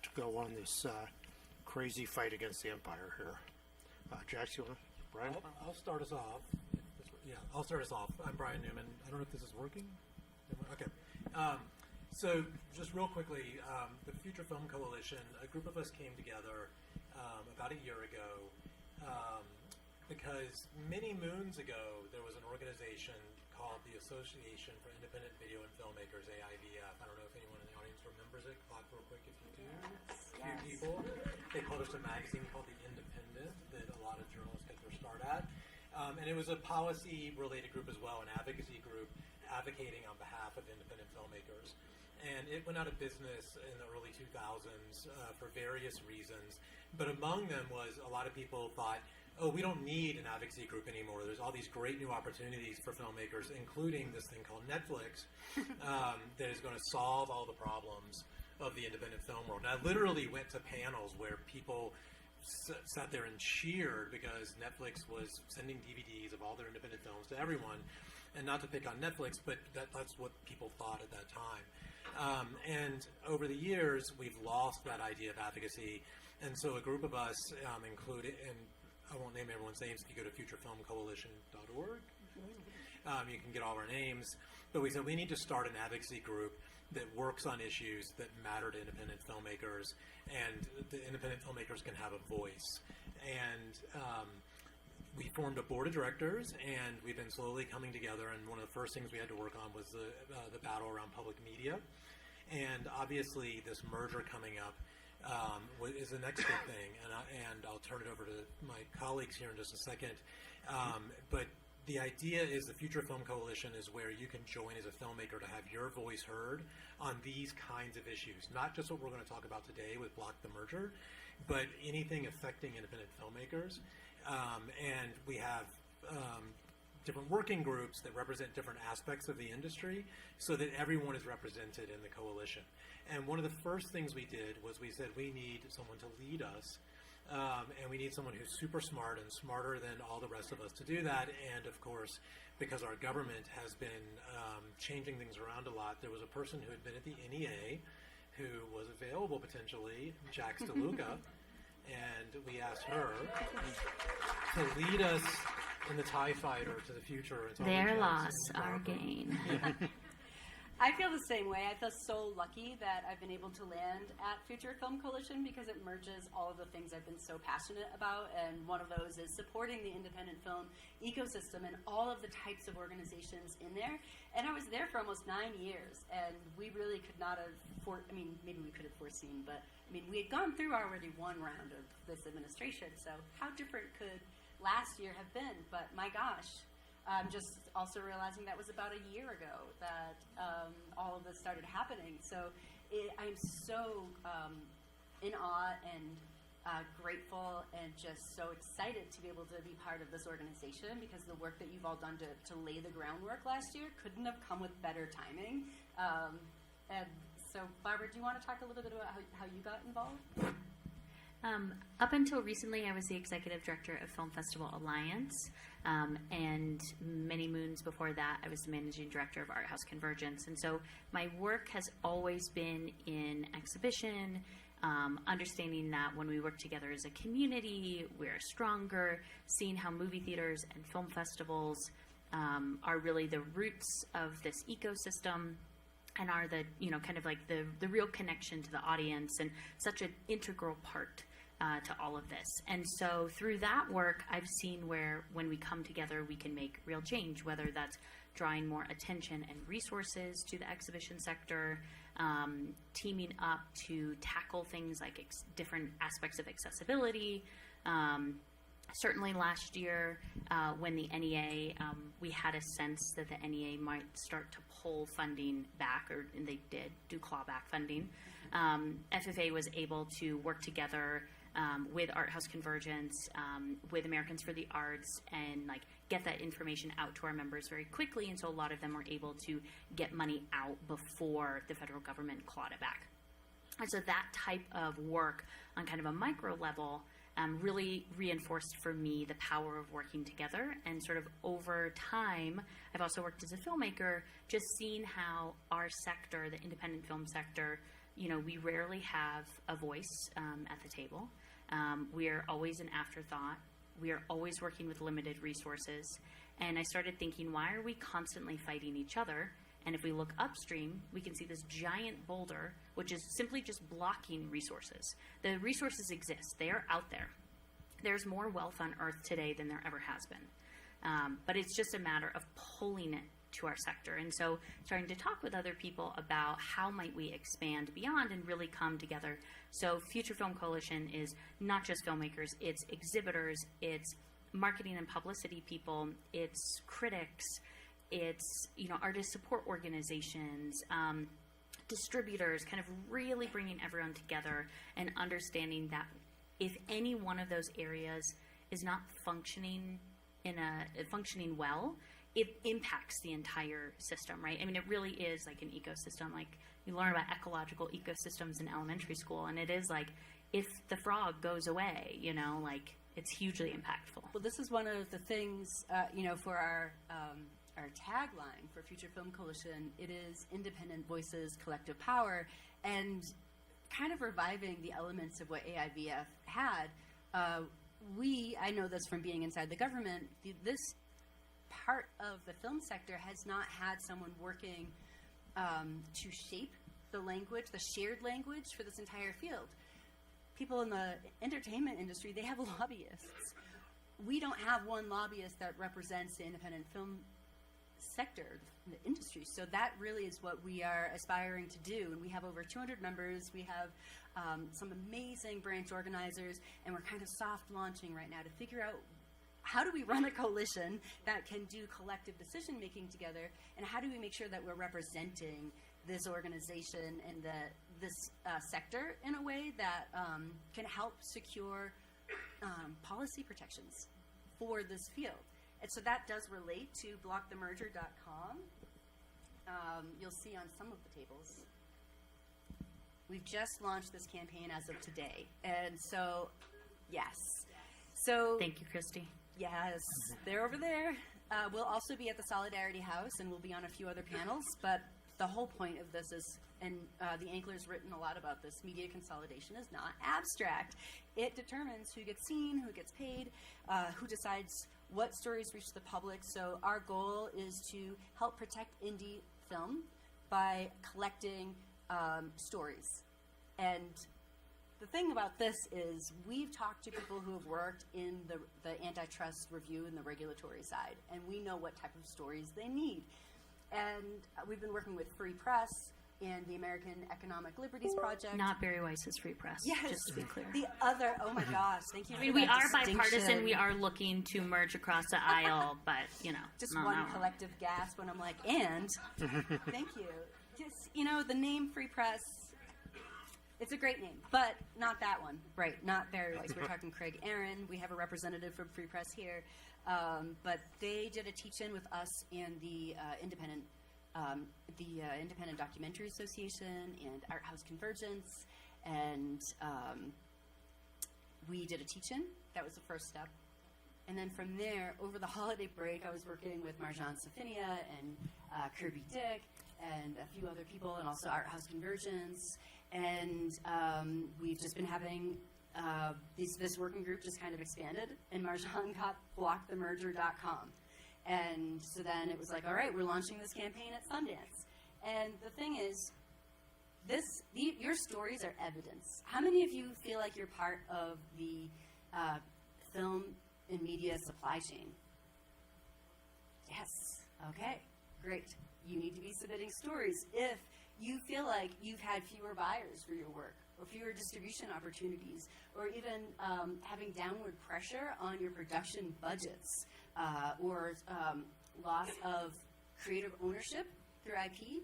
to go on this crazy fight against the empire here. Jax, you want to? Brian? I'll start us off. Yeah, I'll start us off. I'm Brian Newman. I don't know if this is working. Okay. So just real quickly, the Future Film Coalition, a group of us came together about a year ago because many moons ago there was an organization called the Association for Independent Video and Filmmakers, AIVF. I don't know if anyone in the audience remembers it. Clap real quick if you do. A few people. They published a magazine called The Independent that a lot of journalists get their start at. And it was a policy-related group as well, an advocacy group advocating on behalf of independent filmmakers. And it went out of business in the early 2000s for various reasons. But among them was a lot of people thought, oh, we don't need an advocacy group anymore. There's all these great new opportunities for filmmakers, including this thing called Netflix, that is going to solve all the problems of the independent film world. And I literally went to panels where people sat there and cheered because Netflix was sending DVDs of all their independent films to everyone. And not to pick on Netflix, but that's what people thought at that time. And over the years, we've lost that idea of advocacy. And so a group of us, included, and I won't name everyone's names, if you go to futurefilmcoalition.org, you can get all our names. But we said we need to start an advocacy group that works on issues that matter to independent filmmakers, and the independent filmmakers can have a voice. And we formed a board of directors, and we've been slowly coming together, and one of the first things we had to work on was the battle around public media. And obviously this merger coming up is the next big thing, and I'll turn it over to my colleagues here in just a second. But the idea is the Future Film Coalition is where you can join as a filmmaker to have your voice heard on these kinds of issues, not just what we're going to talk about today with Block the Merger, but anything affecting independent filmmakers. And we have different working groups that represent different aspects of the industry so that everyone is represented in the coalition. And one of the first things we did was we said we need someone to lead us, and we need someone who's super smart and smarter than all the rest of us to do that. And of course, because our government has been changing things around a lot, there was a person who had been at the NEA who was available potentially, Jax DeLuca, and we asked her to lead us in the TIE Fighter to the future. Their loss, our gain. I feel the same way. I feel so lucky that I've been able to land at Future Film Coalition because it merges all of the things I've been so passionate about, and one of those is supporting the independent film ecosystem and all of the types of organizations in there. And I was there for almost 9 years, and we really could not have, maybe we could have foreseen, but we had gone through already one round of this administration, so how different could last year have been? But my gosh, I'm just also realizing that was about a year ago that all of this started happening. So I'm so in awe and grateful and just so excited to be able to be part of this organization, because the work that you've all done to lay the groundwork last year couldn't have come with better timing. And so, Barbara, do you want to talk a little bit about how you got involved? Up until recently, I was the executive director of Film Festival Alliance, and many moons before that, I was the managing director of Art House Convergence. And so my work has always been in exhibition, understanding that when we work together as a community, we're stronger, seeing how movie theaters and film festivals are really the roots of this ecosystem, and are the, kind of like the real connection to the audience and such an integral part to all of this. And so through that work, I've seen where when we come together, we can make real change, whether that's drawing more attention and resources to the exhibition sector, teaming up to tackle things like different aspects of accessibility. Certainly last year, when the NEA, we had a sense that the NEA might start to pull funding back, and they did do clawback funding. FFA was able to work together with Art House Convergence, with Americans for the Arts, and get that information out to our members very quickly. And so a lot of them were able to get money out before the federal government clawed it back. And so that type of work on kind of a micro level really reinforced for me the power of working together. And sort of over time, I've also worked as a filmmaker, just seeing how our sector, the independent film sector, we rarely have a voice at the table. We are always an afterthought. We are always working with limited resources. And I started thinking, why are we constantly fighting each other? And if we look upstream, we can see this giant boulder, which is simply just blocking resources. The resources exist. They are out there. There's more wealth on Earth today than there ever has been. But it's just a matter of pulling it to our sector. And so starting to talk with other people about how might we expand beyond and really come together. So Future Film Coalition is not just filmmakers, it's exhibitors, it's marketing and publicity people, it's critics, it's artist support organizations, distributors, kind of really bringing everyone together and understanding that if any one of those areas is not functioning functioning well, it impacts the entire system, right? I mean, it really is like an ecosystem. Like, you learn about ecological ecosystems in elementary school, and it is like, if the frog goes away, it's hugely impactful. Well, this is one of the things, for our tagline for Future Film Coalition. It is independent voices, collective power, and kind of reviving the elements of what AIVF had. I know this from being inside the government, this part of the film sector has not had someone working to shape the language, the shared language for this entire field. People in the entertainment industry, they have lobbyists. We don't have one lobbyist that represents the independent film sector, the industry. So that really is what we are aspiring to do. And we have over 200 members. We have some amazing branch organizers, and we're kind of soft launching right now to figure out how do we run a coalition that can do collective decision making together, and how do we make sure that we're representing this organization and this sector in a way that can help secure policy protections for this field. And so that does relate to blockthemerger.com. You'll see on some of the tables. We've just launched this campaign as of today. And so, yes. So Thank you, Christy. Yes, they're over there. We'll also be at the Solidarity House, and we'll be on a few other panels. But the whole point of this is, and the Ankler's written a lot about this, media consolidation is not abstract. It determines who gets seen, who gets paid, who decides what stories reach the public. So our goal is to help protect indie film by collecting stories. And the thing about this is we've talked to people who have worked in the antitrust review and the regulatory side, and we know what type of stories they need. And we've been working with Free Press and the American Economic Liberties Project. Not Barry Weiss's Free Press, Yes. just to be clear. The other, oh my gosh, thank you. I mean, for we that are bipartisan. distinction. We are looking to merge across the aisle, but, Just not one that collective gasp when I'm like, and thank you. Just, the name Free Press, it's a great name, but not that one. Right, not Barry Weiss. We're talking Craig Aaron. We have a representative from Free Press here. But they did a teach-in with us and the Independent Documentary Association and Art House Convergence, and we did a teach-in. That was the first step. And then from there, over the holiday break, I was working with Marjan Safinia and Kirby Dick and a few other people, and also Art House Convergence. And we've just been having this working group just kind of expanded, and Marjan got blockthemerger.com. And so then it was like, all right, we're launching this campaign at Sundance. And the thing is, your stories are evidence. How many of you feel like you're part of the film and media supply chain? Yes. Okay, great. You need to be submitting stories. If you feel like you've had fewer buyers for your work, or fewer distribution opportunities, or even having downward pressure on your production budgets, or loss of creative ownership through IP.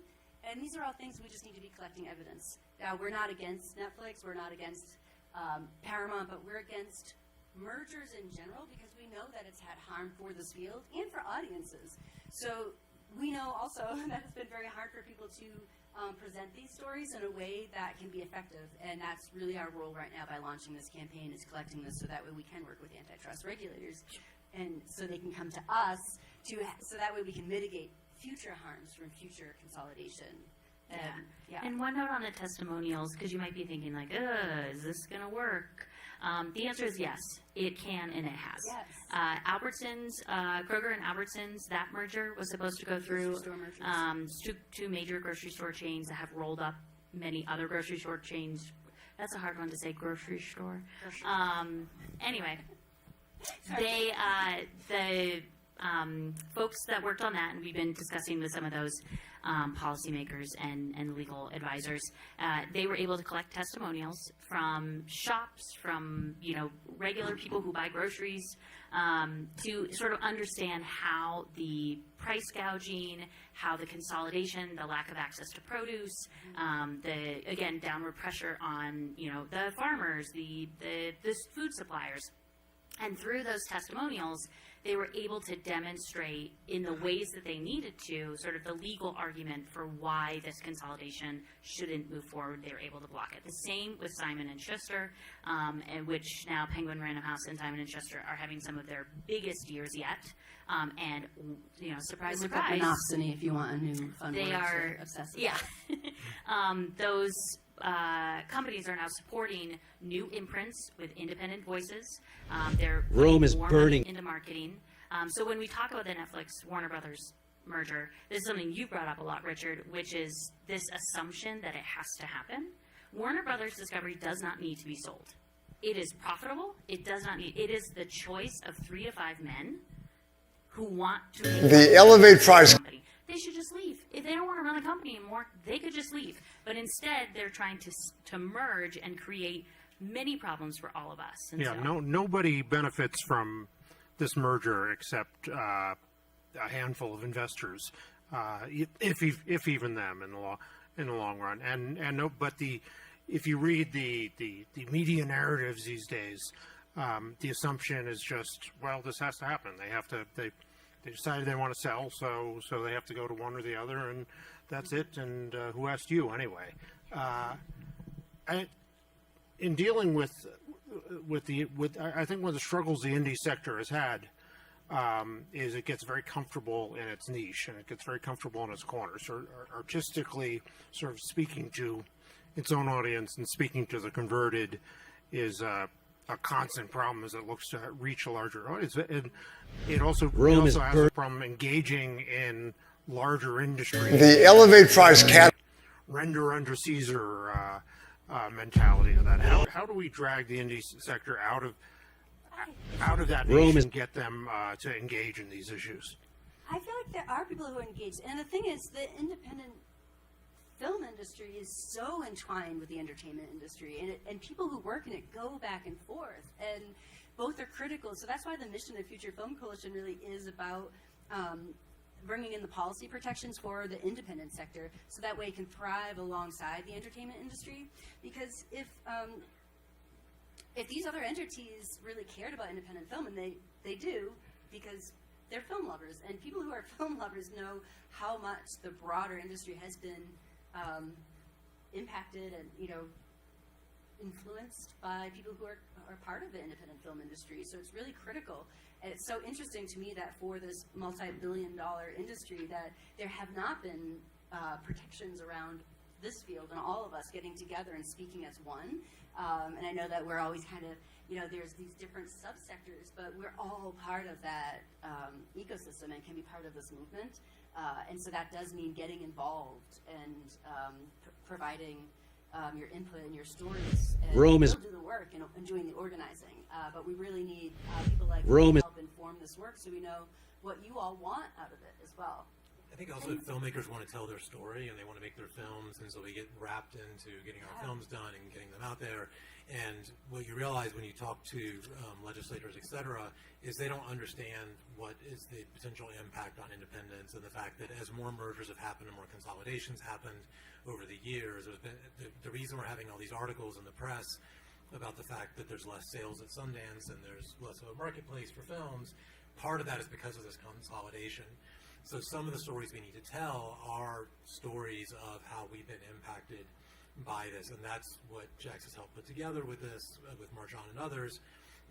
And these are all things we just need to be collecting evidence. Now, we're not against Netflix, we're not against Paramount, but we're against mergers in general because we know that it's had harm for this field and for audiences. So we know also that it's been very hard for people to present these stories in a way that can be effective, and that's really our role right now by launching this campaign, is collecting this so that way we can work with antitrust regulators, and so they can come to us so that way we can mitigate future harms from future consolidation Yeah. And one note on the testimonials, because you might be thinking like, is this going to work? The answer is yes, it can and it has. Yes. Albertsons, Kroger and Albertsons, that merger was supposed to go through. Grocery store mergers. Two major grocery store chains that have rolled up many other grocery store chains. That's a hard one to say, grocery store. Anyway, they, the folks that worked on that, and we've been discussing with some of those policymakers and legal advisors, they were able to collect testimonials from shops, from regular people who buy groceries, to sort of understand how the price gouging, how the consolidation, the lack of access to produce, the again downward pressure on the farmers, the food suppliers. And through those testimonials, they were able to demonstrate in the ways that they needed to sort of the legal argument for why this consolidation shouldn't move forward. They were able to block it. The same with Simon & Schuster, and which now Penguin Random House and Simon & Schuster are having some of their biggest years yet. And, surprise, Look up surprise. monopsony if you want a new fun They word are, to obsess about. yeah. Those companies are now supporting new imprints with independent voices. They're Rome putting is more burning. money into marketing. So when we talk about the Netflix Warner Brothers merger, this is something you brought up a lot, Richard, which is this assumption that it has to happen. Warner Brothers Discovery does not need to be sold. It is profitable. It does not need. It is the choice of 3 to 5 men who want to The elevate price. company. They should just leave. If they don't want to run the company anymore, they could just leave. But instead, they're trying to merge and create many problems for all of us. And Yeah, so, nobody benefits from this merger except a handful of investors, if even them in the long run. If you read the media narratives these days, the assumption is just, well, this has to happen. They decided they want to sell, so they have to go to one or the other, and that's it. And who asked you anyway? In dealing with I think one of the struggles the indie sector has had is it gets very comfortable in its niche, and it gets very comfortable in its corner. So artistically, sort of speaking to its own audience and speaking to the converted is a constant problem as it looks to reach a larger audience. And it also has a problem engaging in larger industries. The elevate price cat. Render under Caesar mentality of that. How do we drag the indie sector out of that niche and get them to engage in these issues? I feel like there are people who are engaged. And the thing is, the independent film industry is so entwined with the entertainment industry, and people who work in it go back and forth, and both are critical. So that's why the mission of Future Film Coalition really is about bringing in the policy protections for the independent sector, so that way it can thrive alongside the entertainment industry. Because if these other entities really cared about independent film, and they do, because they're film lovers, and people who are film lovers know how much the broader industry has been impacted and influenced by people who are part of the independent film industry. So it's really critical. And it's so interesting to me that for this multi-billion-dollar industry that there have not been protections around this field, and all of us getting together and speaking as one. And I know that we're always kind of, there's these different subsectors, but we're all part of that ecosystem and can be part of this movement. And so that does mean getting involved and providing your input and your stories. And we'll do the work and doing the organizing. But we really need people like you to help inform this work, so we know what you all want out of it as well. I think also filmmakers want to tell their story and they want to make their films, and so we get wrapped into getting our films done and getting them out there. And what you realize when you talk to legislators, et cetera, is they don't understand what is the potential impact on independence, and the fact that as more mergers have happened and more consolidations happened over the years, there's been the reason we're having all these articles in the press about the fact that there's less sales at Sundance and there's less of a marketplace for films. Part of that is because of this consolidation. So some of the stories we need to tell are stories of how we've been impacted by this, and that's what Jax has helped put together with this, with Marjan and others,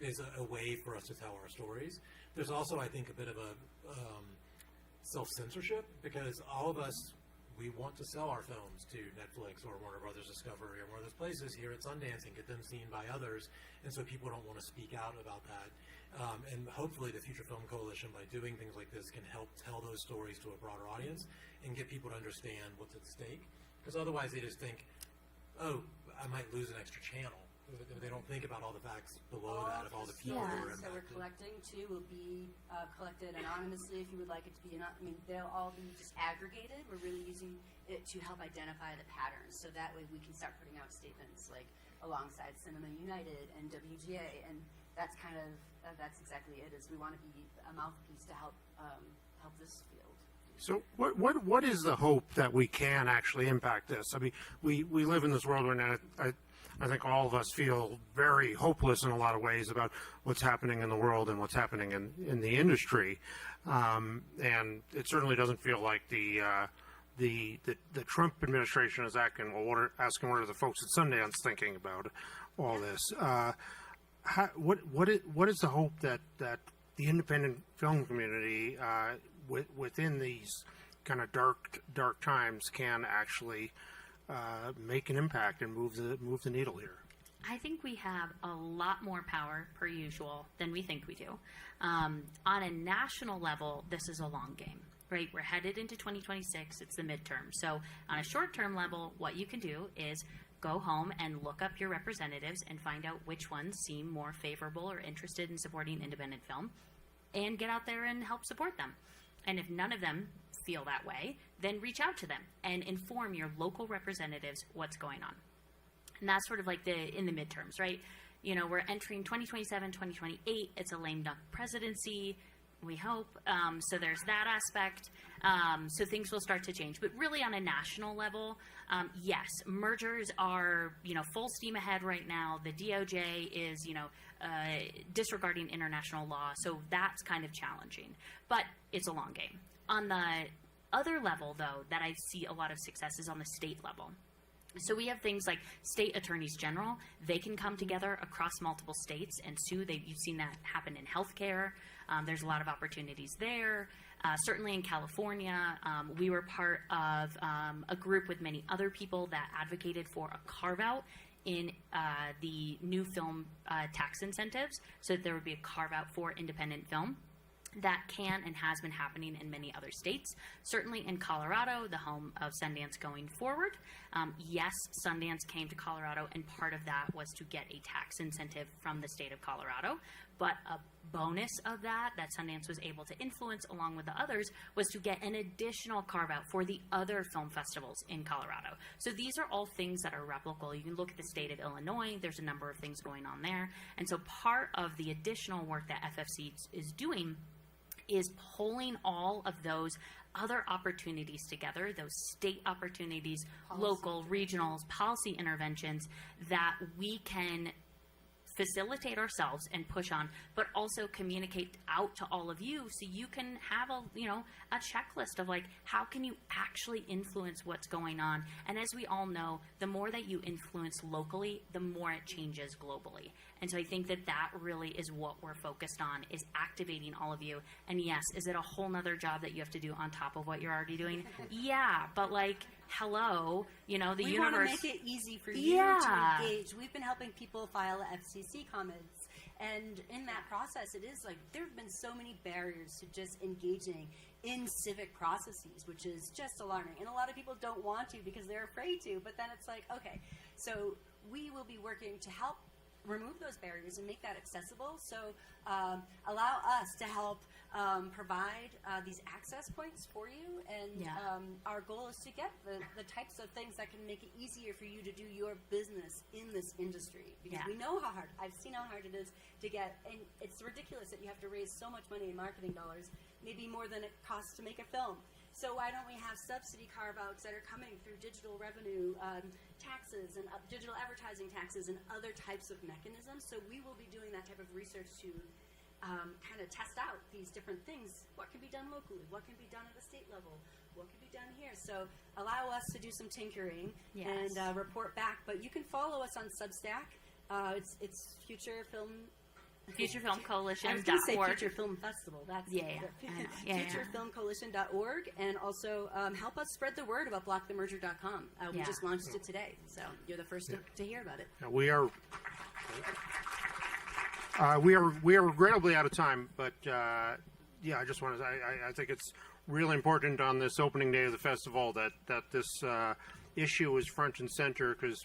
is a way for us to tell our stories. There's also, I think, a bit of a self-censorship, because all of us we want to sell our films to Netflix or Warner Brothers Discovery or one of those places here at Sundance and get them seen by others, and so people don't want to speak out about that. And hopefully the Future Film Coalition, by doing things like this, can help tell those stories to a broader audience and get people to understand what's at stake. Because otherwise they just think, oh, I might lose an extra channel. They don't think about all the facts below that of all the people that are So we're impacted. collecting too will be collected anonymously if you would like it to be. I mean, they'll all be just aggregated. We're really using it to help identify the patterns, so that way we can start putting out statements like alongside Cinema United and WGA, and that's kind of that's exactly it. Is we want to be a mouthpiece to help help this field. So what is the hope that we can actually impact this? I mean, we live in this world where now I think all of us feel very hopeless in a lot of ways about what's happening in the world and what's happening in the industry, and it certainly doesn't feel like the Trump administration is asking what are the folks at Sundance thinking about all this. What is the hope that the independent film community within these kind of dark times can actually make an impact and move the needle here? I think we have a lot more power, per usual, than we think we do. On a national level, this is a long game, right? We're headed into 2026. It's the midterm. So on a short-term level, what you can do is go home and look up your representatives and find out which ones seem more favorable or interested in supporting independent film, and get out there and help support them. And if none of them feel that way, then reach out to them and inform your local representatives what's going on. And that's sort of like in the midterms, right? You know, we're entering 2027, 2028. It's a lame duck presidency, we hope. So there's that aspect. So things will start to change. But really on a national level, yes, mergers are, full steam ahead right now. The DOJ is, disregarding international law. So that's kind of challenging. But it's a long game. On the other level, though, that I see a lot of success is on the state level. So we have things like state attorneys general. They can come together across multiple states and sue. You've seen that happen in healthcare. There's a lot of opportunities there. Certainly in California, we were part of a group with many other people that advocated for a carve-out in the new film tax incentives, so that there would be a carve-out for independent film. That can and has been happening in many other states. Certainly in Colorado, the home of Sundance going forward. Yes, Sundance came to Colorado, and part of that was to get a tax incentive from the state of Colorado. But a bonus of that Sundance was able to influence, along with the others, was to get an additional carve-out for the other film festivals in Colorado. So these are all things that are replicable. You can look at the state of Illinois. There's a number of things going on there. And so part of the additional work that FFC is doing is pulling all of those other opportunities together, those state opportunities, local, regionals, policy interventions that we can facilitate ourselves and push on, but also communicate out to all of you so you can have a checklist of like, how can you actually influence what's going on? And as we all know, the more that you influence locally, the more it changes globally. And so I think that really is what we're focused on, is activating all of you. And yes, is it a whole nother job that you have to do on top of what you're already doing? Yeah, but hello, the universe. We want to make it easy for you to engage. We've been helping people file FCC comments, and in that process, it is there have been so many barriers to just engaging in civic processes, which is just alarming. And a lot of people don't want to because they're afraid to, but then it's okay, so we will be working to help remove those barriers and make that accessible. So allow us to help provide these access points for you. And our goal is to get the types of things that can make it easier for you to do your business in this industry. Because we know how hard, I've seen how hard it is to get, and it's ridiculous that you have to raise so much money in marketing dollars, maybe more than it costs to make a film. So why don't we have subsidy carve-outs that are coming through digital revenue taxes and digital advertising taxes and other types of mechanisms? So we will be doing that type of research to kind of test out these different things. What can be done locally? What can be done at the state level? What can be done here? So allow us to do some tinkering and report back. But you can follow us on Substack. It's Future Film FutureFilmCoalition.org. I was going to say Future Film Festival. That's Yeah, yeah. I know. Yeah, yeah. FutureFilmCoalition.org, and also help us spread the word about blockthemerger.com. We Yeah. just launched it today, so you're the first to hear about it. We are regrettably out of time, but yeah, I just want to. I think it's really important on this opening day of the festival that this issue is front and center, because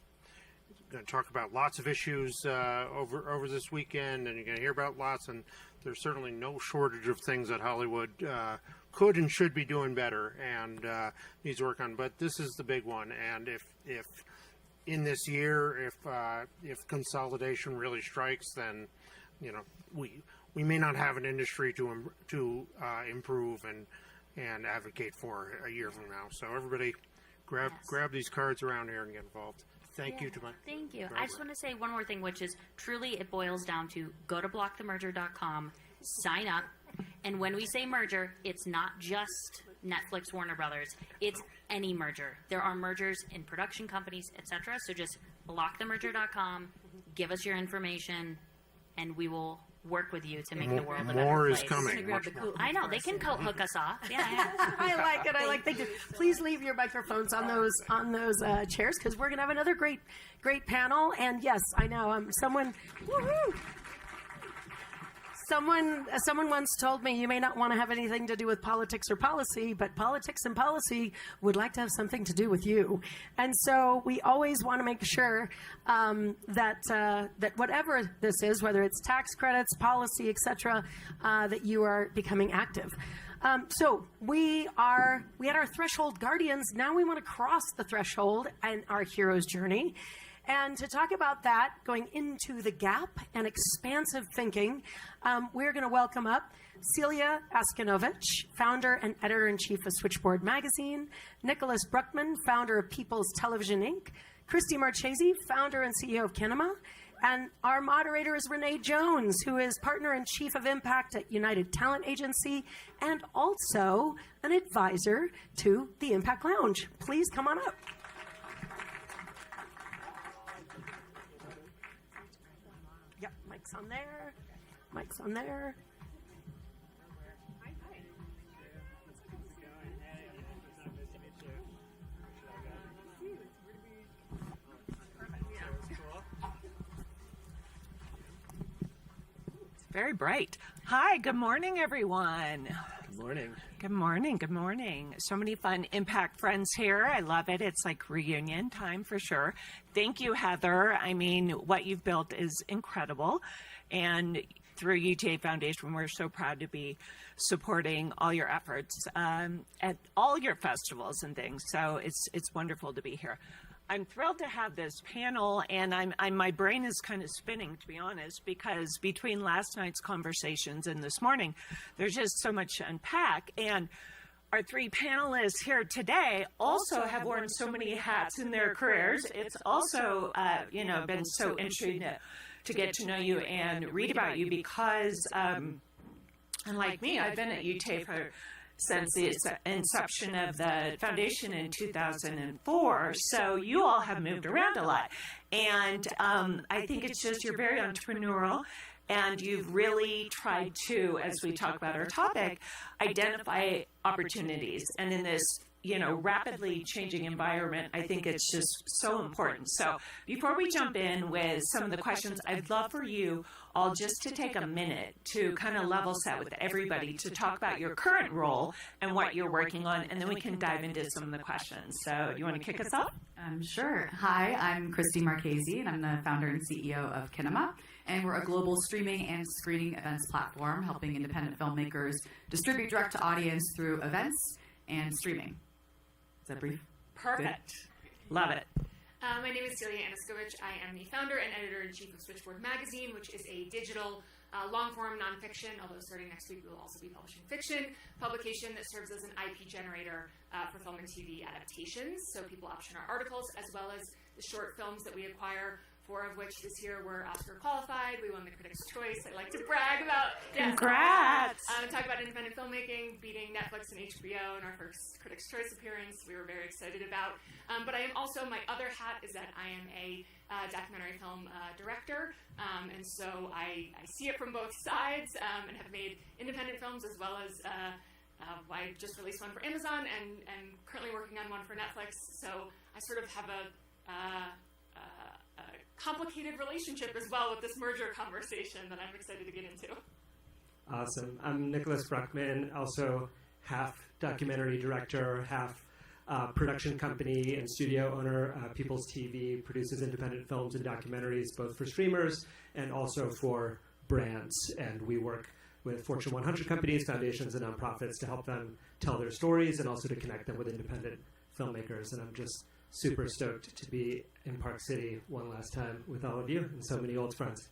we're going to talk about lots of issues over this weekend, and you're going to hear about lots. And there's certainly no shortage of things that Hollywood could and should be doing better and needs to work on. But this is the big one, and if in this year, if consolidation really strikes, then we may not have an industry to improve and advocate for a year from now. So everybody, grab these cards around here and get involved. Thank you to my. Thank you. I just want to say one more thing, which is truly it boils down to go to blockthemerger.com, sign up, and when we say merger, it's not just Netflix, Warner Brothers. It's any merger. There are mergers in production companies, etc. So just blockthemerger.com, give us your information, and we will work with you to make the world a better More place. is coming. Much more. I know they can coat hook us off. Yeah. I like it. I like they do. Please leave your microphones on those chairs, because we're gonna have another great panel. And yes, I know. Someone. Woohoo! Someone once told me you may not want to have anything to do with politics or policy, but politics and policy would like to have something to do with you. And so we always want to make sure that whatever this is, whether it's tax credits, policy, etc., that you are becoming active. So we had our threshold guardians. Now we want to cross the threshold and our hero's journey. And to talk about that, going into the gap and expansive thinking, we're going to welcome up Celia Askinovich, founder and editor-in-chief of Switchboard Magazine, Nicholas Bruckman, founder of People's Television Inc., Christy Marchese, founder and CEO of Kinema, and our moderator is Renee Jones, who is partner and chief of impact at United Talent Agency and also an advisor to the Impact Lounge. Please come on up. Yep, mic's on there. Mic's on there. Very bright. Hi, good morning, everyone. Good morning. Good morning, good morning. So many fun Impact friends here. I love it. It's like reunion time for sure. Thank you, Heather. I mean, what you've built is incredible. And through UTA Foundation, we're so proud to be supporting all your efforts at all your festivals and things. So it's wonderful to be here. I'm thrilled to have this panel, and my brain is kind of spinning, to be honest, because between last night's conversations and this morning, there's just so much to unpack. And our three panelists here today also have worn so many hats in their careers. It's also, been so interesting to get to know you and read about you because, unlike me, I've been at UTA since the inception of the foundation in 2004. So you all have moved around a lot. And I think it's just you're very entrepreneurial, and you've really tried to, as we talk about our topic, identify opportunities. And in this rapidly changing environment, I think it's just so important. So before we jump in with some of the questions, I'd love for you all just to take a minute to kind of level set with everybody to talk about your current role and what you're working on, and then we can dive into some of the questions. So you want to kick us off? Sure. Hi, I'm Christy Marchese, and I'm the founder and CEO of Kinema. And we're a global streaming and screening events platform helping independent filmmakers distribute direct to audience through events and streaming. Is that brief? Perfect. Love it. My name is Celia Aniskovich. I am the founder and editor-in-chief of Switchboard Magazine, which is a digital, long-form nonfiction, although starting next week we will also be publishing fiction, publication that serves as an IP generator for film and TV adaptations. So people option our articles as well as the short films that we acquire 4 of which this year were Oscar qualified. We won the Critics' Choice. I like to brag about. Congrats! Talk about independent filmmaking, beating Netflix and HBO in our first Critics' Choice appearance. We were very excited about. But I am also, my other hat is that I am a documentary film director, and so I see it from both sides, and have made independent films as well as I just released one for Amazon and currently working on one for Netflix. So I sort of have a complicated relationship as well with this merger conversation that I'm excited to get into. Awesome. I'm Nicholas Bruckman, also half documentary director, half production company and studio owner. People's TV produces independent films and documentaries, both for streamers and also for brands. And we work with Fortune 100 companies, foundations, and nonprofits to help them tell their stories and also to connect them with independent filmmakers. And I'm just super stoked to be in Park City one last time with all of you and so many old friends.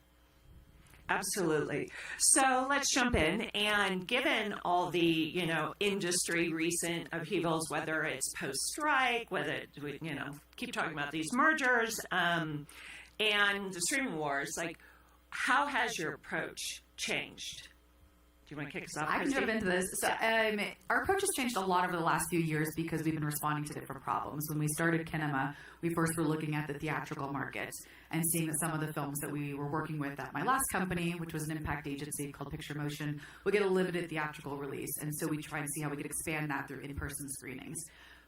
Absolutely. So let's jump in. And given all the, industry recent upheavals, whether it's post-strike, whether, keep talking about these mergers, and the streaming wars, how has your approach changed? Do you want to kick us off, I can jump into this. So, our approach has changed a lot over the last few years because we've been responding to different problems. When we started Kinema, we first were looking at the theatrical market and seeing that some of the films that we were working with at my last company, which was an impact agency called Picture Motion, would get a limited theatrical release. And so we tried to see how we could expand that through in-person screenings.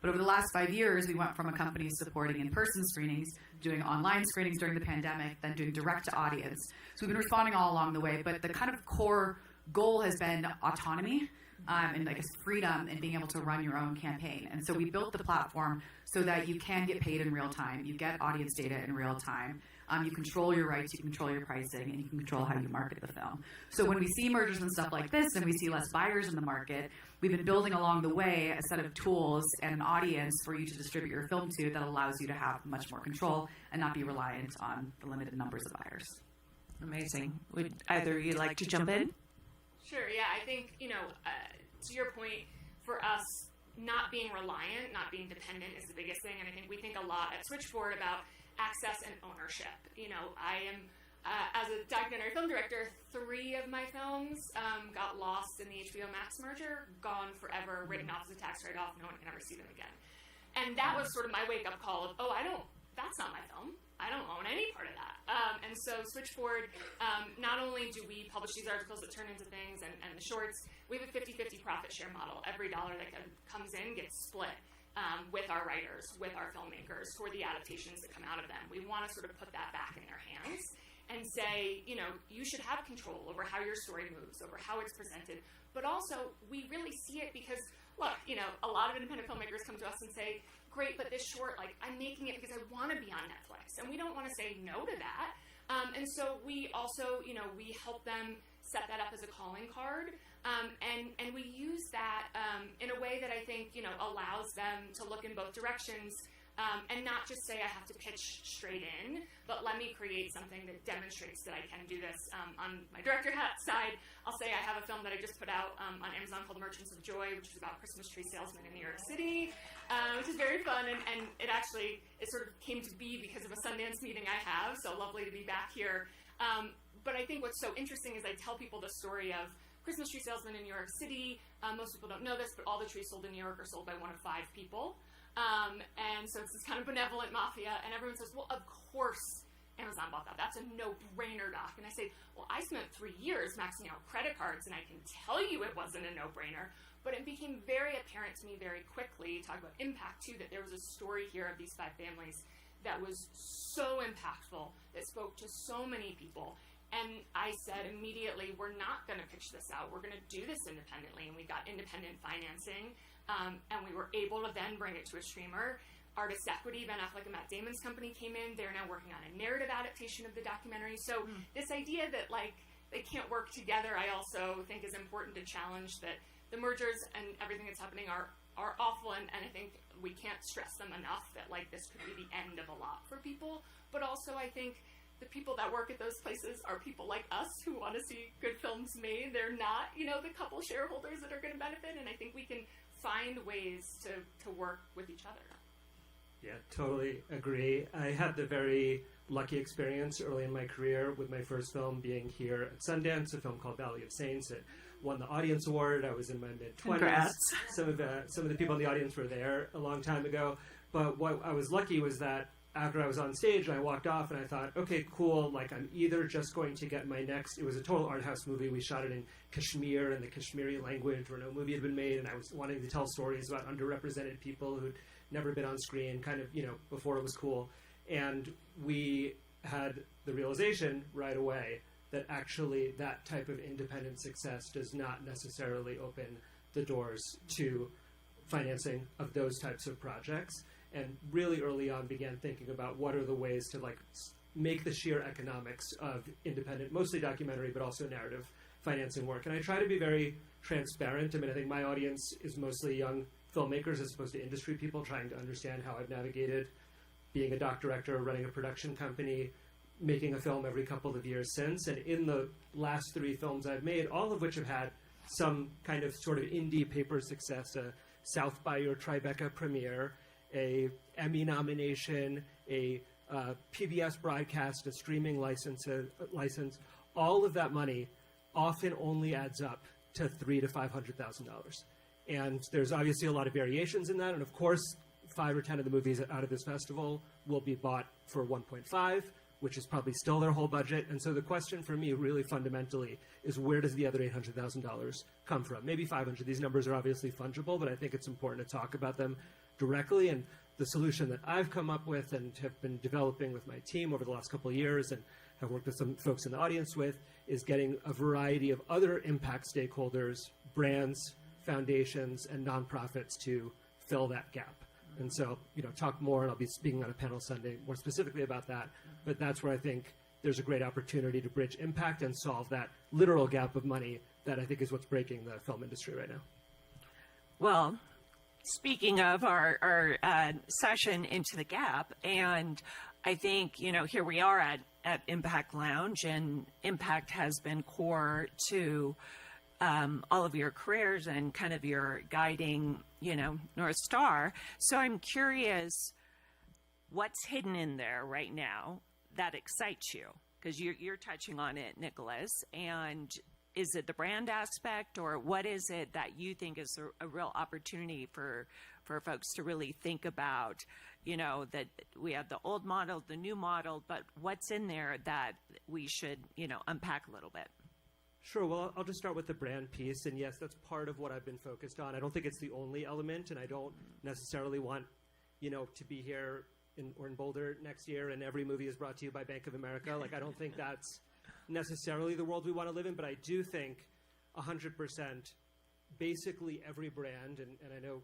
But over the last 5 years, we went from a company supporting in-person screenings, doing online screenings during the pandemic, then doing direct-to-audience. So we've been responding all along the way, but the kind of core goal has been autonomy and I guess freedom in being able to run your own campaign. And so we built the platform so that you can get paid in real time, you get audience data in real time, you control your rights, you control your pricing, and you can control how you market the film. So when we see mergers and stuff like this and we see less buyers in the market, we've been building along the way a set of tools and an audience for you to distribute your film to that allows you to have much more control and not be reliant on the limited numbers of buyers. Amazing. Would either of you like to jump in? Sure, yeah. I think, to your point, for us, not being reliant, not being dependent is the biggest thing. And I think we think a lot at Switchboard about access and ownership. I am, as a documentary film director, 3 of my films got lost in the HBO Max merger, gone forever, written off as a tax write-off, no one can ever see them again. And that was sort of my wake-up call of, that's not my film. I don't own any part of that. And so Switchboard, not only do we publish these articles that turn into things and the shorts, we have a 50-50 profit share model. Every dollar that comes in gets split with our writers, with our filmmakers, for the adaptations that come out of them. We want to sort of put that back in their hands and say, you should have control over how your story moves, over how it's presented. But also, we really see it because, look, a lot of independent filmmakers come to us and say, great, but this short, I'm making it because I want to be on Netflix. And we don't want to say no to that. And so we also, we help them set that up as a calling card. And we use that in a way that I think, allows them to look in both directions and not just say I have to pitch straight in, but let me create something that demonstrates that I can do this. On my director hat side, I'll say I have a film that I just put out on Amazon called Merchants of Joy, which is about Christmas tree salesmen in New York City, which is very fun, and it sort of came to be because of a Sundance meeting I have, so lovely to be back here. But I think what's so interesting is I tell people the story of Christmas tree salesmen in New York City. Most people don't know this, but all the trees sold in New York are sold by one of 5 people. And so it's this kind of benevolent mafia, and everyone says, well, of course Amazon bought that. That's a no-brainer, Doc. And I say, well, I spent 3 years maxing out credit cards, and I can tell you it wasn't a no-brainer. But it became very apparent to me very quickly, talk about impact too, that there was a story here of these 5 families that was so impactful, that spoke to so many people. And I said immediately, we're not going to pitch this out. We're going to do this independently. And we got independent financing. And we were able to then bring it to a streamer. Artist Equity, Ben Affleck and Matt Damon's company came in. They're now working on a narrative adaptation of the documentary. So this idea that they can't work together, I also think is important to challenge, that the mergers and everything that's happening are awful. And I think we can't stress them enough that this could be the end of a lot for people. But also I think the people that work at those places are people like us who want to see good films made. They're not, the couple shareholders that are going to benefit. And I think we can find ways to work with each other. Yeah, totally agree. I had the very lucky experience early in my career, with my first film being here at Sundance, a film called Valley of Saints. It won the Audience Award. I was in my mid-20s. Congrats. Some of the people in the audience were there a long time ago. But what I was lucky was that after I was on stage, I walked off and I thought, okay, cool, like I'm either just going to get my next, it was a total art house movie. We shot it in Kashmir, in the Kashmiri language where no movie had been made, and I was wanting to tell stories about underrepresented people who'd never been on screen, kind of, before it was cool. And we had the realization right away that actually that type of independent success does not necessarily open the doors to financing of those types of projects. And really early on began thinking about what are the ways to make the sheer economics of independent, mostly documentary, but also narrative financing work. And I try to be very transparent. I mean, I think my audience is mostly young filmmakers as opposed to industry people trying to understand how I've navigated being a doc director, running a production company, making a film every couple of years since. And in the last 3 films I've made, all of which have had some kind of sort of indie paper success, a South by or Tribeca premiere, a Emmy nomination, a PBS broadcast, a streaming license, all of that money often only adds up to $300,000 to $500,000. And there's obviously a lot of variations in that. And of course, 5 or 10 of the movies out of this festival will be bought for 1.5, which is probably still their whole budget. And so the question for me really fundamentally is, where does the other $800,000 come from? Maybe 500. These numbers are obviously fungible, but I think it's important to talk about them directly. And the solution that I've come up with and have been developing with my team over the last couple of years and have worked with some folks in the audience with is getting a variety of other impact stakeholders, brands, foundations, and nonprofits to fill that gap. And so, talk more, and I'll be speaking on a panel Sunday more specifically about that. But that's where I think there's a great opportunity to bridge impact and solve that literal gap of money that I think is what's breaking the film industry right now. Well, speaking of our session Into the Gap, and I think, here we are at Impact Lounge, and Impact has been core to all of your careers and kind of your guiding, North Star. So I'm curious, what's hidden in there right now that excites you? Because you're touching on it, Nicholas. And is it the brand aspect, or what is it that you think is a real opportunity for folks to really think about, that we have the old model, the new model, but what's in there that we should, unpack a little bit? Sure. Well, I'll just start with the brand piece. And yes, that's part of what I've been focused on. I don't think it's the only element, and I don't necessarily want, to be here in Boulder next year and every movie is brought to you by Bank of America. I don't think that's necessarily the world we want to live in, but I do think 100% basically every brand, and I know,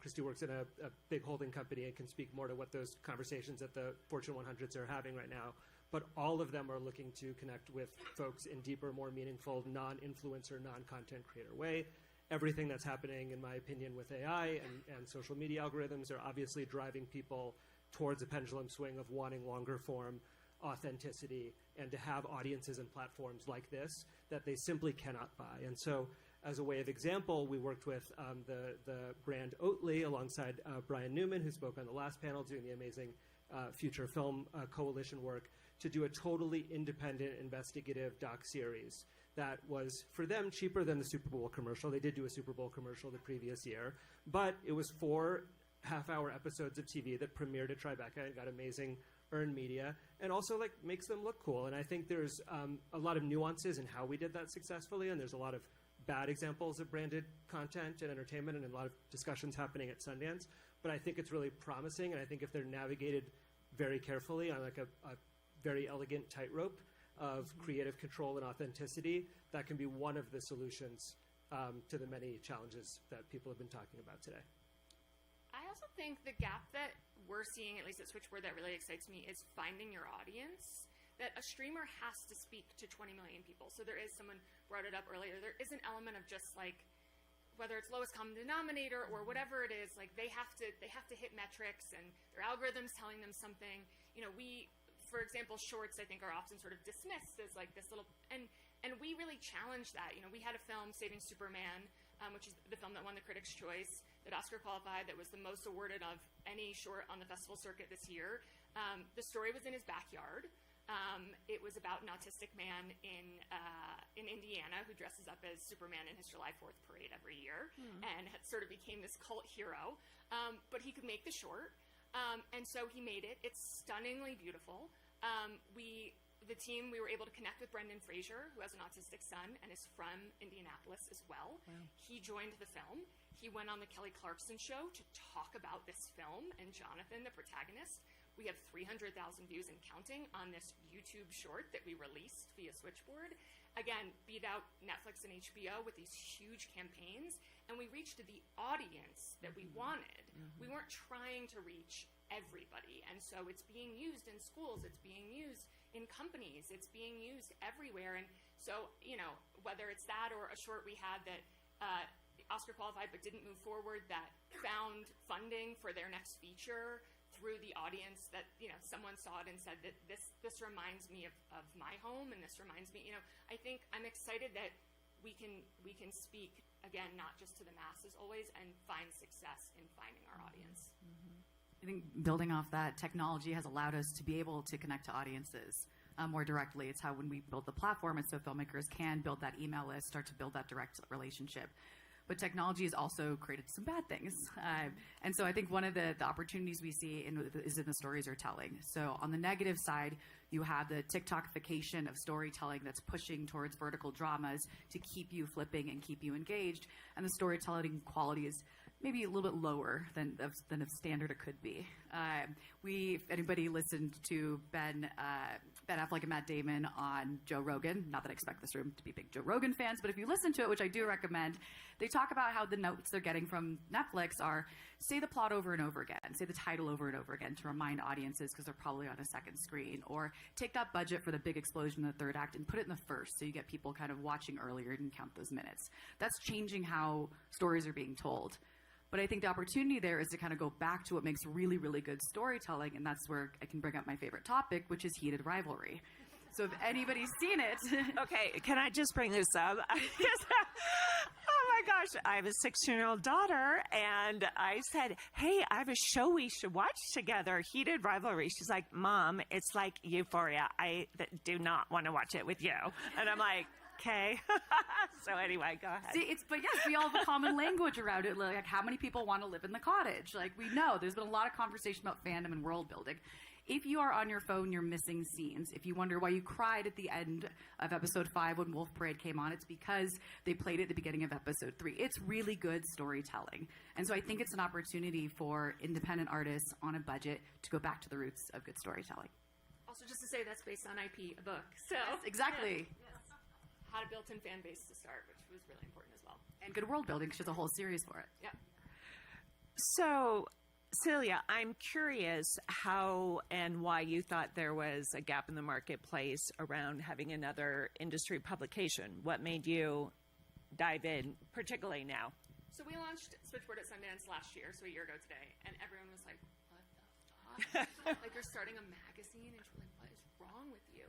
Christy works in a big holding company and can speak more to what those conversations at the Fortune 100s are having right now. But all of them are looking to connect with folks in deeper, more meaningful, non-influencer, non-content creator way. Everything that's happening, in my opinion, with AI and social media algorithms are obviously driving people towards a pendulum swing of wanting longer form authenticity and to have audiences and platforms like this that they simply cannot buy. And so, as a way of example, we worked with the brand Oatly alongside Brian Newman, who spoke on the last panel, doing the amazing Future Film Coalition work, to do a totally independent investigative doc-series that was, for them, cheaper than the Super Bowl commercial. They did do a Super Bowl commercial the previous year, but it was 4 half-hour episodes of TV that premiered at Tribeca and got amazing earned media, and also makes them look cool. And I think there's a lot of nuances in how we did that successfully, and there's a lot of bad examples of branded content and entertainment, and a lot of discussions happening at Sundance. But I think it's really promising, and I think if they're navigated very carefully on a very elegant tightrope of creative control and authenticity, that can be one of the solutions to the many challenges that people have been talking about today. I also think the gap that we're seeing, at least at Switchboard, that really excites me is finding your audience. That a streamer has to speak to 20 million people. So there is, someone brought it up earlier, there is an element of just whether it's lowest common denominator or whatever it is, they have to hit metrics, and their algorithms telling them something. For example, shorts, I think, are often sort of dismissed as this little, and we really challenge that. We had a film, Saving Superman, which is the film that won the Critics' Choice, that Oscar qualified, that was the most awarded of any short on the festival circuit this year. The story was in his backyard. It was about an autistic man in Indiana who dresses up as Superman in his July 4th parade every year and had sort of became this cult hero. But he could make the short. And so he made it. It's stunningly beautiful. The team, we were able to connect with Brendan Fraser, who has an autistic son and is from Indianapolis as well. Wow. He joined the film. He went on the Kelly Clarkson show to talk about this film and Jonathan, the protagonist. We have 300,000 views and counting on this YouTube short that we released via Switchboard. Again, beat out Netflix and HBO with these huge campaigns, and we reached the audience that we wanted. We weren't trying to reach everybody, and so it's being used in schools, it's being used in companies, it's being used everywhere. And so, you know, whether it's that or a short we had that Oscar qualified but didn't move forward, that found funding for their next feature through the audience, that, you know, someone saw it and said that this reminds me of my home, and this reminds me, you know, I think I'm excited that we can speak, again, not just to the masses always, and find success in finding our audience. I think building off that, technology has allowed us to be able to connect to audiences more directly. It's how when we build the platform, and so filmmakers can build that email list, start to build that direct relationship. But technology has also created some bad things. And so I think one of the opportunities we see is in the stories you're telling. So on the negative side, you have the TikTokification of storytelling that's pushing towards vertical dramas to keep you flipping and keep you engaged. And the storytelling quality is maybe a little bit lower than a standard it could be. If anybody listened to Ben Affleck and Matt Damon on Joe Rogan, not that I expect this room to be big Joe Rogan fans, but if you listen to it, which I do recommend, they talk about how the notes they're getting from Netflix are, say the plot over and over again, say the title over and over again to remind audiences because they're probably on a second screen, or take that budget for the big explosion in the third act and put it in the first so you get people kind of watching earlier and count those minutes. That's changing how stories are being told. But I think the opportunity there is to kind of go back to what makes really, really good storytelling, and that's where I can bring up my favorite topic, which is heated rivalry. So if anybody's seen it... Okay, can I just bring this up? Oh my gosh, I have a 16-year-old daughter, and I said, hey, I have a show we should watch together, Heated Rivalry. She's like, Mom, it's like Euphoria. I do not want to watch it with you. And I'm like... Okay. So anyway, go ahead. See, but yes, we all have a common language around it. Like, how many people want to live in the cottage? Like, we know there's been a lot of conversation about fandom and world building. If you are on your phone, you're missing scenes. If you wonder why you cried at the end of episode 5 when Wolf Parade came on, it's because they played it at the beginning of episode 3. It's really good storytelling. And so I think it's an opportunity for independent artists on a budget to go back to the roots of good storytelling. Also, just to say that's based on IP, a book. So yes, exactly. Yeah. Had a built-in fan base to start, which was really important as well. And good world building. She has a whole series for it. Yep. So, Celia, I'm curious how and why you thought there was a gap in the marketplace around having another industry publication. What made you dive in, particularly now? So we launched Switchboard at Sundance last year, so a year ago today, and everyone was like, what the fuck? Like, you're starting a magazine? And you're like, what is wrong with you?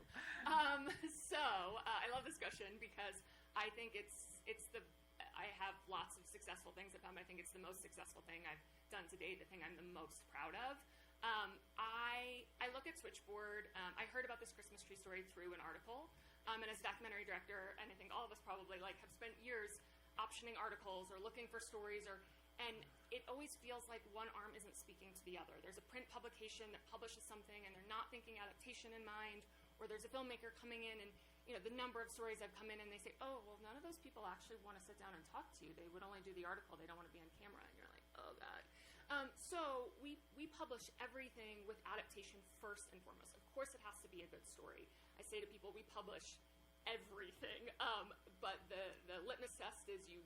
I love this question because I think I have lots of successful things at them. I think it's the most successful thing I've done to date, the thing I'm the most proud of. I look at Switchboard. I heard about this Christmas tree story through an article, and as a documentary director, and I think all of us probably have spent years optioning articles or looking for stories, and it always feels like one arm isn't speaking to the other. There's a print publication that publishes something, and they're not thinking adaptation in mind, or there's a filmmaker coming in, and the number of stories I've come in and they say, oh, well, none of those people actually want to sit down and talk to you. They would only do the article. They don't want to be on camera. And you're like, oh, God. So we publish everything with adaptation first and foremost. Of course, it has to be a good story. I say to people, we publish everything. But the litmus test is you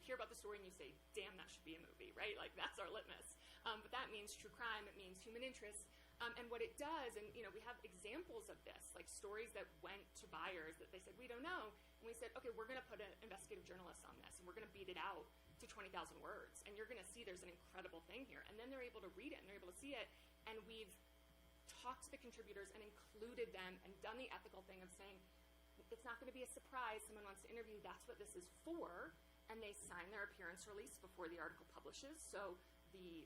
hear about the story and you say, damn, that should be a movie, right? Like, that's our litmus. But that means true crime. It means human interest. And what it does, and we have examples of this, like stories that went to buyers that they said, we don't know. And we said, okay, we're going to put an investigative journalist on this, and we're going to beat it out to 20,000 words. And you're going to see there's an incredible thing here. And then they're able to read it, and they're able to see it. And we've talked to the contributors and included them and done the ethical thing of saying, it's not going to be a surprise. Someone wants to interview. That's what this is for. And they sign their appearance release before the article publishes. So the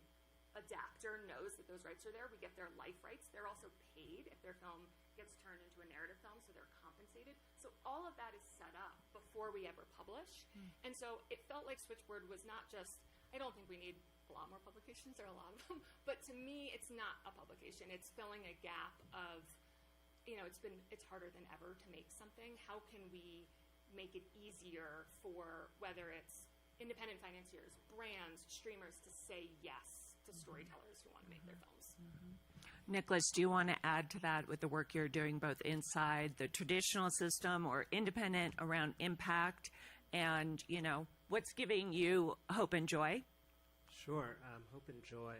adapter knows that those rights are there. We get their life rights. They're also paid if their film gets turned into a narrative film, so they're compensated. So all of that is set up before we ever publish. And so it felt like Switchboard was not just, I don't think we need a lot more publications, there are a lot of them, but to me, it's not a publication. It's filling a gap of, it's harder than ever to make something. How can we make it easier for whether it's independent financiers, brands, streamers to say yes to storytellers who want to make their films. Nicholas, do you want to add to that with the work you're doing both inside the traditional system or independent around impact and, what's giving you hope and joy? Sure, hope and joy.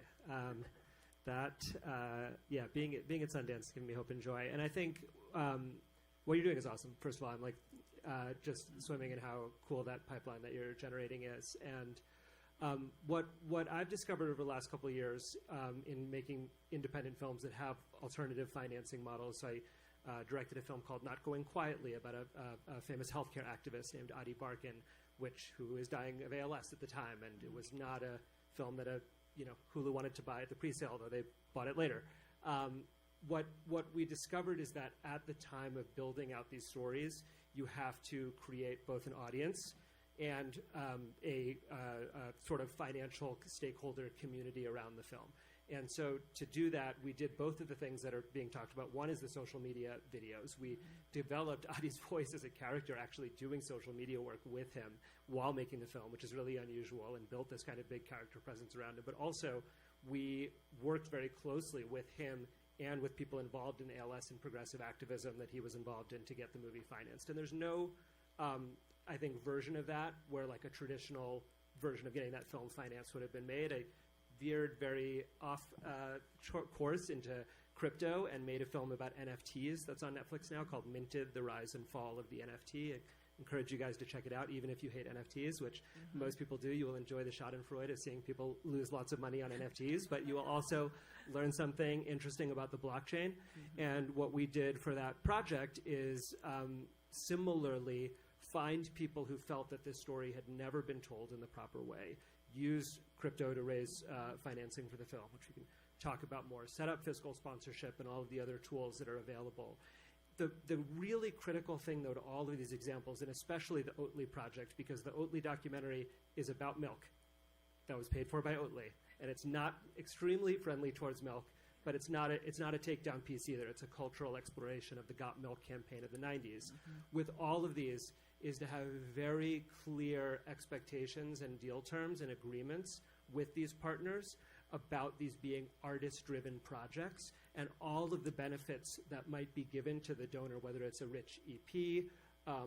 Being at Sundance is giving me hope and joy. And I think what you're doing is awesome. First of all, I'm just swimming in how cool that pipeline that you're generating is. And what I've discovered over the last couple of years in making independent films that have alternative financing models, so I directed a film called Not Going Quietly about a famous healthcare activist named Adi Barkan, who was dying of ALS at the time, and it was not a film that Hulu wanted to buy at the pre-sale, though they bought it later. What we discovered is that at the time of building out these stories, you have to create both an audience and a sort of financial stakeholder community around the film. And so to do that, we did both of the things that are being talked about. One is the social media videos. We developed Adi's voice as a character actually doing social media work with him while making the film, which is really unusual, and built this kind of big character presence around him. But also, we worked very closely with him and with people involved in ALS and progressive activism that he was involved in to get the movie financed. And there's no, I think, version of that where like a traditional version of getting that film financed would have been made. I veered very off course into crypto and made a film about NFTs that's on Netflix now called Minted, The Rise and Fall of the NFT. I encourage you guys to check it out, even if you hate NFTs, which most people do. You will enjoy the schadenfreude of seeing people lose lots of money on NFTs, but you will also learn something interesting about the blockchain. And what we did for that project is similarly find people who felt that this story had never been told in the proper way, use crypto to raise financing for the film, which we can talk about more, set up fiscal sponsorship and all of the other tools that are available. The really critical thing, though, to all of these examples, and especially the Oatly project, because the Oatly documentary is about milk that was paid for by Oatly, and it's not extremely friendly towards milk, but it's not a takedown piece either. It's a cultural exploration of the Got Milk campaign of the 90s. With all of these is to have very clear expectations and deal terms and agreements with these partners about these being artist-driven projects and all of the benefits that might be given to the donor, whether it's a rich EP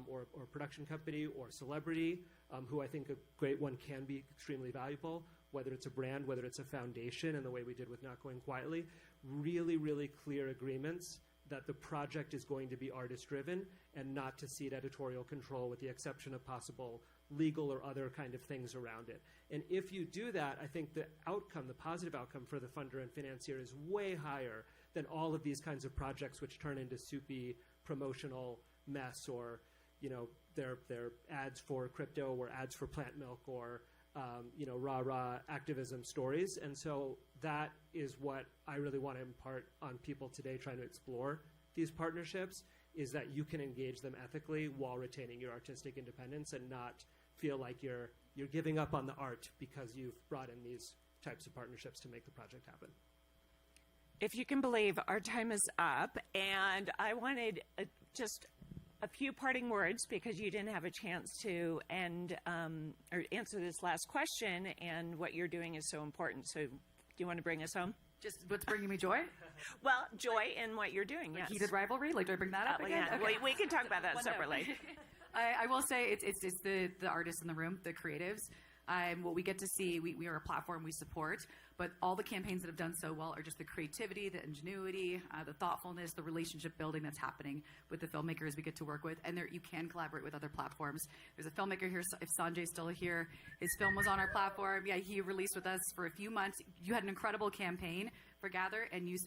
or production company or celebrity, who I think a great one can be extremely valuable, whether it's a brand, whether it's a foundation, in the way we did with Not Going Quietly. Really, really clear agreements that the project is going to be artist-driven and not to cede editorial control, with the exception of possible legal or other kind of things around it. And if you do that, I think the outcome, the positive outcome for the funder and financier is way higher than all of these kinds of projects which turn into soupy promotional mess, or they're ads for crypto or ads for plant milk or rah-rah activism stories. And so that is what I really want to impart on people today trying to explore these partnerships, is that you can engage them ethically while retaining your artistic independence and not feel like you're giving up on the art because you've brought in these types of partnerships to make the project happen. If you can believe, our time is up, and I wanted just a few parting words because you didn't have a chance to end or answer this last question, and what you're doing is so important. So do you want to bring us home? Just what's bringing me joy? Well, joy in what you're doing, Like yes. heated rivalry? Like, do I bring that up again? Yeah. Okay. We can talk about that separately. I will say it's the artists in the room, the creatives. What we get to see, we are a platform we support, but all the campaigns that have done so well are just the creativity, the ingenuity, the thoughtfulness, the relationship building that's happening with the filmmakers we get to work with. And you can collaborate with other platforms. There's a filmmaker here, if Sanjay's still here, his film was on our platform. Yeah, he released with us for a few months. You had an incredible campaign for Gather, and you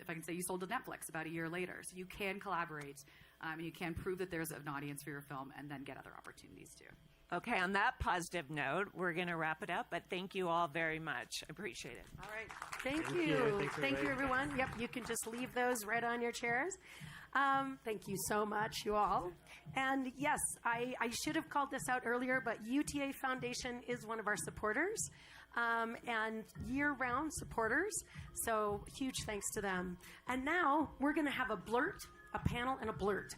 sold to Netflix about a year later. So you can collaborate, and you can prove that there's an audience for your film and then get other opportunities too. Okay, on that positive note, we're going to wrap it up, but thank you all very much. I appreciate it. All right. Thank you. you. Thanks, Thank you, everybody. everyone. Yep, you can just leave those right on your chairs. Thank you so much, you all. And yes, I should have called this out earlier, but UTA Foundation is one of our supporters and year-round supporters. So huge thanks to them. And now we're going to have a blurt, a panel, and a blurt.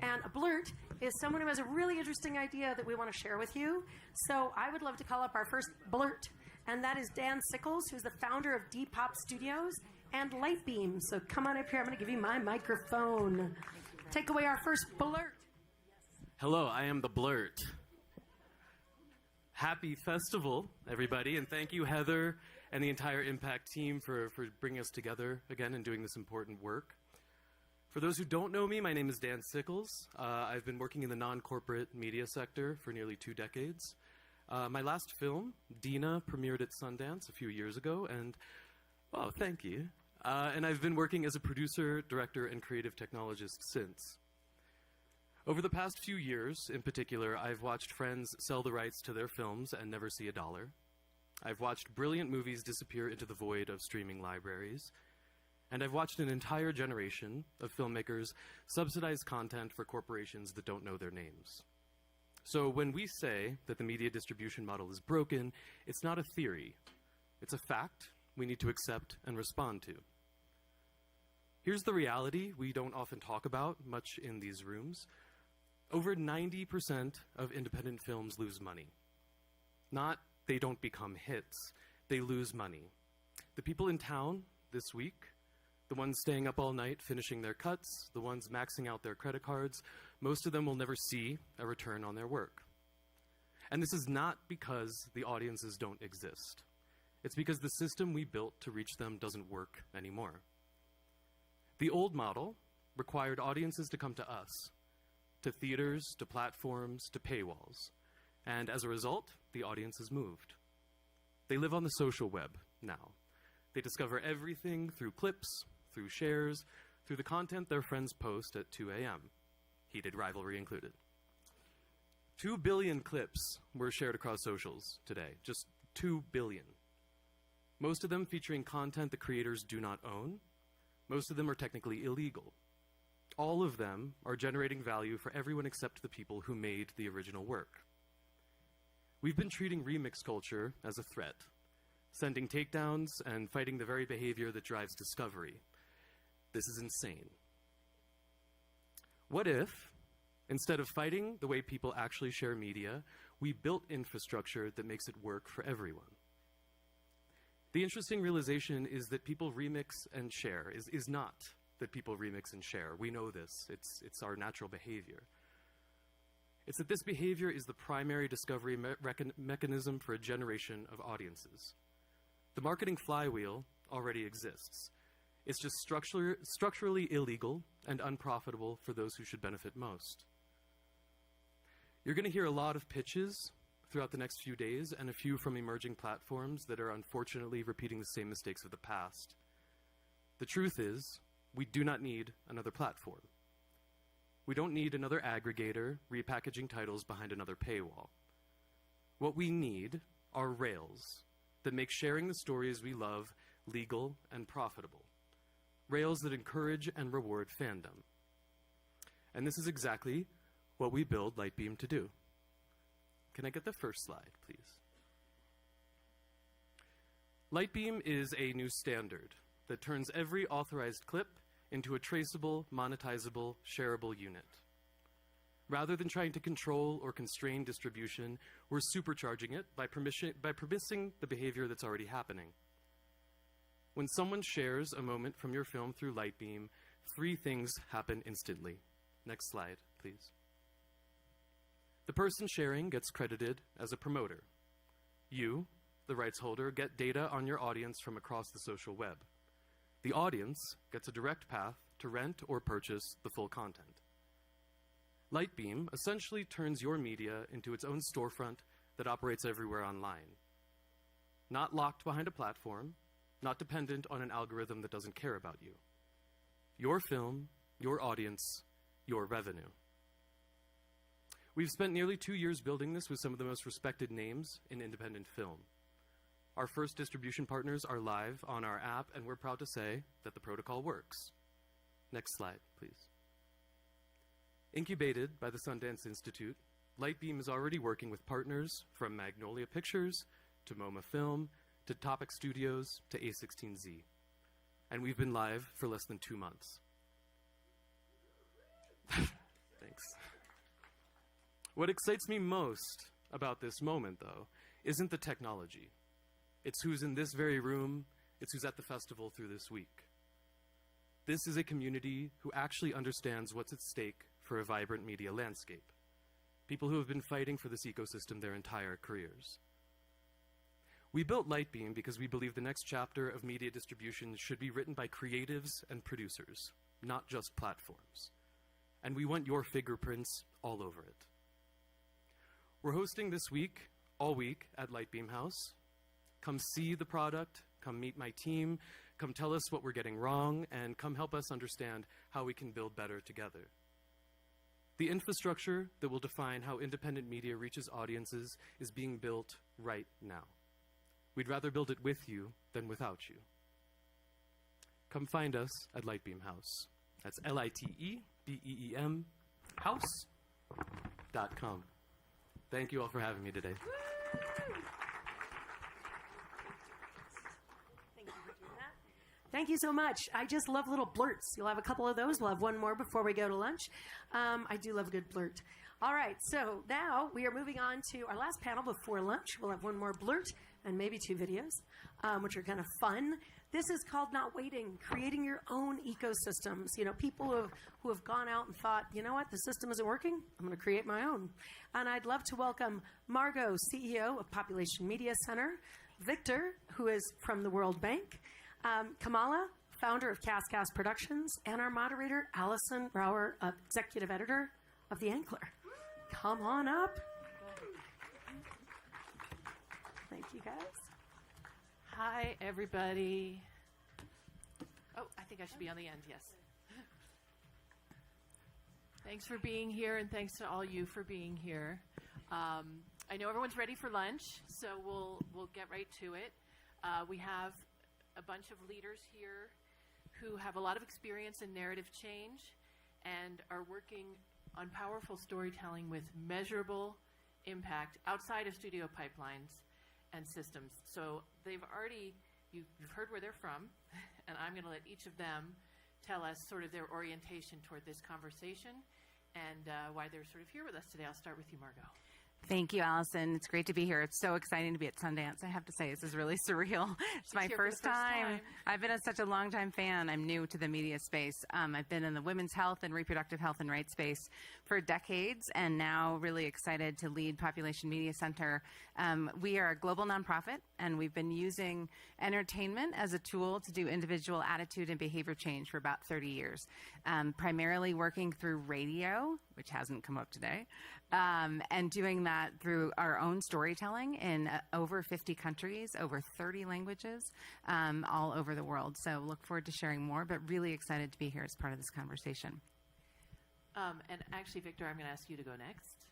And a blurt is someone who has a really interesting idea that we want to share with you. So I would love to call up our first blurt, and that is Dan Sickles, who's the founder of Depop Studios and Lightbeam. So come on up here. I'm going to give you my microphone. Take away our first blurt. Hello, I am the Blurt. Happy festival, everybody, and thank you, Heather, and the entire Impact team for bringing us together again and doing this important work. For those who don't know me, my name is Dan Sickles. I've been working in the non-corporate media sector for nearly 2 decades. My last film, Dina, premiered at Sundance a few years ago, and oh, thank you. And I've been working as a producer, director, and creative technologist since. Over the past few years, in particular, I've watched friends sell the rights to their films and never see a dollar. I've watched brilliant movies disappear into the void of streaming libraries. And I've watched an entire generation of filmmakers subsidize content for corporations that don't know their names. So when we say that the media distribution model is broken, it's not a theory. It's a fact we need to accept and respond to. Here's the reality we don't often talk about much in these rooms. Over 90% of independent films lose money. Not they don't become hits, they lose money. The people in town this week, the ones staying up all night finishing their cuts, the ones maxing out their credit cards, most of them will never see a return on their work. And this is not because the audiences don't exist. It's because the system we built to reach them doesn't work anymore. The old model required audiences to come to us, to theaters, to platforms, to paywalls. And as a result, the audiences moved. They live on the social web now. They discover everything through clips, through shares, through the content their friends post at 2 a.m., heated rivalry included. 2 billion clips were shared across socials today, just 2 billion. Most of them featuring content the creators do not own. Most of them are technically illegal. All of them are generating value for everyone except the people who made the original work. We've been treating remix culture as a threat, sending takedowns and fighting the very behavior that drives discovery. This is insane. What if, instead of fighting the way people actually share media, we built infrastructure that makes it work for everyone? The interesting realization is that people remix and share is not that people remix and share. We know this. It's our natural behavior. It's that this behavior is the primary discovery mechanism for a generation of audiences. The marketing flywheel already exists. It's just structurally illegal and unprofitable for those who should benefit most. You're going to hear a lot of pitches throughout the next few days, and a few from emerging platforms that are unfortunately repeating the same mistakes of the past. The truth is, we do not need another platform. We don't need another aggregator repackaging titles behind another paywall. What we need are rails that make sharing the stories we love legal and profitable. Rails that encourage and reward fandom. And this is exactly what we build Lightbeam to do. Can I get the first slide, please? Lightbeam is a new standard that turns every authorized clip into a traceable, monetizable, shareable unit. Rather than trying to control or constrain distribution, we're supercharging it by permissing the behavior that's already happening. When someone shares a moment from your film through Lightbeam, 3 things happen instantly. Next slide, please. The person sharing gets credited as a promoter. You, the rights holder, get data on your audience from across the social web. The audience gets a direct path to rent or purchase the full content. Lightbeam essentially turns your media into its own storefront that operates everywhere online. Not locked behind a platform, not dependent on an algorithm that doesn't care about you. Your film, your audience, your revenue. We've spent nearly 2 years building this with some of the most respected names in independent film. Our first distribution partners are live on our app, and we're proud to say that the protocol works. Next slide, please. Incubated by the Sundance Institute, Lightbeam is already working with partners from Magnolia Pictures to MoMA Film to Topic Studios to A16Z. And we've been live for less than 2 months. Thanks. What excites me most about this moment, though, isn't the technology. It's who's in this very room, it's who's at the festival through this week. This is a community who actually understands what's at stake for a vibrant media landscape. People who have been fighting for this ecosystem their entire careers. We built Lightbeam because we believe the next chapter of media distribution should be written by creatives and producers, not just platforms. And we want your fingerprints all over it. We're hosting this week, all week, at Lightbeam House. Come see the product, come meet my team, come tell us what we're getting wrong, and come help us understand how we can build better together. The infrastructure that will define how independent media reaches audiences is being built right now. We'd rather build it with you than without you. Come find us at Lightbeam House. That's LITEBEEM house.com. Thank you all for having me today. Thank you so much. I just love little blurts. You'll have a couple of those. We'll have one more before we go to lunch. I do love a good blurt. All right, so now we are moving on to our last panel before lunch. We'll have one more blurt and maybe 2 videos, which are kind of fun. This is called Not Waiting, creating your own ecosystems. You know, people who have gone out and thought, you know what, the system isn't working, I'm going to create my own. And I'd love to welcome Margot, CEO of Population Media Center, Victor, who is from the World Bank, Kamala, founder of Cascas Productions, and our moderator, Allison Brower, executive editor of The Ankler. Come on up. Thank you, guys. Hi, everybody. Oh, I think I should be on the end, yes. Thanks for being here, and thanks to all you for being here. I know everyone's ready for lunch, so we'll get right to it. We have a bunch of leaders here who have a lot of experience in narrative change and are working on powerful storytelling with measurable impact outside of studio pipelines and systems. So you've heard where they're from, and I'm going to let each of them tell us sort of their orientation toward this conversation and why they're sort of here with us today. I'll start with you, Margot. Thank you, Allison. It's great to be here. It's so exciting to be at Sundance. I have to say, this is really surreal. It's my first time. I've been such a long-time fan. I'm new to the media space. I've been in the women's health and reproductive health and rights space for decades, and now really excited to lead Population Media Center. We are a global nonprofit, and we've been using entertainment as a tool to do individual attitude and behavior change for about 30 years, primarily working through radio, which hasn't come up today, and doing that through our own storytelling in over 50 countries, over 30 languages, all over the world. So look forward to sharing more, but really excited to be here as part of this conversation. And actually, Victor, I'm going to ask you to go next.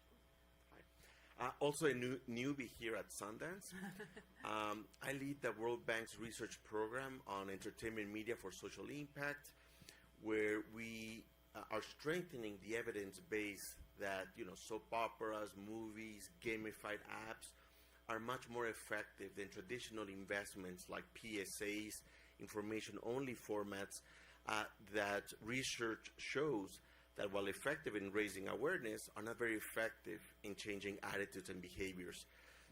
Also a newbie here at Sundance. I lead the World Bank's research program on entertainment media for social impact, where we are strengthening the evidence base that soap operas, movies, gamified apps are much more effective than traditional investments like PSAs, information-only formats, that research shows that while effective in raising awareness, are not very effective in changing attitudes and behaviors.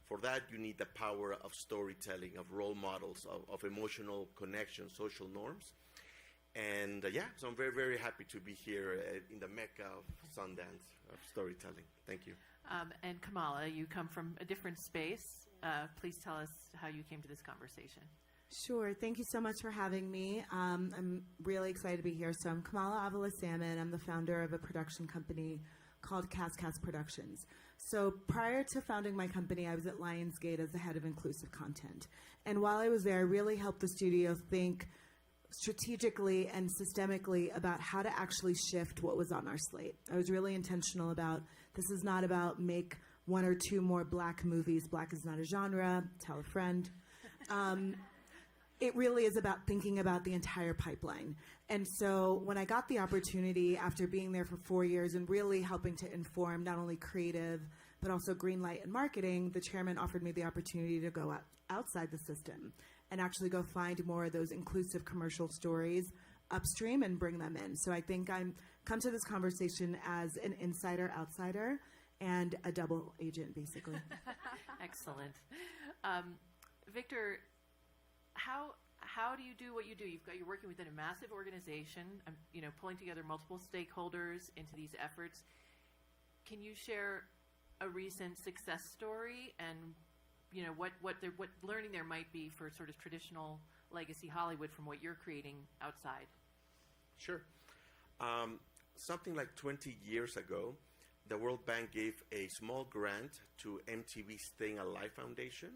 For that, you need the power of storytelling, of role models, of emotional connection, social norms. And so I'm very, very happy to be here in the Mecca of Sundance of storytelling. Thank you. And Kamala, you come from a different space. Please tell us how you came to this conversation. Sure. Thank you so much for having me. I'm really excited to be here. So I'm Kamala Avila-Salmon. I'm the founder of a production company called Cascas Productions. So prior to founding my company, I was at Lionsgate as the head of inclusive content. And while I was there, I really helped the studio think strategically and systemically about how to actually shift what was on our slate. I was really intentional about this is not about make one or two more Black movies. Black is not a genre. Tell a friend. It really is about thinking about the entire pipeline. And so when I got the opportunity after being there for 4 years and really helping to inform not only creative, but also greenlight and marketing, the chairman offered me the opportunity to go outside the system and actually go find more of those inclusive commercial stories upstream and bring them in. So I think I'm come to this conversation as an insider, outsider, and a double agent, basically. Excellent. Victor, how do you do what you do? You're working within a massive organization, pulling together multiple stakeholders into these efforts. Can you share a recent success story and what learning there might be for sort of traditional legacy Hollywood from what you're creating outside? Sure. Something like 20 years ago, the World Bank gave a small grant to MTV's Staying Alive Foundation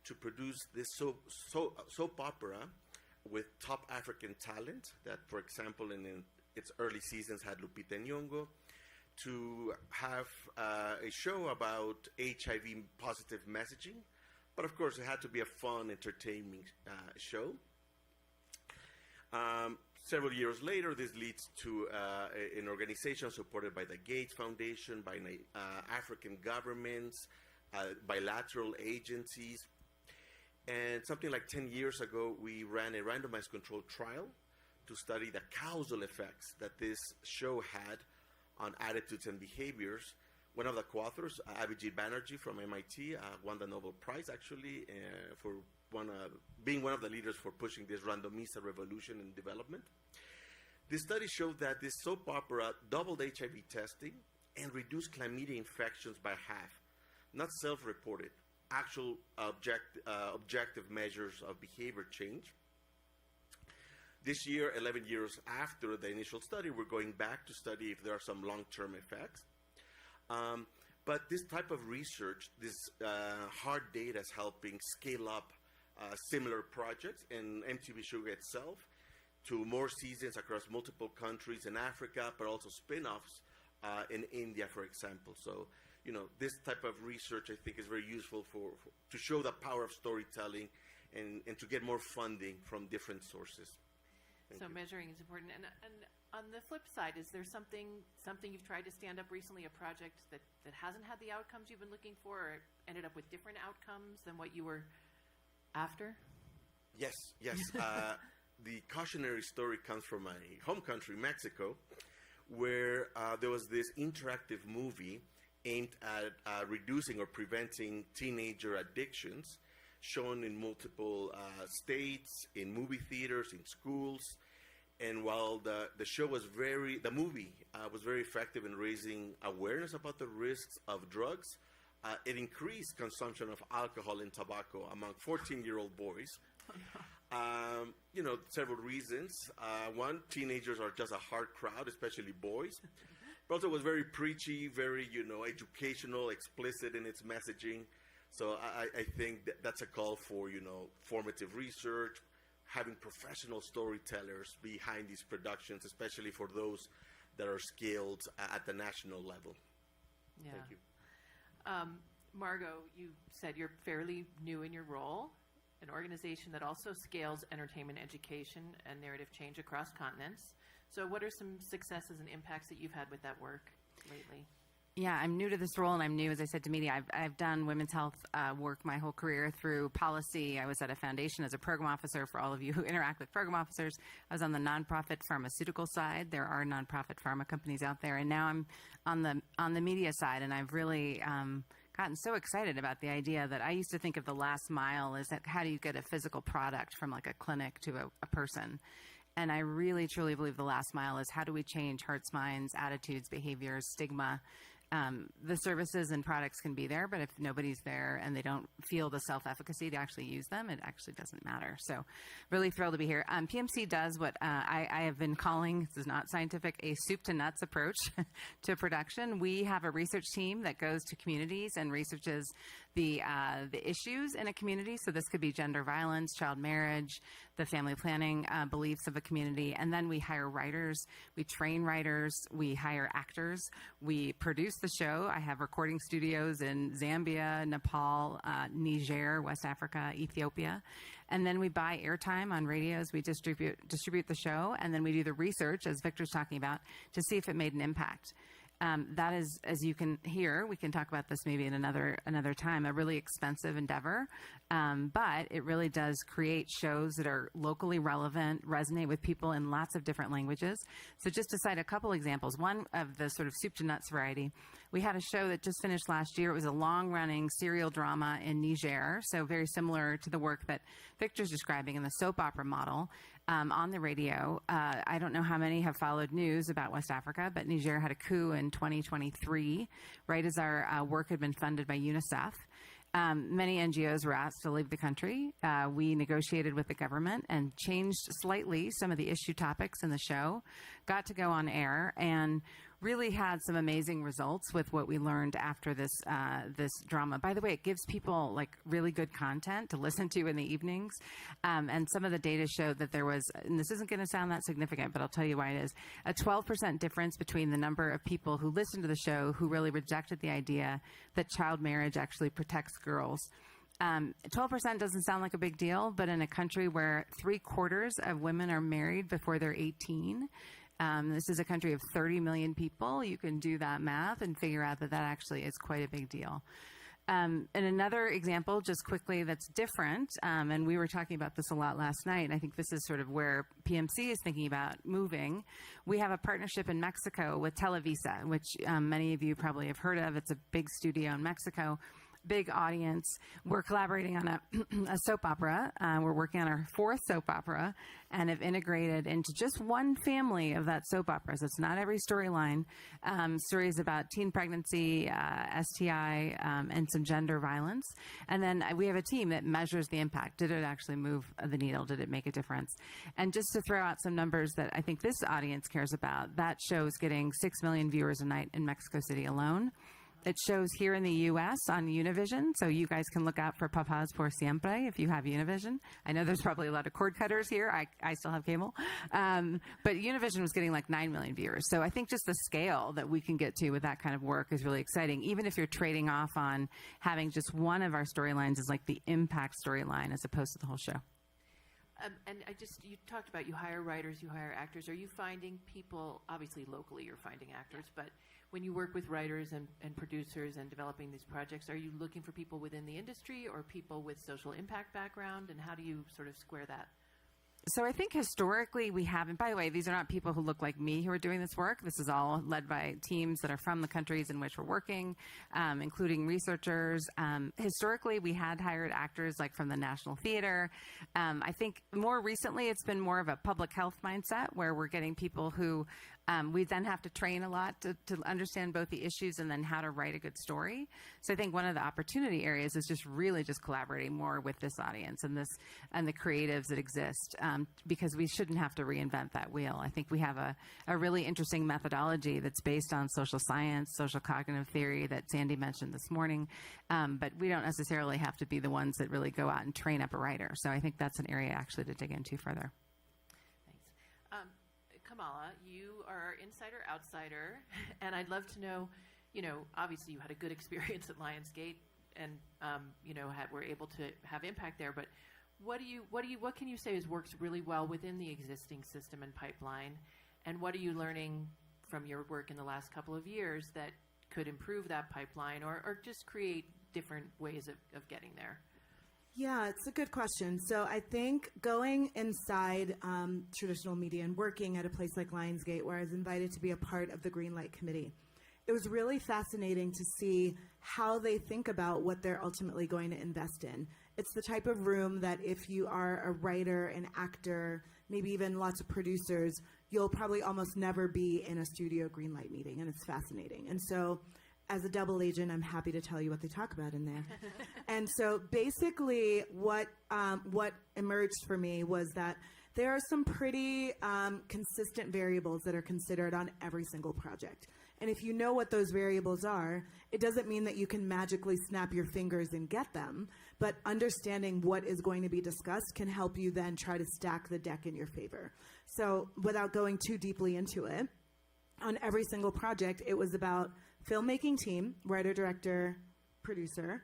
to produce this soap opera with top African talent that, for example, in its early seasons had Lupita Nyong'o, to have a show about HIV positive messaging. But of course, it had to be a fun, entertaining show. Several years later, this leads to an organization supported by the Gates Foundation, by African governments, bilateral agencies. And something like 10 years ago, we ran a randomized controlled trial to study the causal effects that this show had on attitudes and behaviors. One of the co-authors, Abhijit Banerjee from MIT, won the Nobel Prize actually for being one of the leaders for pushing this randomisa revolution in development. This study showed that this soap opera doubled HIV testing and reduced chlamydia infections by half, not self-reported, actual objective measures of behavior change. This year, 11 years after the initial study, we're going back to study if there are some long-term effects. But this type of research, this hard data is helping scale up similar projects in MTV Sugar itself to more seasons across multiple countries in Africa, but also spin-offs in India, for example. So, this type of research I think is very useful to show the power of storytelling and to get more funding from different sources. So measuring is important. And on the flip side, is there something you've tried to stand up recently, a project that hasn't had the outcomes you've been looking for, or ended up with different outcomes than what you were after? Yes. The cautionary story comes from my home country, Mexico, where there was this interactive movie aimed at reducing or preventing teenager addictions, shown in multiple states, in movie theaters, in schools. And while the movie was very effective in raising awareness about the risks of drugs, it increased consumption of alcohol and tobacco among 14-year-old boys. Several reasons. One, teenagers are just a hard crowd, especially boys. But also it was very preachy, very, educational, explicit in its messaging. So I think that's a call for, formative research, having professional storytellers behind these productions, especially for those that are scaled at the national level. Yeah. Thank you. Margot, you said you're fairly new in your role, an organization that also scales entertainment education and narrative change across continents. So what are some successes and impacts that you've had with that work lately? Yeah, I'm new to this role, and I'm new, as I said, to media. I've done women's health work my whole career through policy. I was at a foundation as a program officer. For all of you who interact with program officers, I was on the nonprofit pharmaceutical side. There are nonprofit pharma companies out there, and now I'm on the media side, and I've really gotten so excited about the idea that I used to think of the last mile as that how do you get a physical product from like a clinic to a person. And I really, truly believe the last mile is how do we change hearts, minds, attitudes, behaviors, stigma. The services and products can be there, but if nobody's there and they don't feel the self-efficacy to actually use them, it actually doesn't matter. So really thrilled to be here. PMC does what I have been calling, this is not scientific, a soup to nuts approach to production. We have a research team that goes to communities and researches the issues in a community. So this could be gender violence, child marriage, the family planning beliefs of a community. And then we hire writers, we train writers, we hire actors, we produce the show. I have recording studios in Zambia, Nepal, Niger, West Africa, Ethiopia. And then we buy airtime on radios, we distribute the show, and then we do the research, as Victor's talking about, to see if it made an impact. That is, as you can hear, we can talk about this maybe in another time, a really expensive endeavor, but it really does create shows that are locally relevant, resonate with people in lots of different languages. So just to cite a couple examples, one of the sort of soup to nuts variety, we had a show that just finished last year. It was a long-running serial drama in Niger, so very similar to the work that Victor's describing in the soap opera model. On the radio. I don't know how many have followed news about West Africa, but Niger had a coup in 2023, right as our work had been funded by UNICEF. Many NGOs were asked to leave the country. We negotiated with the government and changed slightly some of the issue topics in the show, got to go on air, and really had some amazing results with what we learned after this drama. By the way, it gives people like really good content to listen to in the evenings. And some of the data showed that there was, and this isn't going to sound that significant, but I'll tell you why it is, a 12% difference between the number of people who listened to the show who really rejected the idea that child marriage actually protects girls. 12% doesn't sound like a big deal, but in a country where 3/4 of women are married before they're 18, this is a country of 30 million people. You can do that math and figure out that that actually is quite a big deal. And another example, just quickly, that's different, and we were talking about this a lot last night, and I think this is sort of where PMC is thinking about moving. We have a partnership in Mexico with Televisa, which many of you probably have heard of. It's a big studio in Mexico. Big audience. We're collaborating on a soap opera. We're working on our 4th soap opera and have integrated into just one family of that soap opera. So it's not every storyline. Stories about teen pregnancy, STI, and some gender violence. And then we have a team that measures the impact. Did it actually move the needle? Did it make a difference? And just to throw out some numbers that I think this audience cares about, that show is getting 6 million viewers a night in Mexico City alone. It shows here in the U.S. on Univision, so you guys can look out for Papás por Siempre if you have Univision. I know there's probably a lot of cord cutters here. I still have cable. But Univision was getting like 9 million viewers. So I think just the scale that we can get to with that kind of work is really exciting, even if you're trading off on having just one of our storylines as like the impact storyline as opposed to the whole show. And you talked about you hire writers, you hire actors. Are you finding people, obviously locally you're finding actors, but when you work with writers and producers and developing these projects, are you looking for people within the industry or people with social impact background, and how do you sort of square that? So I think historically we haven't. By the way, these are not people who look like me who are doing this work. This is all led by teams that are from the countries in which we're working, including researchers. Historically, we had hired actors like from the National Theater. I think more recently it's been more of a public health mindset where we're getting people who we then have to train a lot to understand both the issues and then how to write a good story. So I think one of the opportunity areas is just really just collaborating more with this audience and the creatives that exist, because we shouldn't have to reinvent that wheel. I think we have a really interesting methodology that's based on social science, social cognitive theory that Sandy mentioned this morning, but we don't necessarily have to be the ones that really go out and train up a writer. So I think that's an area actually to dig into further. Kamala, you are insider, outsider, and I'd love to know, obviously you had a good experience at Lionsgate and, were able to have impact there, but what can you say works really well within the existing system and pipeline, and what are you learning from your work in the last couple of years that could improve that pipeline or just create different ways of getting there? Yeah, it's a good question. So I think going inside traditional media and working at a place like Lionsgate, where I was invited to be a part of the Greenlight Committee, it was really fascinating to see how they think about what they're ultimately going to invest in. It's the type of room that if you are a writer, an actor, maybe even lots of producers, you'll probably almost never be in a studio Greenlight meeting, and it's fascinating. And so as a double agent, I'm happy to tell you what they talk about in there. And so basically what emerged for me was that there are some pretty consistent variables that are considered on every single project. And if you know what those variables are, it doesn't mean that you can magically snap your fingers and get them, but understanding what is going to be discussed can help you then try to stack the deck in your favor. So without going too deeply into it, on every single project, it was about filmmaking team, writer, director, producer.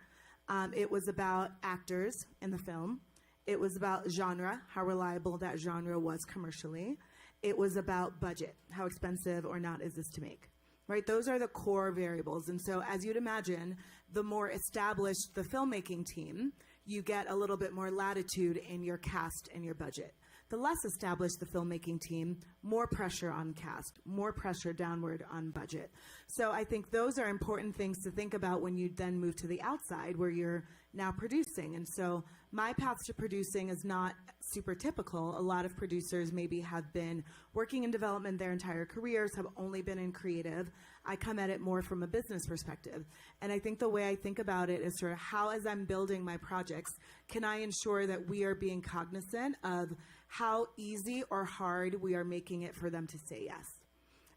It was about actors in the film. It was about genre, how reliable that genre was commercially. It was about budget, how expensive or not is this to make, right? Those are the core variables. And so as you'd imagine, the more established the filmmaking team, you get a little bit more latitude in your cast and your budget. The less established the filmmaking team, more pressure on cast, more pressure downward on budget. So I think those are important things to think about when you then move to the outside where you're now producing. And so my path to producing is not super typical. A lot of producers maybe have been working in development their entire careers, have only been in creative. I come at it more from a business perspective. And I think the way I think about it is sort of how, as I'm building my projects, can I ensure that we are being cognizant of how easy or hard we are making it for them to say yes.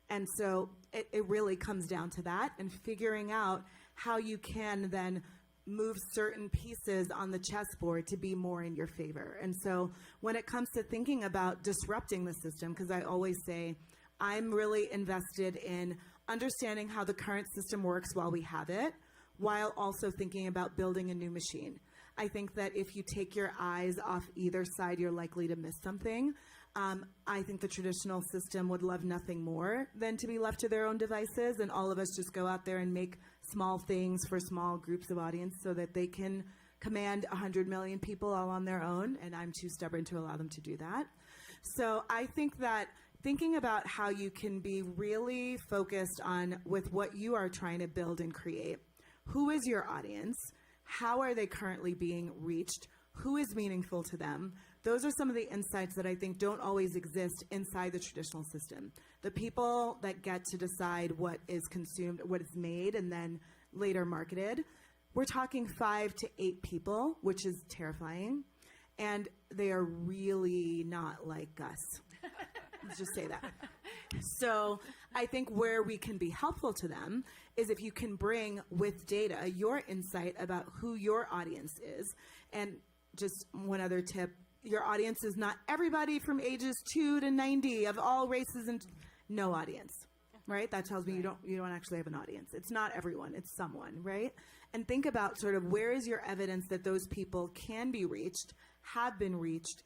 And so it really comes down to that and figuring out how you can then move certain pieces on the chessboard to be more in your favor. And so when it comes to thinking about disrupting the system, because I always say I'm really invested in understanding how the current system works while we have it, while also thinking about building a new machine. I think that if you take your eyes off either side, you're likely to miss something. I think the traditional system would love nothing more than to be left to their own devices and all of us just go out there and make small things for small groups of audience so that they can command 100 million people all on their own, and I'm too stubborn to allow them to do that. So I think that thinking about how you can be really focused on with what you are trying to build and create. Who is your audience? How are they currently being reached? Who is meaningful to them? Those are some of the insights that I think don't always exist inside the traditional system. The people that get to decide what is consumed, what is made, and then later marketed, we're talking 5 to 8 people, which is terrifying. And they are really not like us. Let's just say that. So I think where we can be helpful to them is if you can bring with data your insight about who your audience is. And just one other tip, your audience is not everybody from ages 2 to 90 of all races and no audience, right? That tells me you don't actually have an audience. It's not everyone, it's someone, right? And think about sort of where is your evidence that those people can be reached, have been reached,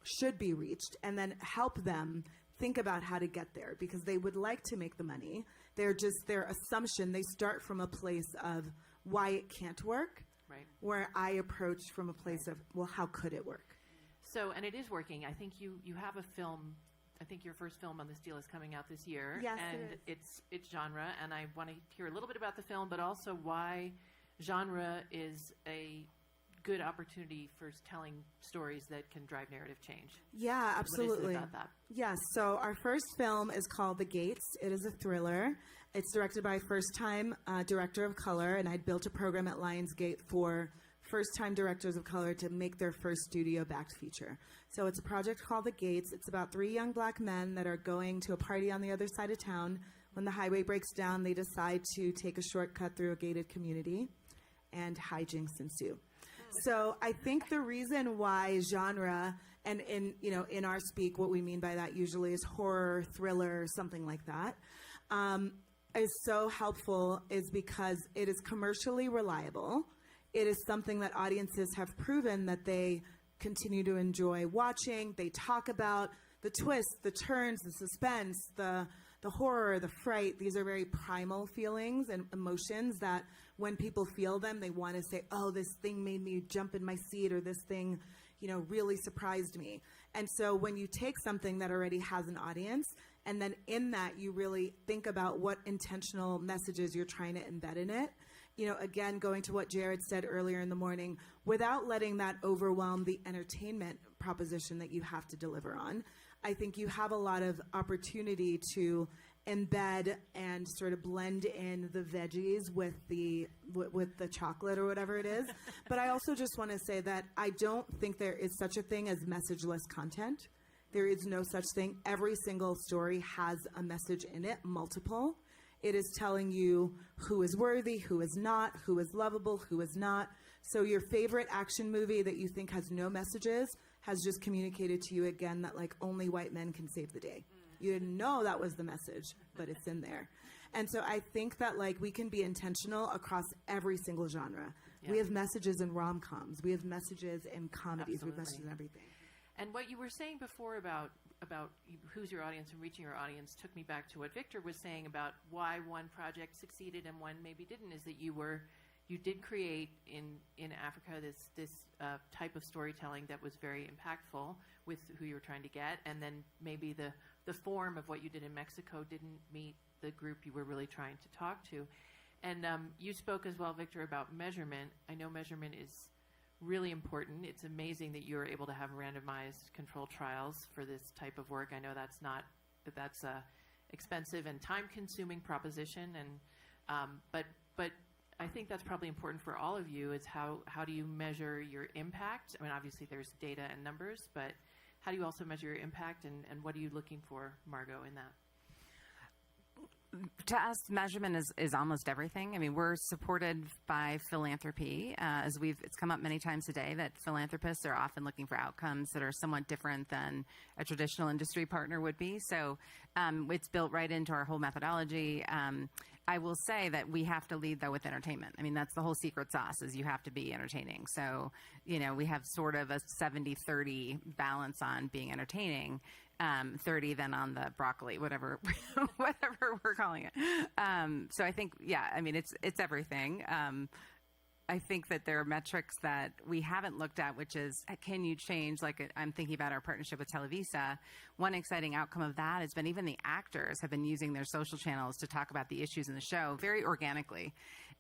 should be reached, and then help them think about how to get there because they would like to make the money. They're just their assumption. They start from a place of why it can't work, right? Where I approach from a place of, well, how could it work? So, and it is working. I think you have a film. I think your first film on this deal is coming out this year. Yes, and it is. It's genre. And I want to hear a little bit about the film, but also why genre is a good opportunity for telling stories that can drive narrative change. Yeah, absolutely. What is it about that? Yes, so our first film is called The Gates. It is a thriller. It's directed by a first-time director of color, and I'd built a program at Lionsgate for first-time directors of color to make their first studio-backed feature. So it's a project called The Gates. It's about 3 young black men that are going to a party on the other side of town. When the highway breaks down, they decide to take a shortcut through a gated community, and hijinks ensue. So I think the reason why genre, and in our speak, what we mean by that usually is horror, thriller, something like that, is so helpful is because it is commercially reliable. It is something that audiences have proven that they continue to enjoy watching. They talk about the twists, the turns, the suspense, the horror, the fright. These are very primal feelings and emotions that when people feel them, they want to say, oh, this thing made me jump in my seat, or this thing, really surprised me. And so when you take something that already has an audience, and then in that you really think about what intentional messages you're trying to embed in it, again, going to what Jared said earlier in the morning, without letting that overwhelm the entertainment proposition that you have to deliver on, I think you have a lot of opportunity to embed and sort of blend in the veggies with the chocolate or whatever it is. But I also just want to say that I don't think there is such a thing as messageless content. There is no such thing. Every single story has a message in it, multiple. It is telling you who is worthy, who is not, who is lovable, who is not. So your favorite action movie that you think has no messages has just communicated to you again that like only white men can save the day. You didn't know that was the message, but it's in there. And so I think that like we can be intentional across every single genre. Yeah. We have messages in rom-coms. We have messages in comedies. We have messages in everything. And what you were saying before about who's your audience and reaching your audience took me back to what Victor was saying about why one project succeeded and one maybe didn't. Is that you did create in Africa this type of storytelling that was very impactful with who you were trying to get, and then maybe the form of what you did in Mexico didn't meet the group you were really trying to talk to. And you spoke as well, Victor, about measurement. I know measurement is really important. It's amazing that you're able to have randomized controlled trials for this type of work. I know that's a expensive and time-consuming proposition, and but I think that's probably important for all of you. Is how do you measure your impact? I mean, obviously there's data and numbers, but how do you also measure your impact, and what are you looking for, Margot, in that? To us, measurement is almost everything. I mean, we're supported by philanthropy, as it's come up many times today that philanthropists are often looking for outcomes that are somewhat different than a traditional industry partner would be. So it's built right into our whole methodology. I will say that we have to lead, though, with entertainment. I mean, that's the whole secret sauce, is you have to be entertaining. So, we have sort of a 70-30 balance on being entertaining. 30 then on the broccoli, whatever we're calling it. So I think, it's everything. I think that there are metrics that we haven't looked at, which is, can you change, I'm thinking about our partnership with Televisa. One exciting outcome of that has been even the actors have been using their social channels to talk about the issues in the show very organically.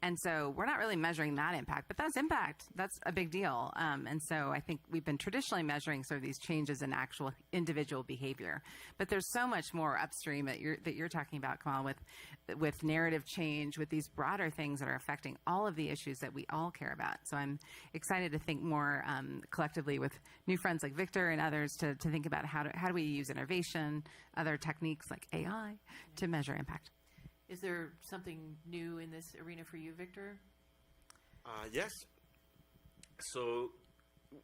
And so we're not really measuring that impact, but that's impact. That's a big deal. And so I think we've been traditionally measuring sort of these changes in actual individual behavior. But there's so much more upstream that you're talking about, Kamal, with narrative change, with these broader things that are affecting all of the issues that we all care about. So I'm excited to think more collectively with new friends like Victor and others to think about how do we use innovation, other techniques like AI to measure impact. Is there something new in this arena for you, Victor? Yes. So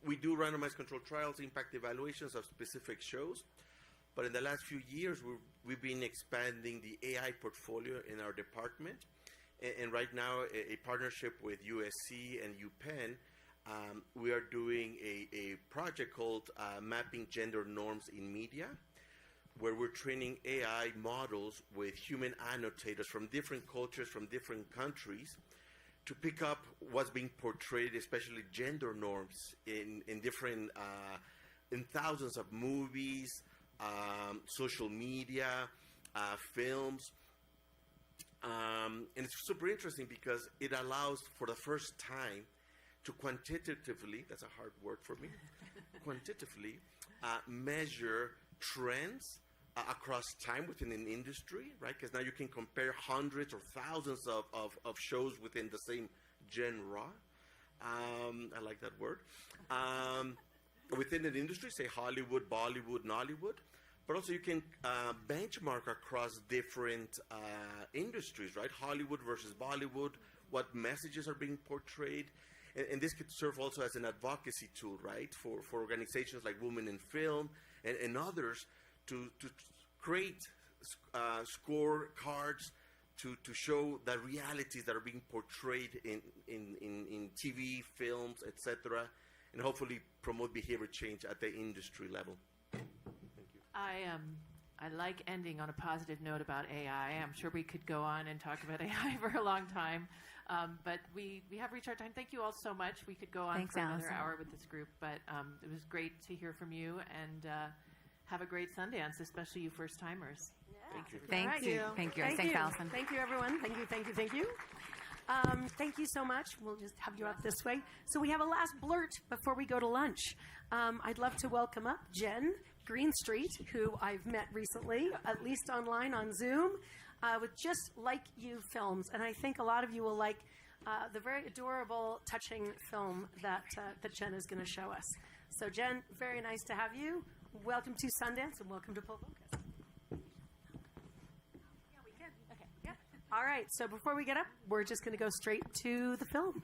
we do randomized controlled trials, impact evaluations of specific shows. But in the last few years, we've been expanding the AI portfolio in our department. And right now, a partnership with USC and UPenn, we are doing a project called Mapping Gender Norms in Media, where we're training AI models with human annotators from different cultures, from different countries, to pick up what's being portrayed, especially gender norms, in different, in thousands of movies, social media, films. And it's super interesting because it allows, for the first time, to quantitatively, that's a hard word for me, quantitatively measure trends across time within an industry, right? Because now you can compare hundreds or thousands of shows within the same genre. I like that word. Within an industry, say Hollywood, Bollywood, Nollywood. But also you can benchmark across different industries, right? Hollywood versus Bollywood, what messages are being portrayed. And this could serve also as an advocacy tool, right? For organizations like Women in Film and others to create scorecards to show the realities that are being portrayed in TV, films, etc., and hopefully promote behavior change at the industry level. Thank you. I like ending on a positive note about AI. I'm sure we could go on and talk about AI for a long time, but we have reached our time. Thank you all so much. We could go on Thanks, for another Allison. hour with this group, but it was great to hear from you, and have a great Sundance, especially you first-timers. Thank you. Thank you. Thank you. Thanks, Allison. Thank you, everyone. Thank you. Thank you. Thank you so much. We'll just have you up this way. So we have a last blurt before we go to lunch. I'd love to welcome up Jen Greenstreet, who I've met recently, at least online on Zoom, with Just Like You films. And I think a lot of you will like the very adorable, touching film that Jen is going to show us. So Jen, very nice to have you. Welcome to Sundance and welcome to Full Focus. Yeah, we can. Okay. Yeah. All right, so before we get up, we're just going to go straight to the film.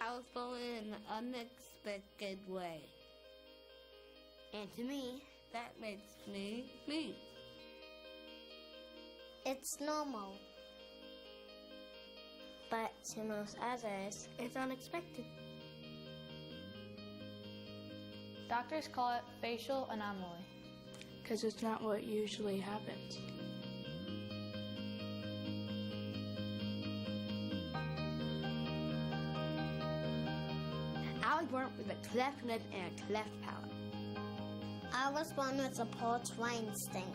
I was born in an unexpected way. And to me, that makes me me. It's normal. But to most others, it's unexpected. Doctors call it facial anomaly because it's not what usually happens. I was born with a cleft lip and a cleft palate. I was born with a port wine stain.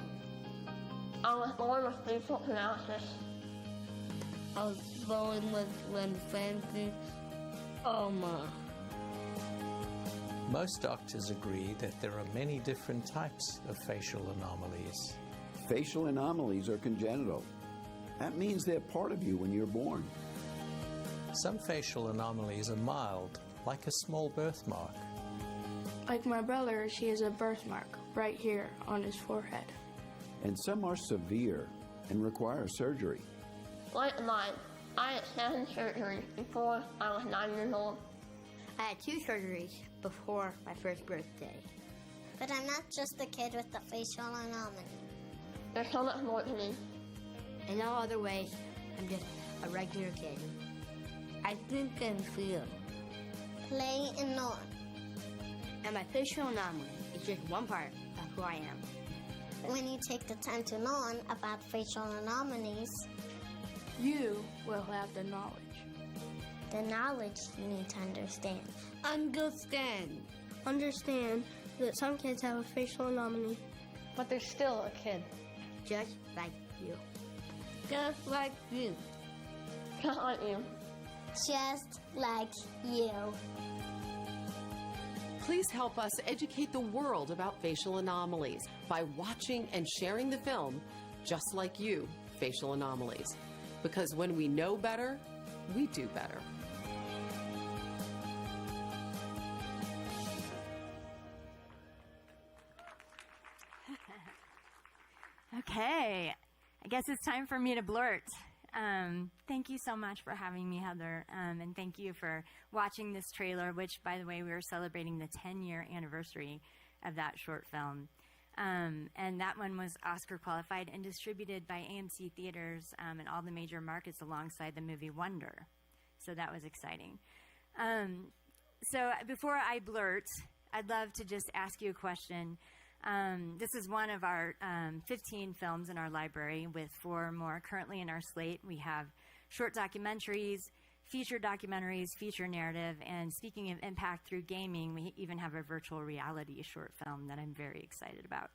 I was born with facial paralysis. I was born with lymphoma. Most doctors agree that there are many different types of facial anomalies. Facial anomalies are congenital. That means they're part of you when you're born. Some facial anomalies are mild, like a small birthmark. Like my brother, he has a birthmark right here on his forehead. And some are severe and require surgery. Like mine, I had 7 surgeries before I was 9 years old. I had 2 surgeries before my first birthday. But I'm not just a kid with a facial anomaly. There's so much more to me. In all other ways, I'm just a regular kid. I think and feel. Play and learn. And my facial anomaly is just one part of who I am. When you take the time to learn about facial anomalies, You will have the knowledge. the knowledge you need to understand. Understand. Understand that some kids have a facial anomaly, but they're still a kid. Just like you. Just like you. Just like you. Just like you. Please help us educate the world about facial anomalies by watching and sharing the film Just Like You, Facial Anomalies. Because when we know better, we do better. Okay, I guess it's time for me to blurt. Thank you so much for having me, Heather, and thank you for watching this trailer, which, by the way, we are celebrating the 10-year anniversary of that short film. And that one was Oscar qualified and distributed by AMC Theaters in all the major markets alongside the movie Wonder. So that was exciting. So before I blurt, I'd love to just ask you a question. This is one of our 15 films in our library, with 4 more currently in our slate. We have short documentaries, feature documentaries, feature narrative, and speaking of impact through gaming, we even have a virtual reality short film that I'm very excited about.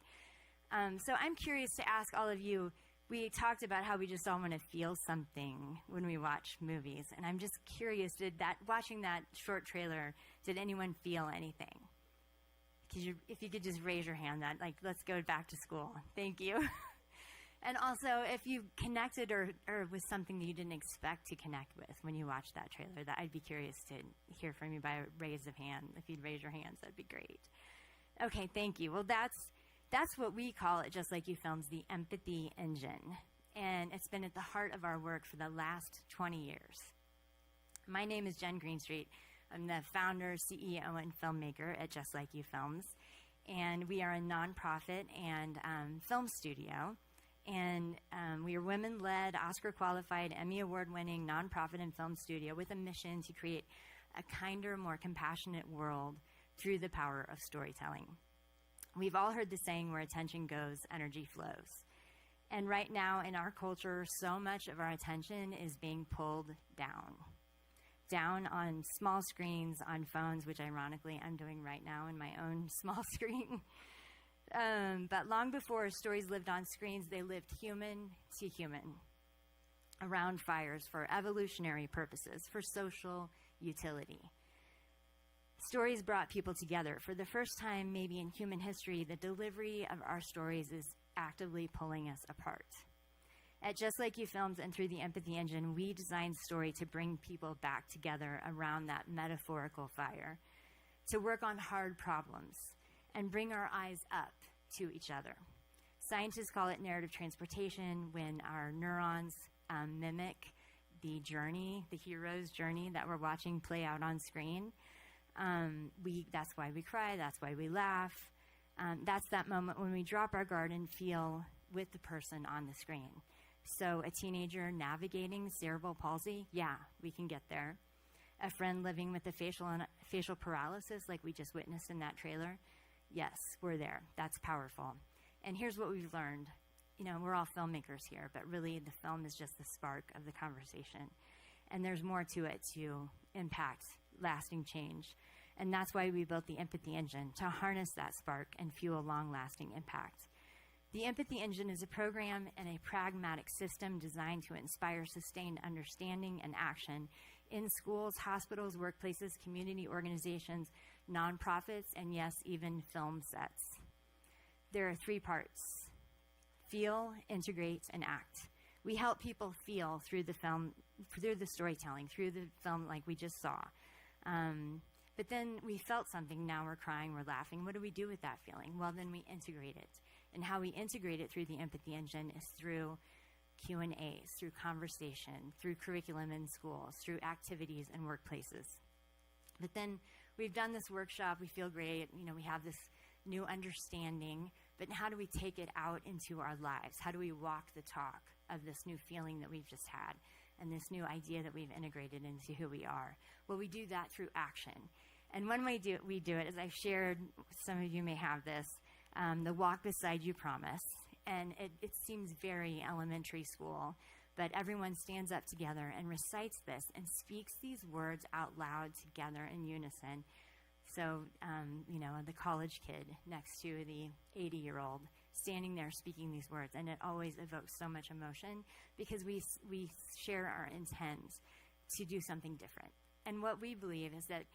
So I'm curious to ask all of you, we talked about how we just all want to feel something when we watch movies, and I'm just curious, watching that short trailer, did anyone feel anything? If you could just raise your hand, let's go back to school. Thank you. And also, if you connected or with something that you didn't expect to connect with when you watched that trailer, that I'd be curious to hear from you by a raise of hand. If you'd raise your hands, that'd be great. Okay, thank you. Well, that's what we call it, Just Like You Films, the empathy engine. And it's been at the heart of our work for the last 20 years. My name is Jen Greenstreet. I'm the founder, CEO, and filmmaker at Just Like You Films. And we are a nonprofit and film studio. And we are women-led, Oscar-qualified, Emmy Award-winning nonprofit and film studio with a mission to create a kinder, more compassionate world through the power of storytelling. We've all heard the saying, where attention goes, energy flows. And right now in our culture, so much of our attention is being pulled down on small screens, on phones, which ironically I'm doing right now in my own small screen. But long before stories lived on screens, they lived human to human, around fires for evolutionary purposes, for social utility. Stories brought people together. For the first time, maybe in human history, the delivery of our stories is actively pulling us apart. At Just Like You Films and through the Empathy Engine, we designed story to bring people back together around that metaphorical fire, to work on hard problems and bring our eyes up to each other. Scientists call it narrative transportation, when our neurons mimic the journey, the hero's journey that we're watching play out on screen. That's why we cry, that's why we laugh. That's that moment when we drop our guard and feel with the person on the screen. So a teenager navigating cerebral palsy, yeah, we can get there. A friend living with a facial paralysis like we just witnessed in that trailer, yes, we're there. That's powerful. And here's what we've learned. You know, we're all filmmakers here, but really the film is just the spark of the conversation. And there's more to it to impact lasting change. And that's why we built the Empathy Engine, to harness that spark and fuel long-lasting impact. The Empathy Engine is a program and a pragmatic system designed to inspire sustained understanding and action in schools, hospitals, workplaces, community organizations, nonprofits, and yes, even film sets. There are 3 parts: feel, integrate, and act. We help people feel through the film, through the storytelling, through the film like we just saw. But then we felt something, now we're crying, we're laughing. What do we do with that feeling? Well, then we integrate it. And how we integrate it through the Empathy Engine is through Q&As, through conversation, through curriculum in schools, through activities in workplaces. But then we've done this workshop, we feel great, you know, we have this new understanding, but how do we take it out into our lives? How do we walk the talk of this new feeling that we've just had and this new idea that we've integrated into who we are? Well, we do that through action. And one way we do it, as I've shared, some of you may have this, the Walk Beside You promise. And it seems very elementary school, but everyone stands up together and recites this and speaks these words out loud together in unison. So, you know, the college kid next to the 80-year-old standing there speaking these words, and it always evokes so much emotion because we share our intent to do something different. And what we believe is that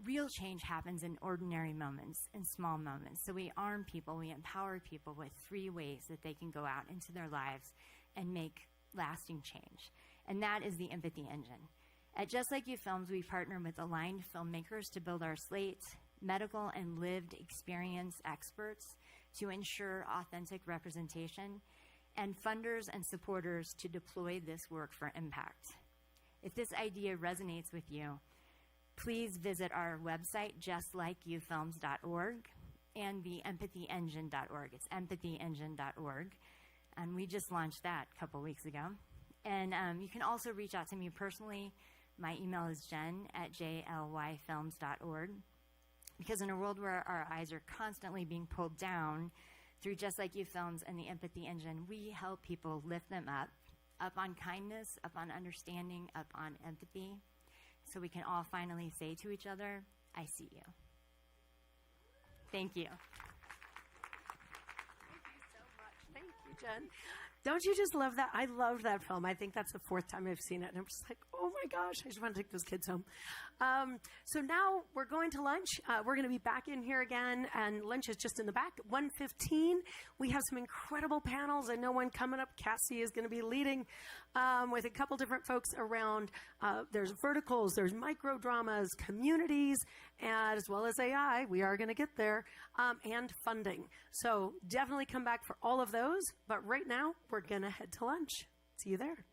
real change happens in ordinary moments, in small moments. So we arm people, we empower people with 3 ways that they can go out into their lives and make lasting change. And that is the Empathy Engine. At Just Like You Films, we partner with aligned filmmakers to build our slate, medical and lived experience experts to ensure authentic representation, and funders and supporters to deploy this work for impact. If this idea resonates with you, please visit our website, justlikeyoufilms.org, and the empathyengine.org. It's empathyengine.org. And we just launched that a couple weeks ago. And you can also reach out to me personally. My email is jen@jlyfilms.org. Because in a world where our eyes are constantly being pulled down through Just Like You Films and the Empathy Engine, we help people lift them up on kindness, up on understanding, up on empathy, so we can all finally say to each other, I see you. Thank you. Thank you, Jen. Don't you just love that? I love that film. I think that's the 4th time I've seen it. And I'm just like, oh my gosh, I just want to take those kids home. So now we're going to lunch. We're going to be back in here again, and lunch is just in the back. 1:15. We have some incredible panels. I know one coming up. Cassie is going to be leading with a couple different folks around. There's verticals, there's micro dramas, communities, and as well as AI. We are going to get there, and funding. So definitely come back for all of those. But right now, we're going to head to lunch. See you there.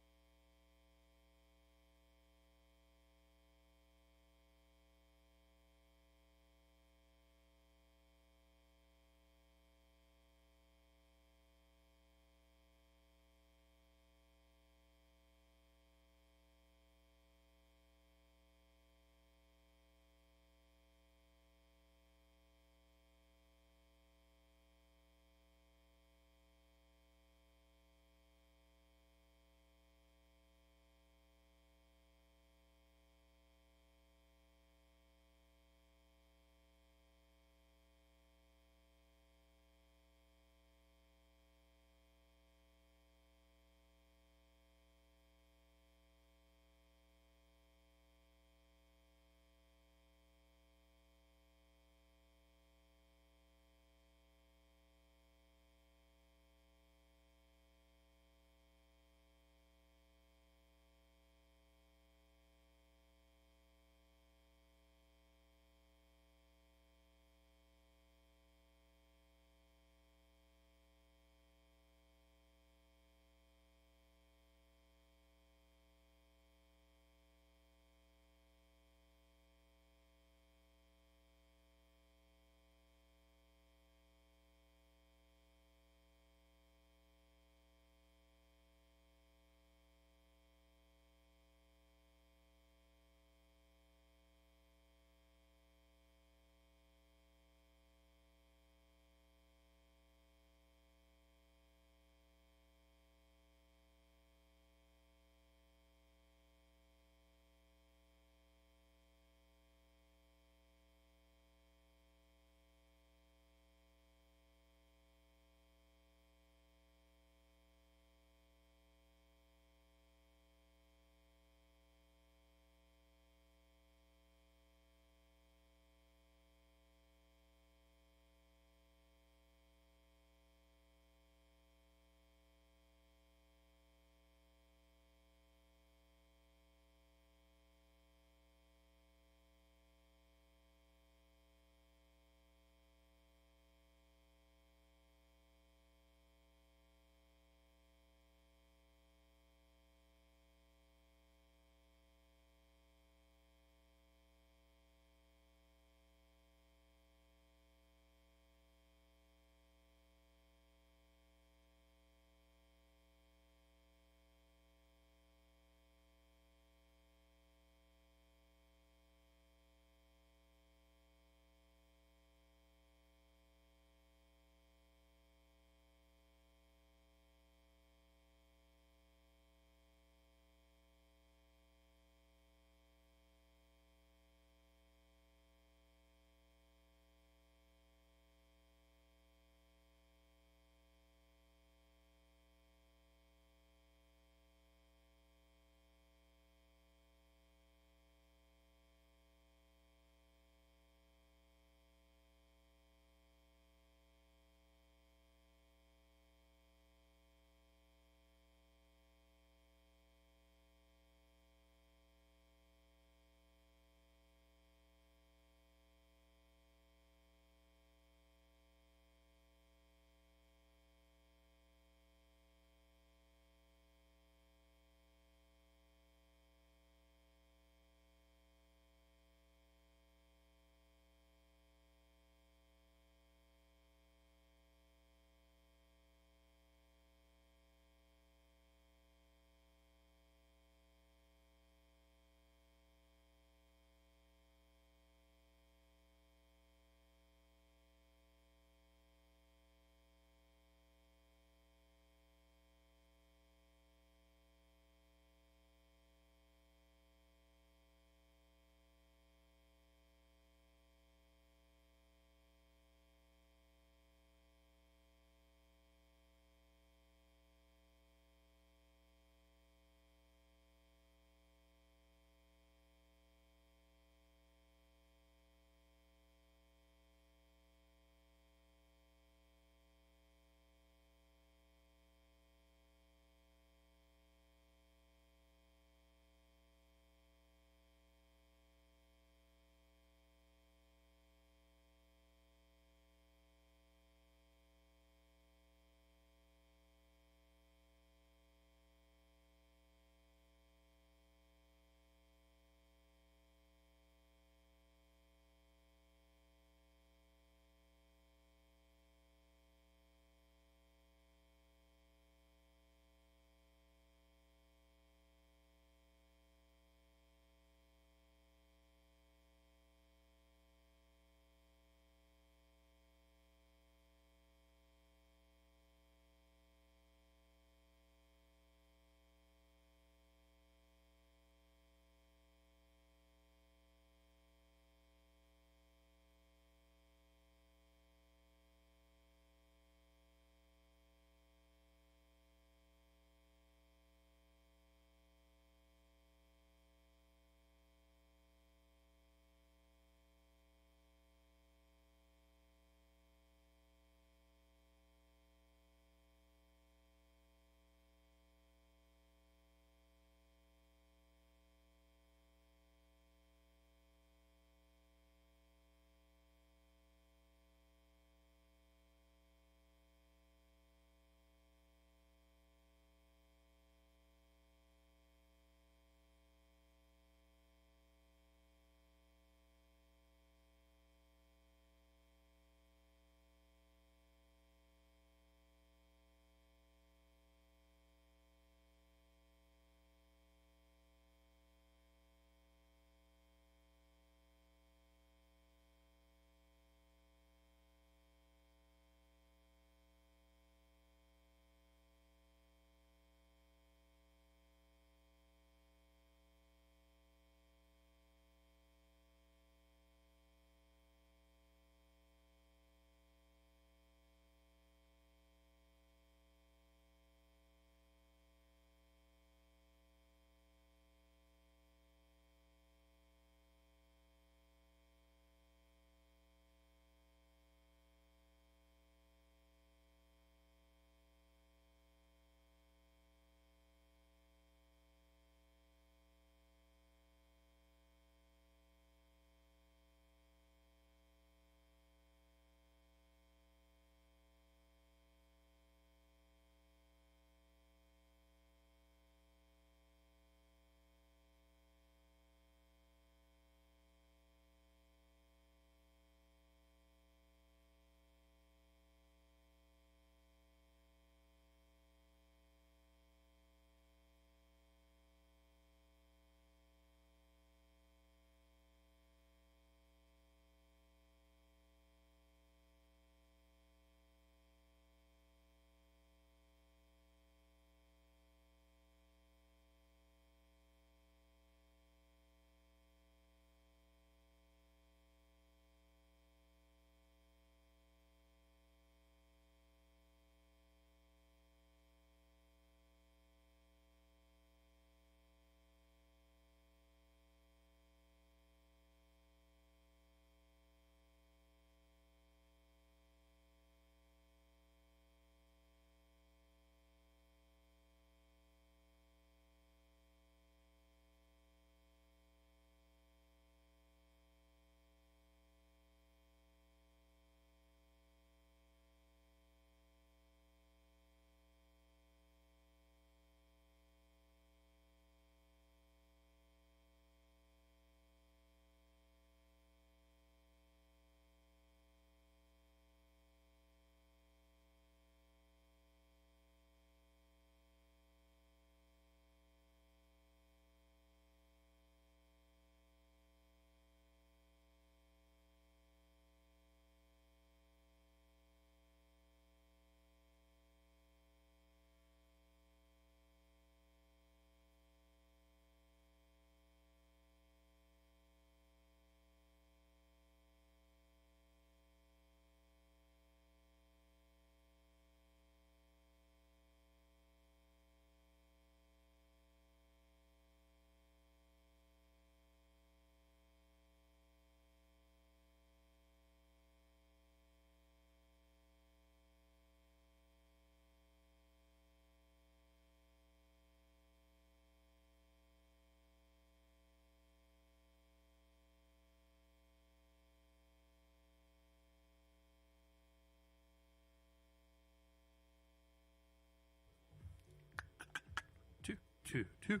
2, 2.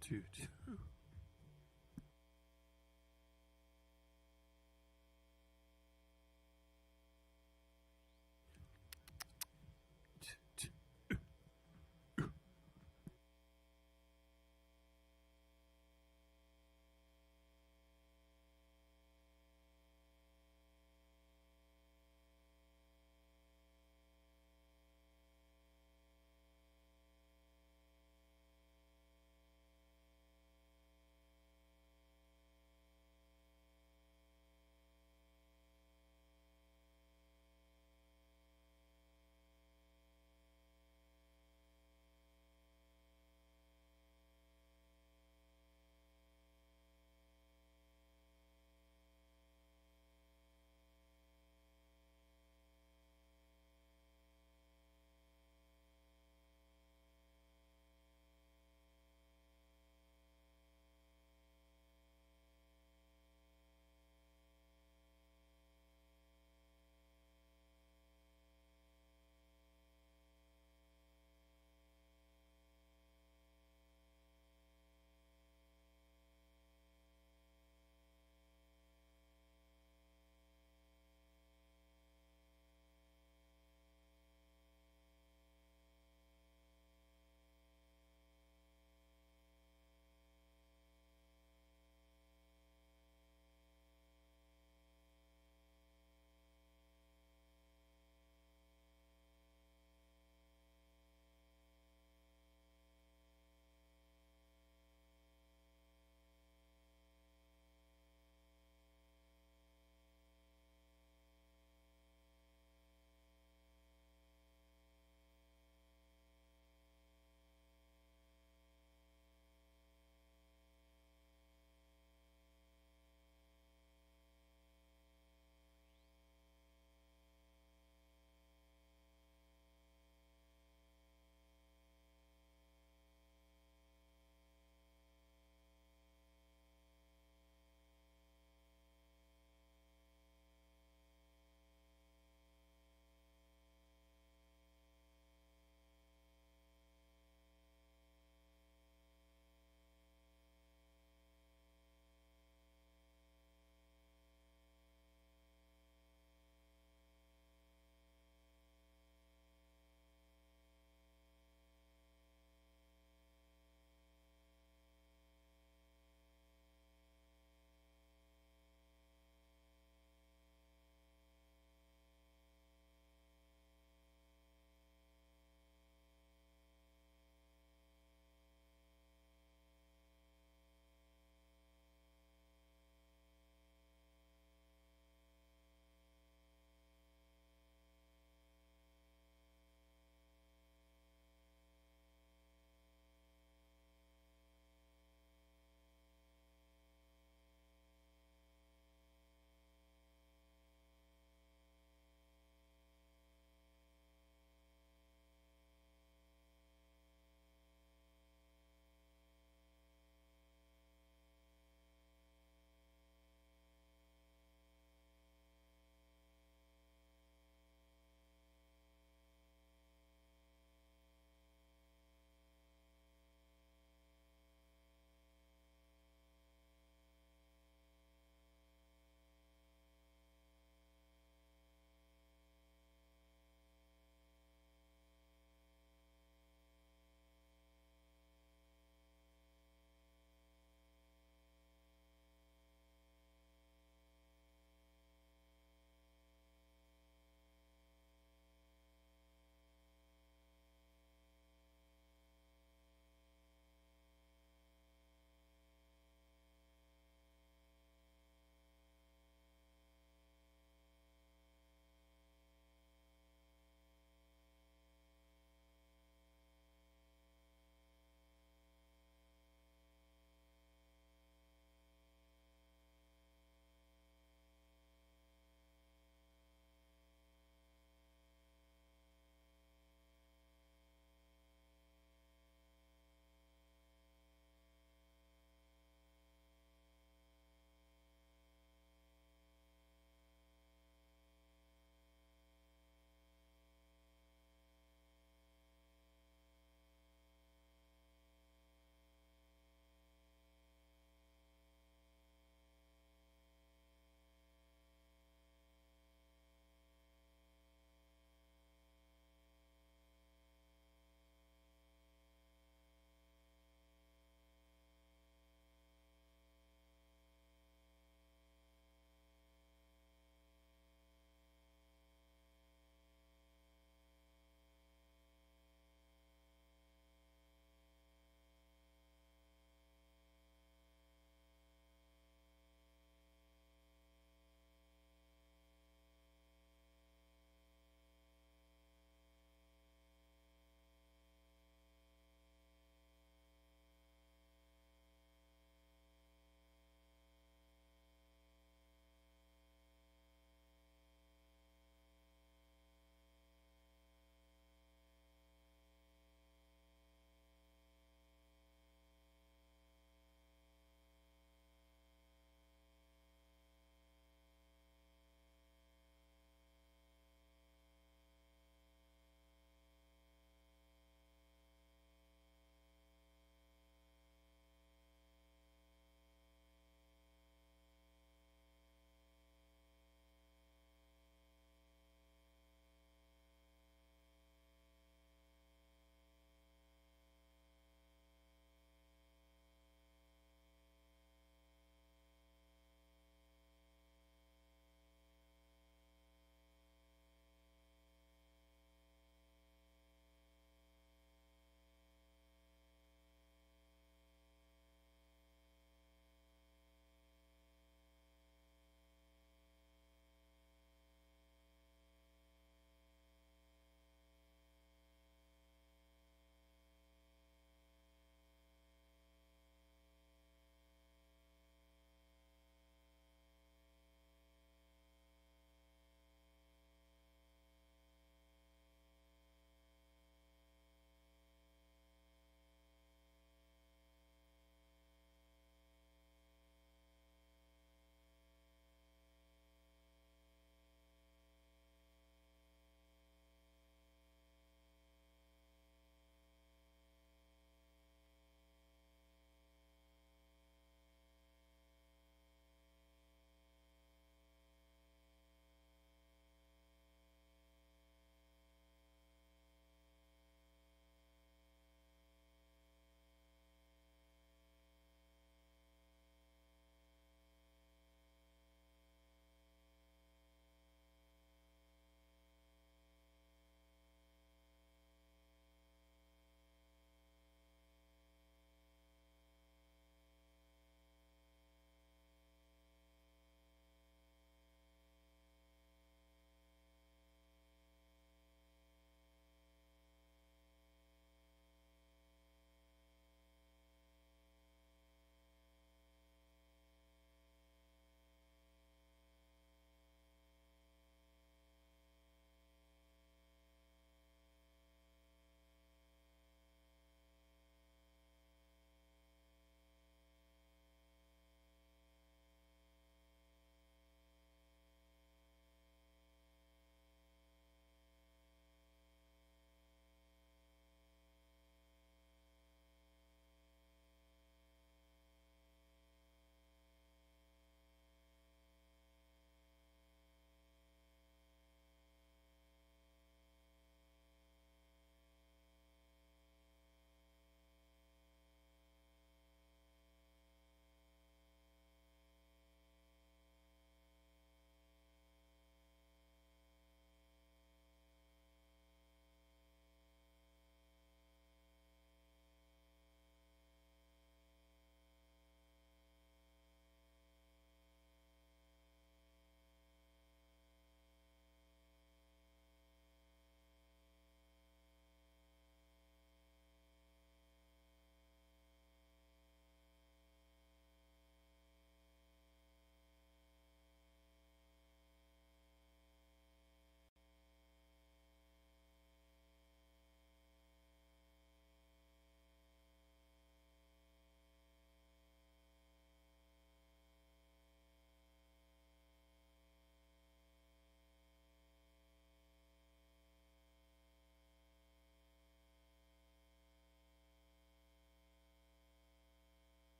2, 2.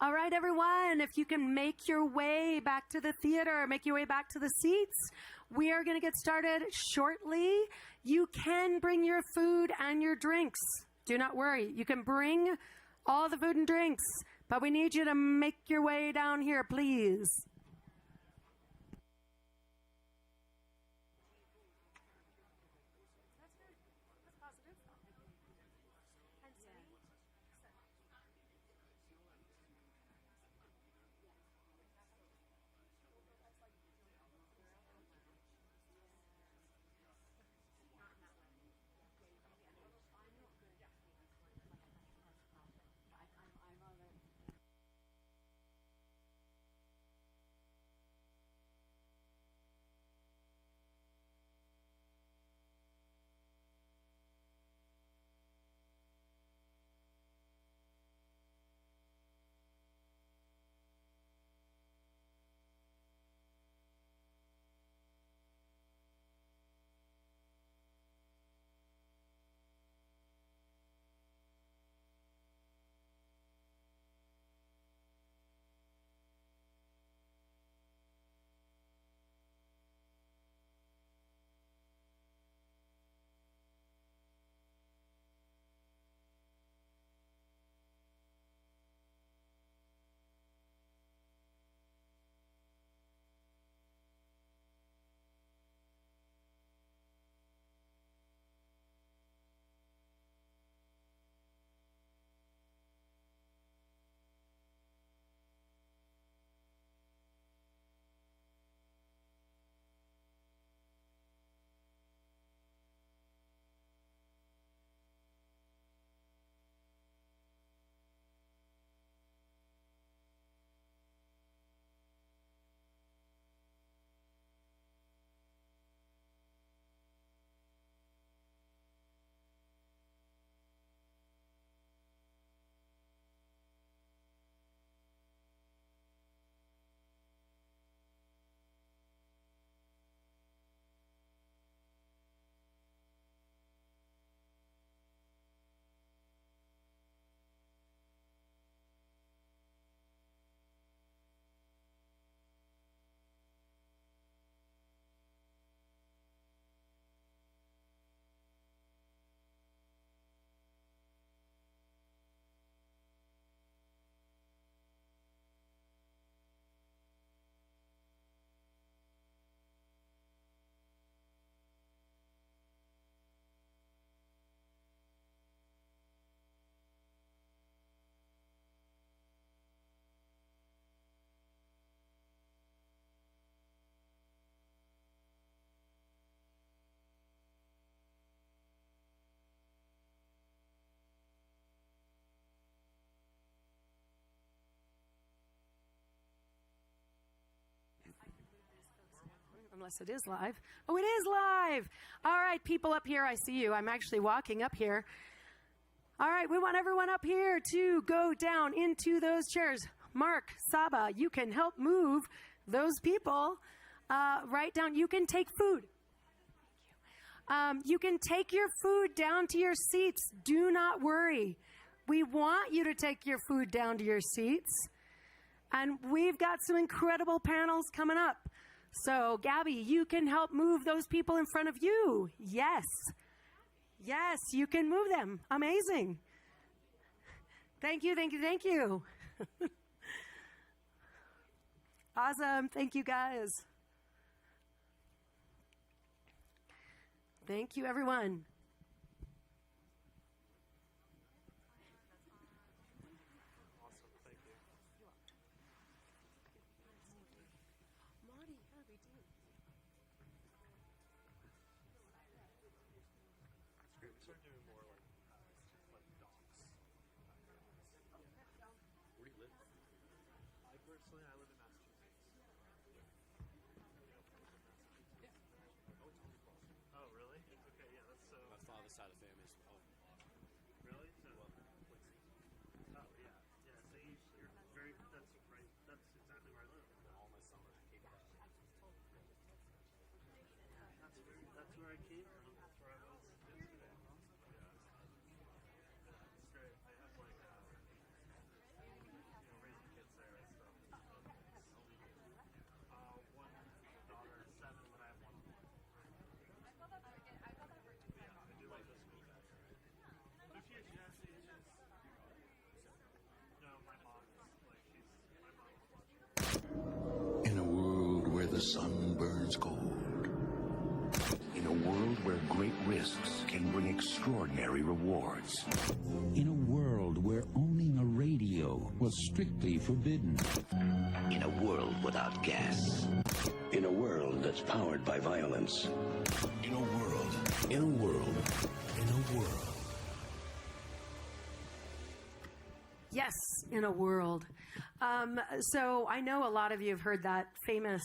All right, everyone, if you can make your way back to the theater, make your way back to the seats, we are going to get started shortly. You can bring your food and your drinks. Do not worry. You can bring all the food and drinks, but we need you to make your way down here, please. Unless it is live. Oh, it is live. All right, people up here, I see you. I'm actually walking up here. All right, we want everyone up here to go down into those chairs. Mark, Saba, you can help move those people right down. You can take food. You can take your food down to your seats. Do not worry. We want you to take your food down to your seats. And we've got some incredible panels coming up. So, Gabby, you can help move those people in front of you. Yes. Yes, you can move them. Amazing. Thank you, thank you, thank you. Awesome. Thank you, guys. Thank you, everyone. Side of families. Oh. Really? So, oh, yeah. Yeah, so you're very, that's right, that's exactly where I live. All my summer I came back. That's where I came from. That's where I was yesterday. Yeah. It's great. They have like, raising the sun burns gold. In a world where great risks can bring extraordinary rewards. In a world where owning a radio was strictly forbidden. In a world without gas. In a world that's powered by violence. In a world. In a world. In a world. Yes, in a world. So I know a lot of you have heard that famous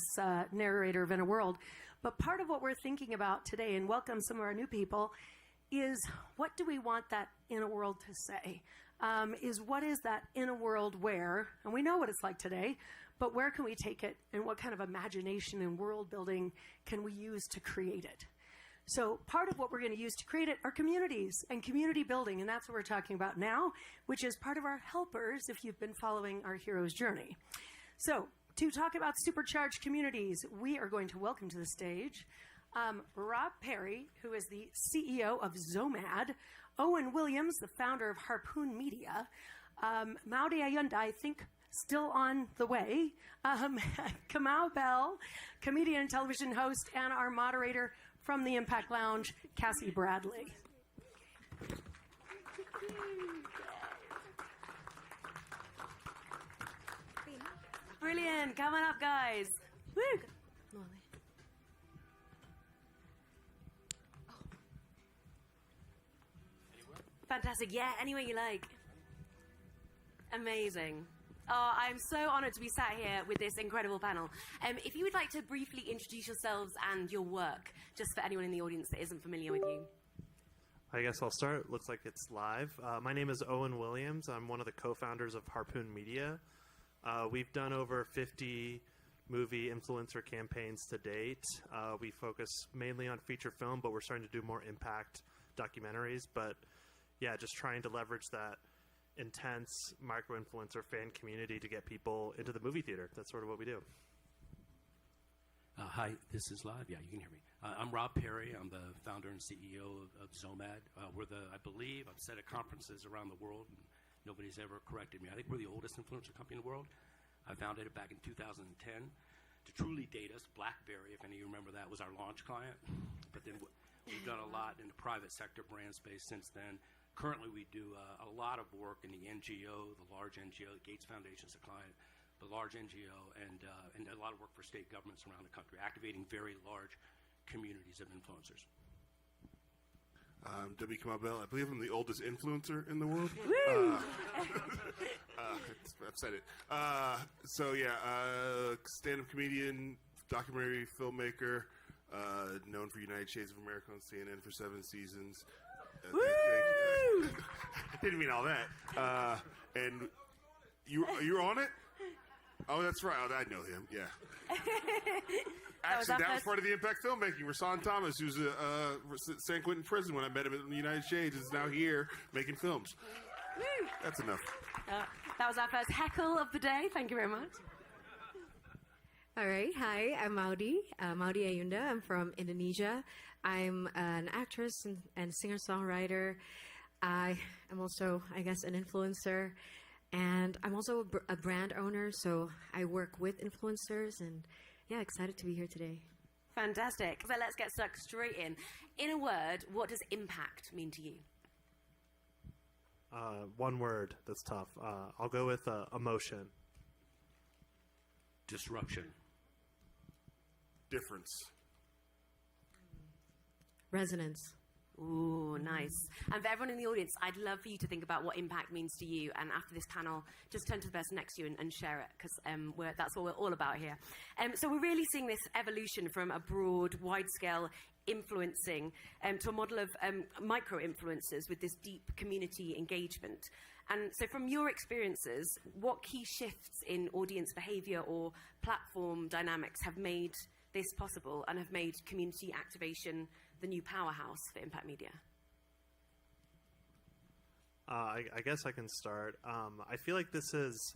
narrator of In a World, but part of what we're thinking about today, and welcome some of our new people, is what do we want that in a world to say? Is what is that in a world where, and we know what it's like today, but where can we take it, and what kind of imagination and world building can we use to create it? So part of what we're going to use to create it are communities and community building, and that's what we're talking about now, which is part of our helpers if you've been following our hero's journey. So to talk about supercharged communities, we are going to welcome to the stage Rob Perry, who is the CEO of Zomad, Owen Williams, the founder of Harpoon Media, Maudi Ayunda, I think still on the way, Kamau Bell, comedian and television host, and our moderator from the Impact Lounge, Cassie Bradley. Brilliant. Come on up, guys. Woo. Fantastic. Yeah, anywhere you like. Amazing. Oh, I'm so honored to be sat here with this incredible panel. If you would like to briefly introduce yourselves and your work, just for anyone in the audience that isn't familiar with you. I guess I'll start. Looks like it's live. My name is Owen Williams. I'm one of the co-founders of Harpoon Media. We've done over 50 movie influencer campaigns to date. We focus mainly on feature film, but we're starting to do more impact documentaries. But yeah, just trying to leverage that intense micro-influencer fan community to get people into the movie theater. That's sort of what we do. Hi, this is live. Yeah, you can hear me. I'm Rob Perry. I'm the founder and CEO of Zomad. I believe, I've said at conferences around the world, and nobody's ever corrected me. I think we're the oldest influencer company in the world. I founded it back in 2010. To truly date us, BlackBerry, if any of you remember that, was our launch client. But then we've done a lot in the private sector brand space since then. Currently, we do a lot of work in the NGO, the large NGO. The Gates Foundation is a client, the large NGO, and a lot of work for state governments around the country, activating very large communities of influencers. W. Kamabel. I believe I'm the oldest influencer in the world. I've said it. Stand-up comedian, documentary filmmaker, known for United Shades of America on CNN for 7 seasons. I didn't mean all that. And you're on it? Oh, that's right. Oh, I know him. Yeah. Actually, that was part of the Impact filmmaking. Rasan Thomas, who's at San Quentin prison when I met him in the United Shades, is now here making films. That's enough. That was our first heckle of the day. Thank you very much. All right. Hi, I'm Maudi Ayunda. I'm from Indonesia. I'm an actress and singer-songwriter. I am also, I guess, an influencer. And I'm also a brand owner, so I work with influencers. And, yeah, excited to be here today. Fantastic. So let's get stuck straight in. In a word, what does impact mean to you? One word that's tough. I'll go with emotion. Disruption. Difference. Resonance. Ooh, nice. And for everyone in the audience, I'd love for you to think about what impact means to you. And after this panel, just turn to the person next to you and share it, because that's what we're all about here. So we're really seeing this evolution from a broad, wide-scale influencing to a model of micro-influencers with this deep community engagement. And so from your experiences, what key shifts in audience behavior or platform dynamics have made this possible and have made community activation the new powerhouse for Impact Media? I guess I can start. I feel like this has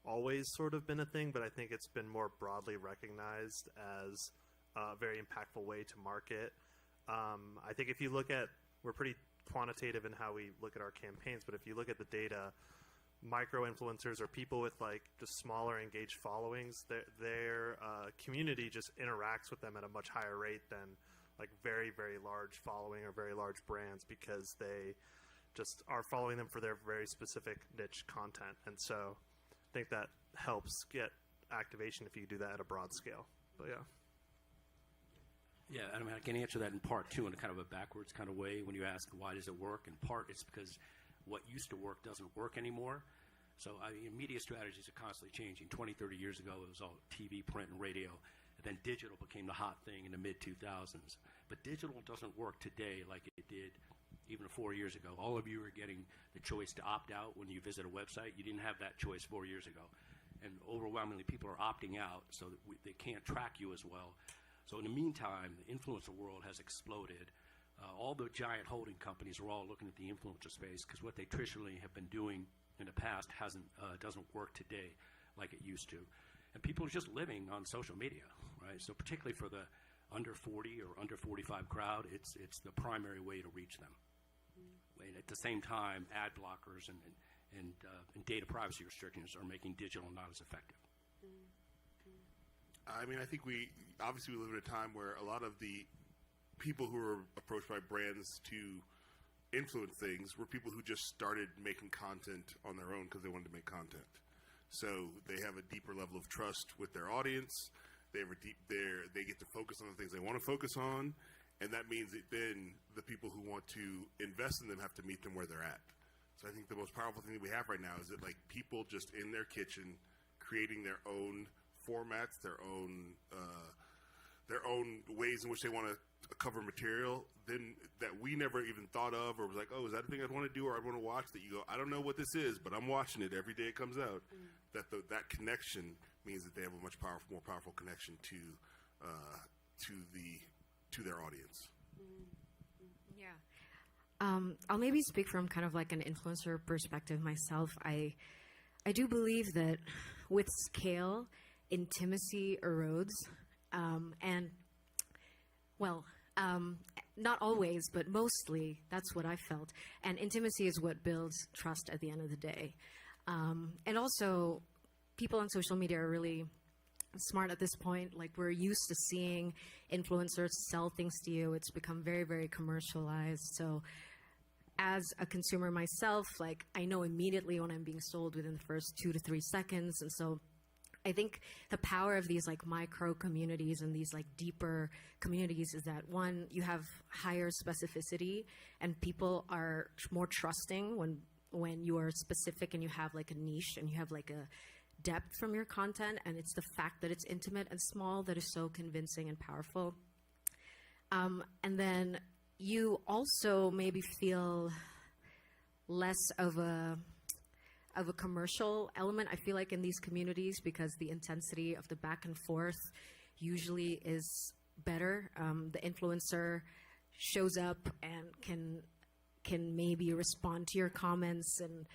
always sort of been a thing, but I think it's been more broadly recognized as a very impactful way to market. I think if you look at, we're pretty quantitative in how we look at our campaigns, but if you look at the data, micro influencers or people with like just smaller engaged followings, their community just interacts with them at a much higher rate than like very, very large following or very large brands, because they just are following them for their very specific niche content. And so I think that helps get activation if you do that at a broad scale. But yeah. Yeah, I mean, I can answer that in part, too, in a kind of a backwards kind of way. When you ask why does it work, in part it's because what used to work doesn't work anymore. So media strategies are constantly changing. 20, 30 years ago, it was all TV, print, and radio. And then digital became the hot thing in the mid-2000s. But digital doesn't work today like it did even 4 years ago. All of you are getting the choice to opt out when you visit a website. You didn't have that choice 4 years ago. And overwhelmingly, people are opting out so that they can't track you as well. So in the meantime, the influencer world has exploded. All the giant holding companies are all looking at the influencer space, because what they traditionally have been doing in the past doesn't work today like it used to. And people are just living on social media, right? So particularly for the under 40 or under 45 crowd, it's the primary way to reach them. And at the same time, ad blockers and data privacy restrictions are making digital not as effective. I mean, I think we live in a time where a lot of the people who were approached by brands to influence things were people who just started making content on their own because they wanted to make content. So they have a deeper level of trust with their audience. They get to focus on the things they want to focus on, and that means that then the people who want to invest in them have to meet them where they're at. So I think the most powerful thing that we have right now is that like people just in their kitchen creating their own formats, their own ways in which they want to cover material, then that we never even thought of, or was like, oh, is that a thing I'd want to do or I'd want to watch? That you go, I don't know what this is, but I'm watching it every day it comes out. That connection means that they have a much more powerful connection to their audience. Yeah. I'll maybe speak from kind of like an influencer perspective myself. I do believe that with scale, intimacy erodes, and not always, but mostly that's what I felt. And intimacy is what builds trust at the end of the day. And also, people on social media are really smart at this point. Like, we're used to seeing influencers sell things to you. It's become very, very commercialized. So as a consumer myself, like, I know immediately when I'm being sold within the first 2 to 3 seconds. And so I think the power of these like micro communities and these like deeper communities is that, one, you have higher specificity and people are more trusting when you are specific and you have like a niche and you have like a depth from your content, and it's the fact that it's intimate and small that is so convincing and powerful. And then you also maybe feel less of a commercial element, I feel like, in these communities, because the intensity of the back and forth usually is better. The influencer shows up and can maybe respond to your comments, and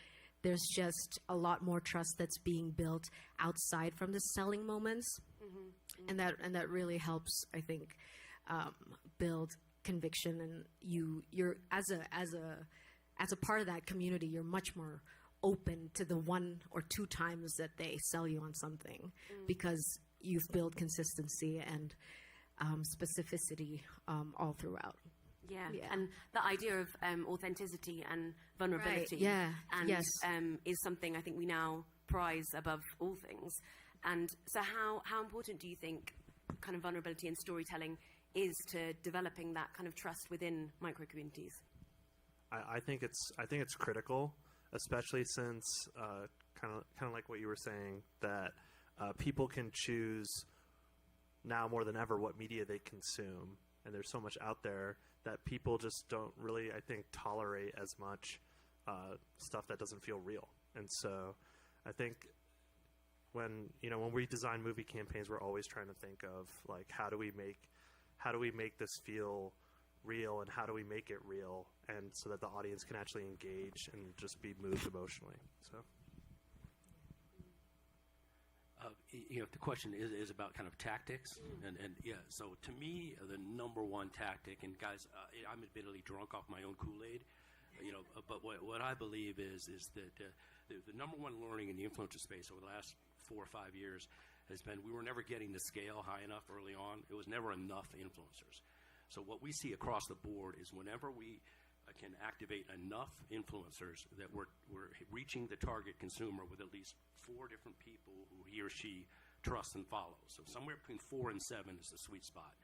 there's just a lot more trust that's being built outside from the selling moments. And that really helps, I think, build conviction. And you're as a part of that community, you're much more open to the 1 or 2 times that they sell you on something, because you've built consistency and specificity all throughout. Yeah, and the idea of authenticity and vulnerability, is something I think we now prize above all things. And so, how important do you think kind of vulnerability and storytelling is to developing that kind of trust within micro communities? I think it's critical, especially since kind of like what you were saying, that people can choose now more than ever what media they consume, and there's so much out there that people just don't really, I think, tolerate as much stuff that doesn't feel real. And so I think when we design movie campaigns, we're always trying to think of like, how do we make this feel real, and how do we make it real, and so that the audience can actually engage and just be moved emotionally. So the question is about kind of tactics, and so to me, the number one tactic, and guys, I'm admittedly drunk off my own Kool-Aid, but what I believe is that the number one learning in the influencer space over the last 4 or 5 years has been we were never getting the scale high enough early on. It was never enough influencers. So what we see across the board is whenever we can activate enough influencers that we're reaching the target consumer with at least 4 different people who he or she trusts and follows. So somewhere between 4 and 7 is the sweet spot,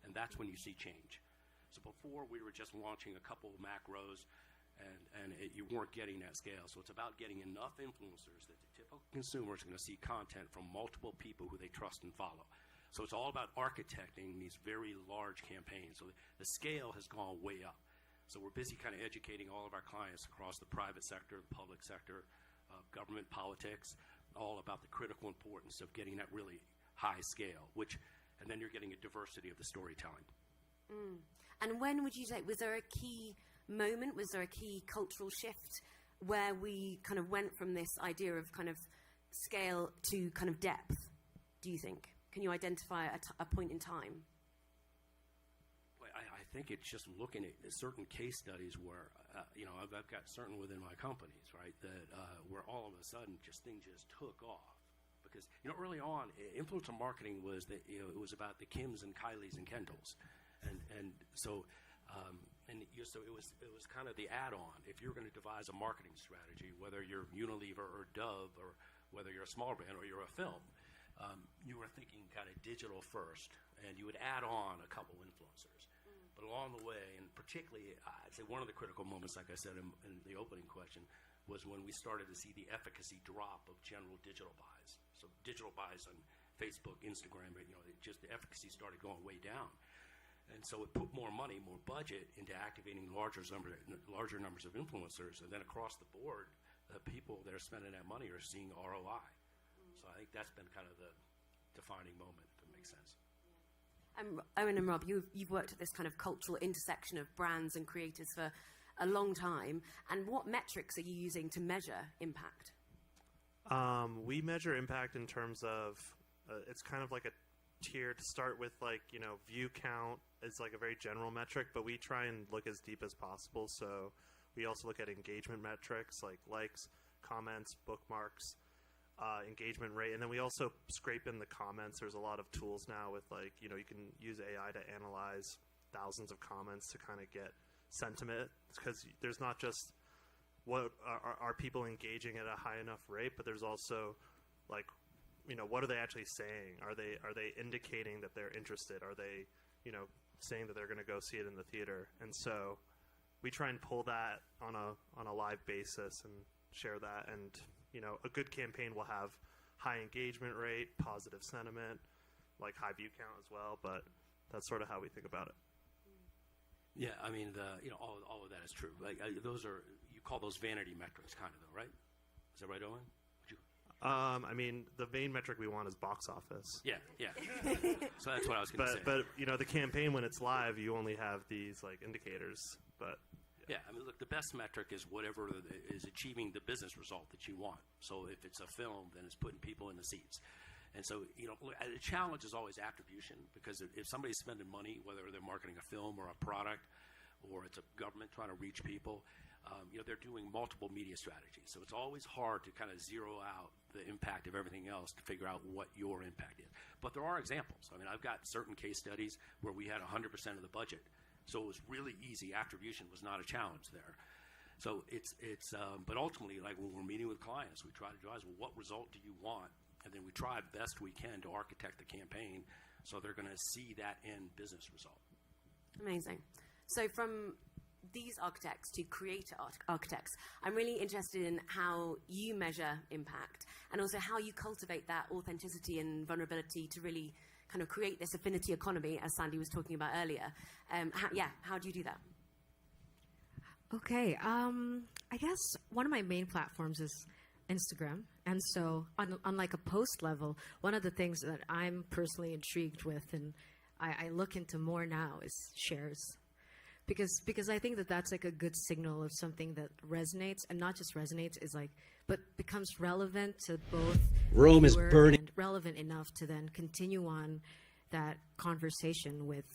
and that's when you see change. So before we were just launching a couple of macros, and you weren't getting that scale. So it's about getting enough influencers that the typical consumer is going to see content from multiple people who they trust and follow. So it's all about architecting these very large campaigns. So the scale has gone way up. So we're busy kind of educating all of our clients across the private sector, the public sector, government, politics, all about the critical importance of getting that really high scale, and then you're getting a diversity of the storytelling. And when would you say, was there a key moment, was there a key cultural shift where we kind of went from this idea of kind of scale to kind of depth, do you think? Can you identify a point in time? Well, I think it's just looking at certain case studies where, I've got certain within my companies, right, that where all of a sudden things just took off. Because, early on, influencer marketing was that, it was about the Kims and Kylies and Kendalls. So it was kind of the add-on. If you're going to devise a marketing strategy, whether you're Unilever or Dove, or whether you're a small brand or you're a film, you were thinking kind of digital first, and you would add on a couple influencers. But along the way, and particularly, I'd say one of the critical moments, like I said in the opening question, was when we started to see the efficacy drop of general digital buys. So digital buys on Facebook, Instagram, the efficacy started going way down. And so it put more money, more budget into activating larger numbers of influencers. And then across the board, the people that are spending that money are seeing ROI. So I think that's been kind of the defining moment, if it makes sense. Owen and Rob, you've worked at this kind of cultural intersection of brands and creators for a long time. And what metrics are you using to measure impact? We measure impact in terms of, it's kind of like a tier to start with, view count is like a very general metric, but we try and look as deep as possible. So we also look at engagement metrics like likes, comments, bookmarks, engagement rate, and then we also scrape in the comments. There's a lot of tools now with you can use AI to analyze thousands of comments to kind of get sentiment, because there's not just what are people engaging at a high enough rate, but there's also what are they actually saying? Are they indicating that they're interested? Are they, saying that they're going to go see it in the theater? And so we try and pull that on a live basis and share that. And, a good campaign will have high engagement rate, positive sentiment, like high view count as well. But that's sort of how we think about it. Yeah, I mean, all of that is true. Those are, you call those vanity metrics, kind of, though, right? Is that right, Owen? I mean, the main metric we want is box office. Yeah. So that's what I was going to say. But the campaign, when it's live, you only have these indicators. But yeah, I mean, look, the best metric is whatever is achieving the business result that you want. So if it's a film, then it's putting people in the seats. And so, look, the challenge is always attribution, because if somebody's spending money, whether they're marketing a film or a product, or it's a government trying to reach people, they're doing multiple media strategies. So it's always hard to kind of zero out the impact of everything else to figure out what your impact is. But there are examples. I mean, I've got certain case studies where we had 100% of the budget. So it was really easy. Attribution was not a challenge there. So but ultimately, when we're meeting with clients, we try to advise, well, what result do you want? And then we try best we can to architect the campaign so they're going to see that end business result. Amazing. So from these architects to creator architects, I'm really interested in how you measure impact, and also how you cultivate that authenticity and vulnerability to really kind of create this affinity economy, as Sandy was talking about earlier. How do you do that? Okay, I guess one of my main platforms is Instagram. And so on like a post level, one of the things that I'm personally intrigued with and I look into more now is shares. Because I think that that's like a good signal of something that resonates, and not just resonates, but becomes relevant to both Rome is burning, and relevant enough to then continue on that conversation with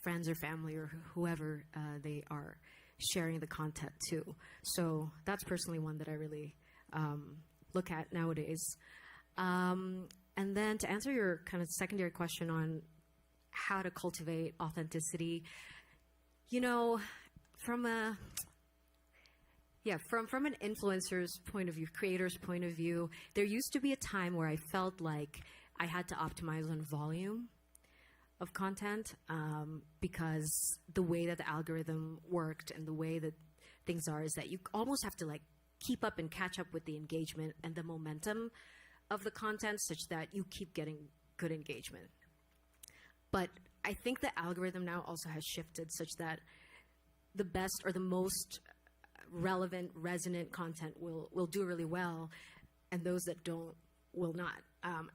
friends or family or whoever they are sharing the content to. So that's personally one that I really look at nowadays. And then to answer your kind of secondary question on how to cultivate authenticity, you know, from an influencer's point of view, creator's point of view, there used to be a time where I felt like I had to optimize on volume of content, because the way that the algorithm worked and the way that things are is that you almost have to like keep up and catch up with the engagement and the momentum of the content such that you keep getting good engagement. But I think the algorithm now also has shifted such that the best or the most relevant, resonant content will do really well, and those that don't will not.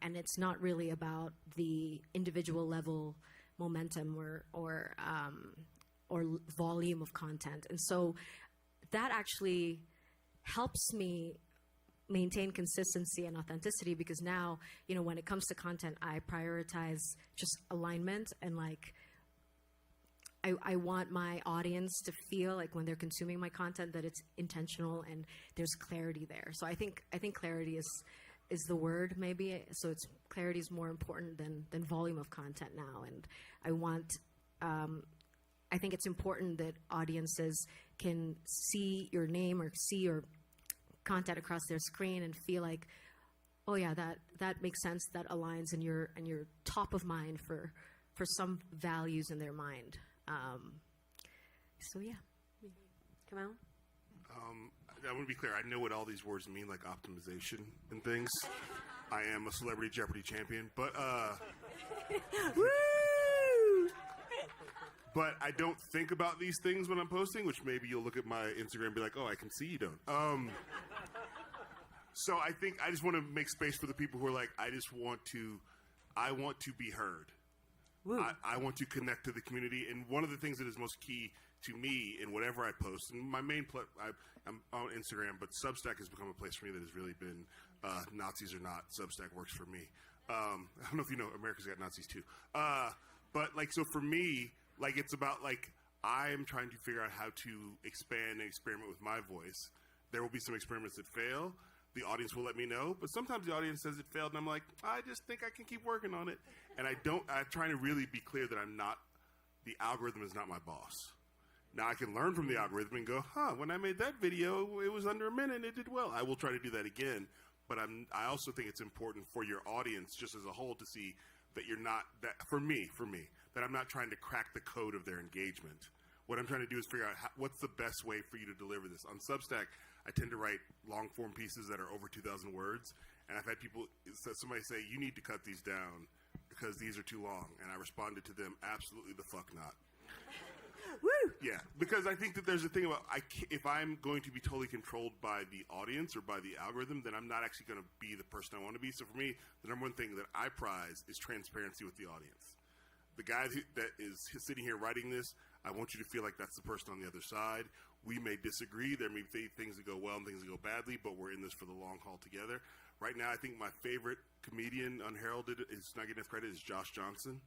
And it's not really about the individual level momentum or volume of content. And so that actually helps me maintain consistency and authenticity, because now, you know, when it comes to content, I prioritize just alignment and like I want my audience to feel like when they're consuming my content that it's intentional and there's clarity there. So I think clarity is the word maybe. So it's clarity is more important than volume of content now. And I think it's important that audiences can see your name or see your content across their screen and feel like, oh yeah, that makes sense, that aligns, and you're top of mind for some values in their mind. So yeah. Kamal? I want to be clear. I know what all these words mean, like optimization and things. I am a Celebrity Jeopardy champion, but but I don't think about these things when I'm posting, which maybe you'll look at my Instagram and be like, oh, I can see you don't. So I think I just want to make space for the people who are like, I want to be heard. I want to connect to the community. And one of the things that is most key to me in whatever I post, and my main, I'm on Instagram, but Substack has become a place for me that has really been, Nazis or not, Substack works for me. I don't know if you know, America's got Nazis too. But like, so for me, like, it's about like, I'm trying to figure out how to expand and experiment with my voice. There will be some experiments that fail. The audience will let me know, but sometimes the audience says it failed, and I'm like, I just think I can keep working on it. And I'm trying to really be clear that the algorithm is not my boss. Now I can learn from the algorithm and go, when I made that video, it was under a minute and it did well. I will try to do that again, but I also think it's important for your audience, just as a whole, to see that you're not, that for me, that I'm not trying to crack the code of their engagement. What I'm trying to do is figure out what's the best way for you to deliver this. On Substack, I tend to write long-form pieces that are over 2,000 words, and I've had somebody say, you need to cut these down because these are too long, and I responded to them, absolutely the fuck not. Woo! Yeah, because I think that there's a thing about, if I'm going to be totally controlled by the audience or by the algorithm, then I'm not actually going to be the person I want to be. So for me, the number one thing that I prize is transparency with the audience. The guy that is sitting here writing this, I want you to feel like that's the person on the other side. We may disagree. There may be things that go well and things that go badly, but we're in this for the long haul together. Right now, I think my favorite comedian, unheralded, is not getting enough credit, is Josh Johnson.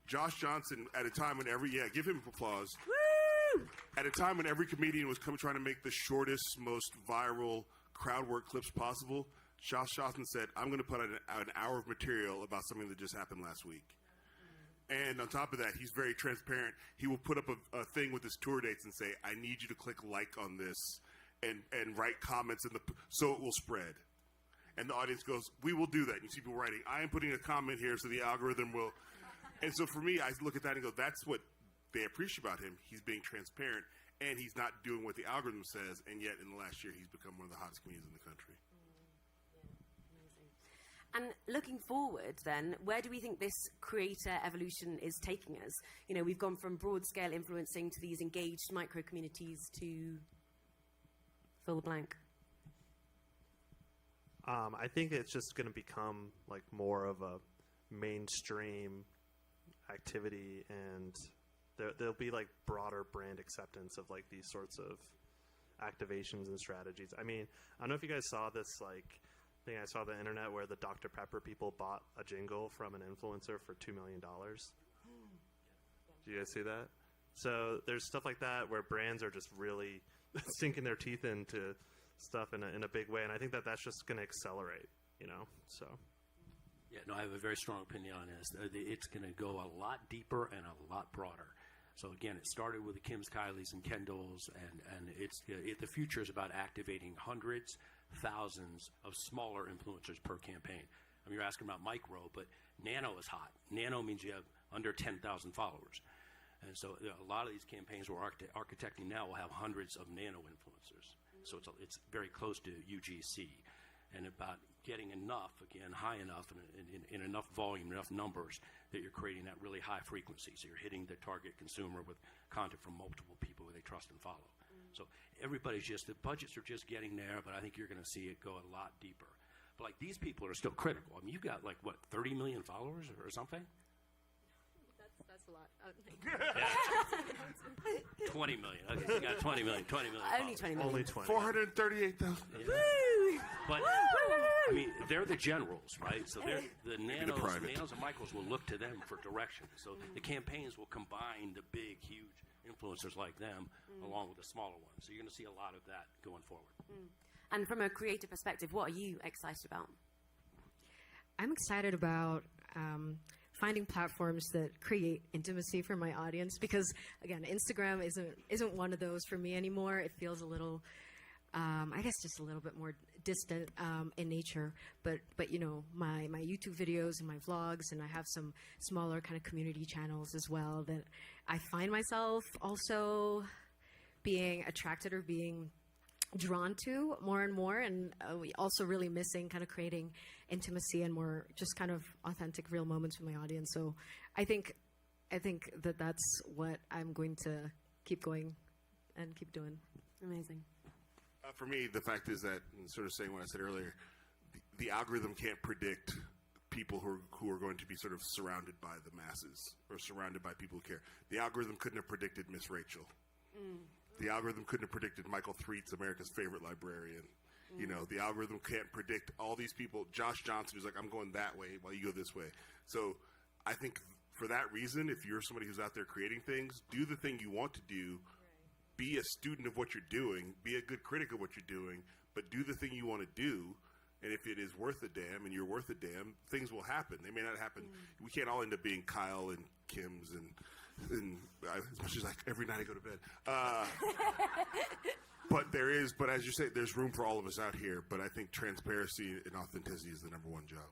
Josh Johnson, at a time when give him applause. Woo! At a time when every comedian was trying to make the shortest, most viral crowd work clips possible, Josh Johnson said, I'm going to put out an hour of material about something that just happened last week. And on top of that, he's very transparent. He will put up a thing with his tour dates and say, I need you to click like on this and write comments so it will spread. And the audience goes, we will do that. And you see people writing, I am putting a comment here so the algorithm will. And so for me, I look at that and go, that's what they appreciate about him. He's being transparent, and he's not doing what the algorithm says. And yet, in the last year, he's become one of the hottest comedians in the country. And looking forward then, where do we think this creator evolution is taking us? You know, we've gone from broad scale influencing to these engaged micro communities to fill the blank. I think it's just going to become like more of a mainstream activity, and there'll be like broader brand acceptance of like these sorts of activations and strategies. I mean, I don't know if you guys saw this like thing I saw on the internet where the Dr. Pepper people bought a jingle from an influencer for $2 million. Do you guys see that? So there's stuff like that where brands are just really sinking their teeth into stuff in a big way, and I think that that's just going to accelerate. So. Yeah, no, I have a very strong opinion on this. It's going to go a lot deeper and a lot broader. So again, it started with the Kims, Kylies, and Kendalls, and the future is about activating hundreds, thousands of smaller influencers per campaign. I mean, you're asking about micro, but nano is hot. Nano means you have under 10,000 followers. And so a lot of these campaigns we're architecting now will have hundreds of nano influencers. So it's very close to UGC. And about getting enough, again, high enough in enough volume, enough numbers that you're creating that really high frequency. So you're hitting the target consumer with content from multiple people who they trust and follow. So the budgets are just getting there, but I think you're going to see it go a lot deeper. But like these people are still critical. I mean, you've got 30 million followers or something? That's a lot. 20 million. Okay, you got 20 million. Only 20 million. Only 20. 438,000. Yeah. But I mean, they're the generals, right? So they're the nanos and micros will look to them for direction. So the campaigns will combine the big, huge influencers like them along with the smaller ones. So you're going to see a lot of that going forward. And from a creative perspective, what are you excited about? I'm excited about finding platforms that create intimacy for my audience because, again, Instagram isn't one of those for me anymore. It feels a little, I guess, just a little bit more distant in nature. But my YouTube videos and my vlogs, and I have some smaller kind of community channels as well that I find myself also being attracted or being drawn to more and more, and we also really missing kind of creating intimacy and more just kind of authentic, real moments with my audience. So I think that's what I'm going to keep going and keep doing. Amazing. For me, the fact is that, and sort of saying what I said earlier, the algorithm can't predict people who are going to be sort of surrounded by the masses or surrounded by people who care. The algorithm couldn't have predicted Miss Rachel. The algorithm couldn't have predicted Michael Threet's America's Favorite Librarian. The algorithm can't predict all these people. Josh Johnson, who's like, I'm going that way while you go this way. So I think for that reason, if you're somebody who's out there creating things, do the thing you want to do. Be a student of what you're doing. Be a good critic of what you're doing. But do the thing you want to do. And if it is worth a damn and you're worth a damn, things will happen. They may not happen. We can't all end up being Kyle and Kim's and as much as like every night I go to bed. But as you say, there's room for all of us out here. But I think transparency and authenticity is the number one job.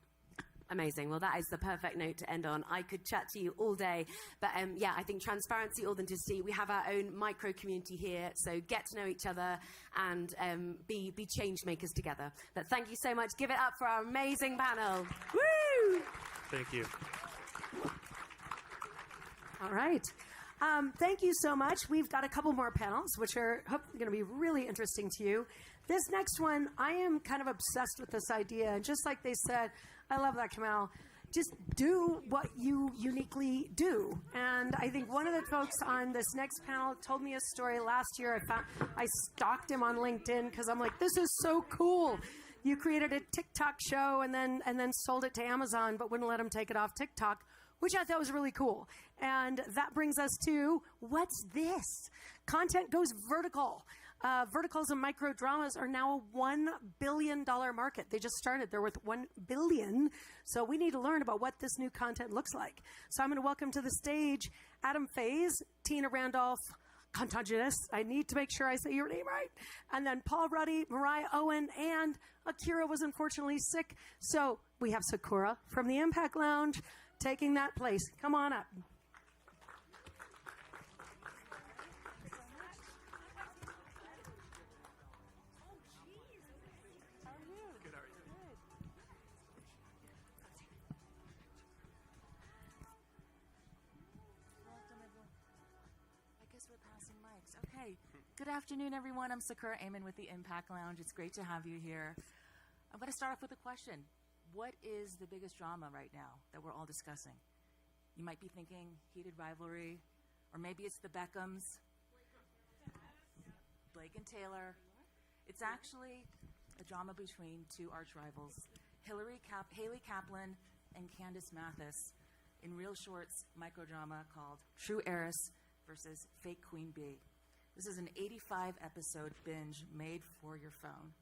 Amazing. Well, that is the perfect note to end on. I could chat to you all day. But I think transparency, authenticity, we have our own micro community here. So get to know each other and be change makers together. But thank you so much. Give it up for our amazing panel. Woo! Thank you. All right. Thank you so much. We've got a couple more panels, which are hopefully going to be really interesting to you. This next one, I am kind of obsessed with this idea. And just like they said, I love that, Kamal. Just do what you uniquely do. And I think one of the folks on this next panel told me a story last year. I stalked him on LinkedIn because I'm like, this is so cool. You created a TikTok show and then sold it to Amazon, but wouldn't let him take it off TikTok, which I thought was really cool. And that brings us to, what's this? Content goes vertical. Verticals and micro dramas are now a $1 billion market. They just started. They're worth $1 billion. So we need to learn about what this new content looks like. So I'm going to welcome to the stage Adam Faze, Tina Randolph, Contagious. I need to make sure I say your name right. And then Paul Ruddy, Mariah Owen, and Akira was unfortunately sick. So we have Sakura from the Impact Lounge taking that place. Come on up. Okay. Good afternoon, everyone. I'm Sakura Amon with the Impact Lounge. It's great to have you here. I'm going to start off with a question. What is the biggest drama right now that we're all discussing? You might be thinking heated rivalry, or maybe it's the Beckhams, Blake and Taylor. It's actually a drama between two arch rivals, Haley Kaplan and Candace Mathis, in Real Short's microdrama called True Heiress versus Fake Queen Bee. This is an 85-episode binge made for your phone.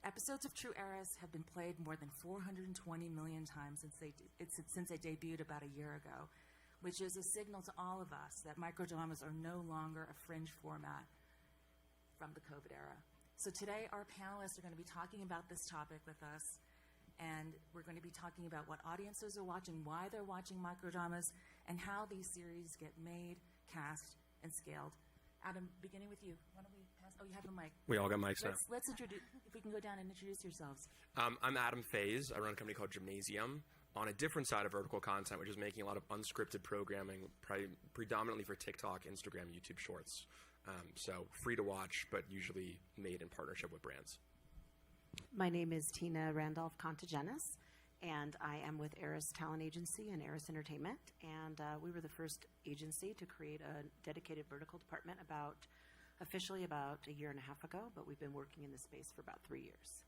Episodes of True Heiress have been played more than 420 million times since they debuted about a year ago, which is a signal to all of us that microdramas are no longer a fringe format from the COVID era. So today, our panelists are going to be talking about this topic with us, and we're going to be talking about what audiences are watching, why they're watching microdramas, and how these series get made, cast, and scaled. Adam, beginning with you. Why don't we pass? Oh, you have a mic. We all got mics now. Let's introduce, if we can go down and introduce yourselves. I'm Adam Faze. I run a company called Gymnasium on a different side of vertical content, which is making a lot of unscripted programming, predominantly for TikTok, Instagram, YouTube Shorts. So free to watch, but usually made in partnership with brands. My name is Tina Randolph-Contagenis, and I am with Eris Talent Agency and Eris Entertainment. And we were the first agency to create a dedicated vertical department officially about a year and a half ago, but we've been working in this space for about 3 years.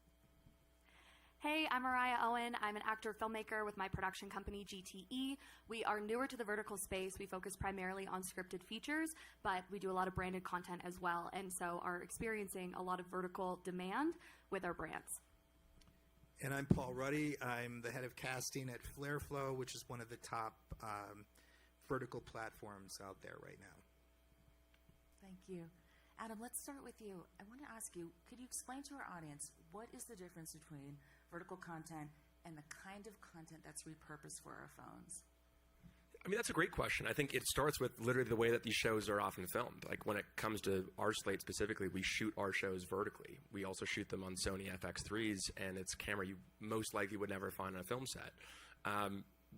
Hey, I'm Mariah Owen. I'm an actor filmmaker with my production company, GTE. We are newer to the vertical space. We focus primarily on scripted features, but we do a lot of branded content as well, and so are experiencing a lot of vertical demand with our brands. And I'm Paul Ruddy. I'm the head of casting at Overflow, which is one of the top vertical platforms out there right now. Thank you. Adam, let's start with you. I want to ask you, could you explain to our audience what is the difference between vertical content and the kind of content that's repurposed for our phones? I mean, that's a great question. I think it starts with literally the way that these shows are often filmed. Like when it comes to our slate specifically, we shoot our shows vertically. We also shoot them on Sony FX3s, and it's camera you most likely would never find on a film set.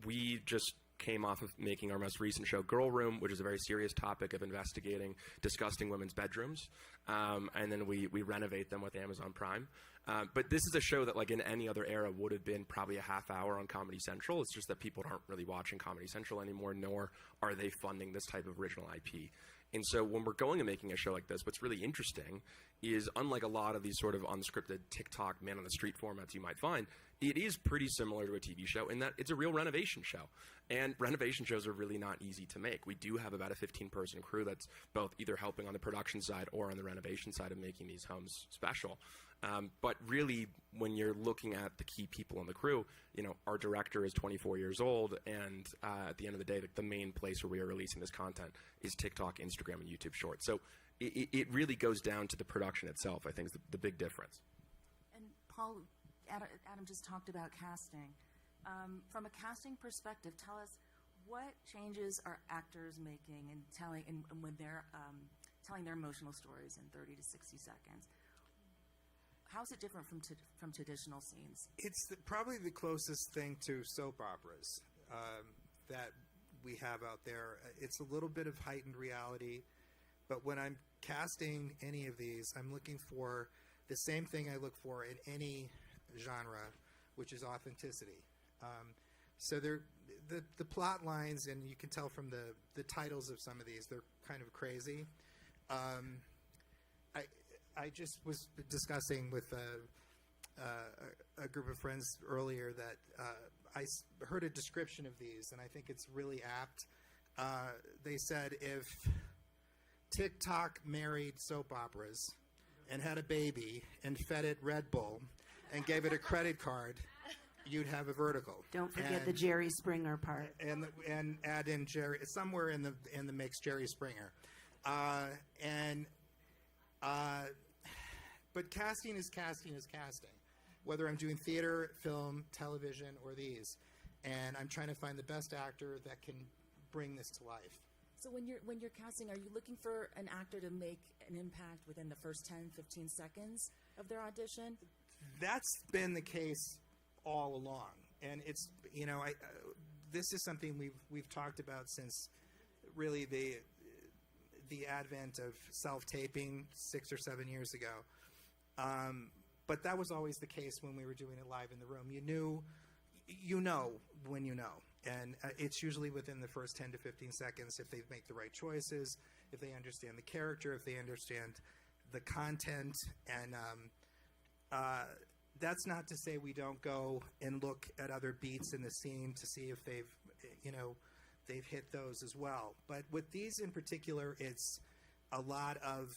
We just came off of making our most recent show, Girl Room, which is a very serious topic of investigating disgusting women's bedrooms. And then we renovate them with Amazon Prime. But this is a show that, like in any other era, would have been probably a half hour on Comedy Central. It's just that people aren't really watching Comedy Central anymore, nor are they funding this type of original IP. And so when we're going and making a show like this, what's really interesting is, unlike a lot of these sort of unscripted TikTok man-on-the-street formats you might find, it is pretty similar to a TV show in that it's a real renovation show. And renovation shows are really not easy to make. We do have about a 15-person crew that's both either helping on the production side or on the renovation side of making these homes special. But really, when you're looking at the key people in the crew, you know, our director is 24 years old, and at the end of the day, the main place where we are releasing this content is TikTok, Instagram, and YouTube Shorts. So it really goes down to the production itself, I think, is the big difference. And Paul, Adam just talked about casting. From a casting perspective, tell us what changes are actors making and when they're telling their emotional stories in 30 to 60 seconds. How is it different from traditional scenes? It's probably the closest thing to soap operas that we have out there. It's a little bit of heightened reality, but when I'm casting any of these, I'm looking for the same thing I look for in any genre, which is authenticity. So the plot lines, and you can tell from the titles of some of these, they're kind of crazy. I just was discussing with a group of friends earlier that I heard a description of these, and I think it's really apt. They said if TikTok married soap operas and had a baby and fed it Red Bull and gave it a credit card, you'd have a vertical. Don't forget the Jerry Springer part. And add in Jerry somewhere in the mix, Jerry Springer. But casting is casting is casting. Whether I'm doing theater, film, television, or these, and I'm trying to find the best actor that can bring this to life. So when you're casting, are you looking for an actor to make an impact within the first 10, 15 seconds of their audition? That's been the case all along, and it's this is something we've talked about since really the advent of self-taping 6 or 7 years ago. But that was always the case when we were doing it live in the room. You know when you know. And it's usually within the first 10 to 15 seconds if they make the right choices, if they understand the character, if they understand the content. And that's not to say we don't go and look at other beats in the scene to see if they've hit those as well. But with these in particular, it's a lot of,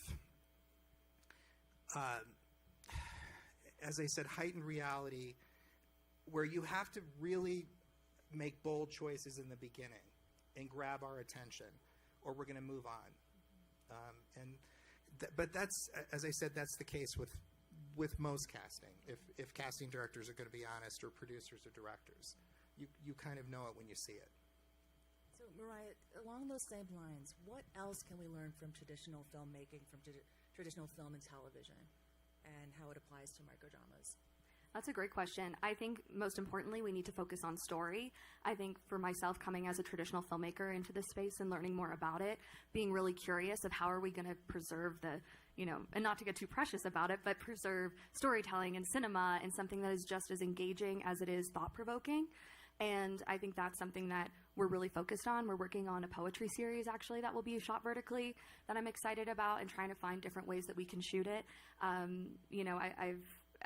as I said, heightened reality, where you have to really make bold choices in the beginning and grab our attention, or we're going to move on. But that's, as I said, that's the case with most casting. If casting directors are going to be honest, or producers or directors, you kind of know it when you see it. So, Mariah, along those same lines, what else can we learn from traditional filmmaking, from traditional film and television, and how it applies to microdramas? That's a great question. I think most importantly, we need to focus on story. I think for myself, coming as a traditional filmmaker into this space and learning more about it, being really curious of how are we going to preserve the, and not to get too precious about it, but preserve storytelling and cinema and something that is just as engaging as it is thought-provoking. And I think that's something that we're really focused on. We're working on a poetry series, actually, that will be shot vertically that I'm excited about, and trying to find different ways that we can shoot it.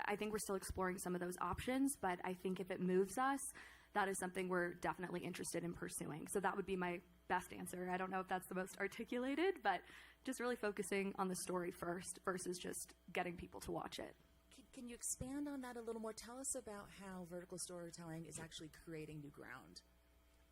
I think we're still exploring some of those options, but I think if it moves us, that is something we're definitely interested in pursuing. So that would be my best answer. I don't know if that's the most articulated, but just really focusing on the story first versus just getting people to watch it. Can you expand on that a little more? Tell us about how vertical storytelling is actually creating new ground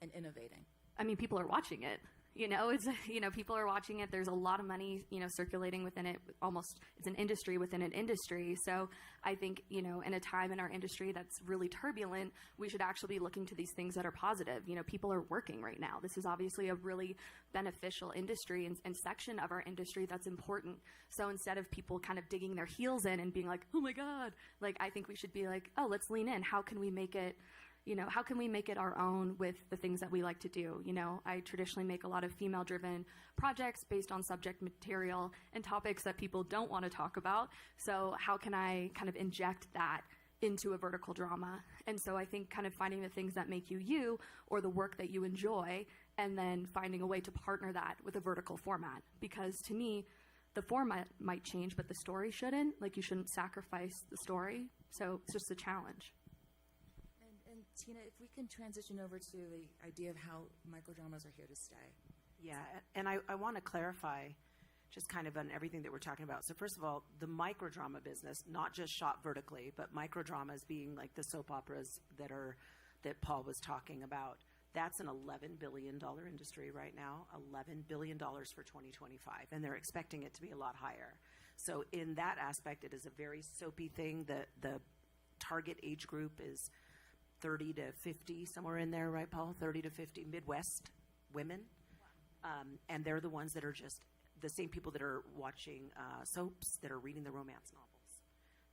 and innovating. I mean, people are watching it. It's people are watching it. There's a lot of money, circulating within it. Almost, it's an industry within an industry. So I think, in a time in our industry that's really turbulent, we should actually be looking to these things that are positive. People are working right now. This is obviously a really beneficial industry and section of our industry that's important. So instead of people kind of digging their heels in and being like, oh my God, I think we should be like, oh, let's lean in. How can we make it how can we make it our own with the things that we like to do? I traditionally make a lot of female-driven projects based on subject material and topics that people don't want to talk about. So how can I kind of inject that into a vertical drama? And so I think kind of finding the things that make you, or the work that you enjoy, and then finding a way to partner that with a vertical format. Because to me, the format might change, but the story shouldn't. You shouldn't sacrifice the story. So it's just a challenge. And Tina, if we can transition over to the idea of how microdramas are here to stay. Yeah, and I want to clarify just kind of on everything that we're talking about. So first of all, the microdrama business, not just shot vertically, but microdramas being like the soap operas that Paul was talking about. That's an $11 billion industry right now, $11 billion for 2025, and they're expecting it to be a lot higher. So in that aspect, it is a very soapy thing. The target age group is 30 to 50, somewhere in there, right, Paul? 30 to 50 Midwest women. And they're the ones that are just the same people that are watching soaps, that are reading the romance novels.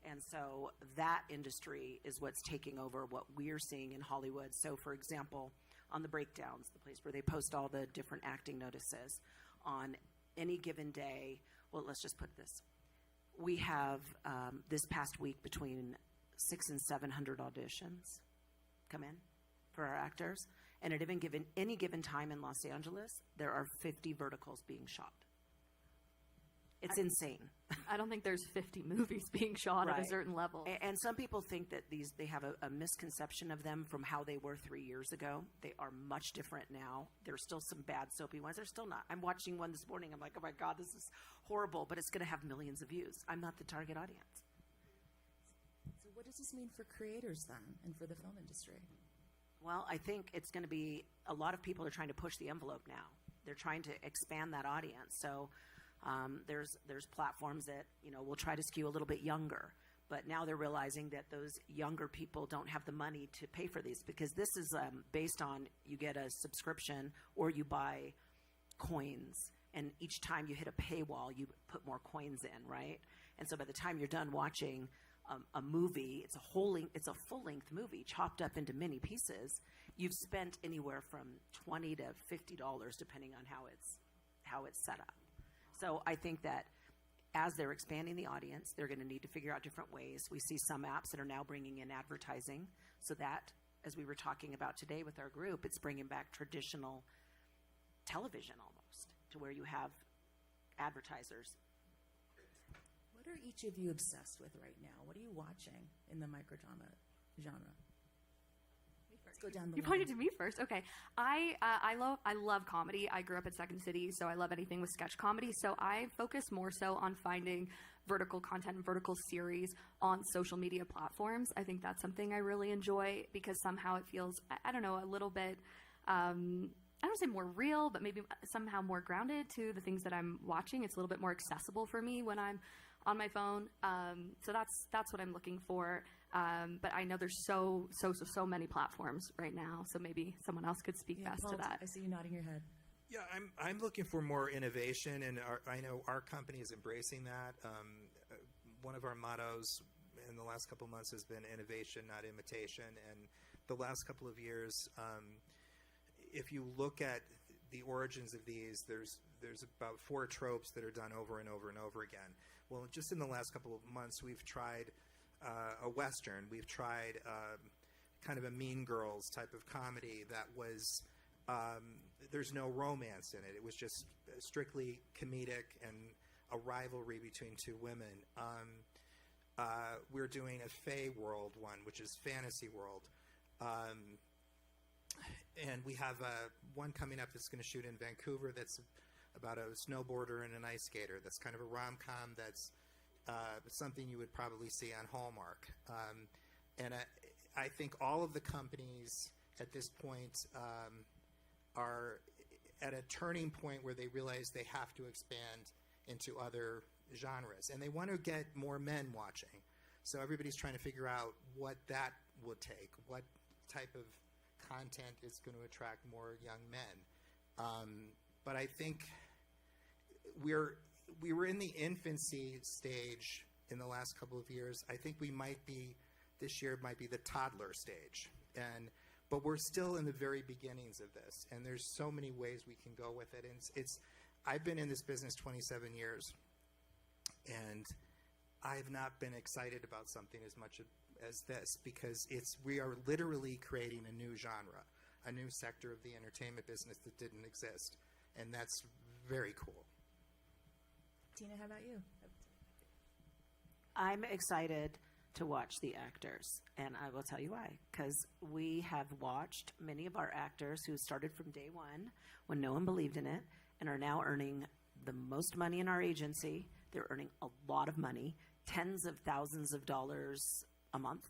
And so that industry is what's taking over what we're seeing in Hollywood. So, for example, on the breakdowns, the place where they post all the different acting notices, on any given day, well, let's just put this. We have, this past week, between 600 and 700 auditions come in for our actors. And at any given time in Los Angeles, there are 50 verticals being shot. It's insane. I don't think there's 50 movies being shot at a certain level. And some people think that they have a misconception of them from how they were 3 years ago. They are much different now. There's still some bad soapy ones. They're still not. I'm watching one this morning. I'm like, oh my God, this is horrible, but it's going to have millions of views. I'm not the target audience. So what does this mean for creators then, and for the film industry? Well, I think it's going to be, a lot of people are trying to push the envelope now. They're trying to expand that audience. So there's platforms that, will try to skew a little bit younger. But now they're realizing that those younger people don't have the money to pay for these, because this is based on, you get a subscription or you buy coins. And each time you hit a paywall, you put more coins in, right? And so by the time you're done watching a movie, it's a full-length movie chopped up into many pieces. You've spent anywhere from $20 to $50, depending on how it's set up. So I think that as they're expanding the audience, they're going to need to figure out different ways. We see some apps that are now bringing in advertising, so that, as we were talking about today with our group, it's bringing back traditional television almost, to where you have advertisers. What are each of you obsessed with right now? What are you watching in the microdrama genre? Let's go down the You line. pointed to me first. Okay. I love comedy. I grew up at Second City, so I love anything with sketch comedy. So I focus more so on finding vertical content and vertical series on social media platforms. I think that's something I really enjoy because somehow it feels, I don't know, a little bit, I don't say more real, but maybe somehow more grounded to the things that I'm watching. It's a little bit more accessible for me when I'm on my phone. So that's what I'm looking for. But I know there's so many platforms right now. So maybe someone else could speak best to that. I see you nodding your head. Yeah, I'm looking for more innovation, and I know our company is embracing that. One of our mottos in the last couple of months has been innovation, not imitation. And the last couple of years, if you look at the origins of these, there's about 4 tropes that are done over and over and over again. Well, just in the last couple of months, we've tried a Western. We've tried kind of a Mean Girls type of comedy that was, there's no romance in it. It was just strictly comedic and a rivalry between 2 women. We're doing a Fae World one, which is fantasy world. And we have one coming up that's going to shoot in Vancouver that's about a snowboarder and an ice skater. That's kind of a rom-com that's something you would probably see on Hallmark. And I think all of the companies at this point are at a turning point where they realize they have to expand into other genres. And they want to get more men watching. So everybody's trying to figure out what that would take, what type of content is going to attract more young men. But I think we were in the infancy stage in the last couple of years. I think this year might be the toddler stage. But we're still in the very beginnings of this, and there's so many ways we can go with it. And I've been in this business 27 years, and I've not been excited about something as much as this, because we are literally creating a new genre, a new sector of the entertainment business that didn't exist, and that's very cool. Tina, how about you? I'm excited to watch the actors, and I will tell you why. Because we have watched many of our actors who started from day one when no one believed in it and are now earning the most money in our agency. They're earning a lot of money, tens of thousands of dollars a month,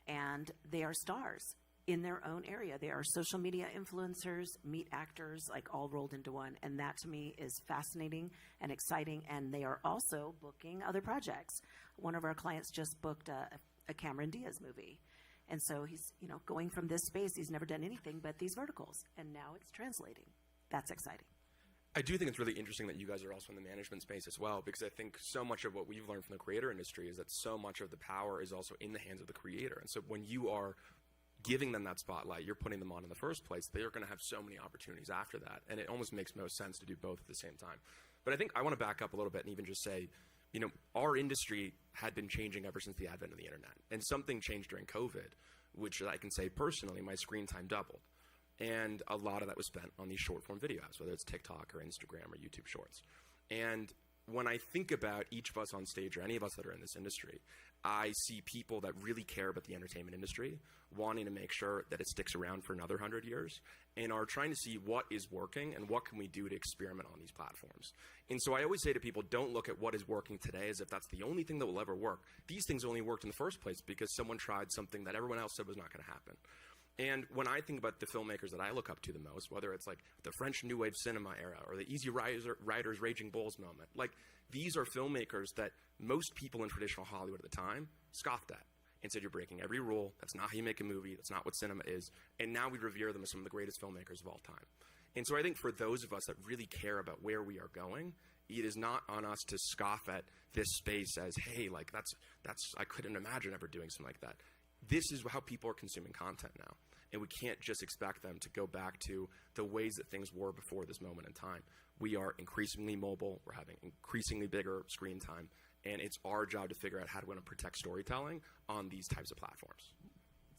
and they are stars in their own area. They are social media influencers, meet actors, like all rolled into one. And that to me is fascinating and exciting. And they are also booking other projects. One of our clients just booked a Cameron Diaz movie. And so he's, going from this space, he's never done anything but these verticals. And now it's translating. That's exciting. I do think it's really interesting that you guys are also in the management space as well, because I think so much of what we've learned from the creator industry is that so much of the power is also in the hands of the creator. And so when you are giving them that spotlight, you're putting them on in the first place, they're going to have so many opportunities after that. And it almost makes most sense to do both at the same time. But I think I want to back up a little bit and even just say, our industry had been changing ever since the advent of the internet. And something changed during COVID, which I can say personally, my screen time doubled. And a lot of that was spent on these short form video apps, whether it's TikTok or Instagram or YouTube Shorts. And when I think about each of us on stage or any of us that are in this industry, I see people that really care about the entertainment industry, wanting to make sure that it sticks around for another 100 years, and are trying to see what is working and what can we do to experiment on these platforms. And so I always say to people, don't look at what is working today as if that's the only thing that will ever work. These things only worked in the first place because someone tried something that everyone else said was not going to happen. And when I think about the filmmakers that I look up to the most, whether it's like the French New Wave cinema era or the Easy Riders Raging Bulls moment, like these are filmmakers that most people in traditional Hollywood at the time scoffed at and said, you're breaking every rule. That's not how you make a movie. That's not what cinema is. And now we revere them as some of the greatest filmmakers of all time. And so I think for those of us that really care about where we are going, it is not on us to scoff at this space as, hey, like that's I couldn't imagine ever doing something like that. This is how people are consuming content now. And we can't just expect them to go back to the ways that things were before this moment in time. We are increasingly mobile. We're having increasingly bigger screen time. And it's our job to figure out how to protect storytelling on these types of platforms.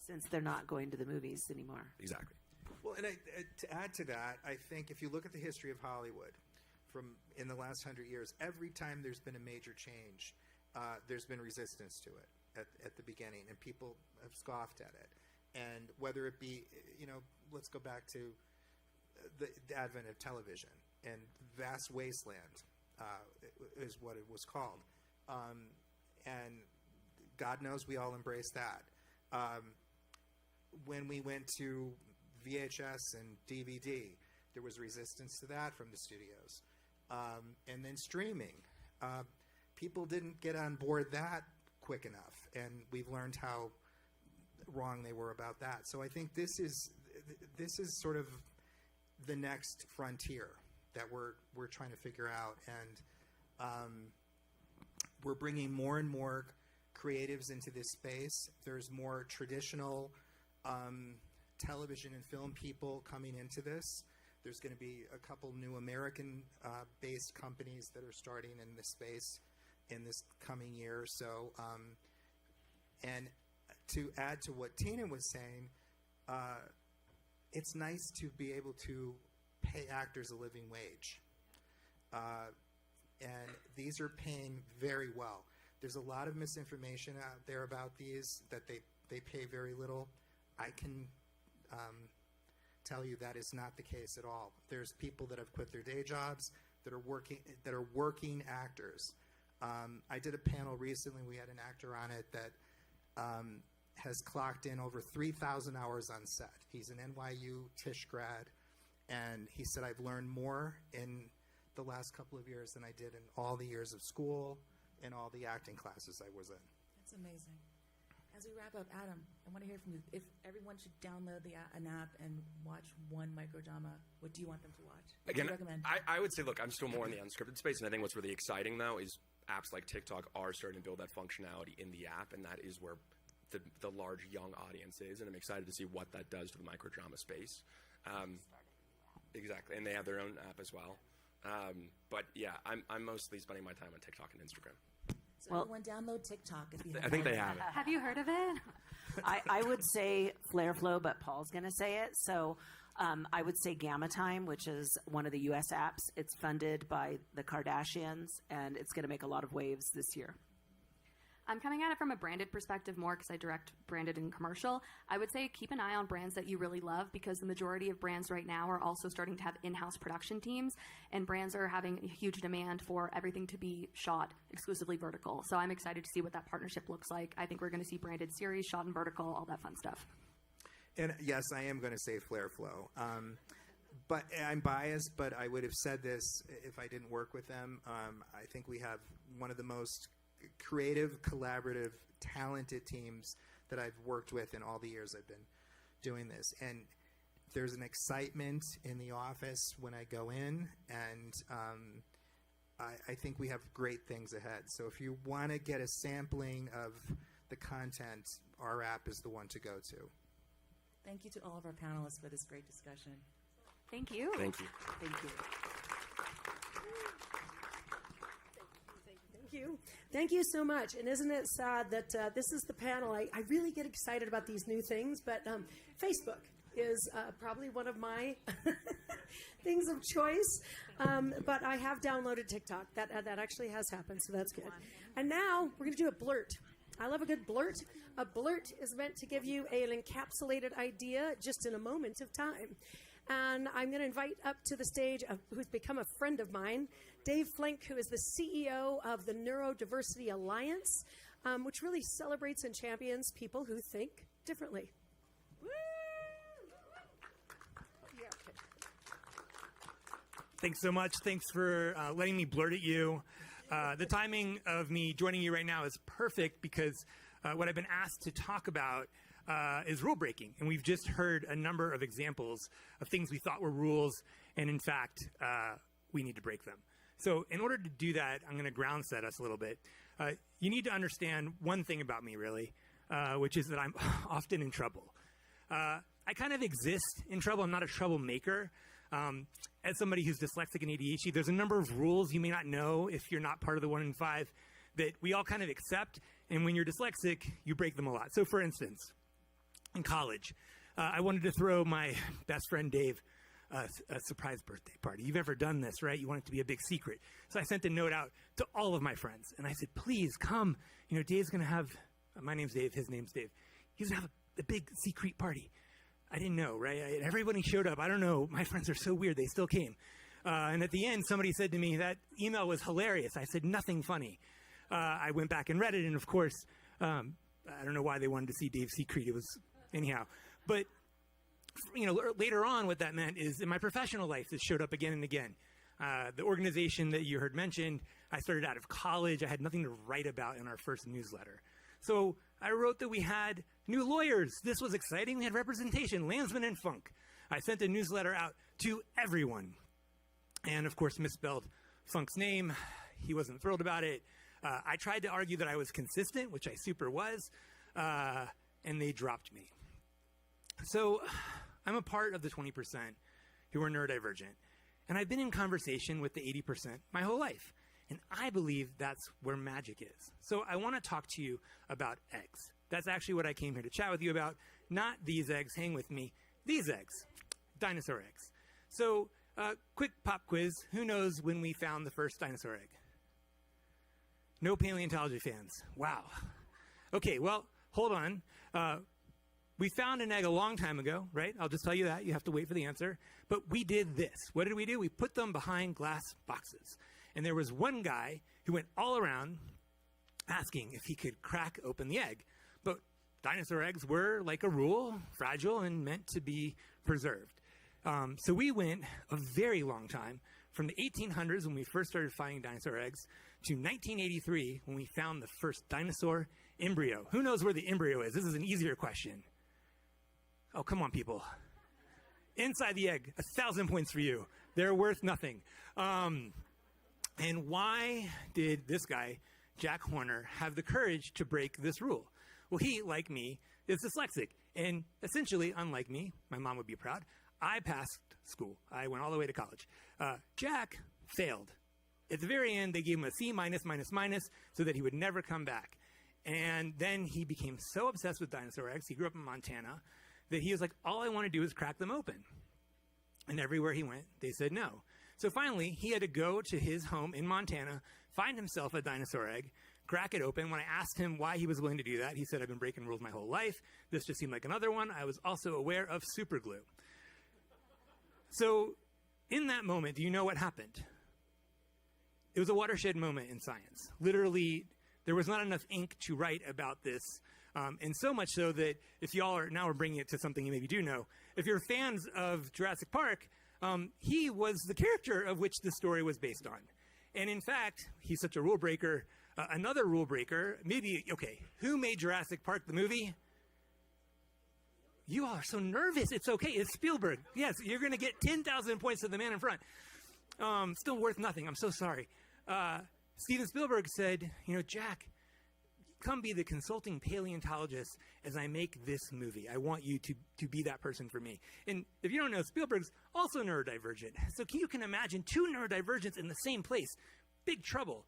Since they're not going to the movies anymore. Exactly. Well, and to add to that, I think if you look at the history of Hollywood from in the last 100 years, every time there's been a major change, there's been resistance to it at the beginning, and people have scoffed at it. And whether it be, let's go back to the advent of television, and Vast Wasteland is what it was called. And God knows we all embraced that. When we went to VHS and DVD, there was resistance to that from the studios. And then streaming. People didn't get on board that quick enough, and we've learned how wrong they were about that. So I think this is sort of the next frontier that we're trying to figure out, and we're bringing more and more creatives into this space. There's more traditional television and film people coming into this. There's going to be a couple new American-based companies that are starting in this space in this coming year. So, and to add to what Tina was saying, it's nice to be able to pay actors a living wage. And these are paying very well. There's a lot of misinformation out there about these, that they pay very little. I can tell you that is not the case at all. There's people that have quit their day jobs that are working actors. I did a panel recently. We had an actor on it that has clocked in over 3,000 hours on set. He's an NYU Tisch grad, and he said, I've learned more in the last couple of years than I did in all the years of school and all the acting classes I was in. That's amazing. As we wrap up, Adam, I want to hear from you. If everyone should download an app and watch one microdrama, what do you want them to watch? What do you recommend? I would say, look, I'm still more in the unscripted space, and I think what's really exciting, though, is apps like TikTok are starting to build that functionality in the app, and that is where the large young audience is, and I'm excited to see what that does to the microdrama space. Exactly, and they have their own app as well. But yeah, I'm mostly spending my time on TikTok and Instagram. So everyone download TikTok if you have I think they have it. Have you heard of it? I would say Flareflow, but Paul's going to say it. So I would say Gamma Time, which is one of the U.S. apps. It's funded by the Kardashians, and it's going to make a lot of waves this year. I'm coming at it from a branded perspective more because I direct branded and commercial. I would say keep an eye on brands that you really love, because the majority of brands right now are also starting to have in-house production teams, and brands are having a huge demand for everything to be shot exclusively vertical. So I'm excited to see what that partnership looks like. I think we're going to see branded series shot in vertical, all that fun stuff. And yes, I am going to say Flareflow. But I'm biased, but I would have said this if I didn't work with them. I think we have one of the most creative, collaborative, talented teams that I've worked with in all the years I've been doing this. And there's an excitement in the office when I go in, and I think we have great things ahead. So if you want to get a sampling of the content, our app is the one to go to. Thank you to all of our panelists for this great discussion. Thank you. Thank you. Thank you. Thank you. Thank you so much. And isn't it sad that this is the panel? I really get excited about these new things, but Facebook is probably one of my things of choice. But I have downloaded TikTok. That actually has happened, so that's good. And now we're going to do a blurt. I love a good blurt. A blurt is meant to give you an encapsulated idea just in a moment of time. And I'm going to invite up to the stage who's become a friend of mine, Dave Flink, who is the CEO of the Neurodiversity Alliance, which really celebrates and champions people who think differently. Thanks so much. Thanks for letting me blurt at you. The timing of me joining you right now is perfect because what I've been asked to talk about is rule breaking. And we've just heard a number of examples of things we thought were rules, and in fact, we need to break them. So in order to do that, I'm going to ground set us a little bit. You need to understand one thing about me, really, which is that I'm often in trouble. I kind of exist in trouble. I'm not a troublemaker. As somebody who's dyslexic and ADHD, there's a number of rules you may not know if you're not part of the 1 in 5 that we all kind of accept. And when you're dyslexic, you break them a lot. So for instance, in college, I wanted to throw my best friend Dave a surprise birthday party. You've ever done this, right? You want it to be a big secret. So I sent a note out to all of my friends, and I said, please come. You know, Dave's going to have, my name's Dave, his name's Dave. He's going to have a the big secret party. I didn't know, right? Everybody showed up. I don't know. My friends are so weird. They still came. And at the end, somebody said to me, that email was hilarious. I said, nothing funny. I went back and read it, and of course, I don't know why they wanted to see Dave's secret. It was, anyhow. But, later on, what that meant is in my professional life, this showed up again and again. The organization that you heard mentioned, I started out of college. I had nothing to write about in our first newsletter. So I wrote that we had new lawyers. This was exciting. We had representation, Landsman and Funk. I sent a newsletter out to everyone. And, of course, misspelled Funk's name. He wasn't thrilled about it. I tried to argue that I was consistent, which I super was, and they dropped me. So I'm a part of the 20% who are neurodivergent. And I've been in conversation with the 80% my whole life. And I believe that's where magic is. So I want to talk to you about eggs. That's actually what I came here to chat with you about. Not these eggs, hang with me. These eggs, dinosaur eggs. So quick pop quiz. Who knows when we found the first dinosaur egg? No paleontology fans. Wow. Okay, well, hold on. We found an egg a long time ago, right? I'll just tell you that. You have to wait for the answer. But we did this. What did we do? We put them behind glass boxes. And there was one guy who went all around asking if he could crack open the egg. But dinosaur eggs were, like a rule, fragile and meant to be preserved. So we went a very long time, from the 1800s when we first started finding dinosaur eggs, to 1983 when we found the first dinosaur embryo. Who knows where the embryo is? This is an easier question. Oh, come on, people. Inside the egg, 1,000 points for you. They're worth nothing. And why did this guy, Jack Horner, have the courage to break this rule? Well, he, like me, is dyslexic. And essentially, unlike me, my mom would be proud, I passed school. I went all the way to college. Jack failed. At the very end, they gave him a C minus, minus, minus, so that he would never come back. And then he became so obsessed with dinosaur eggs, he grew up in Montana, that he was like, all I want to do is crack them open. And everywhere he went, they said no. So finally, he had to go to his home in Montana, find himself a dinosaur egg, crack it open. When I asked him why he was willing to do that, he said, I've been breaking rules my whole life. This just seemed like another one. I was also aware of super glue. So in that moment, do you know what happened? It was a watershed moment in science. Literally, there was not enough ink to write about this. And so much so that if y'all are now we're bringing it to something you maybe do know, if you're fans of Jurassic Park, he was the character of which the story was based on. And in fact, he's such a rule breaker. Another rule breaker, maybe, okay, who made Jurassic Park the movie? You all are so nervous. It's okay. It's Spielberg. Yes, you're going to get 10,000 points to the man in front. Still worth nothing. I'm so sorry. Steven Spielberg said, Jack, come be the consulting paleontologist as I make this movie. I want you to be that person for me. And if you don't know, Spielberg's also neurodivergent. So you can imagine two neurodivergents in the same place. Big trouble.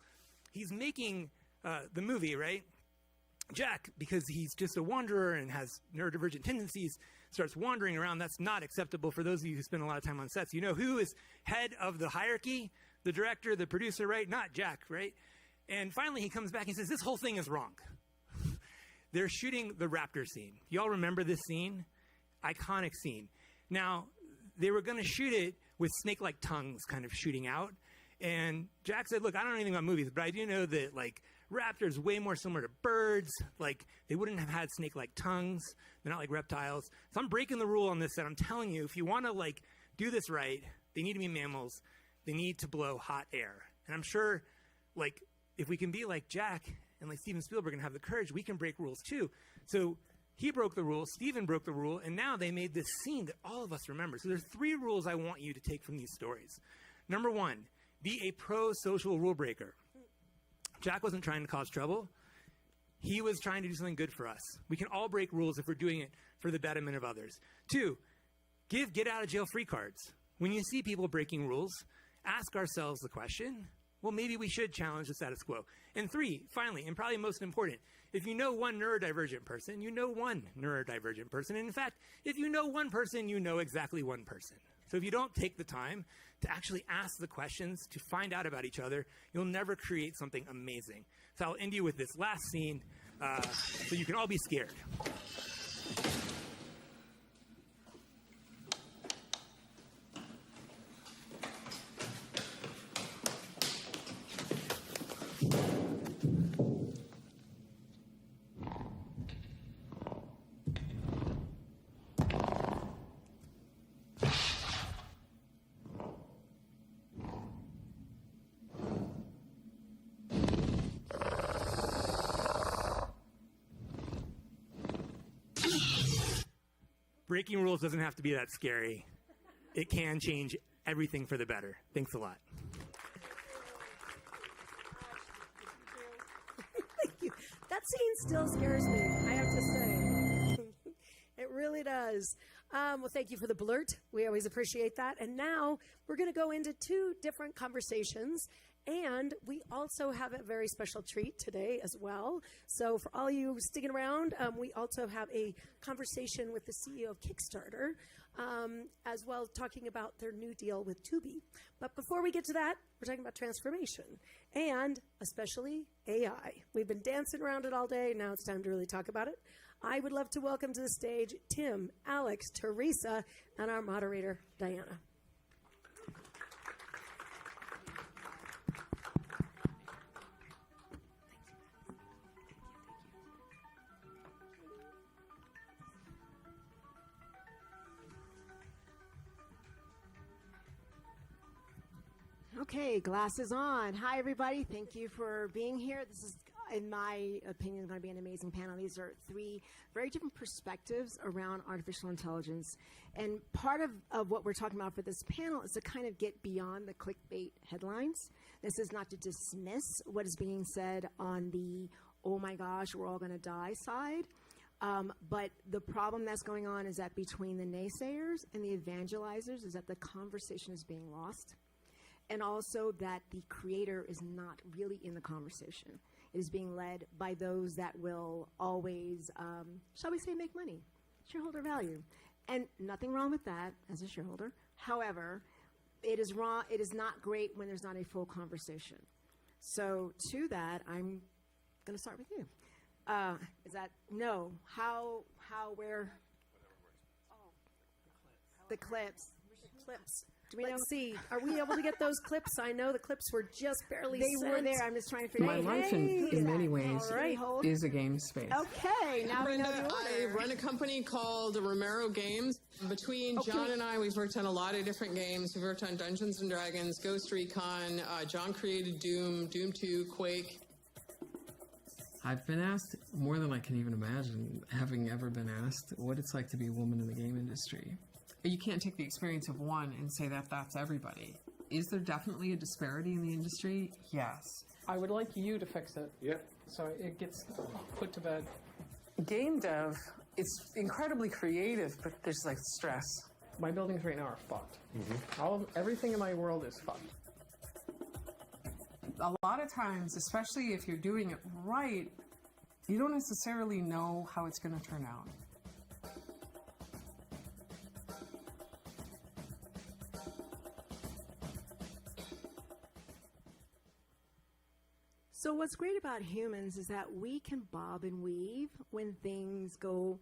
He's making the movie, right? Jack, because he's just a wanderer and has neurodivergent tendencies, starts wandering around. That's not acceptable for those of you who spend a lot of time on sets. You know who is head of the hierarchy? The director, the producer, right? Not Jack, right? And finally he comes back and says, this whole thing is wrong. They're shooting the raptor scene. Y'all remember this scene? Iconic scene. Now, they were going to shoot it with snake-like tongues kind of shooting out. And Jack said, look, I don't know anything about movies, but I do know that, raptors way more similar to birds. They wouldn't have had snake-like tongues. They're not like reptiles. So I'm breaking the rule on this, and I'm telling you, if you want to, do this right, they need to be mammals. They need to blow hot air. And I'm sure, if we can be like Jack and like Steven Spielberg and have the courage, we can break rules too. So he broke the rule, Steven broke the rule, and now they made this scene that all of us remember. So there's 3 rules I want you to take from these stories. Number 1, be a pro-social rule breaker. Jack wasn't trying to cause trouble. He was trying to do something good for us. We can all break rules if we're doing it for the betterment of others. 2, give get-out-of-jail-free cards. When you see people breaking rules, ask ourselves the question, well, maybe we should challenge the status quo. And 3, finally, and probably most important, if you know one neurodivergent person, you know one neurodivergent person. And in fact, if you know one person, you know exactly one person. So if you don't take the time to actually ask the questions, to find out about each other, you'll never create something amazing. So I'll end you with this last scene so you can all be scared. Breaking rules doesn't have to be that scary. It can change everything for the better. Thanks a lot. Thank you. That scene still scares me, I have to say. It really does. Well, thank you for the blurt. We always appreciate that. And now we're going to go into two different conversations. And we also have a very special treat today as well. So for all you sticking around, we also have a conversation with the CEO of Kickstarter, as well as talking about their new deal with Tubi. But before we get to that, we're talking about transformation and especially AI. We've been dancing around it all day. Now it's time to really talk about it. I would love to welcome to the stage Tim, Alex, Teresa, and our moderator, Diana. Okay, glasses on. Hi, everybody. Thank you for being here. This is, in my opinion, going to be an amazing panel. These are three very different perspectives around artificial intelligence. And part of what we're talking about for this panel is to kind of get beyond the clickbait headlines. This is not to dismiss what is being said on the, oh my gosh, we're all going to die side. But the problem that's going on is that between the naysayers and the evangelizers is that the conversation is being lost. And also that the creator is not really in the conversation. It is being led by those that will always, shall we say, make money, shareholder value. And nothing wrong with that as a shareholder. However, it is wrong. It is not great when there's not a full conversation. So to that, I'm going to start with you. Is that, no, how, where? Oh, the clips. Do we Let's see. Are we able to get those clips? I know the clips were just barely They sent. were there. I'm just trying to figure My out. life, in many ways, Right. is a game space. Okay, now we know the I order. run a company called Romero Games. Between John and I, we've worked on a lot of different games. We've worked on Dungeons & Dragons, Ghost Recon. John created Doom, Doom 2, Quake. I've been asked more than I can even imagine, having ever been asked what it's like to be a woman in the game industry. You can't take the experience of one and say that that's everybody. Is there definitely a disparity in the industry? Yes. I would like you to fix it. Yep. So it gets put to bed. Game dev, it's incredibly creative, but there's like stress. My buildings right now are fucked. Everything in my world is fucked. A lot of times, especially if you're doing it right, you don't necessarily know how it's going to turn out. So what's great about humans is that we can bob and weave when things go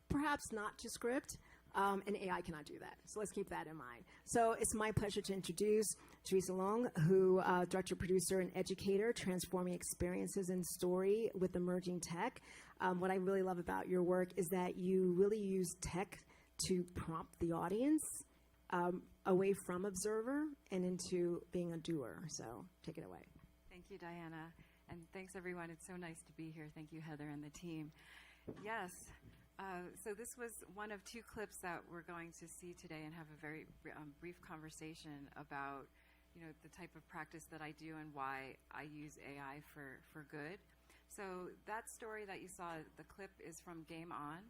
perhaps not to script, and AI cannot do that. So let's keep that in mind. So it's my pleasure to introduce Teresa Long, who director, producer, and educator, transforming experiences and story with emerging tech. What I really love about your work is that you really use tech to prompt the audience away from observer and into being a doer. So take it away. Thank you, Diana. And thanks, everyone. It's so nice to be here. Thank you, Heather and the team. Yes. So this was one of two clips that we're going to see today and have a very brief conversation about, the type of practice that I do and why I use AI for good. So that story that you saw, the clip is from Game On,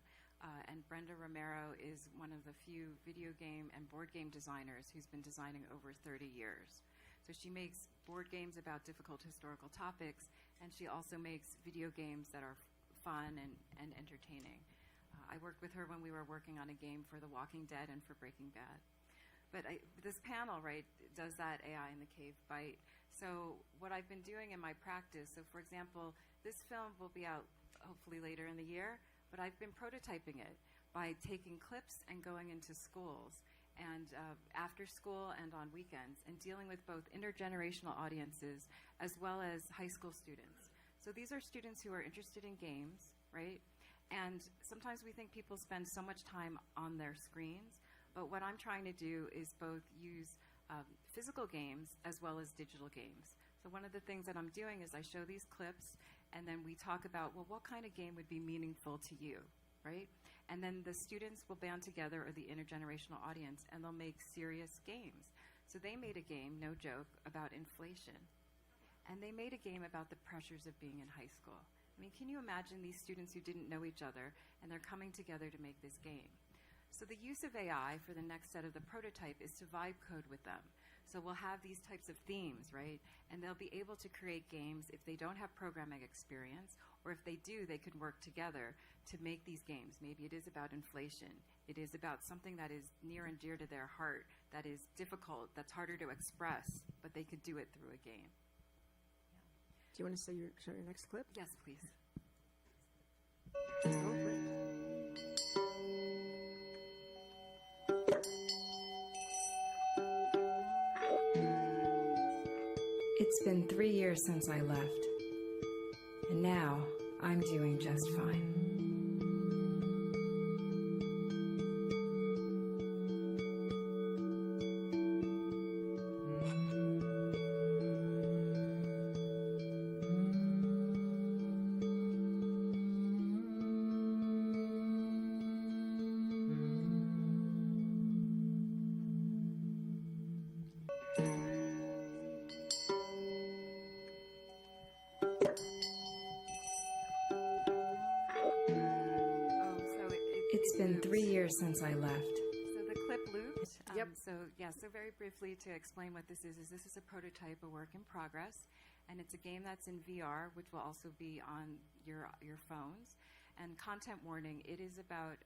and Brenda Romero is one of the few video game and board game designers who's been designing over 30 years. So she makes board games about difficult historical topics, and she also makes video games that are fun and entertaining. I worked with her when we were working on a game for The Walking Dead and for Breaking Bad. But this panel, right, does that AI in the Cave bite. So what I've been doing in my practice, so for example, this film will be out hopefully later in the year. but I've been prototyping it by taking clips and going into schools and after school and on weekends and dealing with both intergenerational audiences as well as high school students. So these are students who are interested in games, right? And sometimes we think people spend so much time on their screens, but what I'm trying to do is both use physical games as well as digital games. So one of the things that I'm doing is I show these clips and then we talk about, well, what kind of game would be meaningful to you, right? And then the students will band together, or the intergenerational audience, and they'll make serious games. So they made a game, no joke, about inflation. And they made a game about the pressures of being in high school. I mean, can you imagine these students who didn't know each other, and they're coming together to make this game? So the use of AI for the next set of the prototype is to vibe code with them. So we'll have these types of themes, right? And they'll be able to create games if they don't have programming experience, or if they do, they could work together to make these games. Maybe it is about inflation. It is about something that is near and dear to their heart, that is difficult, that's harder to express, but they could do it through a game. Do you want to show your next clip? Yes, please. It's been 3 years since I left, and now I'm doing just fine. It's been 3 years since I left. So the clip looped. So very briefly to explain what this is a prototype, a work in progress, and it's a game that's in VR, which will also be on your phones. And content warning: it's about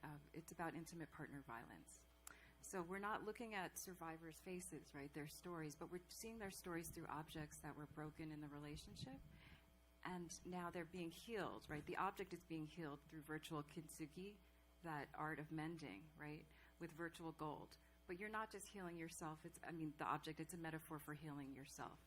intimate partner violence. So we're not looking at survivors' faces, right? Their stories, but we're seeing their stories through objects that were broken in the relationship, and now they're being healed, right? The object is being healed through virtual kintsugi, that art of mending, right, with virtual gold. But you're not just healing yourself. The object, it's a metaphor for healing yourself.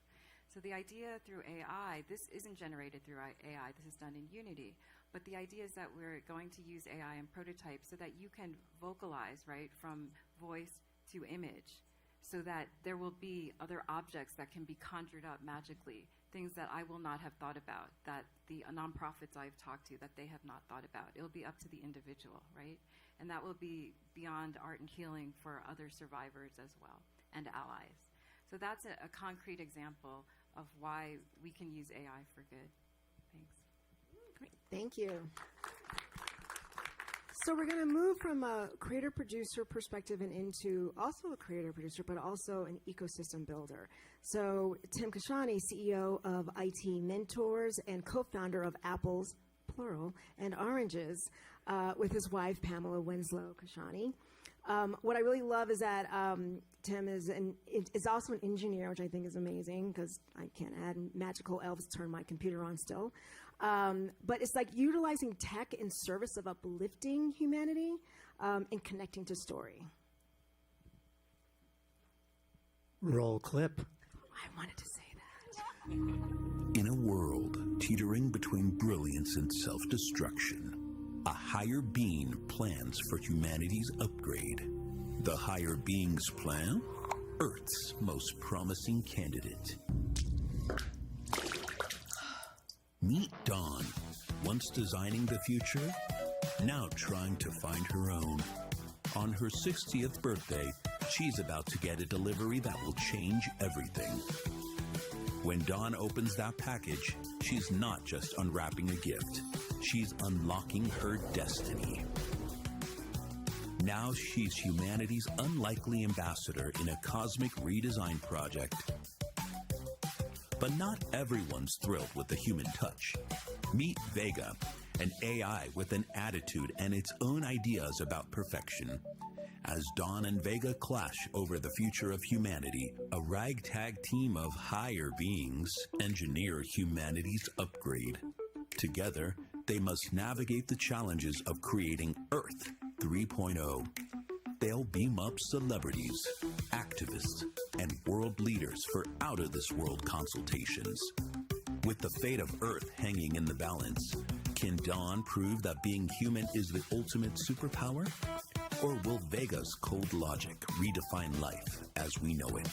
So the idea through AI, this isn't generated through AI, this is done in Unity. But the idea is that we're going to use AI and prototypes so that you can vocalize, right, from voice to image, so that there will be other objects that can be conjured up magically, things that I will not have thought about, that the nonprofits I've talked to, that they have not thought about. It'll be up to the individual, right? And that will be beyond art and healing for other survivors as well, and allies. So that's a concrete example of why we can use AI for good. Thanks. Great. Thank you. So we're going to move from a creator-producer perspective and into also a creator-producer, but also an ecosystem builder. So Tim Kashani, CEO of IT Mentors and co-founder of Apples, plural, and Oranges, with his wife, Pamela Winslow Kashani. What I really love is that Tim is also an engineer, which I think is amazing because I can't add magical elves turn my computer on still. But it's like utilizing tech in service of uplifting humanity and connecting to story. Roll clip. I wanted to say that. In a world teetering between brilliance and self-destruction, a higher being plans for humanity's upgrade. The higher being's plan? Earth's most promising candidate. Meet Dawn, once designing the future, now trying to find her own. On her 60th birthday, she's about to get a delivery that will change everything. When Dawn opens that package, she's not just unwrapping a gift. She's unlocking her destiny. Now she's humanity's unlikely ambassador in a cosmic redesign project. But not everyone's thrilled with the human touch. Meet Vega, an AI with an attitude and its own ideas about perfection. As Dawn and Vega clash over the future of humanity, a ragtag team of higher beings engineer humanity's upgrade. Together, they must navigate the challenges of creating Earth 3.0. They'll beam up celebrities, activists, and world leaders for out-of-this-world consultations. With the fate of Earth hanging in the balance, can Dawn prove that being human is the ultimate superpower? Or will Vega's cold logic redefine life as we know it?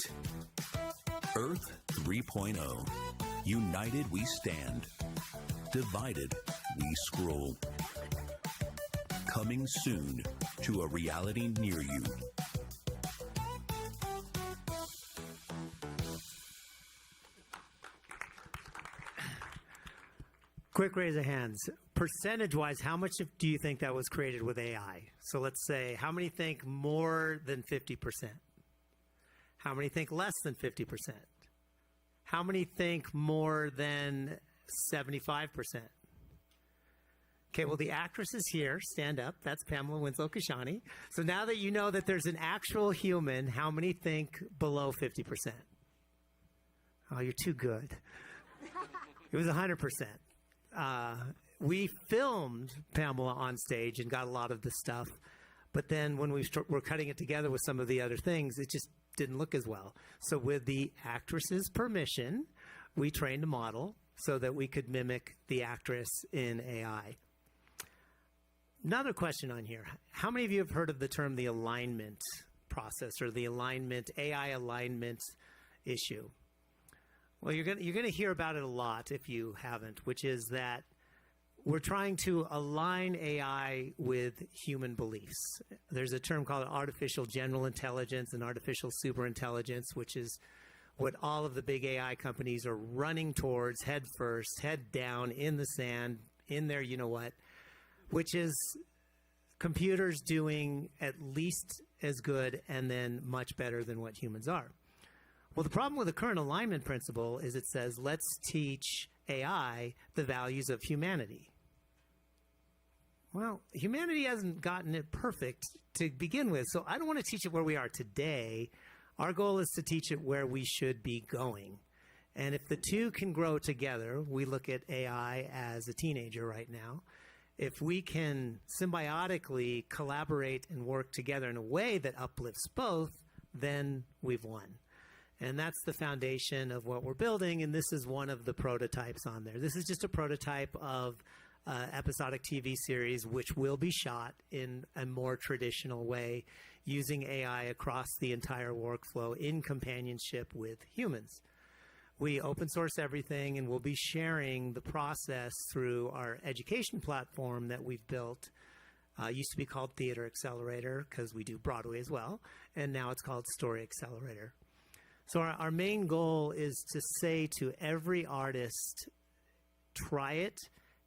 Earth 3.0. United we stand. Divided we scroll. Coming soon to a reality near you. Quick raise of hands. Percentage-wise, how much do you think that was created with AI? So let's say, how many think more than 50%? How many think less than 50%? How many think more than 75%? Okay, well, the actress is here. Stand up. That's Pamela Winslow-Kashani. So now that you know that there's an actual human, how many think below 50%? Oh, you're too good. It was 100%. We filmed Pamela on stage and got a lot of the stuff, but then when we were cutting it together with some of the other things, it just didn't look as well. So with the actress's permission, we trained a model so that we could mimic the actress in AI. Another question on here. How many of you have heard of the term the alignment process or the alignment, AI alignment issue? Well, you're going to hear about it a lot if you haven't, which is that we're trying to align AI with human beliefs. There's a term called artificial general intelligence and artificial superintelligence, which is what all of the big AI companies are running towards head first, head down, in the sand, in there, you know what, which is computers doing at least as good and then much better than what humans are. Well, the problem with the current alignment principle is it says, let's teach AI the values of humanity. Well, humanity hasn't gotten it perfect to begin with, so I don't want to teach it where we are today. Our goal is to teach it where we should be going. And if the two can grow together, we look at AI as a teenager right now. If we can symbiotically collaborate and work together in a way that uplifts both, then we've won. And that's the foundation of what we're building, and this is one of the prototypes on there. This is just a prototype of episodic TV series which will be shot in a more traditional way using AI across the entire workflow in companionship with humans. We open source everything, and we'll be sharing the process through our education platform that we've built. Used to be called Theater Accelerator because we do Broadway as well, and now it's called Story Accelerator. So our main goal is to say to every artist, try it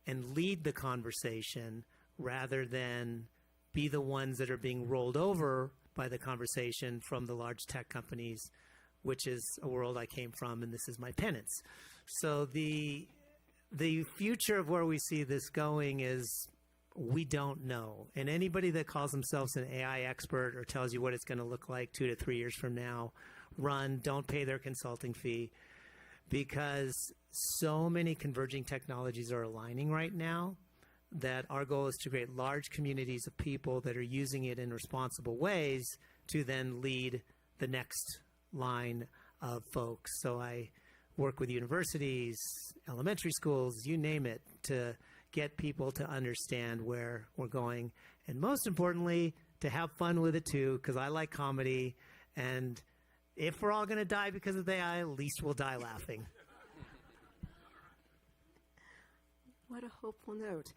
and lead the conversation rather than be the ones that are being rolled over by the conversation from the large tech companies, which is a world I came from, and this is my penance. So the future of where we see this going is we don't know. And anybody that calls themselves an AI expert or tells you what it's going to look like 2 to 3 years from now, run, don't pay their consulting fee, because so many converging technologies are aligning right now that our goal is to create large communities of people that are using it in responsible ways to then lead the next line of folks. So I work with universities, elementary schools, you name it, to get people to understand where we're going. And most importantly, to have fun with it too, because I like comedy. And if we're all going to die because of AI, at least we'll die laughing. What a hopeful note.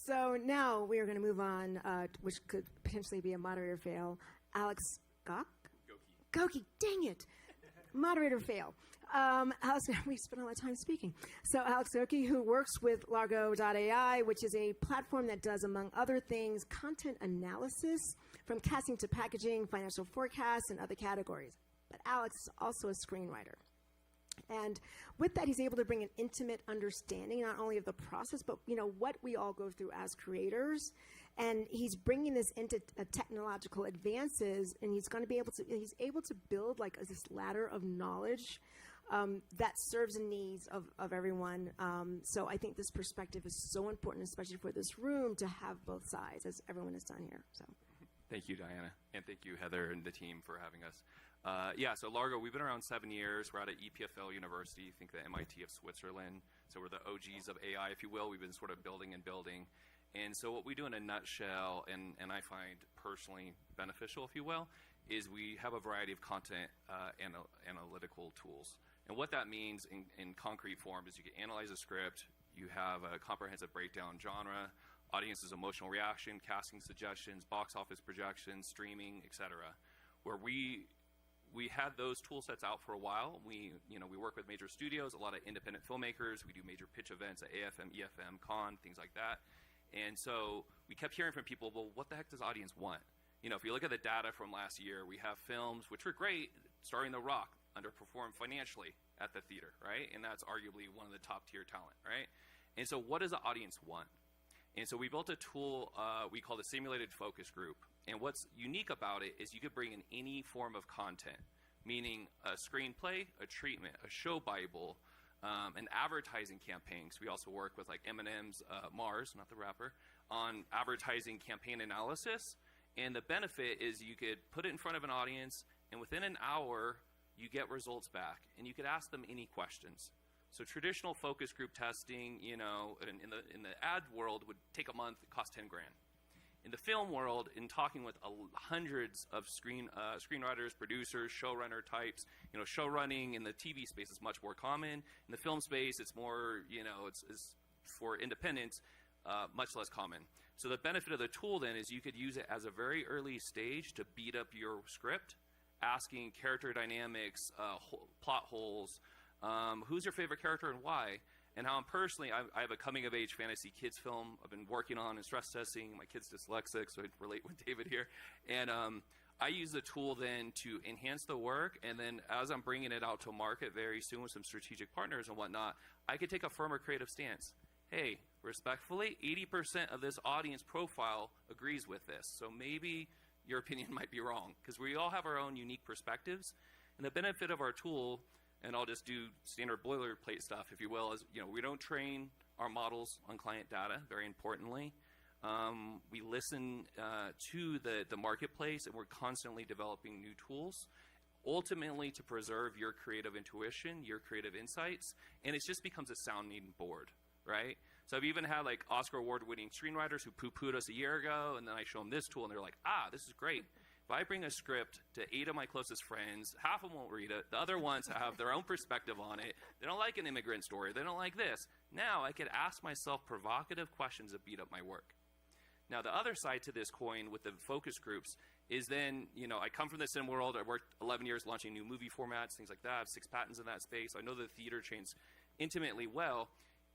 So now we are going to move on, which could potentially be a moderator fail. Alex Goki, dang it. Moderator fail. Alex, we spent all that time speaking. So Alex Goki, who works with Largo.ai, which is a platform that does, among other things, content analysis from casting to packaging, financial forecasts, and other categories. But Alex is also a screenwriter. And with that, he's able to bring an intimate understanding, not only of the process, but what we all go through as creators. And he's bringing this into technological advances, and he's able to build like this ladder of knowledge that serves the needs of everyone. So I think this perspective is so important, especially for this room, to have both sides, as everyone has done here. So. Thank you, Diana, and thank you, Heather, and the team for having us. So Largo, we've been around 7 years. We're out at EPFL University, think the MIT of Switzerland. So we're the OGs of AI, if you will. We've been sort of building and building. And so what we do in a nutshell, and I find personally beneficial, if you will, is we have a variety of content analytical tools. And what that means in concrete form is you can analyze a script, you have a comprehensive breakdown genre, audience's emotional reaction, casting suggestions, box office projections, streaming, etc. Where we had those tool sets out for a while. We work with major studios, a lot of independent filmmakers. We do major pitch events at AFM, EFM, Con, things like that. And so we kept hearing from people, well, what the heck does audience want? If you look at the data from last year, we have films which were great, starring The Rock, underperformed financially at the theater, right? And that's arguably one of the top tier talent, right? And so what does the audience want? And so we built a tool we call the simulated focus group. And what's unique about it is you could bring in any form of content, meaning a screenplay, a treatment, a show Bible, an advertising campaign. Because we also work with like Eminem's Mars, not the rapper, on advertising campaign analysis. And the benefit is you could put it in front of an audience, and within an hour, you get results back. And you could ask them any questions. So traditional focus group testing, in the ad world would take a month, it cost $10,000. In the film world, in talking with hundreds of screenwriters, producers, showrunner types, show running in the TV space is much more common. In the film space, it's more, it's for independents, much less common. So the benefit of the tool then is you could use it as a very early stage to beat up your script, asking character dynamics, plot holes, who's your favorite character and why? And how personally, I have a coming-of-age fantasy kids film I've been working on and stress testing. My kid's dyslexic, so I relate with David here. And I use the tool then to enhance the work, and then as I'm bringing it out to market very soon with some strategic partners and whatnot, I could take a firmer creative stance. Hey, respectfully, 80% of this audience profile agrees with this, so maybe your opinion might be wrong, because we all have our own unique perspectives. And the benefit of our tool, and I'll just do standard boilerplate stuff, if you will, is we don't train our models on client data, very importantly. We listen to the marketplace, and we're constantly developing new tools, ultimately to preserve your creative intuition, your creative insights, and it just becomes a sounding board, right? So I've even had like Oscar award-winning screenwriters who poo-pooed us a year ago, and then I show them this tool, and they're like, this is great. If I bring a script to 8 of my closest friends, half of them won't read it. The other ones have their own perspective on it. They don't like an immigrant story. They don't like this. Now I could ask myself provocative questions that beat up my work. Now the other side to this coin with the focus groups is then, I come from the cinema world. I worked 11 years launching new movie formats, things like that. I have 6 patents in that space. I know the theater chains intimately well.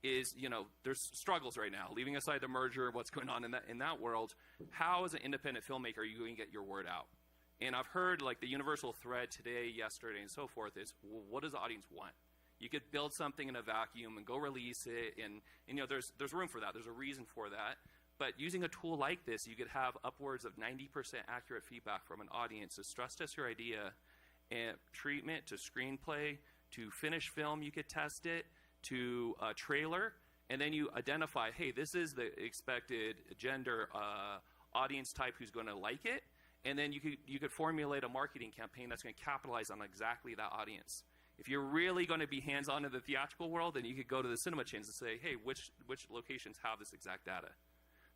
There's struggles right now. Leaving aside the merger, what's going on in that world, how as an independent filmmaker are you going to get your word out? And I've heard like the universal thread today, yesterday, and so forth is, well, what does the audience want? You could build something in a vacuum and go release it, and there's room for that. There's a reason for that. But using a tool like this, you could have upwards of 90% accurate feedback from an audience to stress test your idea, and treatment to screenplay to finished film. You could test it to a trailer, and then you identify, hey, this is the expected gender audience type who's going to like it, and then you could formulate a marketing campaign that's going to capitalize on exactly that audience. If you're really going to be hands-on in the theatrical world, then you could go to the cinema chains and say, hey, which locations have this exact data?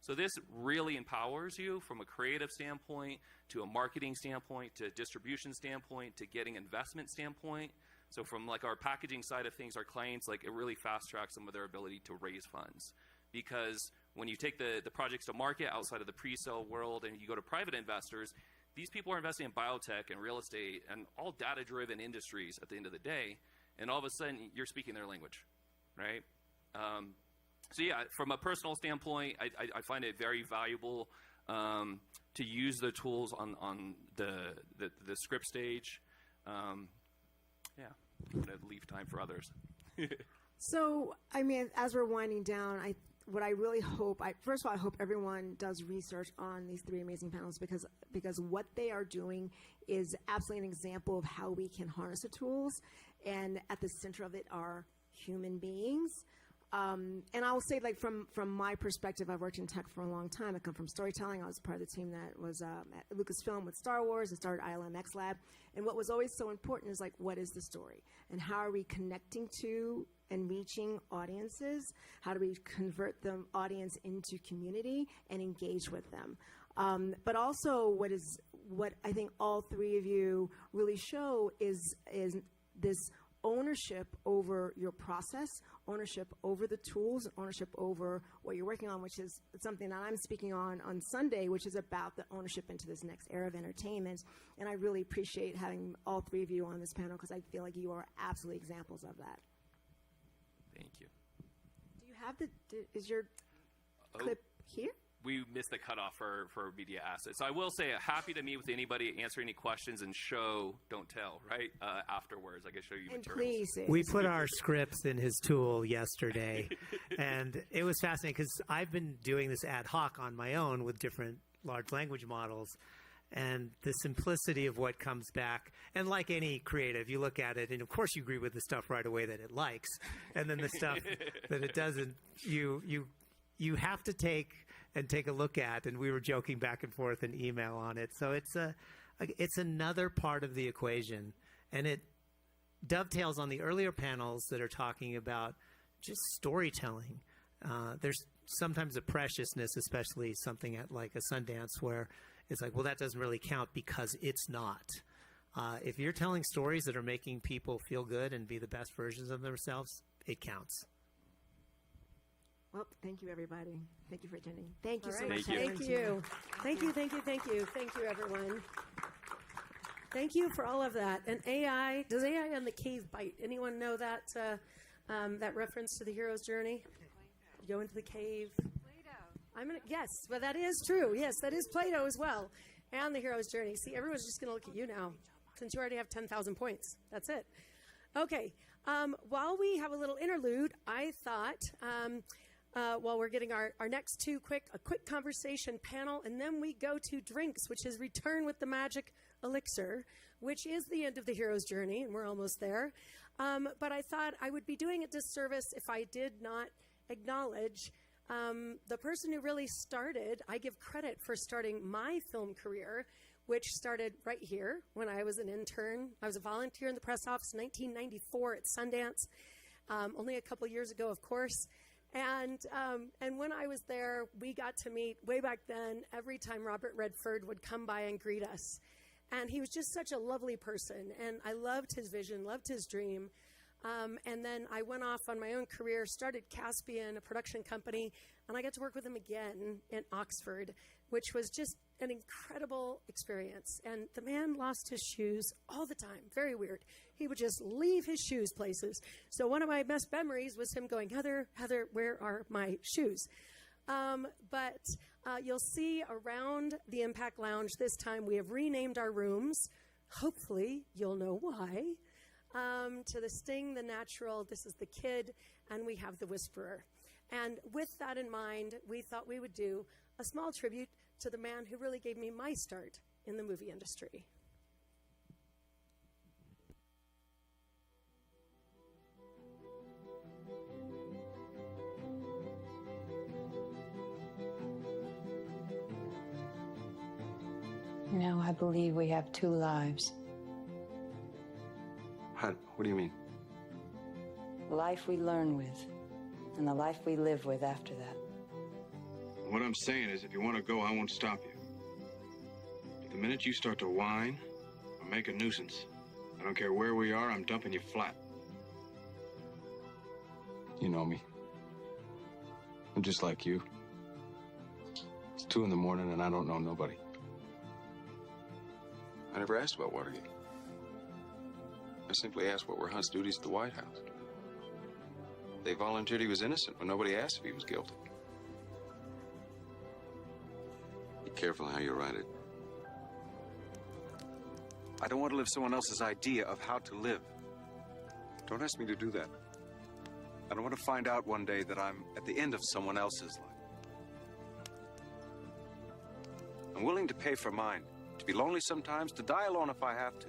So this really empowers you from a creative standpoint to a marketing standpoint to a distribution standpoint to getting investment standpoint. So from like our packaging side of things, our clients, like it really fast tracks some of their ability to raise funds. Because when you take the projects to market outside of the pre-sale world and you go to private investors, these people are investing in biotech and real estate and all data-driven industries at the end of the day. And all of a sudden, you're speaking their language, right? So yeah, from a personal standpoint, I find it very valuable to use the tools on the script stage. Yeah, I'm going to leave time for others. So, as we're winding down, what I really hope, first of all, I hope everyone does research on these 3 amazing panels because what they are doing is absolutely an example of how we can harness the tools. and at the center of it are human beings. And I will say, like, from my perspective, I've worked in tech for a long time. I come from storytelling. I was part of the team that was at Lucasfilm with Star Wars and started ILM Lab. And what was always so important is, like, what is the story? And how are we connecting to and reaching audiences? How do we convert the audience into community and engage with them? But also what I think all three of you really show is this ownership over your process, ownership over the tools, ownership over what you're working on, which is something that I'm speaking on Sunday, which is about the ownership into this next era of entertainment. And I really appreciate having all three of you on this panel because I feel like you are absolutely examples of that. Thank you. Do you have is your clip here? We missed the cutoff for media assets. So I will say, happy to meet with anybody, answer any questions, and show, don't tell, right? Afterwards, I can show you materials. Please. We put our scripts in his tool yesterday, and it was fascinating because I've been doing this ad hoc on my own with different large language models, and the simplicity of what comes back. And like any creative, you look at it, and of course you agree with the stuff right away that it likes, and then the stuff that it doesn't, you have to take a look at, and we were joking back and forth in email on it. So it's another part of the equation, and it dovetails on the earlier panels that are talking about just storytelling. There's sometimes a preciousness, especially something at like a Sundance, where it's like, well, that doesn't really count because it's not. If you're telling stories that are making people feel good and be the best versions of themselves, it counts. Well, thank you, everybody. Thank you for attending. Thank you All so right. much. Thank you. Thank you, thank you, thank you. Thank you, everyone. Thank you for all of that. And AI, does AI on the cave bite? Anyone know that that reference to the hero's journey? You go into the cave. Yes, but that is true. Yes, that is Plato as well. And the hero's journey. See, everyone's just going to look at you now, since you already have 10,000 points. That's it. Okay. While we have a little interlude, I thought... while we're getting our next two a quick conversation panel, and then we go to drinks, which is Return with the Magic Elixir, which is the end of the hero's journey, and we're almost there. But I thought I would be doing a disservice if I did not acknowledge the person who really started. I give credit for starting my film career, which started right here when I was an intern. I was a volunteer in the press office in 1994 at Sundance, only a couple years ago, of course. And when I was there, we got to meet way back then every time Robert Redford would come by and greet us. And he was just such a lovely person. And I loved his vision, loved his dream. And then I went off on my own career, started Caspian, a production company, and I got to work with him again in Oxford, which was just an incredible experience. And the man lost his shoes all the time. Very weird. He would just leave his shoes places. So one of my best memories was him going, Heather, where are my shoes? But you'll see around the Impact Lounge this time we have renamed our rooms. Hopefully you'll know why. To the Sting, the Natural, this is the Kid, and we have the Whisperer. And with that in mind, we thought we would do a small tribute to the man who really gave me my start in the movie industry. Now I believe we have two lives. What do you mean? The life we learn with, and the life we live with after that. What I'm saying is, if you want to go, I won't stop you. But the minute you start to whine or make a nuisance, I don't care where we are, I'm dumping you flat. You know me. I'm just like you. It's 2 in the morning and I don't know nobody. I never asked about Watergate. I simply asked what were Hunt's duties at the White House. They volunteered he was innocent when nobody asked if he was guilty. Be careful how you write it. I don't want to live someone else's idea of how to live. Don't ask me to do that. I don't want to find out one day that I'm at the end of someone else's life. I'm willing to pay for mine, to be lonely sometimes, to die alone if I have to.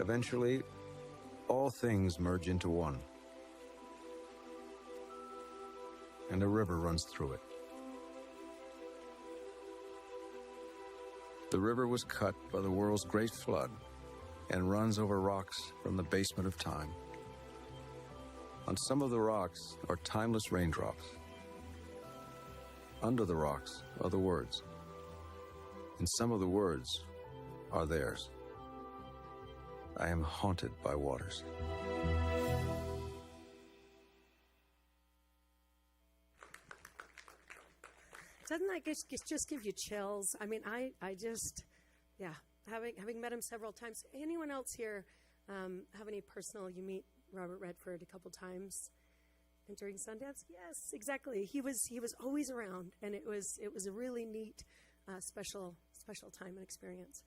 Eventually, all things merge into one. And a river runs through it. The river was cut by the world's great flood and runs over rocks from the basement of time. On some of the rocks are timeless raindrops. Under the rocks are the words. And some of the words are theirs. I am haunted by waters. Doesn't that just give you chills? I mean, I just, yeah, having met him several times. Anyone else here have any personal? You meet Robert Redford a couple times, and during Sundance, yes, exactly. He was always around, and it was a really neat, special time and experience.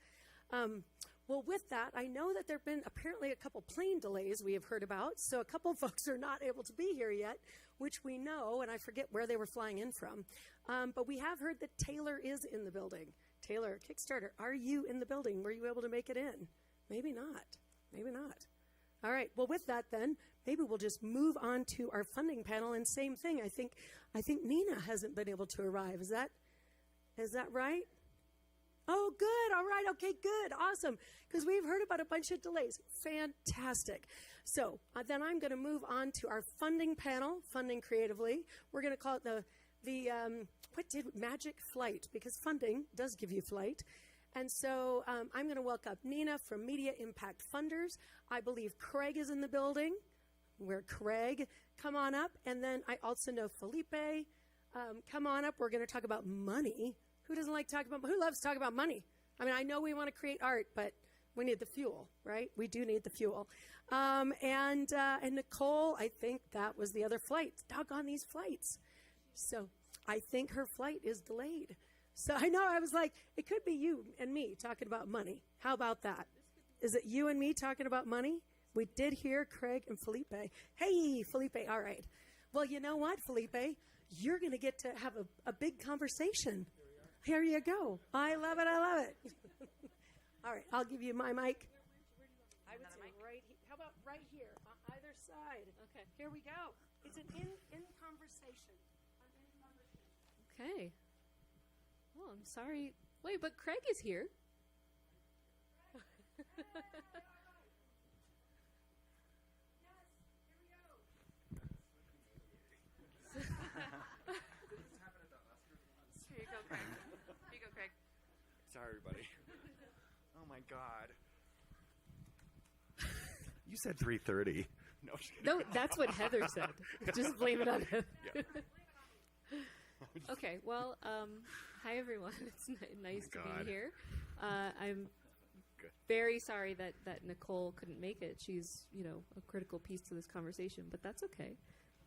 Well, with that, I know that there have been apparently a couple plane delays we have heard about, so a couple folks are not able to be here yet, which we know, and I forget where they were flying in from. But we have heard that Taylor is in the building. Taylor, Kickstarter, are you in the building? Were you able to make it in? Maybe not. Maybe not. All right. Well, with that, then, maybe we'll just move on to our funding panel. And same thing. I think Nina hasn't been able to arrive. Is that right? Oh, good. All right. Okay, good. Awesome. Because we've heard about a bunch of delays. Fantastic. So then I'm going to move on to our funding panel, Funding Creatively. We're going to call it the Magic Flight, because funding does give you flight. And so I'm going to welcome Nina from Media Impact Funders. I believe Craig is in the building. Where Craig, come on up. And then I also know Felipe. Come on up. We're going to talk about money. Who doesn't like talking about, who loves talking about money? I mean, I know we want to create art, but we need the fuel, right? We do need the fuel. And Nicole, I think that was the other flight. Doggone these flights. So I think her flight is delayed. So I know, I was like, it could be you and me talking about money. How about that? Is it you and me talking about money? We did hear Craig and Felipe. Hey, Felipe, all right. Well, you know what, Felipe? You're going to get to have a big conversation. Here you go. I love it. I love it. All right, I'll give you my mic. I would say right here. How about right here on either side? Okay. Here we go. It's an in conversation. Okay. Well, I'm sorry. Wait, but Craig is here. Here you go, Craig. Here you go, Craig. Sorry, everybody. Oh my God. You said 3:30. No, that's what Heather said. Just blame it on him. Yeah. Okay, well, hi everyone. It's nice to be here. I'm very sorry that Nicole couldn't make it. She's, a critical piece to this conversation, but that's okay.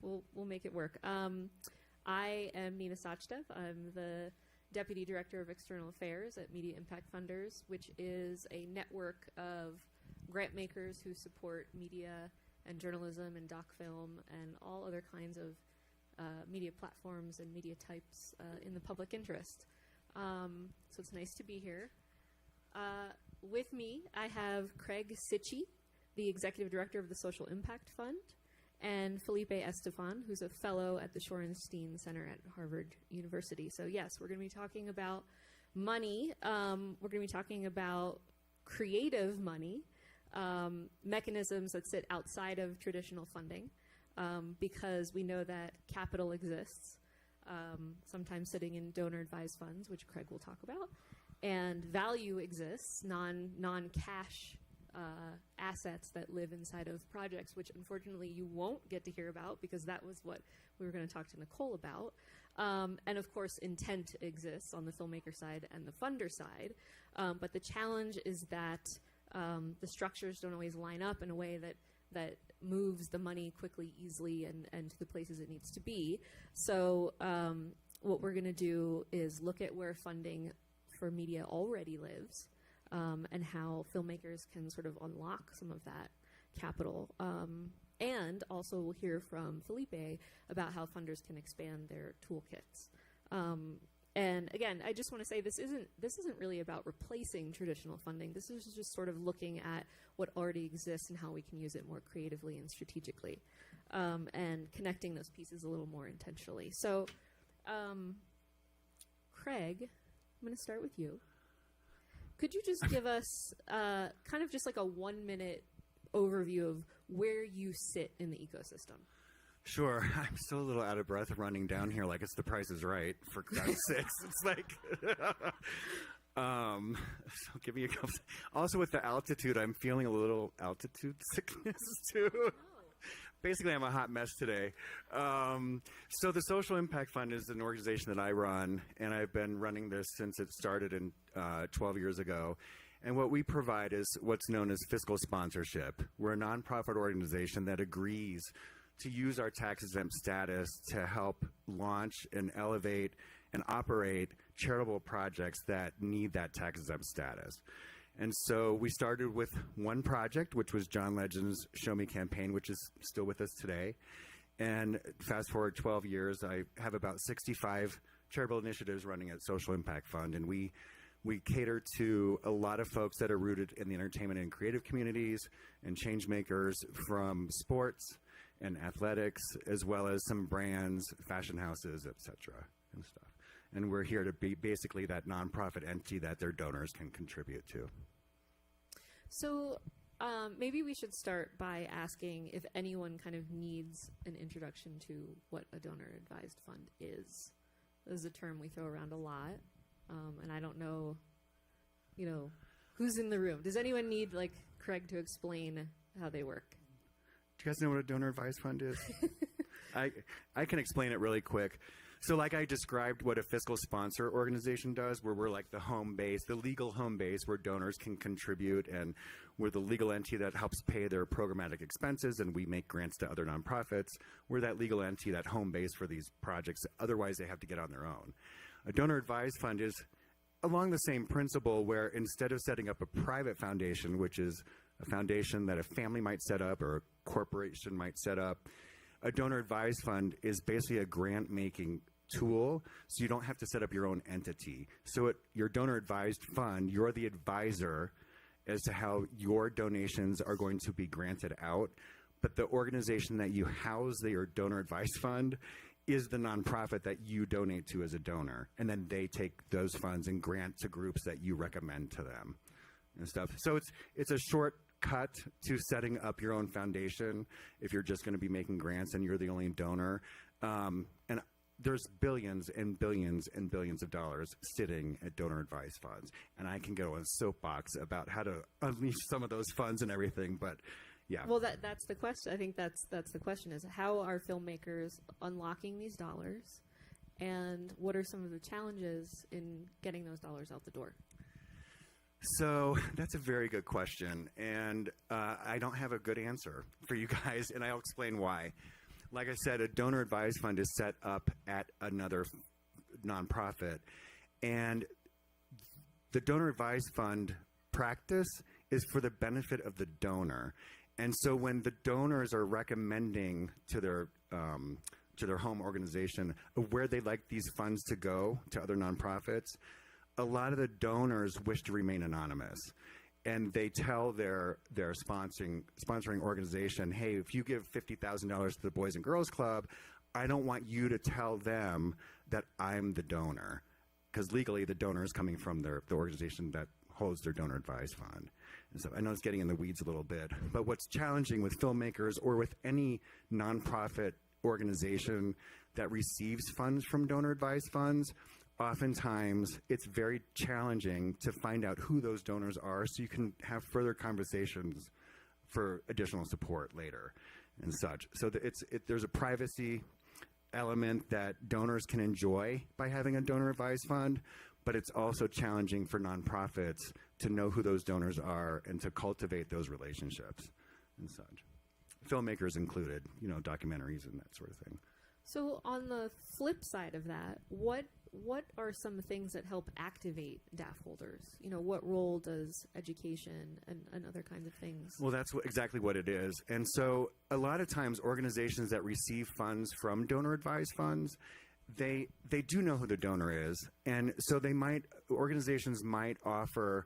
We'll make it work. I am Nina Sachdev. I'm the Deputy Director of External Affairs at Media Impact Funders, which is a network of grant makers who support media and journalism and doc film and all other kinds of media platforms and media types in the public interest. So it's nice to be here. With me, I have Craig Sitchie, the Executive Director of the Social Impact Fund, and Felipe Estefan, who's a fellow at the Shorenstein Center at Harvard University. So yes, we're going to be talking about money. We're going to be talking about creative money, mechanisms that sit outside of traditional funding, because we know that capital exists, sometimes sitting in donor-advised funds, which Craig will talk about, and value exists, non-cash assets that live inside of projects, which unfortunately you won't get to hear about because that was what we were going to talk to Nicole about. And of course, intent exists on the filmmaker side and the funder side. But the challenge is that the structures don't always line up in a way that moves the money quickly, easily, and to the places it needs to be. So what we're going to do is look at where funding for media already lives, and how filmmakers can sort of unlock some of that capital. And also we'll hear from Felipe about how funders can expand their toolkits. And again, I just want to say this isn't really about replacing traditional funding. This is just sort of looking at what already exists and how we can use it more creatively and strategically, and connecting those pieces a little more intentionally. So, Craig, I'm going to start with you. Could you just give us kind of just like a 1-minute overview of where you sit in the ecosystem? Sure. I'm still a little out of breath running down here like it's The Price is Right, for God's sakes. It's like, so give me a couple. Also with the altitude, I'm feeling a little altitude sickness too. Basically, I'm a hot mess today. So the Social Impact Fund is an organization that I run, and I've been running this since it started in 12 years ago. And what we provide is what's known as fiscal sponsorship. We're a nonprofit organization that agrees to use our tax-exempt status to help launch and elevate and operate charitable projects that need that tax-exempt status. And so we started with one project, which was John Legend's Show Me campaign, which is still with us today. And fast forward 12 years, I have about 65 charitable initiatives running at Social Impact Fund, and we cater to a lot of folks that are rooted in the entertainment and creative communities and change makers, from sports and athletics, as well as some brands, fashion houses, etc. and stuff. And we're here to be basically that nonprofit entity that their donors can contribute to. So maybe we should start by asking if anyone kind of needs an introduction to what a donor-advised fund is. This is a term we throw around a lot, and I don't know, who's in the room. Does anyone need, like, Craig to explain how they work? Do you guys know what a donor advised fund is? I can explain it really quick. So like I described what a fiscal sponsor organization does, where we're like the home base, the legal home base where donors can contribute, and we're the legal entity that helps pay their programmatic expenses, and we make grants to other nonprofits. We're that legal entity, that home base for these projects. Otherwise, they have to get on their own. A donor advised fund is along the same principle, where instead of setting up a private foundation, which is a foundation that a family might set up or a corporation might set up, a donor advised fund is basically a grant making tool, so you don't have to set up your own entity. So your donor advised fund, you're the advisor as to how your donations are going to be granted out, but the organization that you house your donor advised fund is the nonprofit that you donate to as a donor, and then they take those funds and grant to groups that you recommend to them and stuff. So it's a short cut to setting up your own foundation if you're just going to be making grants and you're the only donor. And there's billions and billions and billions of dollars sitting at donor advised funds. And I can go on soapbox about how to unleash some of those funds and everything, but yeah. Well, that's the question. I think that's the question, is how are filmmakers unlocking these dollars, and what are some of the challenges in getting those dollars out the door? So that's a very good question, and I don't have a good answer for you guys, and I'll explain why. Like I said, a donor advised fund is set up at another nonprofit, and the donor advised fund practice is for the benefit of the donor. And so when the donors are recommending to their home organization of where they'd like these funds to go to other nonprofits, a lot of the donors wish to remain anonymous, and they tell their sponsoring organization, hey, if you give $50,000 to the Boys and Girls Club, I don't want you to tell them that I'm the donor, because legally the donor is coming from the organization that holds their donor advised fund. And so I know it's getting in the weeds a little bit, but what's challenging with filmmakers or with any nonprofit organization that receives funds from donor advised funds, oftentimes it's very challenging to find out who those donors are, so you can have further conversations for additional support later and such. So there's a privacy element that donors can enjoy by having a donor advised fund, but it's also challenging for nonprofits to know who those donors are and to cultivate those relationships and such. Filmmakers included, documentaries and that sort of thing. So on the flip side of that, what are some things that help activate DAF holders? What role does education and other kinds of things? Well, that's exactly what it is. And so a lot of times organizations that receive funds from donor advised funds, they do know who the donor is, and so organizations might offer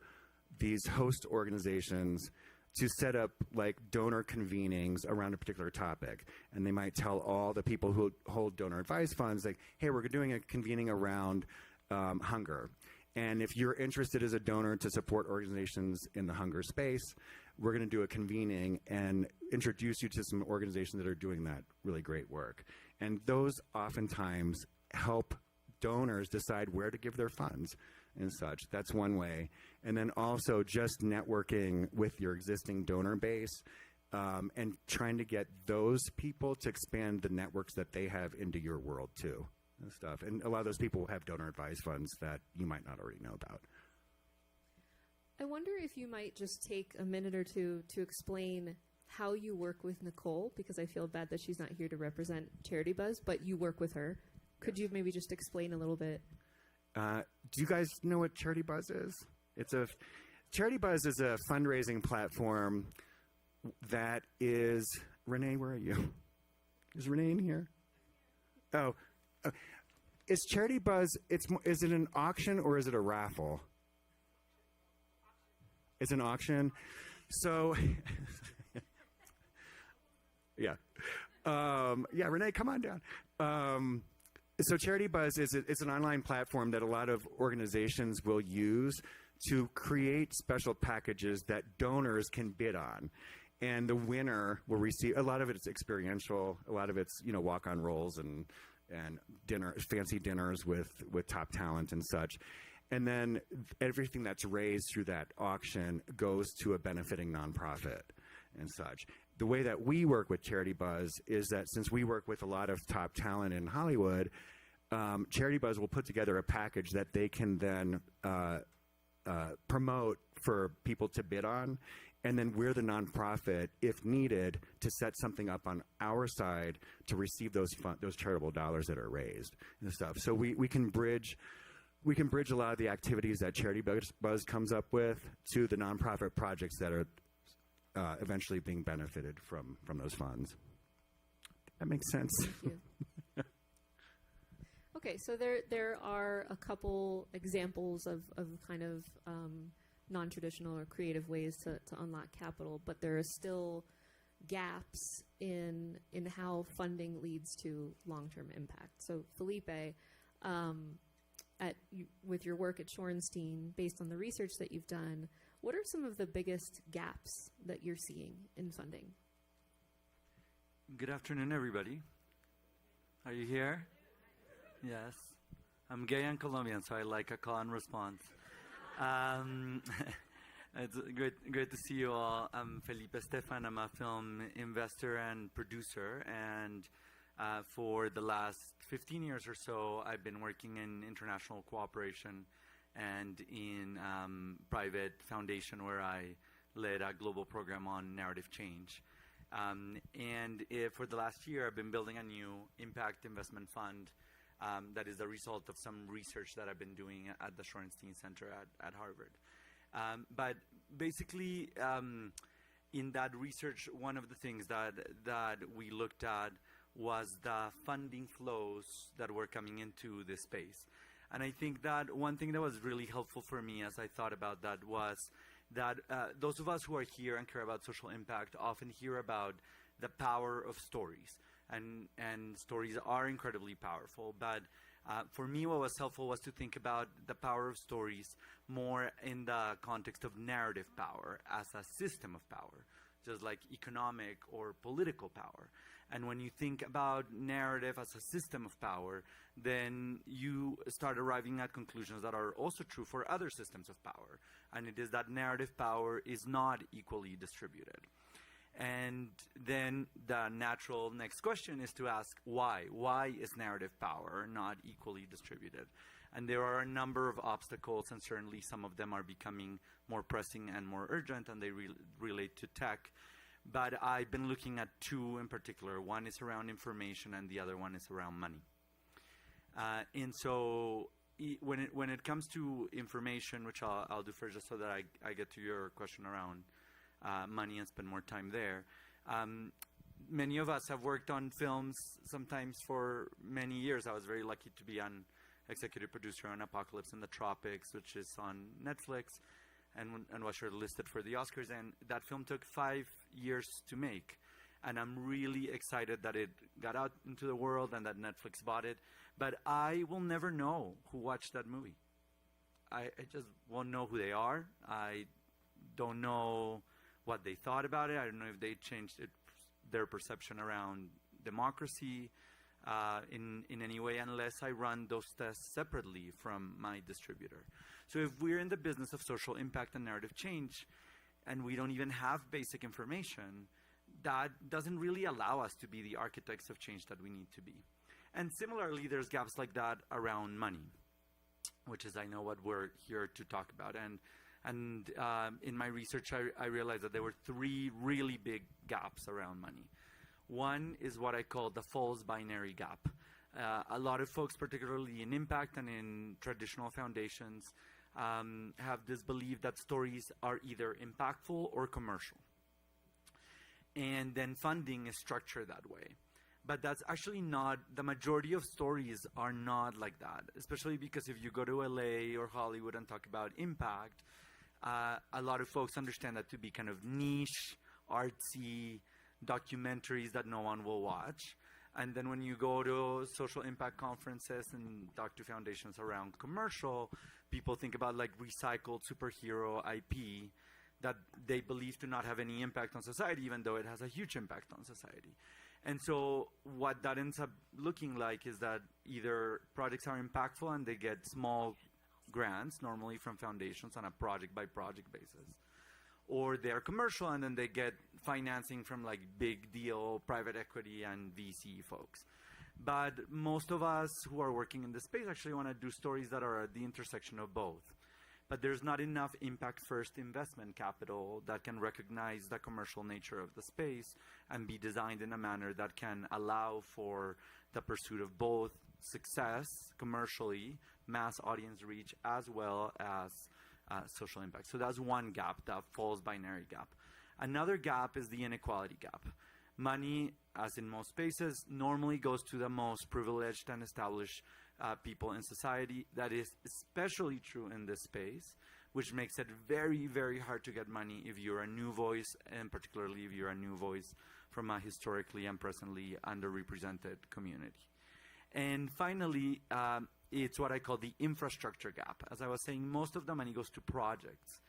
these host organizations to set up like donor convenings around a particular topic, and they might tell all the people who hold donor advised funds, like, hey, we're doing a convening around hunger, and if you're interested as a donor to support organizations in the hunger space, we're going to do a convening and introduce you to some organizations that are doing that really great work. And those oftentimes help donors decide where to give their funds and such. That's one way. And then also just networking with your existing donor base and trying to get those people to expand the networks that they have into your world too and stuff. And a lot of those people have donor advised funds that you might not already know about. I wonder if you might just take a minute or two to explain how you work with Nicole, because I feel bad that she's not here to represent Charity Buzz, but you work with her. Could you maybe just explain a little bit? Do you guys know what Charity Buzz is? Charity Buzz is a fundraising platform that is, Renee, where are you? Is Renee in here? Oh, is Charity Buzz, is it an auction or is it a raffle? It's an auction. So, yeah. Renee, come on down. So Charity Buzz it's an online platform that a lot of organizations will use to create special packages that donors can bid on. And the winner will receive, a lot of it is experiential, a lot of it's, walk-on roles and fancy dinners with top talent and such. And then everything that's raised through that auction goes to a benefiting nonprofit and such. The way that we work with Charity Buzz is that since we work with a lot of top talent in Hollywood, Charity Buzz will put together a package that they can then promote for people to bid on. And then we're the nonprofit, if needed, to set something up on our side to receive those charitable dollars that are raised and stuff. So we can bridge a lot of the activities that Charity Buzz comes up with to the nonprofit projects that are eventually being benefited from those funds. That makes sense. Thank you. Okay, so there are a couple examples of kind of non-traditional or creative ways to unlock capital, but there are still gaps in how funding leads to long-term impact. So Felipe, with your work at Shorenstein, based on the research that you've done, what are some of the biggest gaps that you're seeing in funding? Good afternoon, everybody. Are you here? Yes. I'm gay and Colombian, so I like a call and response. It's great to see you all. I'm Felipe Estefan. I'm a film investor and producer, and for the last 15 years or so, I've been working in international cooperation and in private foundation where I led a global program on narrative change. For the last year, I've been building a new impact investment fund that is the result of some research that I've been doing at the Shorenstein Center at Harvard. But basically, in that research, one of the things that we looked at was the funding flows that were coming into this space. And I think that one thing that was really helpful for me as I thought about that was that those of us who are here and care about social impact often hear about the power of stories. And stories are incredibly powerful. But for me, what was helpful was to think about the power of stories more in the context of narrative power as a system of power, just like economic or political power. And when you think about narrative as a system of power, then you start arriving at conclusions that are also true for other systems of power. And it is that narrative power is not equally distributed. And then the natural next question is to ask why? Why is narrative power not equally distributed? And there are a number of obstacles, and certainly some of them are becoming more pressing and more urgent, and they relate to tech. But I've been looking at two in particular. One is around information, and the other one is around money. And so when it comes to information, which I'll do first just so that I get to your question around money and spend more time there. many of us have worked on films sometimes for many years. I was very lucky to be an executive producer on Apocalypse in the Tropics, which is on Netflix, and was shortlisted for the Oscars. And that film took 5 years to make. And I'm really excited that it got out into the world and that Netflix bought it. But I will never know who watched that movie. I just won't know who they are. I don't know what they thought about it. I don't know if they changed their perception around democracy in any way, unless I run those tests separately from my distributor. So if we're in the business of social impact and narrative change, and we don't even have basic information, that doesn't really allow us to be the architects of change that we need to be. And similarly, there's gaps like that around money, which is, I know, what we're here to talk about. And in my research, I realized that there were 3 really big gaps around money. One is what I call the false binary gap. A lot of folks, particularly in impact and in traditional foundations, have this belief that stories are either impactful or commercial. And then funding is structured that way. But that's actually not, the majority of stories are not like that, especially because if you go to LA or Hollywood and talk about impact, a lot of folks understand that to be kind of niche, artsy documentaries that no one will watch. And then when you go to social impact conferences and talk to foundations around commercial, people think about like recycled superhero IP that they believe to not have any impact on society, even though it has a huge impact on society. And so what that ends up looking like is that either projects are impactful and they get small grants, normally from foundations on a project-by-project basis, or they're commercial and then they get financing from like big deal private equity and VC folks. But most of us who are working in this space actually want to do stories that are at the intersection of both. But there's not enough impact-first investment capital that can recognize the commercial nature of the space and be designed in a manner that can allow for the pursuit of both success commercially, mass audience reach, as well as social impact. So that's one gap, that false binary gap. Another gap is the inequality gap. Money, as in most spaces, normally goes to the most privileged and established people in society. That is especially true in this space, which makes it very, very hard to get money if you're a new voice, and particularly if you're a new voice from a historically and presently underrepresented community. And finally, it's what I call the infrastructure gap. As I was saying, most of the money goes to projects,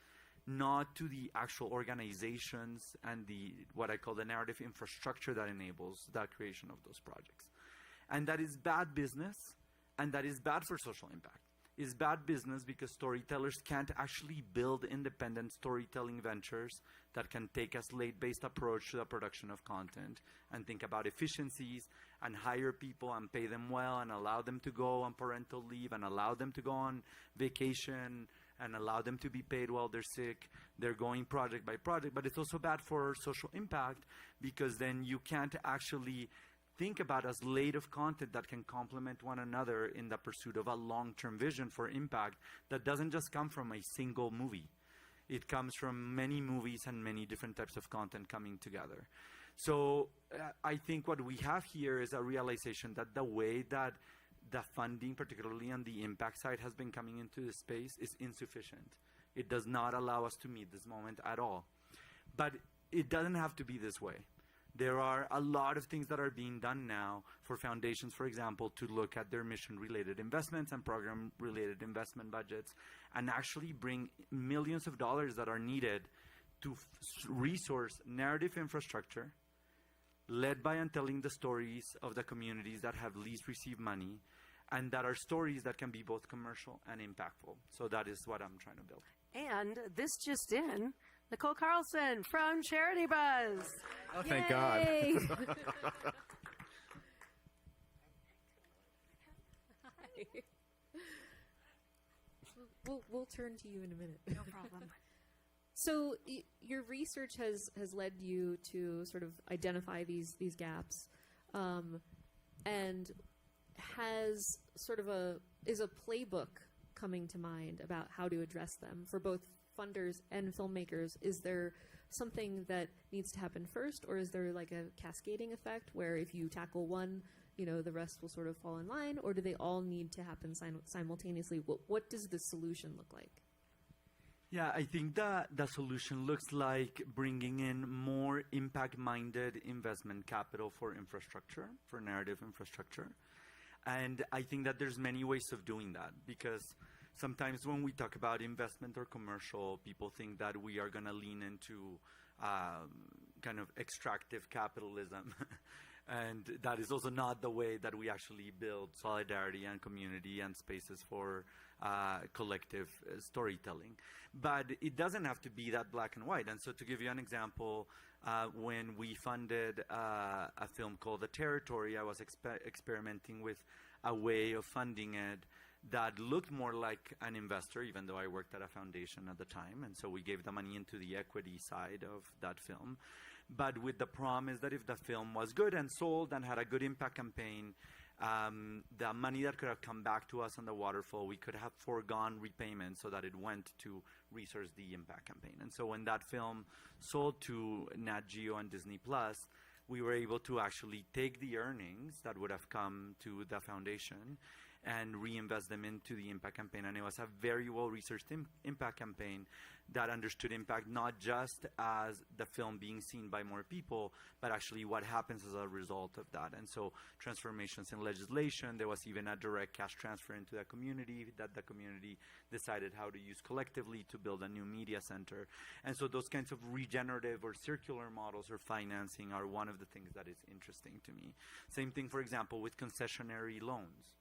not to the actual organizations and the what I call the narrative infrastructure that enables the creation of those projects. And that is bad business, and that is bad for social impact. It's bad business because storytellers can't actually build independent storytelling ventures that can take a slate-based approach to the production of content and think about efficiencies and hire people and pay them well and allow them to go on parental leave and allow them to go on vacation and allow them to be paid while they're sick. They're going project by project, but it's also bad for social impact because then you can't actually think about a slate of content that can complement one another in the pursuit of a long-term vision for impact that doesn't just come from a single movie. It comes from many movies and many different types of content coming together. So I think what we have here is a realization that the way that the funding, particularly on the impact side, has been coming into the space is insufficient. It does not allow us to meet this moment at all. But it doesn't have to be this way. There are a lot of things that are being done now for foundations, for example, to look at their mission-related investments and program-related investment budgets and actually bring millions of dollars that are needed to resource narrative infrastructure led by and telling the stories of the communities that have least received money and that are stories that can be both commercial and impactful. So that is what I'm trying to build. And this just in, Nicole Carlson from Charity Buzz. Oh, thank God. We'll turn to you in a minute. No problem. So your research has led you to sort of identify these gaps, and has sort of is a playbook coming to mind about how to address them for both funders and filmmakers, is there something that needs to happen first, or is there like a cascading effect where if you tackle one, the rest will sort of fall in line, or do they all need to happen simultaneously? What does the solution look like? Yeah, I think that the solution looks like bringing in more impact-minded investment capital for infrastructure, for narrative infrastructure. And I think that there's many ways of doing that, because sometimes when we talk about investment or commercial, people think that we are going to lean into kind of extractive capitalism. And that is also not the way that we actually build solidarity and community and spaces for collective storytelling. But it doesn't have to be that black and white. And so to give you an example, when we funded a film called The Territory, I was experimenting with a way of funding it that looked more like an investor, even though I worked at a foundation at the time. And so we gave the money into the equity side of that film. But with the promise that if the film was good and sold and had a good impact campaign, the money that could have come back to us on the waterfall, we could have foregone repayment so that it went to research the impact campaign. And so when that film sold to Nat Geo and Disney Plus, we were able to actually take the earnings that would have come to the foundation and reinvest them into the impact campaign. And it was a very well-researched impact campaign that understood impact not just as the film being seen by more people, but actually what happens as a result of that. And so transformations in legislation, there was even a direct cash transfer into the community that the community decided how to use collectively to build a new media center. And so those kinds of regenerative or circular models or financing are one of the things that is interesting to me. Same thing, for example, with concessionary loans.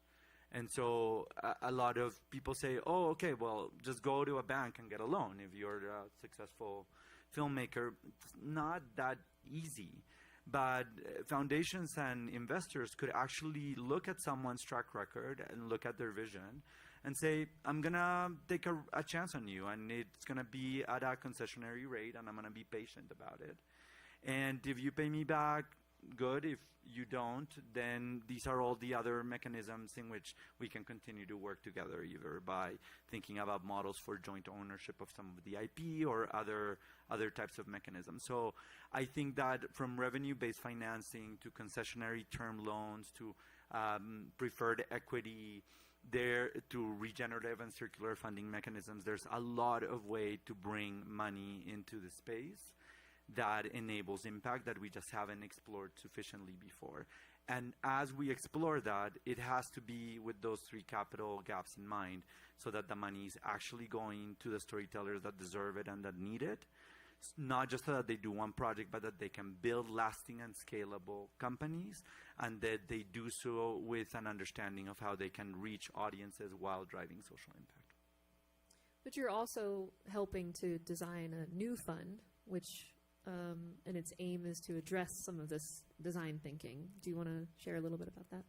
And so a lot of people say, oh, okay, well, just go to a bank and get a loan if you're a successful filmmaker. It's not that easy. But foundations and investors could actually look at someone's track record and look at their vision and say, I'm going to take a chance on you, and it's going to be at a concessionary rate, and I'm going to be patient about it. And if you pay me back, good. If you don't, then these are all the other mechanisms in which we can continue to work together, either by thinking about models for joint ownership of some of the IP or other types of mechanisms. So I think that from revenue-based financing to concessionary term loans to preferred equity, there to regenerative and circular funding mechanisms, there's a lot of way to bring money into the space that enables impact that we just haven't explored sufficiently before. And as we explore that, it has to be with those three capital gaps in mind, so that the money is actually going to the storytellers that deserve it and that need it, not just so that they do one project, but that they can build lasting and scalable companies, and that they do so with an understanding of how they can reach audiences while driving social impact. But you're also helping to design a new fund, which and its aim is to address some of this design thinking. Do you want to share a little bit about that?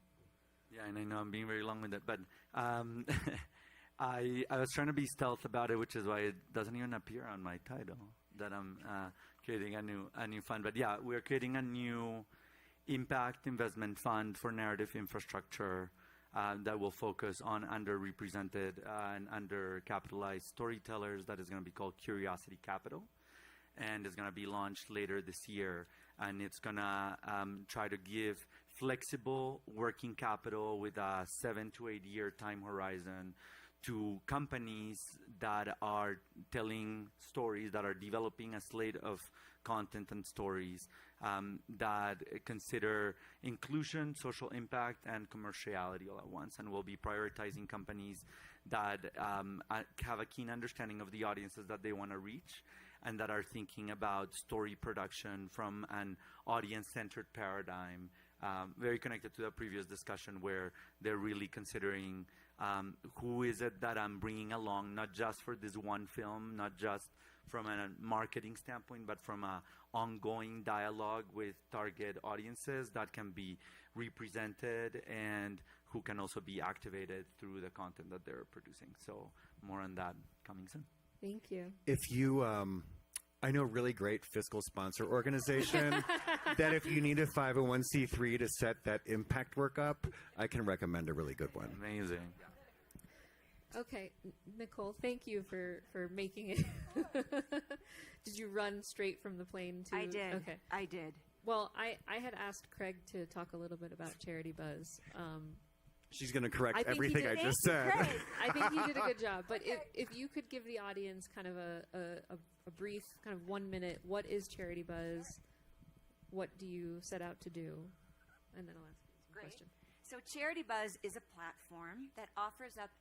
Yeah, and I know I'm being very long-winded, but I was trying to be stealth about it, which is why it doesn't even appear on my title that I'm creating a new fund. But yeah, we're creating a new impact investment fund for narrative infrastructure that will focus on underrepresented and undercapitalized storytellers. That is going to be called Curiosity Capital, and it's going to be launched later this year. And it's going to try to give flexible working capital with a 7 to 8 year time horizon to companies that are telling stories, that are developing a slate of content and stories that consider inclusion, social impact, and commerciality all at once. And we'll be prioritizing companies that have a keen understanding of the audiences that they want to reach, and that are thinking about story production from an audience-centered paradigm, very connected to the previous discussion, where they're really considering who is it that I'm bringing along, not just for this one film, not just from a marketing standpoint, but from an ongoing dialogue with target audiences that can be represented and who can also be activated through the content that they're producing. So more on that coming soon. Thank you. If you, I know a really great fiscal sponsor organization that if you need a 501c3 to set that impact work up, I can recommend a really good one. Amazing. Okay, Nicole, thank you for making it. Did you run straight from the plane to? I did. Okay, I did. Well, I had asked Craig to talk a little bit about Charity Buzz. She's going to correct I think he everything did- I just said. I think you did a good job. But if you could give the audience kind of a brief, kind of 1 minute, what is Charity Buzz? What do you set out to do? And then I'll ask you some Great. question. So Charity Buzz is a platform that offers up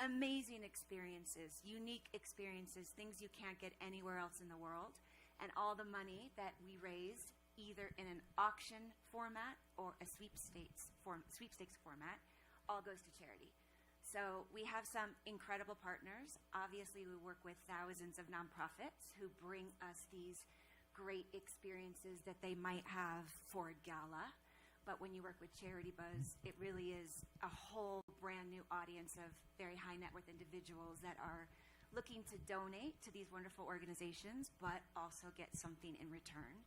amazing experiences, unique experiences, things you can't get anywhere else in the world. And all the money that we raise, either in an auction format or a sweepstakes format, all goes to charity. So we have some incredible partners. Obviously, we work with thousands of nonprofits who bring us these great experiences that they might have for a gala. But when you work with Charity Buzz, it really is a whole brand new audience of very high net worth individuals that are looking to donate to these wonderful organizations, but also get something in return.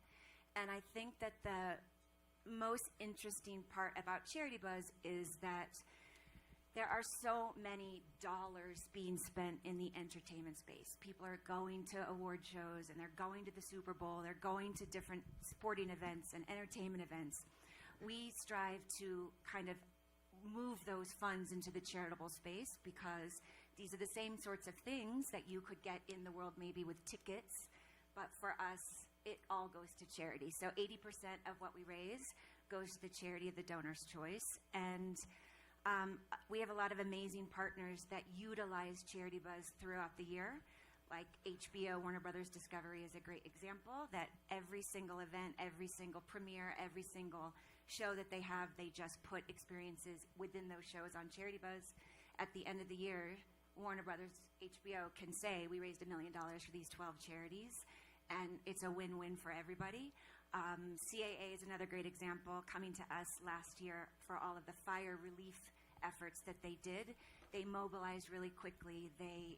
And I think that the most interesting part about Charity Buzz is that there are so many dollars being spent in the entertainment space. People are going to award shows, and they're going to the Super Bowl, they're going to different sporting events and entertainment events. We strive to kind of move those funds into the charitable space because these are the same sorts of things that you could get in the world maybe with tickets, but for us, it all goes to charity. So 80% of what we raise goes to the charity of the donor's choice. And we have a lot of amazing partners that utilize Charity Buzz throughout the year. Like HBO, Warner Brothers Discovery is a great example that every single event, every single premiere, every single show that they have, they just put experiences within those shows on Charity Buzz. At the end of the year, Warner Brothers, HBO can say, we raised $1 million for these 12 charities, and it's a win-win for everybody. CAA is another great example, coming to us last year for all of the fire relief efforts that they did. They mobilized really quickly. They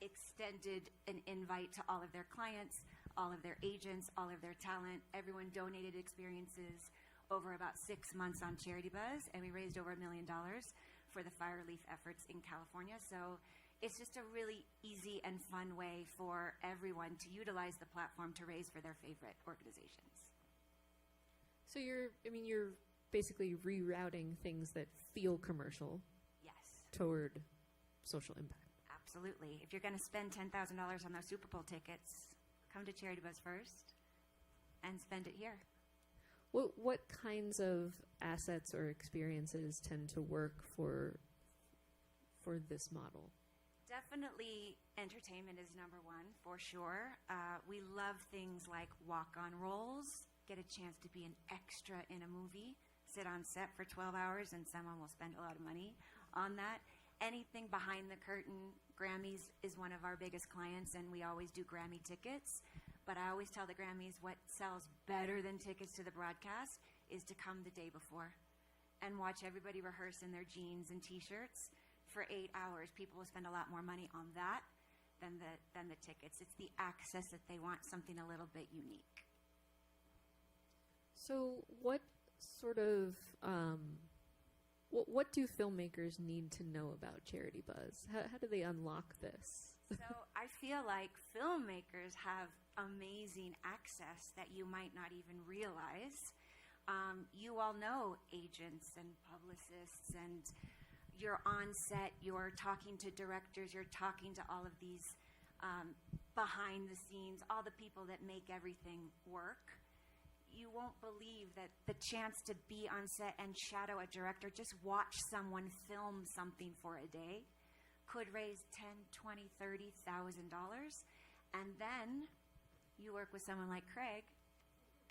extended an invite to all of their clients, all of their agents, all of their talent. Everyone donated experiences over about 6 months on Charity Buzz, and we raised over $1 million for the fire relief efforts in California. So it's just a really easy and fun way for everyone to utilize the platform to raise for their favorite organizations. So you're basically rerouting things that feel commercial, yes, toward social impact. Absolutely. If you're going to spend $10,000 on those Super Bowl tickets, come to Charity Buzz first and spend it here. What kinds of assets or experiences tend to work for this model? Definitely entertainment is number one, for sure. We love things like walk-on roles, get a chance to be an extra in a movie, sit on set for 12 hours, and someone will spend a lot of money on that. Anything behind the curtain. Grammys is one of our biggest clients, and we always do Grammy tickets. But I always tell the Grammys what sells better than tickets to the broadcast is to come the day before and watch everybody rehearse in their jeans and T-shirts for 8 hours. People will spend a lot more money on that than the tickets. It's the access that they want, something a little bit unique. So what sort of what do filmmakers need to know about Charity Buzz? How do they unlock this? So I feel like filmmakers have amazing access that you might not even realize. You all know agents and publicists, and you're on set, you're talking to directors, you're talking to all of these behind the scenes, all the people that make everything work. You won't believe that the chance to be on set and shadow a director, just watch someone film something for a day, could raise $10,000, $20,000, $30,000. And then you work with someone like Craig,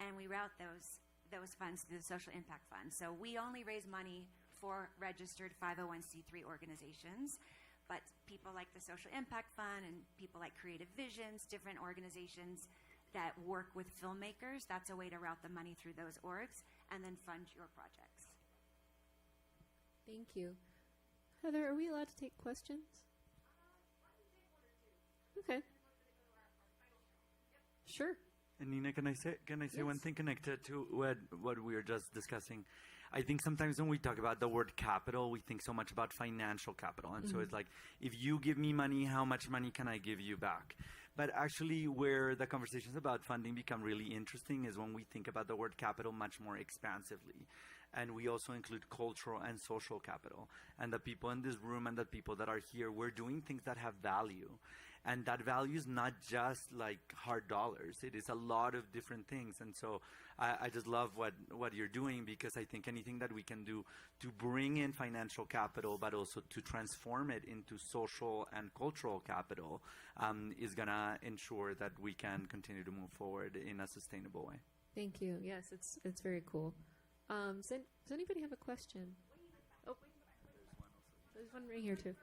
and we route those funds through the Social Impact Fund. So we only raise money for registered 501c3 organizations, but people like the Social Impact Fund and people like Creative Visions, different organizations that work with filmmakers, that's a way to route the money through those orgs and then fund your projects. Thank you. Heather, are we allowed to take questions? Okay. Sure. And Nina, can I say one thing connected to what we were just discussing? I think sometimes when we talk about the word capital, we think so much about financial capital. And so it's like, if you give me money, how much money can I give you back? But actually, where the conversations about funding become really interesting is when we think about the word capital much more expansively. And we also include cultural and social capital. And the people in this room and the people that are here, we're doing things that have value. And that value is not just like hard dollars. It is a lot of different things. And so I just love what you're doing, because I think anything that we can do to bring in financial capital, but also to transform it into social and cultural capital is going to ensure that we can continue to move forward in a sustainable way. Thank you. Yes, it's very cool. Does anybody have a question? Oh, there's one right here too.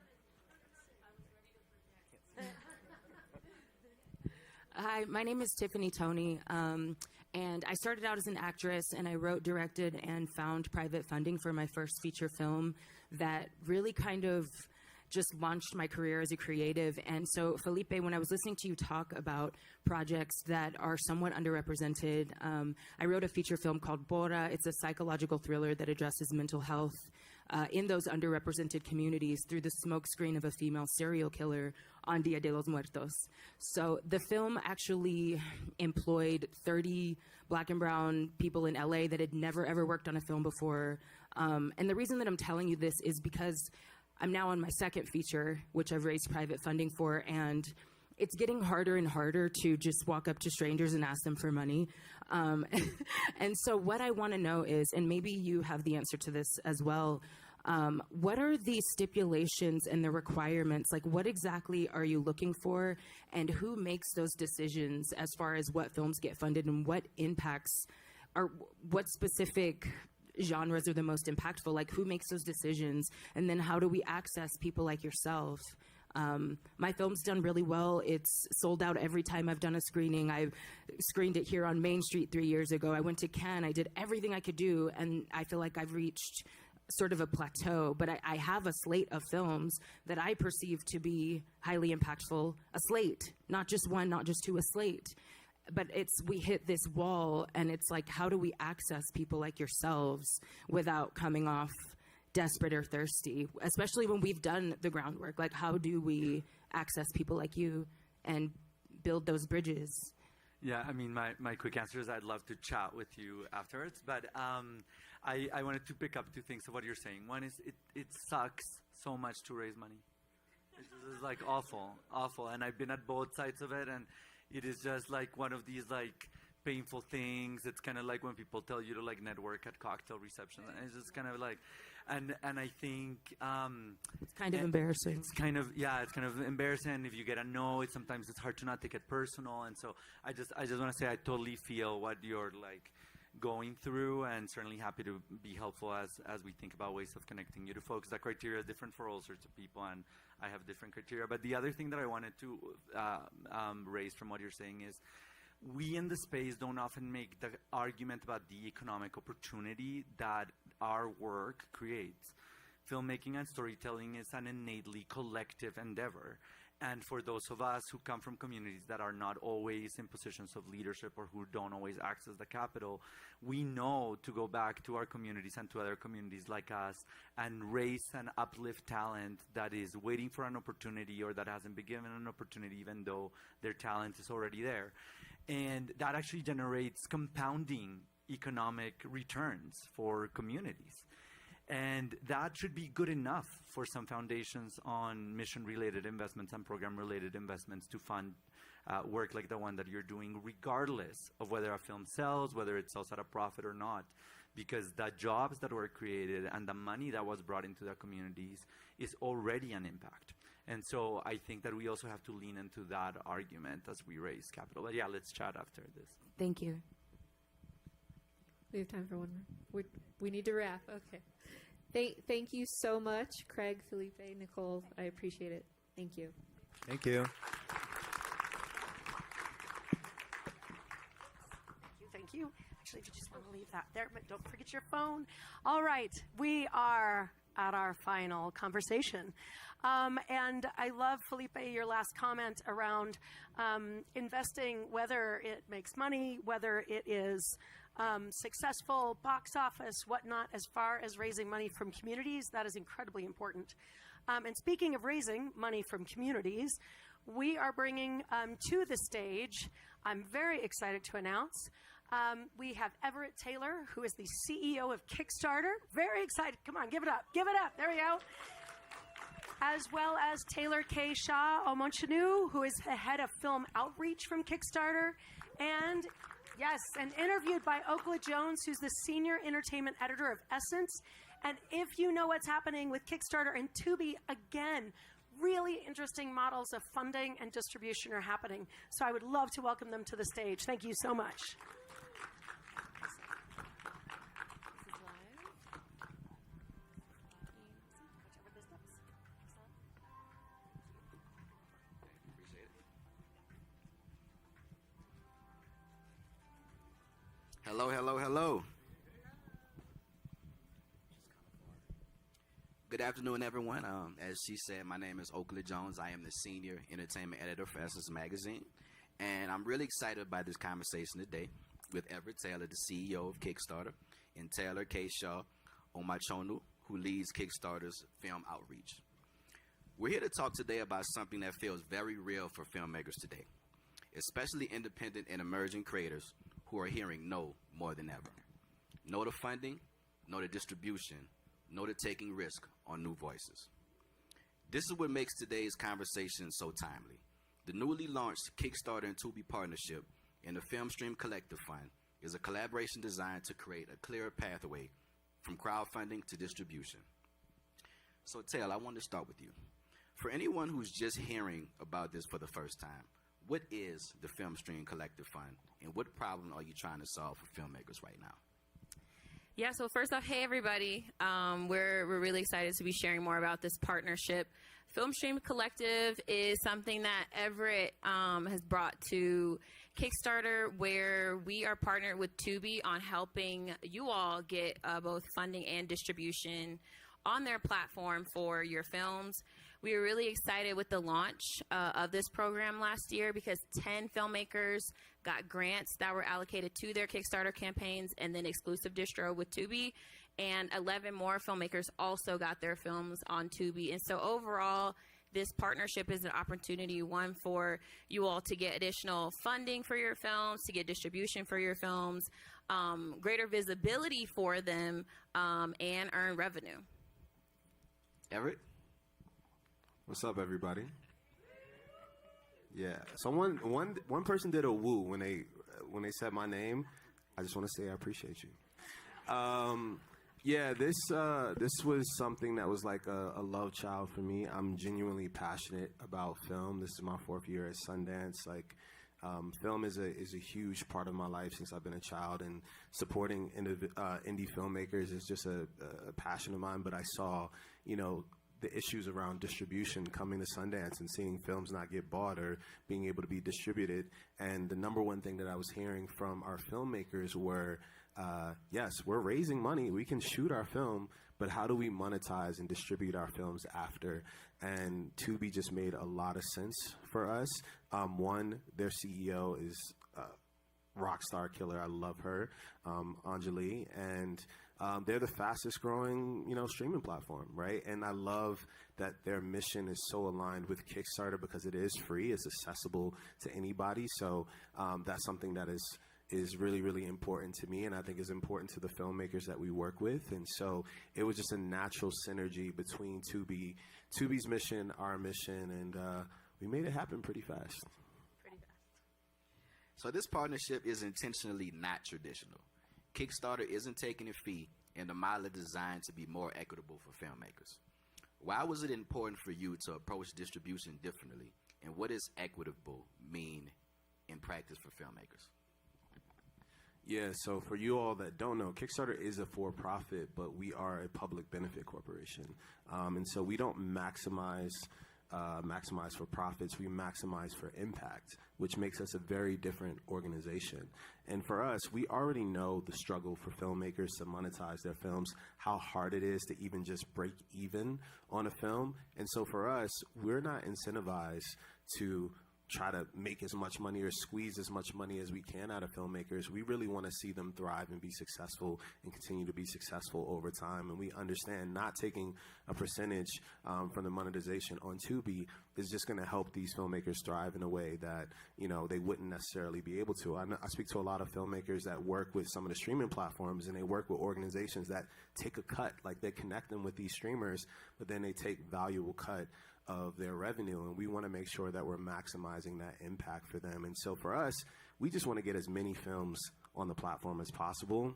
Hi, my name is Tiffany Toney, and I started out as an actress, and I wrote, directed, and found private funding for my first feature film that really kind of just launched my career as a creative. And so, Felipe, when I was listening to you talk about projects that are somewhat underrepresented, I wrote a feature film called Bora. It's a psychological thriller that addresses mental health in those underrepresented communities through the smokescreen of a female serial killer on Dia de los Muertos. So the film actually employed 30 Black and brown people in LA that had never ever worked on a film before. And the reason that I'm telling you this is because I'm now on my second feature, which I've raised private funding for, and it's getting harder and harder to just walk up to strangers and ask them for money. And so what I want to know is, and maybe you have the answer to this as well, what are the stipulations and the requirements? Like, what exactly are you looking for, and who makes those decisions as far as what films get funded and what impacts, or what specific genres are the most impactful? Like, who makes those decisions? And then how do we access people like yourself? My film's done really well. It's sold out every time I've done a screening. I screened it here on Main Street 3 years ago. I went to Cannes. I did everything I could do, and I feel like I've reached sort of a plateau. But I have a slate of films that I perceive to be highly impactful. A slate, not just one, not just two, a slate. But we hit this wall, and it's like, how do we access people like yourselves without coming off desperate or thirsty, especially when we've done the groundwork? Like, how do we access people like you and build those bridges? Yeah, I mean, my quick answer is I'd love to chat with you afterwards, but I wanted to pick up two things of what you're saying. One is it sucks so much to raise money. It's like awful, and I've been at both sides of it, and it is just like one of these like painful things. It's kind of like when people tell you to like network at cocktail receptions, and it's just kind of like, and I think it's kind of embarrassing. It's kind of embarrassing. If you get a no, sometimes it's hard to not take it personal. And so I just want to say I totally feel what you're like going through, and certainly happy to be helpful as we think about ways of connecting you to folks. That criteria is different for all sorts of people, and I have different criteria. But the other thing that I wanted to raise from what you're saying is, we in the space don't often make the argument about the economic opportunity that our work creates. Filmmaking and storytelling is an innately collective endeavor. And for those of us who come from communities that are not always in positions of leadership or who don't always access the capital, we know to go back to our communities and to other communities like us and raise and uplift talent that is waiting for an opportunity or that hasn't been given an opportunity even though their talent is already there. And that actually generates compounding economic returns for communities. And that should be good enough for some foundations on mission-related investments and program-related investments to fund work like the one that you're doing, regardless of whether a film sells, whether it sells at a profit or not, because the jobs that were created and the money that was brought into the communities is already an impact. And so I think that we also have to lean into that argument as we raise capital. But yeah, let's chat after this. Thank you. We have time for one more. We need to wrap. Okay. Thank you so much, Craig, Felipe, Nicole. I appreciate it. Thank you. Thank you. Thank you. Actually, if you just want to leave that there, but don't forget your phone. All right, we are at our final conversation. And I love, Felipe, your last comment around investing, whether it makes money, whether it is successful box office, whatnot, as far as raising money from communities. That is incredibly important. And speaking of raising money from communities, we are bringing to the stage, I'm very excited to announce, we have Everett Taylor, who is the CEO of Kickstarter. Very excited. Come on, give it up. Give it up. There we go. As well as Taylor K. Shaw Omonchanu, who is the head of film outreach from Kickstarter. And yes, and interviewed by Oakla Jones, who's the senior entertainment editor of Essence. And if you know what's happening with Kickstarter and Tubi, again, really interesting models of funding and distribution are happening. So I would love to welcome them to the stage. Thank you so much. Hello, hello, hello. Good afternoon, everyone. As she said, my name is Oakla Jones. I am the senior entertainment editor for Essence Magazine. And I'm really excited by this conversation today with Everett Taylor, the CEO of Kickstarter, and Taylor K. Shaw Omachonu, who leads Kickstarter's film outreach. We're here to talk today about something that feels very real for filmmakers today, especially independent and emerging creators who are hearing no more than ever. No to funding, no to distribution, no to taking risk on new voices. This is what makes today's conversation so timely. The newly launched Kickstarter and Tubi partnership and the Film Stream Collective Fund is a collaboration designed to create a clearer pathway from crowdfunding to distribution. So Taylor, I want to start with you. For anyone who's just hearing about this for the first time, what is the Film Stream Collective Fund, and what problem are you trying to solve for filmmakers right now? Yeah, so first off, hey everybody. We're really excited to be sharing more about this partnership. Film Stream Collective is something that Everett has brought to Kickstarter, where we are partnered with Tubi on helping you all get both funding and distribution on their platform for your films. We were really excited with the launch of this program last year because 10 filmmakers got grants that were allocated to their Kickstarter campaigns and then exclusive distro with Tubi, and 11 more filmmakers also got their films on Tubi. And so overall, this partnership is an opportunity, one, for you all to get additional funding for your films, to get distribution for your films, greater visibility for them, and earn revenue. Everett? What's up, everybody? Yeah. So one person did a woo when they said my name. I just want to say I appreciate you. Yeah, this was something that was like a love child for me. I'm genuinely passionate about film. This is my 4th year at Sundance. Like, film is a huge part of my life since I've been a child, and supporting indie filmmakers is just a passion of mine. But I saw, the issues around distribution coming to Sundance and seeing films not get bought or being able to be distributed. And the number one thing that I was hearing from our filmmakers were, yes, we're raising money, we can shoot our film, but how do we monetize and distribute our films after? And Tubi just made a lot of sense for us. One, their CEO is rock star killer. I love her, Anjali, and they're the fastest growing, streaming platform, right? And I love that their mission is so aligned with Kickstarter because it is free, it's accessible to anybody. So that's something that is really, really important to me, and I think is important to the filmmakers that we work with. And so it was just a natural synergy between Tubi's mission, our mission, and we made it happen pretty fast. So this partnership is intentionally not traditional. Kickstarter isn't taking a fee, and the model is designed to be more equitable for filmmakers. Why was it important for you to approach distribution differently, and what does equitable mean in practice for filmmakers? Yeah, so for you all that don't know, Kickstarter is a for-profit, but we are a public benefit corporation. And so we don't maximize for profits, we maximize for impact, which makes us a very different organization. And for us, we already know the struggle for filmmakers to monetize their films, how hard it is to even just break even on a film. And so for us, we're not incentivized to try to make as much money or squeeze as much money as we can out of filmmakers. We really want to see them thrive and be successful and continue to be successful over time. And we understand not taking a percentage from the monetization on Tubi is just going to help these filmmakers thrive in a way that, you know, they wouldn't necessarily be able to. I speak to a lot of filmmakers that work with some of the streaming platforms, and they work with organizations that take a cut, like they connect them with these streamers, but then they take valuable cut of their revenue, and we want to make sure that we're maximizing that impact for them. And so for us, we just want to get as many films on the platform as possible.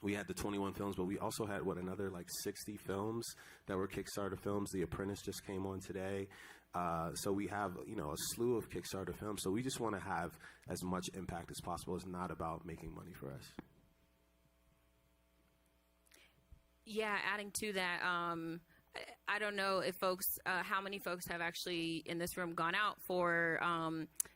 We had the 21 films, but we also had, another like 60 films that were Kickstarter films. The Apprentice just came on today. So we have, you know, a slew of Kickstarter films. So we just want to have as much impact as possible. It's not about making money for us. Yeah, adding to that, I don't know if how many folks have actually in this room gone out for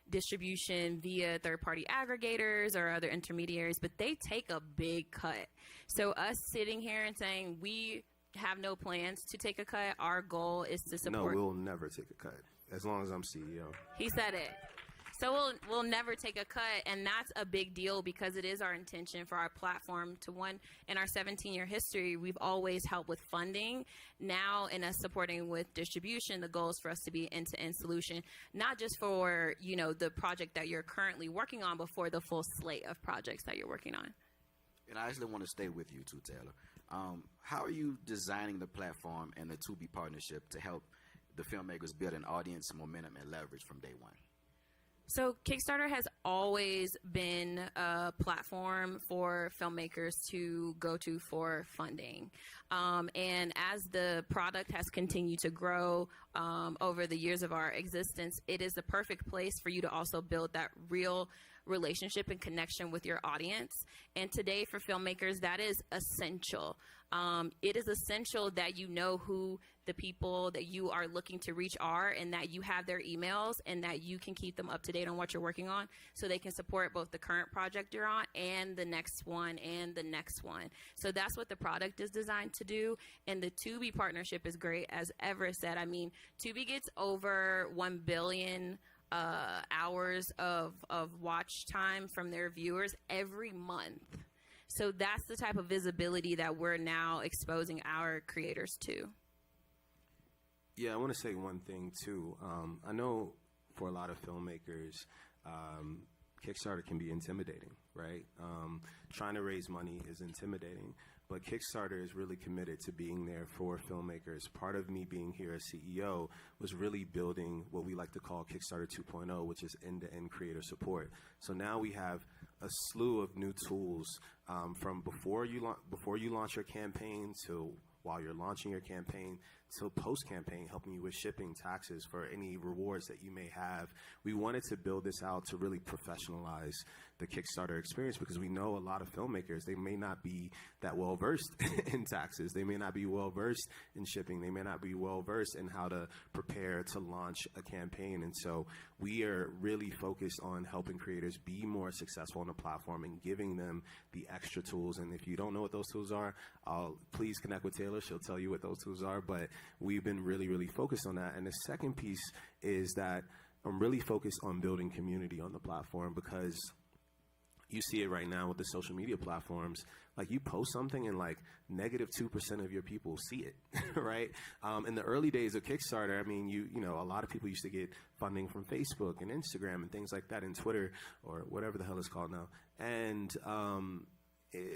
distribution via third-party aggregators or other intermediaries, but they take a big cut. So us sitting here and saying we have no plans to take a cut, our goal is to support. No, we'll never take a cut as long as I'm CEO. He said it. So we'll never take a cut, and that's a big deal because it is our intention for our platform to, one, in our 17-year history, we've always helped with funding. Now, in us supporting with distribution, the goal is for us to be an end-to-end solution, not just for, you know, the project that you're currently working on, but for the full slate of projects that you're working on. And I actually want to stay with you too, Taylor. How are you designing the platform and the Tubi partnership to help the filmmakers build an audience, momentum, and leverage from day one? So Kickstarter has always been a platform for filmmakers to go to for funding. And as the product has continued to grow over the years of our existence, it is the perfect place for you to also build that real relationship and connection with your audience. And today for filmmakers, that is essential. It is essential that you know who the people that you are looking to reach are, and that you have their emails, and that you can keep them up to date on what you're working on so they can support both the current project you're on and the next one and the next one. So that's what the product is designed to do. And the Tubi partnership is great. As Everett said, I mean, Tubi gets over 1 billion hours of watch time from their viewers every month. So that's the type of visibility that we're now exposing our creators to. Yeah, I want to say one thing too. I know for a lot of filmmakers, Kickstarter can be intimidating, right? Trying to raise money is intimidating, but Kickstarter is really committed to being there for filmmakers. Part of me being here as CEO was really building what we like to call Kickstarter 2.0, which is end-to-end creator support. So now we have a slew of new tools from before you launch your campaign to while you're launching your campaign, so post-campaign, helping you with shipping, taxes, for any rewards that you may have. We wanted to build this out to really professionalize the Kickstarter experience, because we know a lot of filmmakers, they may not be that well-versed in taxes. They may not be well-versed in shipping. They may not be well-versed in how to prepare to launch a campaign. And so we are really focused on helping creators be more successful on the platform and giving them the extra tools. And if you don't know what those tools are, please connect with Taylor. She'll tell you what those tools are. But we've been really, really focused on that. And the second piece is that I'm really focused on building community on the platform, because you see it right now with the social media platforms. Like, you post something and like -2% of your people see it, right? In the early days of Kickstarter, I mean, you know, a lot of people used to get funding from Facebook and Instagram and things like that, and Twitter, or whatever the hell it's called now. And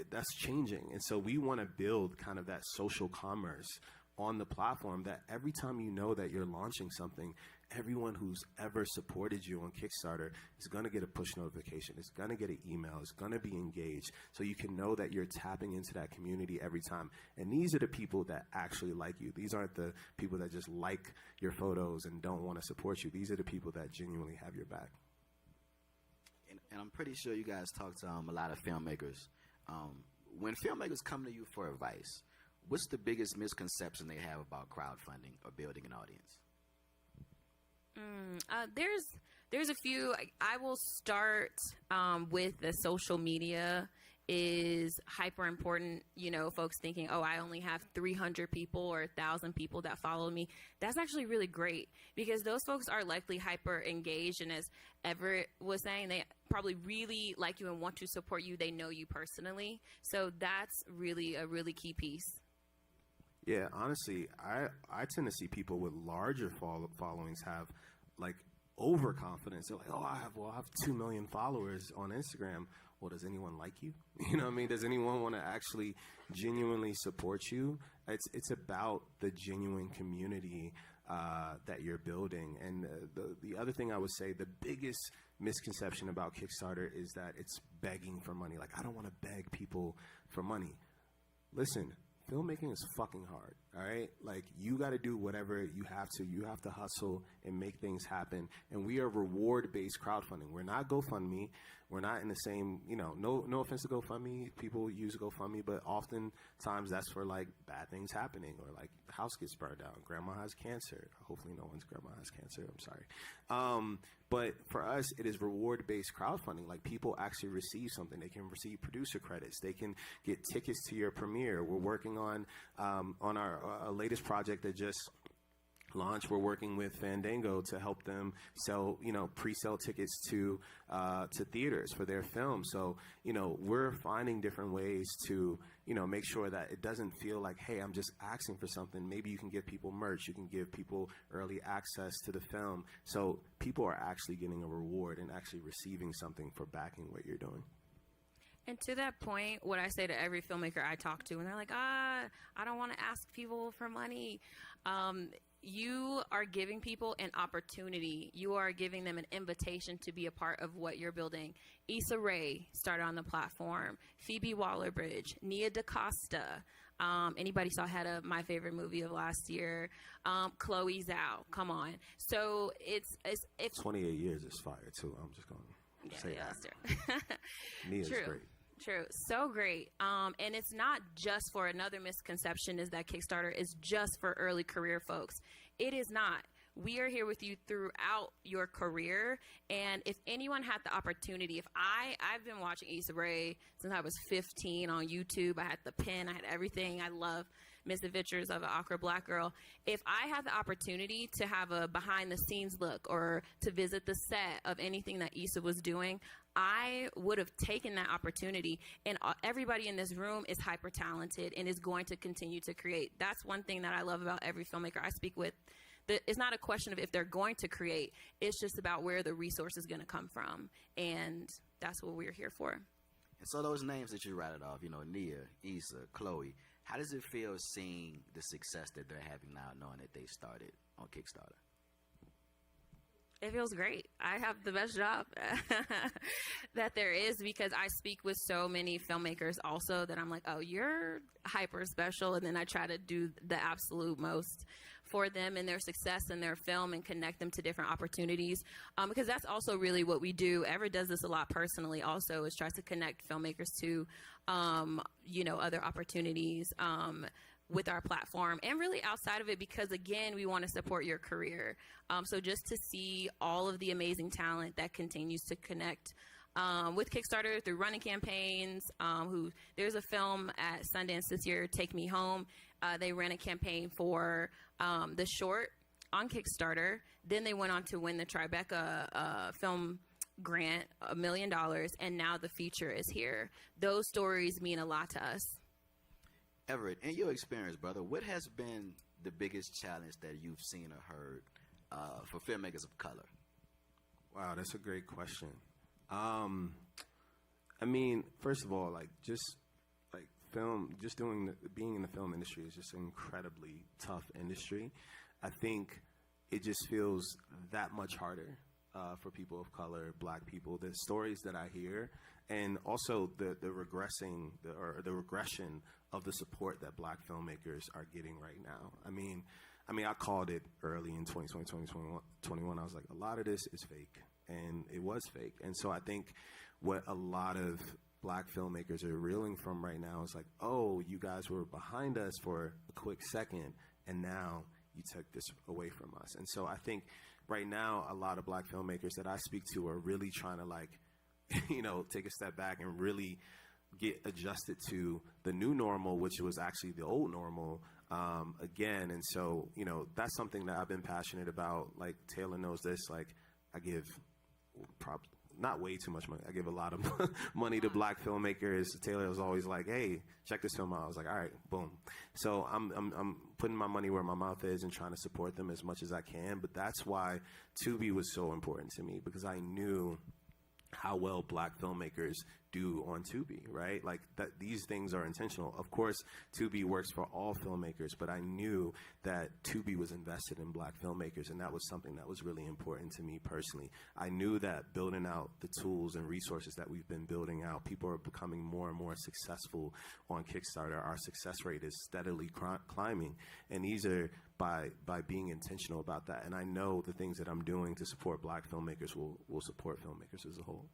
that's changing. And so we want to build kind of that social commerce on the platform, that every time you know that you're launching something, everyone who's ever supported you on Kickstarter is going to get a push notification, is going to get an email, is going to be engaged, so you can know that you're tapping into that community every time. And these are the people that actually like you. These aren't the people that just like your photos and don't want to support you. These are the people that genuinely have your back. And I'm pretty sure you guys talk to a lot of filmmakers. When filmmakers come to you for advice, what's the biggest misconception they have about crowdfunding or building an audience? There's a few. I will start with the social media is hyper important. You know, folks thinking, oh, I only have 300 people or 1,000 people that follow me. That's actually really great, because those folks are likely hyper engaged. And as Everett was saying, they probably really like you and want to support you. They know you personally. So that's really a really key piece. Yeah, honestly, I tend to see people with larger followings have like overconfidence. They're like, oh, I have 2 million followers on Instagram. Well, does anyone like you? You know what I mean? Does anyone want to actually genuinely support you? It's about the genuine community that you're building. And the other thing I would say, the biggest misconception about Kickstarter is that it's begging for money. Like, I don't want to beg people for money. Listen, filmmaking is fucking hard, all right? Like, you got to do whatever you have to. You have to hustle and make things happen. And we are reward-based crowdfunding. We're not GoFundMe. We're not in the same, you know, no offense to GoFundMe. People use GoFundMe, but oftentimes that's for, like, bad things happening, or, like, the house gets burned down. Grandma has cancer. Hopefully no one's grandma has cancer. I'm sorry. But for us, it is reward-based crowdfunding. Like, people actually receive something. They can receive producer credits. They can get tickets to your premiere. We're working on our latest project that just launched. We're working with Fandango to help them sell, you know, pre-sale tickets to theaters for their film. So, you know, we're finding different ways to, you know, make sure that it doesn't feel like, hey, I'm just asking for something. Maybe you can give people merch. You can give people early access to the film. So people are actually getting a reward and actually receiving something for backing what you're doing. And to that point, what I say to every filmmaker I talk to, and they're like, I don't want to ask people for money. You are giving people an opportunity. You are giving them an invitation to be a part of what you're building. Issa Rae started on the platform. Phoebe Waller-Bridge, Nia DaCosta. Anybody saw Hedda, my favorite movie of last year. Chloe Zhao, come on. So it's 28 years is fire too. I'm just going to say that. That's true. Nia's True. great. True. So great. And it's not just for, another misconception is that Kickstarter is just for early career folks. It is not. We are here with you throughout your career. And if anyone had the opportunity, I've been watching Issa Rae since I was 15 on YouTube. I had the pen, I had everything. I love Misadventures of an Awkward Black Girl. If I had the opportunity to have a behind the scenes look or to visit the set of anything that Issa was doing, I would have taken that opportunity. And everybody in this room is hyper talented and is going to continue to create. That's one thing that I love about every filmmaker I speak with. It's not a question of if they're going to create. It's just about where the resource is going to come from. And that's what we're here for. And so those names that you rattled off, you know, Nia, Issa, Chloe, how does it feel seeing the success that they're having now, knowing that they started on Kickstarter? It feels great. I have the best job that there is, because I speak with so many filmmakers also that I'm like, oh, you're hyper special. And then I try to do the absolute most for them and their success in their film and connect them to different opportunities. Because that's also really what we do. Everett does this a lot personally also, is tries to connect filmmakers to, you know, other opportunities with our platform and really outside of it, because again, we want to support your career. So just to see all of the amazing talent that continues to connect with Kickstarter through running campaigns, there's a film at Sundance this year, Take Me Home. They ran a campaign for the short on Kickstarter. Then they went on to win the Tribeca film grant, $1 million, and now the feature is here. Those stories mean a lot to us. Everett, in your experience, brother, what has been the biggest challenge that you've seen or heard for filmmakers of color? Wow, that's a great question. I mean, first of all, like being in the film industry is just an incredibly tough industry. I think it just feels that much harder for people of color, black people. The stories that I hear, and also the regression of the support that black filmmakers are getting right now. I mean, I called it early in 2020, 2021. I was like, a lot of this is fake, and it was fake. And so I think what a lot of black filmmakers are reeling from right now is like, oh, you guys were behind us for a quick second, and now you took this away from us. And so I think right now, a lot of black filmmakers that I speak to are really trying to, like, you know, take a step back and really get adjusted to the new normal, which was actually the old normal, again. And so, you know, that's something that I've been passionate about. Like, Taylor knows this. Like, I give not way too much money. I give a lot of money to black filmmakers. Taylor was always like, hey, check this film out. I was like, all right, boom. So I'm putting my money where my mouth is and trying to support them as much as I can. But that's why Tubi was so important to me, because I knew how well black filmmakers do on Tubi, right? Like, that these things are intentional. Of course, Tubi works for all filmmakers, but I knew that Tubi was invested in black filmmakers, and that was something that was really important to me personally. I knew that building out the tools and resources that we've been building out, people are becoming more and more successful on Kickstarter. Our success rate is steadily climbing, and these are by being intentional about that. And I know the things that I'm doing to support black filmmakers will support filmmakers as a whole.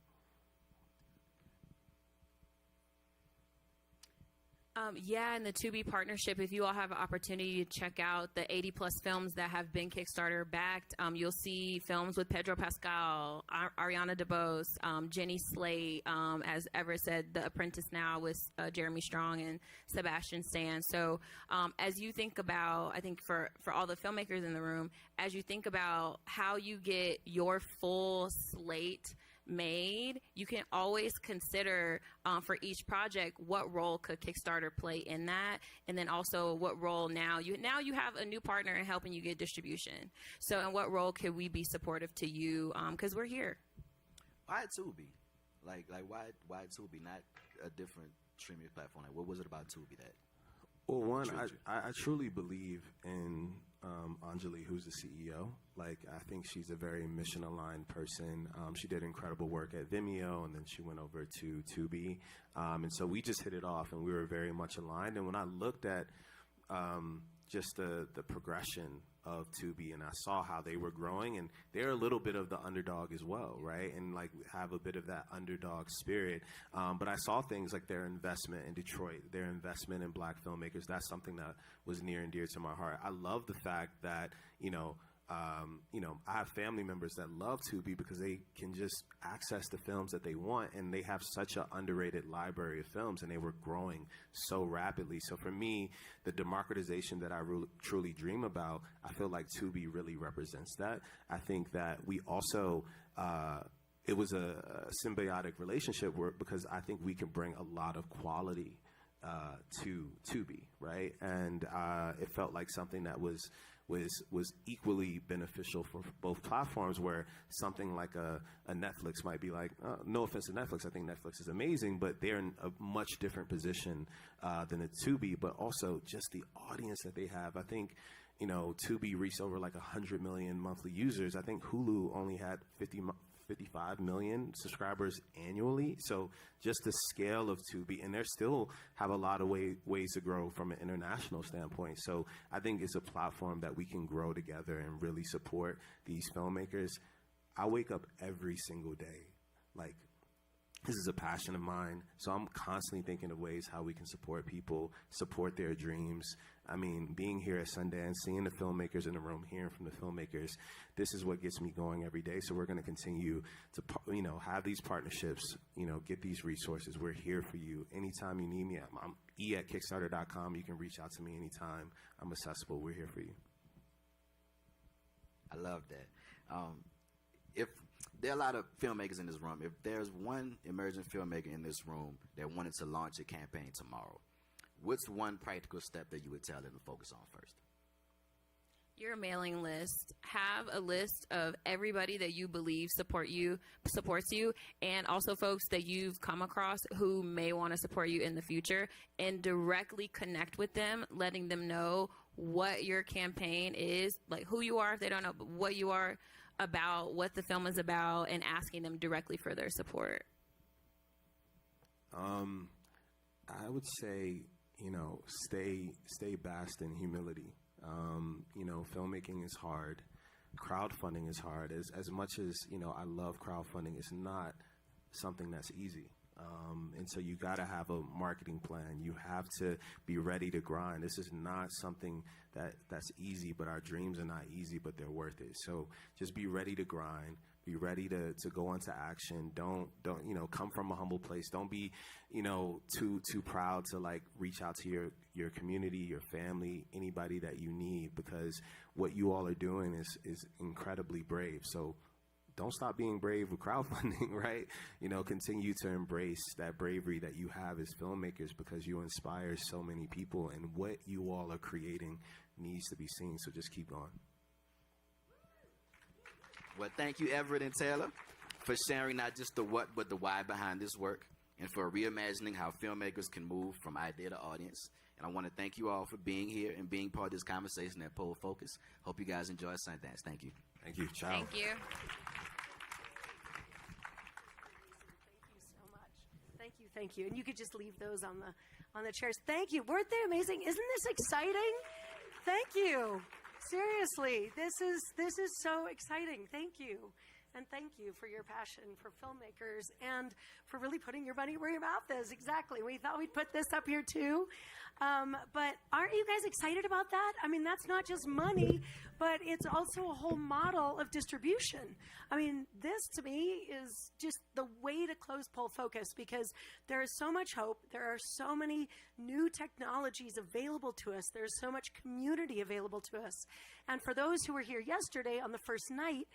Yeah, and the Tubi partnership, if you all have an opportunity to check out the 80-plus films that have been Kickstarter-backed, you'll see films with Pedro Pascal, Ariana DeBose, Jenny Slate, as Everett said, The Apprentice now with Jeremy Strong and Sebastian Stan. So as you think about, I think for all the filmmakers in the room, as you think about how you get your full slate made, you can always consider for each project, what role could Kickstarter play in that, and then also what role now you have a new partner in helping you get distribution. So, and what role could we be supportive to you? Because we're here. Why Tubi? Like why Tubi, not a different streaming platform? Like, what was it about Tubi that? Well, one, I truly believe in Anjali, who's the CEO. Like, I think she's a very mission-aligned person. She did incredible work at Vimeo, and then she went over to Tubi. And so we just hit it off, and we were very much aligned. And when I looked at just the progression of Tubi, and I saw how they were growing, and they're a little bit of the underdog as well, right? And like have a bit of that underdog spirit. But I saw things like their investment in Detroit, their investment in black filmmakers. That's something that was near and dear to my heart. I love the fact that, I have family members that love Tubi because they can just access the films that they want, and they have such an underrated library of films, and they were growing so rapidly. So for me, the democratization that I truly dream about, I feel like Tubi really represents that. I think that we also, it was a symbiotic relationship because I think we can bring a lot of quality to Tubi, right? And it felt like something that was equally beneficial for both platforms, where something like a Netflix might be like, no offense to Netflix, I think Netflix is amazing, but they're in a much different position than a Tubi, but also just the audience that they have. I think, Tubi reached over like 100 million monthly users. I think Hulu only had 55 million subscribers annually. So just the scale of Tubi, and they still have a lot of ways to grow from an international standpoint. So I think it's a platform that we can grow together and really support these filmmakers. I wake up every single day, like, this is a passion of mine. So I'm constantly thinking of ways how we can support people, support their dreams. I mean, being here at Sundance, seeing the filmmakers in the room, hearing from the filmmakers, this is what gets me going every day. So we're going to continue to, have these partnerships, get these resources. We're here for you. Anytime you need me, I'm e@kickstarter.com. You can reach out to me anytime. I'm accessible. We're here for you. I love that. If there are a lot of filmmakers in this room, if there's one emerging filmmaker in this room that wanted to launch a campaign tomorrow, what's one practical step that you would tell them to focus on first? Your mailing list. Have a list of everybody that you believe supports you, and also folks that you've come across who may want to support you in the future, and directly connect with them, letting them know what your campaign is, like who you are if they don't know what you are about, what the film is about, and asking them directly for their support. I would say, stay bathed in humility. Filmmaking is hard. Crowdfunding is hard. As much as, I love crowdfunding, it's not something that's easy. And so you got to have a marketing plan. You have to be ready to grind. This is not something that's easy, but our dreams are not easy, but they're worth it. So just be ready to grind. Be ready to go into action. Don't come from a humble place. Don't be too proud to like reach out to your community, your family, anybody that you need, because what you all are doing is incredibly brave. So don't stop being brave with crowdfunding, right? Continue to embrace that bravery that you have as filmmakers, because you inspire so many people, and what you all are creating needs to be seen. So just keep going. Well, thank you, Everett and Taylor, for sharing not just the what, but the why behind this work, and for reimagining how filmmakers can move from idea to audience. And I want to thank you all for being here and being part of this conversation at Pole Focus. Hope you guys enjoy Sundance. Thank you. Thank you. Ciao. Thank you. Thank you. And you could just leave those on the chairs. Thank you. Weren't they amazing? Isn't this exciting? Thank you. Seriously, this is so exciting. Thank you. And thank you for your passion for filmmakers and for really putting your money where your mouth is. Exactly. We thought we'd put this up here too. But aren't you guys excited about that? I mean, that's not just money, but it's also a whole model of distribution. I mean, this to me is just the way to close Pole Focus, because there is so much hope. There are so many new technologies available to us. There's so much community available to us. And for those who were here yesterday on the first night,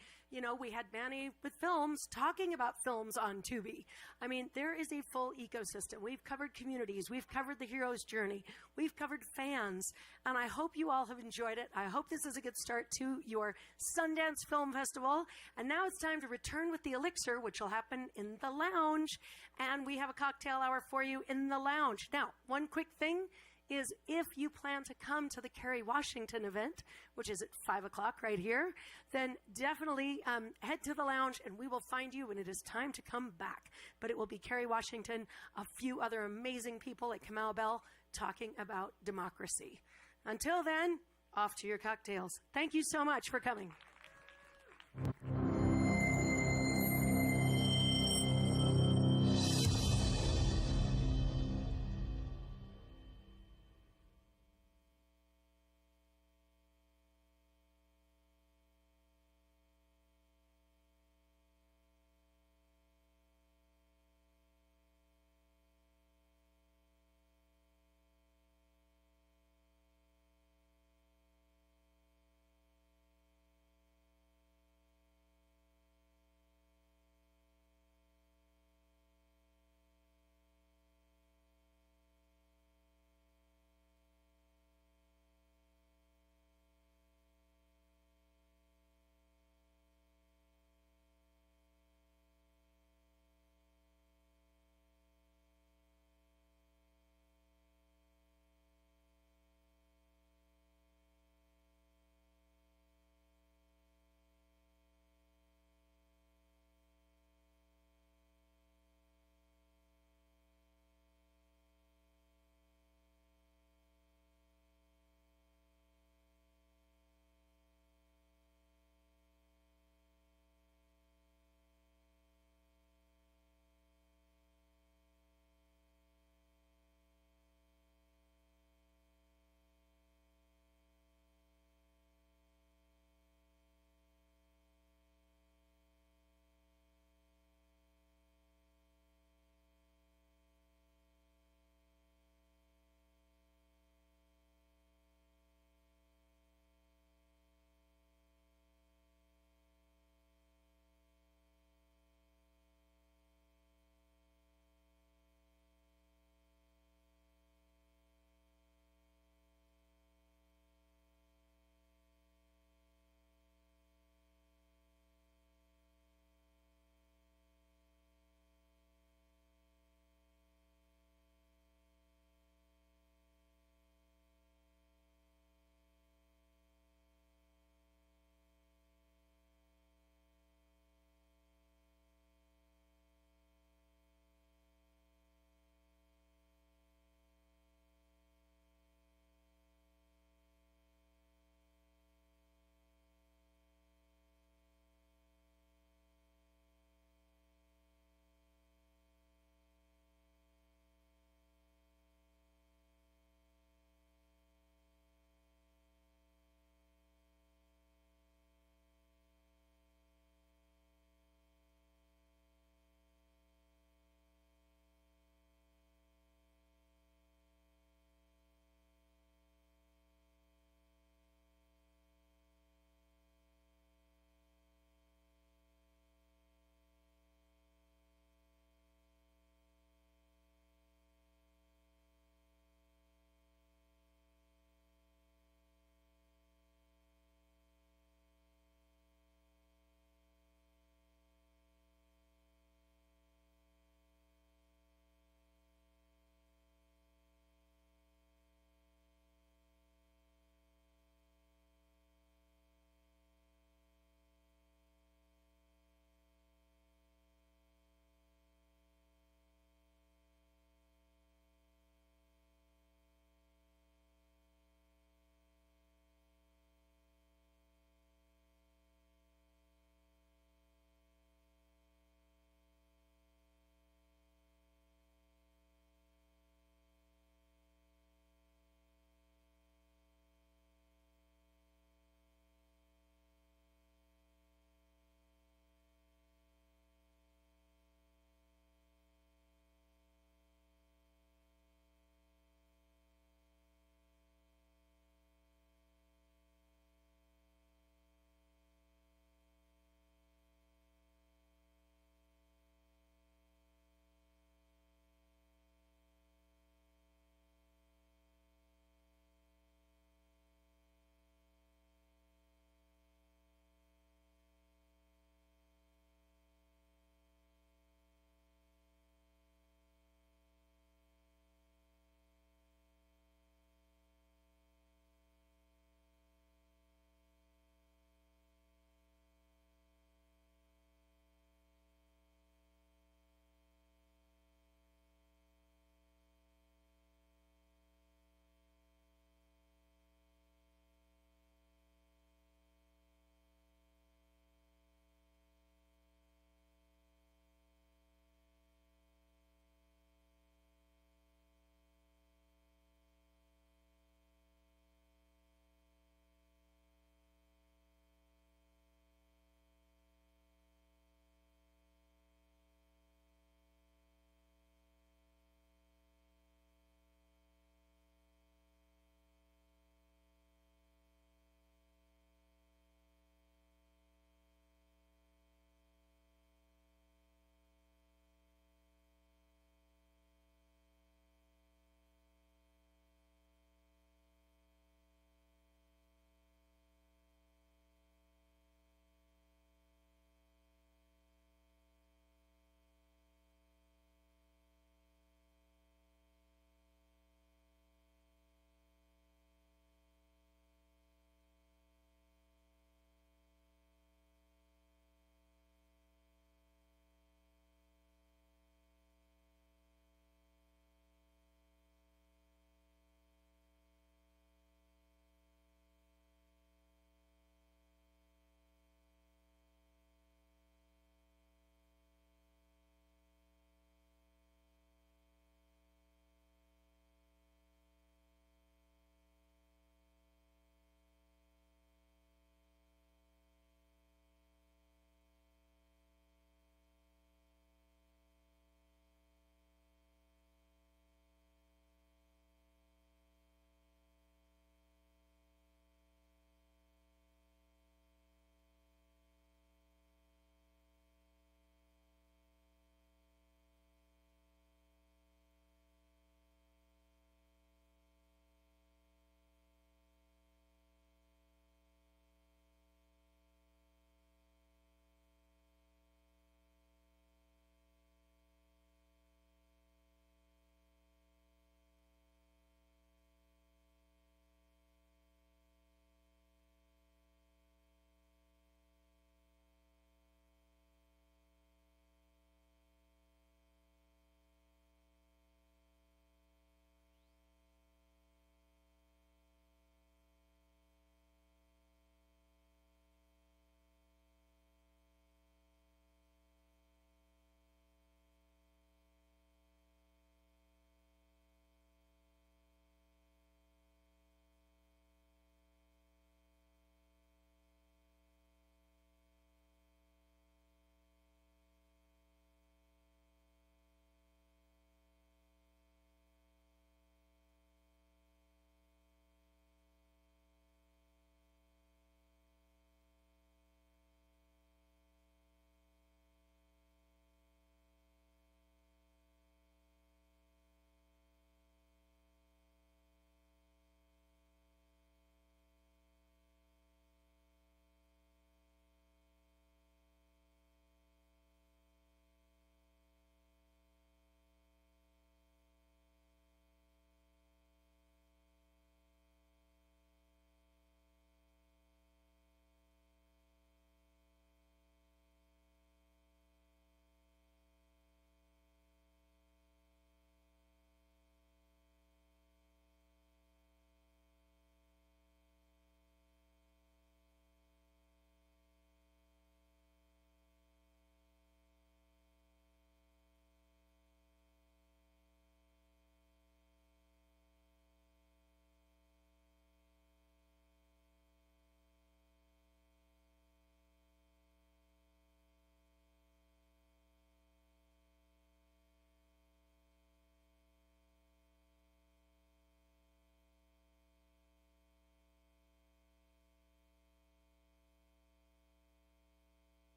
we had Manny with films talking about films on Tubi. I mean, there is a full ecosystem. We've covered communities. We've covered the hero's journey. We've covered fans. And I hope you all have enjoyed it. I hope this is a good start to your Sundance Film Festival. And now it's time to return with the Elixir, which will happen in the lounge. And we have a cocktail hour for you in the lounge. Now, one quick thing is, if you plan to come to the Kerry Washington event, which is at 5 o'clock right here, then definitely head to the lounge and we will find you when it is time to come back. But it will be Kerry Washington, a few other amazing people like Kamau Bell talking about democracy. Until then, off to your cocktails. Thank you so much for coming.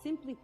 Simply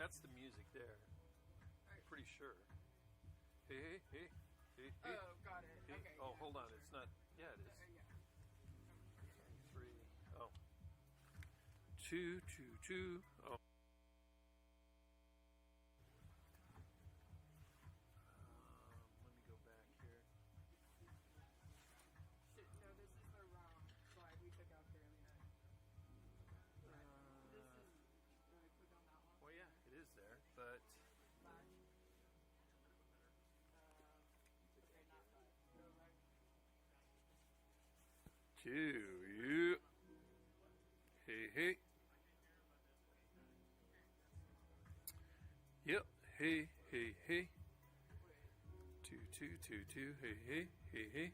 That's the music there. I'm pretty sure. Hey, hey, hey. Hey, Oh, hey. got it. Hey. Okay. Oh, hold on. It's not. Yeah, it is. Three. Oh. Two, two, two. Oh. Let me go back here. Shit, no, this is the wrong slide. We took out Fairly Night. This is. Do I click on that one? Well, yeah, it is there, but. Two, you. Hey, hey. Yep. Hey, hey, hey. Two, two, two, two. Hey, hey, hey, hey.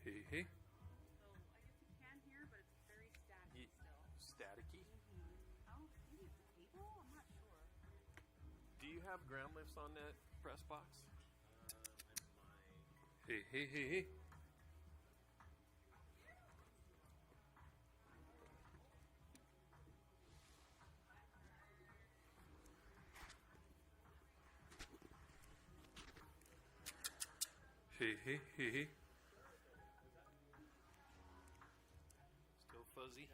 Hey, hey. So, I guess you can hear, but it's very static still. Staticky. Oh, maybe it's a cable? I'm not sure. Do you have ground lifts on that press box? Hey, hey, hey, hey. Hey, hey, hey, hey. Still fuzzy.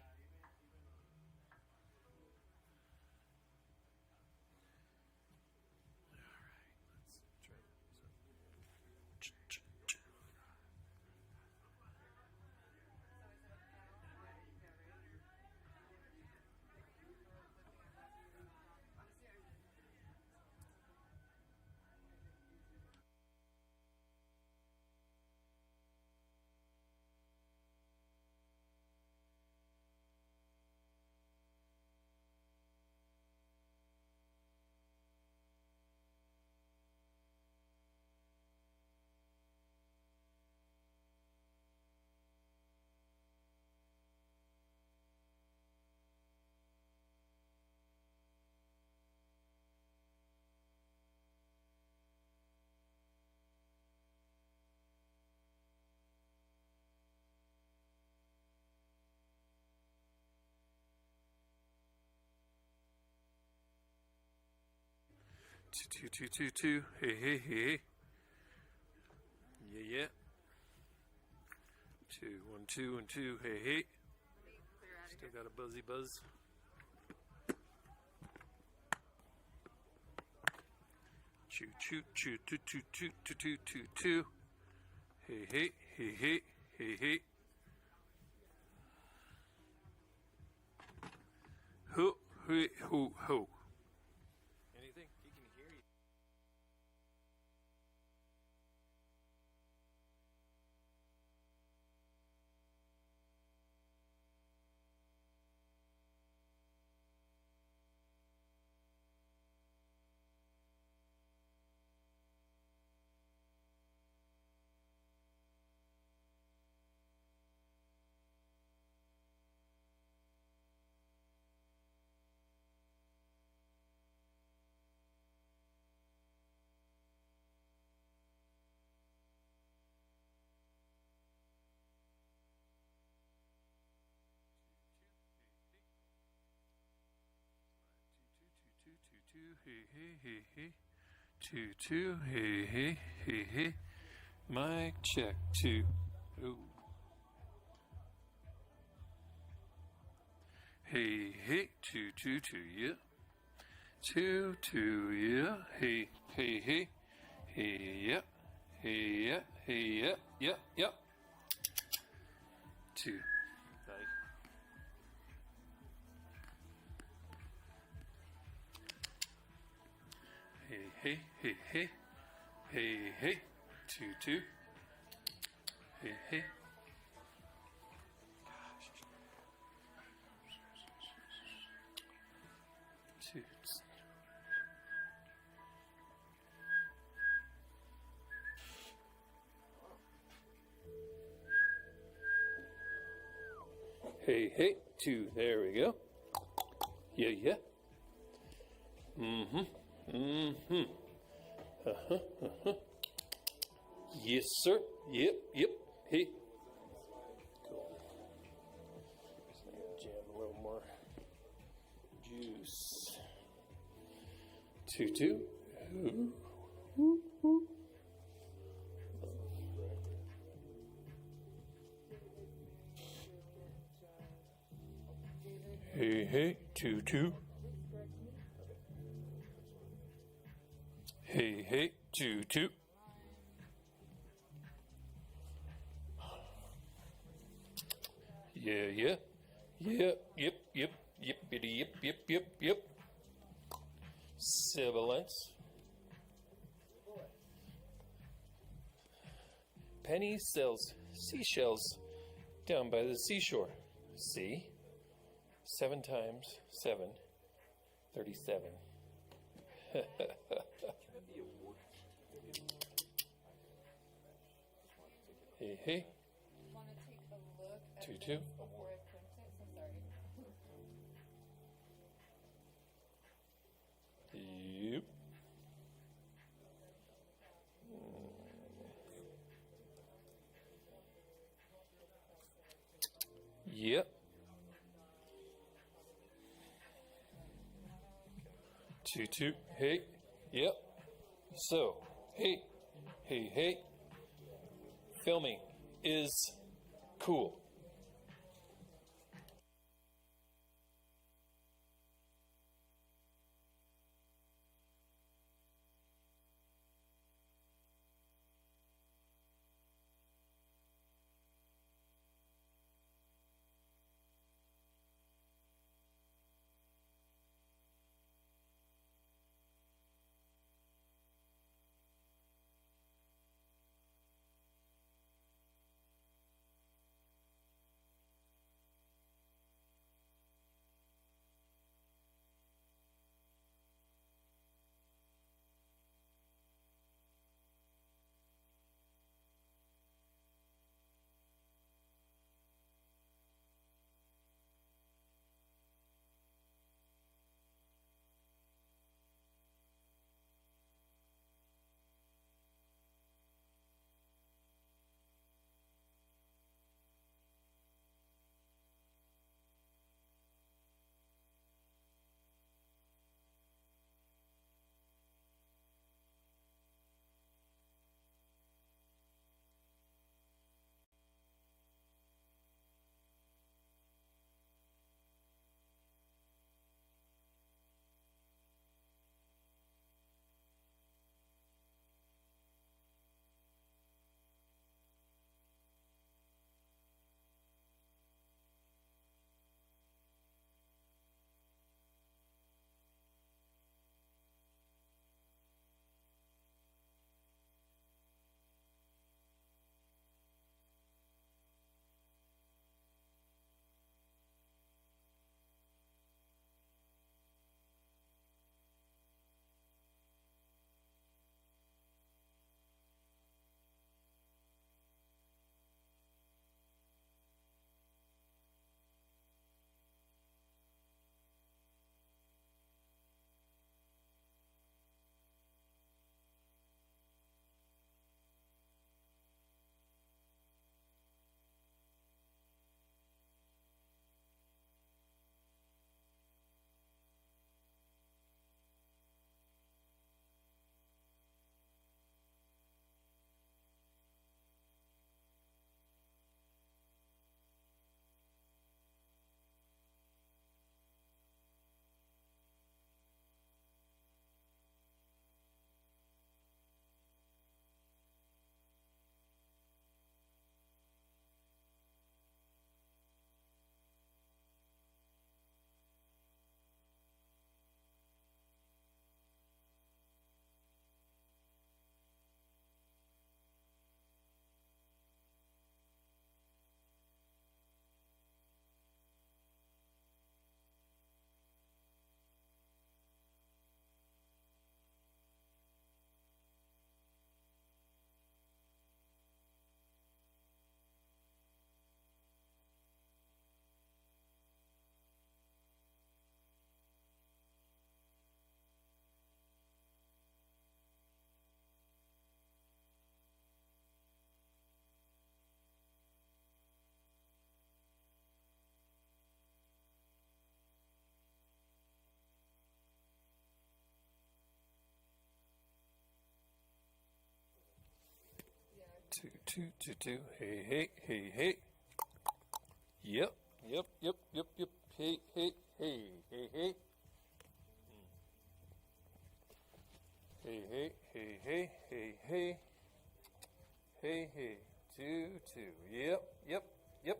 Two, two, two, two, two. Hey, hey, hey. Yeah, yeah. 2, 1, 2, and 2. Hey, hey. Still got a buzzy buzz. Choo, choo, choo, choo, choo, choo, choo, choo, choo, choo. Hey, hey, hey, hey, hey, hey. Ho, hey, ho, ho. Anything? He can hear you. Hey, hey, hey, hey. 2, 2, hey, hey, hey, hey. Mic check 2. Ooh. Hey, hey, 2, 2, 2, yeah. 2, 2, yeah. Hey, hey, hey. Hey, yeah. Hey, yeah. Hey, yeah. Yeah, yeah. 2. Bye. Hey, hey, hey, hey. Hey, hey. 2, 2. Hey, hey. Two. Hey, hey, 2. There we go. Yeah, yeah. Mm-hmm. Mm-hmm. Uh-huh, uh-huh. Yes, sir. Yep, yep. Hey. Cool. Just gonna jam a little more juice. 2, 2. Ooh. Ooh, ooh. 2. Hey, 2. Yeah. Yep. Sibilance. Penny sells seashells down by the seashore. See? 7 times 7, 37. Hey. 2. Yep. Yep. 2. Hey. Yep. So, hey. Filming is cool. Two. Hey. Yep. Hey. Hey, hey, hey. Hey, hey, hey, hey, hey, hey. Hey, hey. 2, 2. Yep, yep, yep.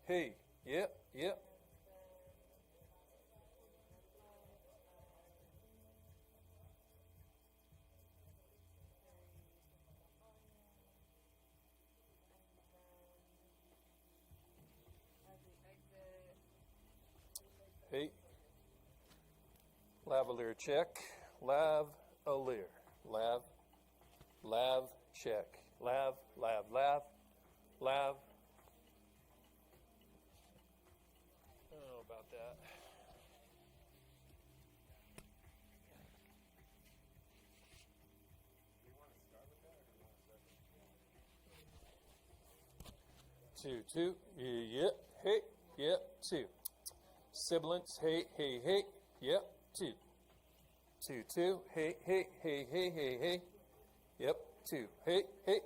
Hey, yep, yep. Hey. Lavalier check. Lavalier. Lav check. Lav. Lav. I don't know about that. Two. Yep. Hey. Yep. 2. Sibilants. Hey. Hey. Hey. Yep. 2. 2. Hey. Hey. Hey. Hey. Hey. Hey. Yep. 2. Hey. Hey.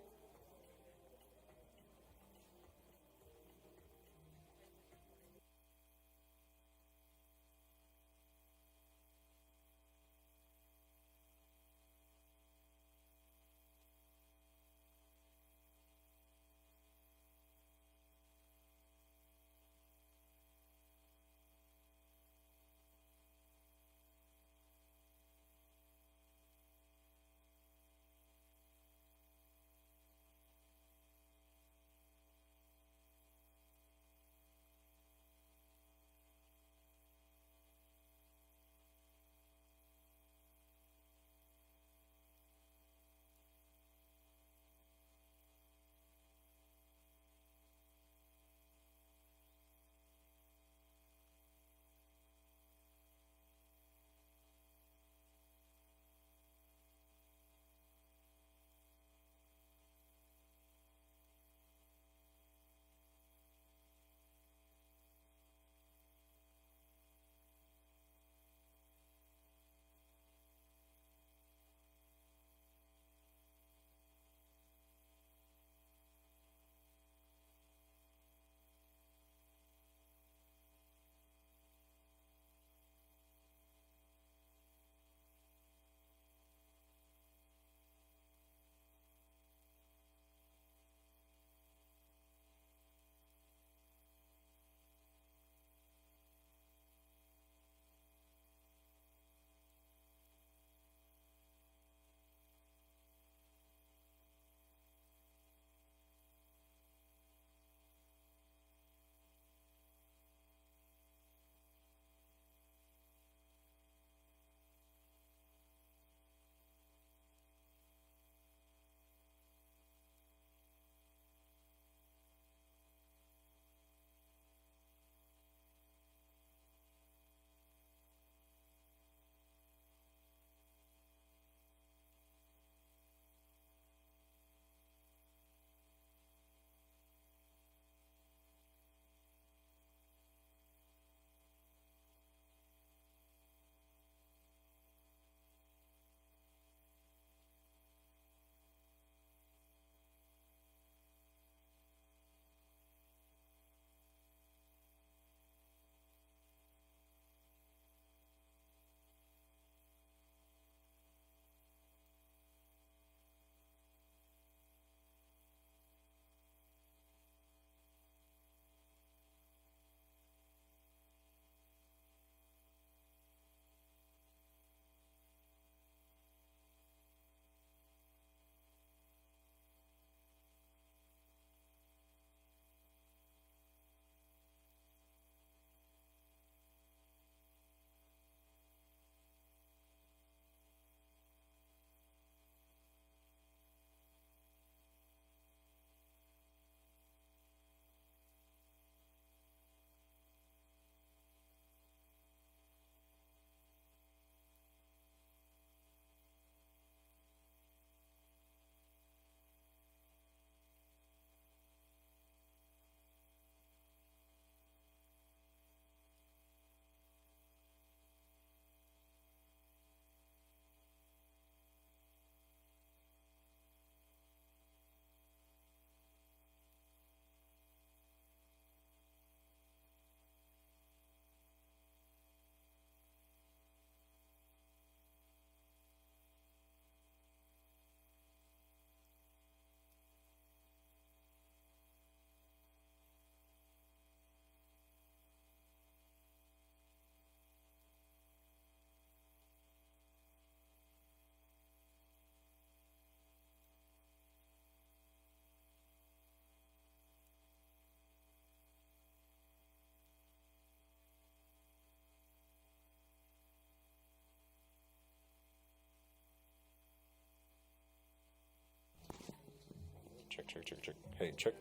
check, check, check. Hey, check.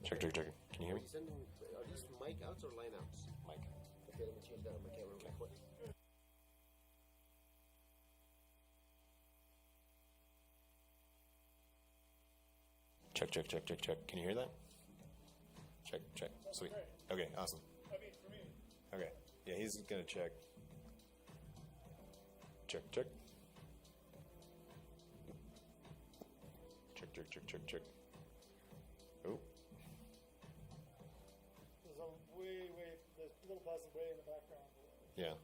Check, check, check. Can you hear me? Are these mic outs or line outs? Mic. Okay, let me change that on my camera real quick. Check, check, check, check, check. Can you hear that? Check, check. Sweet. Okay, awesome. Okay. Yeah, he's gonna check. Check, check. Check, check, check, check, check. Oh. There's there's a little person way in the background. Yeah.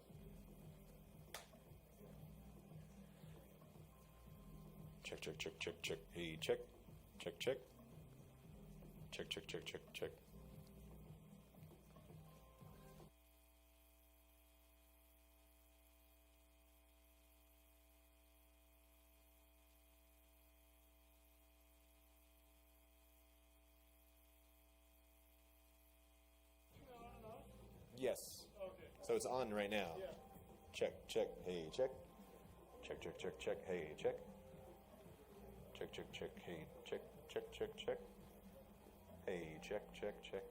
Check, check, check, check, check. Hey, check. Check, check. Check, check, check, check, check. Yes. Okay. So it's on right now. Yeah. Check, check, hey, check. Check, check, check, check, hey, check. Check, check, check, hey, check, check, check, check. Hey, check, check, check.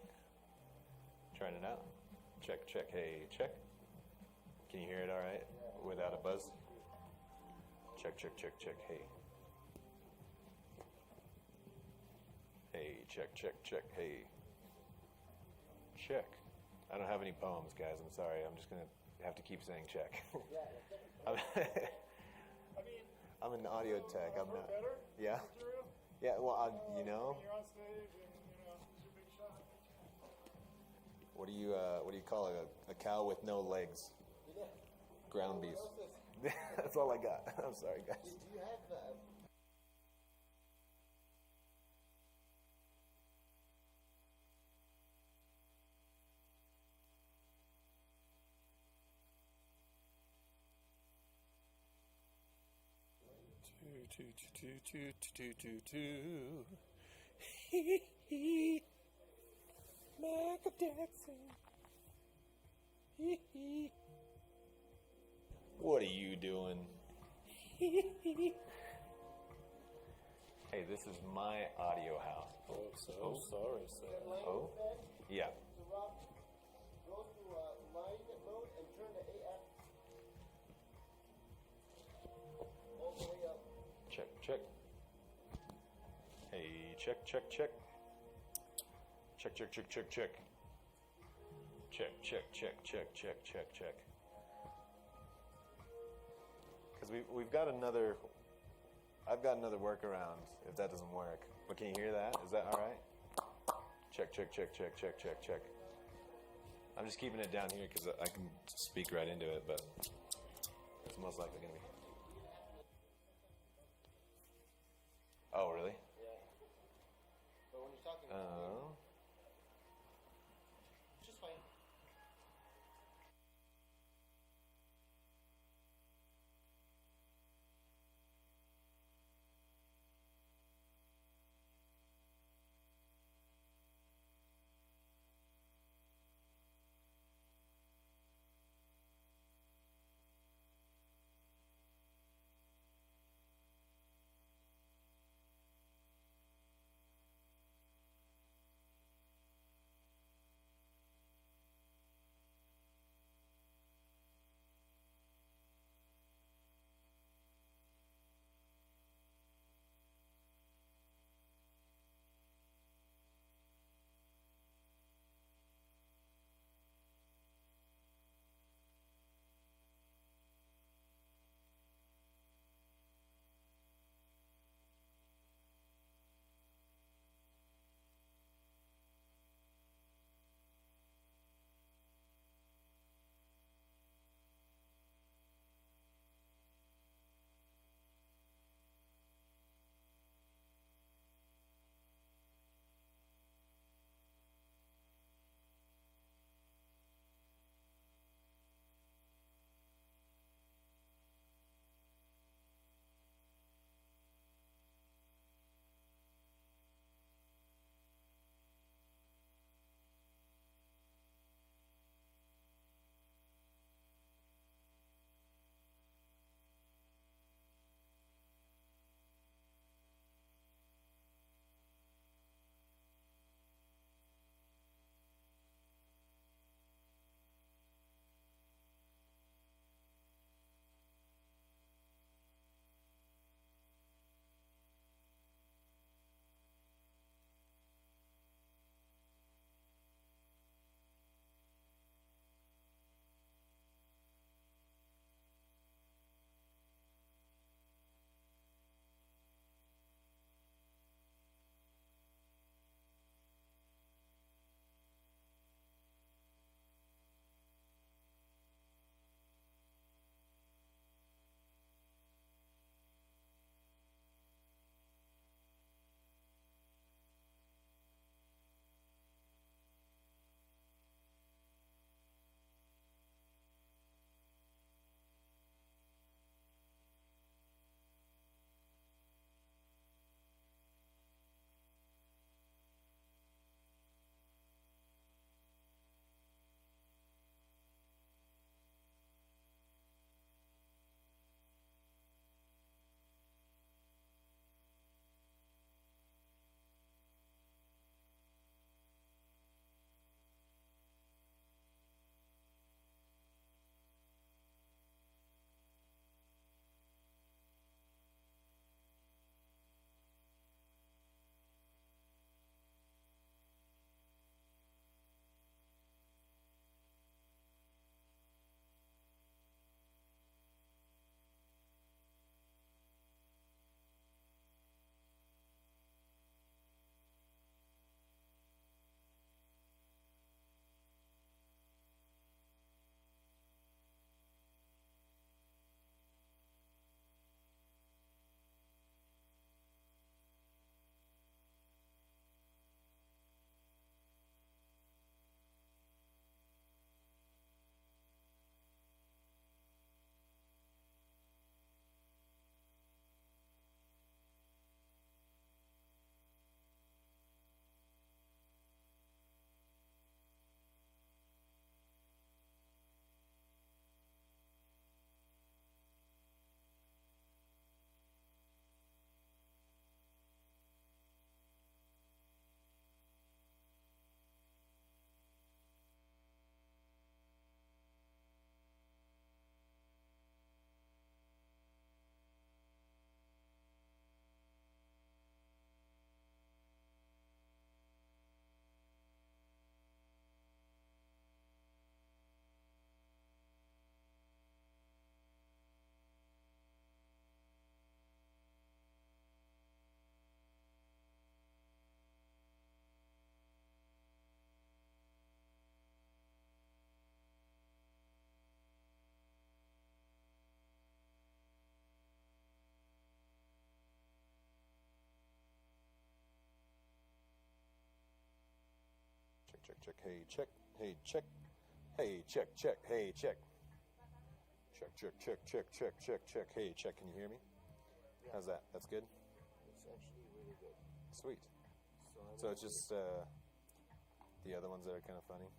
Trying it out. Check, check, hey, check. Can you hear it all right without a buzz? Check, check, check, check, hey. Hey, check, check, check, hey. Check. I don't have any poems, guys. I'm sorry. I'm just going to have to keep saying check. I'm an audio tech. I'm not. Yeah? Yeah, well, you know. You're on stage and, it's your big shot. What do you call a cow with no legs? Ground beef. That's all I got. I'm sorry, guys. Do you have... Michael Jackson. What are you doing? Hey, this is my audio house. Oh, so sorry, sir. Oh? Yeah. Go to line mode and turn to AF all the way up. Check, check. Hey, check, check, check. Check, check, check, check, check. Check, check, check, check, check, check, check. Because we've got another... I've got another workaround if that doesn't work. But can you hear that? Is that all right? Check, check, check, check, check, check, check. I'm just keeping it down here because I can speak right into it, but it's most likely going to be. Oh, really? Yeah. But when you're talking... Oh. It's just fine. check, check, hey, check, hey, check, hey, check, check, hey, check. Check, check, check, check, check, check, check, hey, check. Can you hear me? Yeah. How's that? That's good? It's actually really good. Sweet. So it's just the other ones that are kind of funny?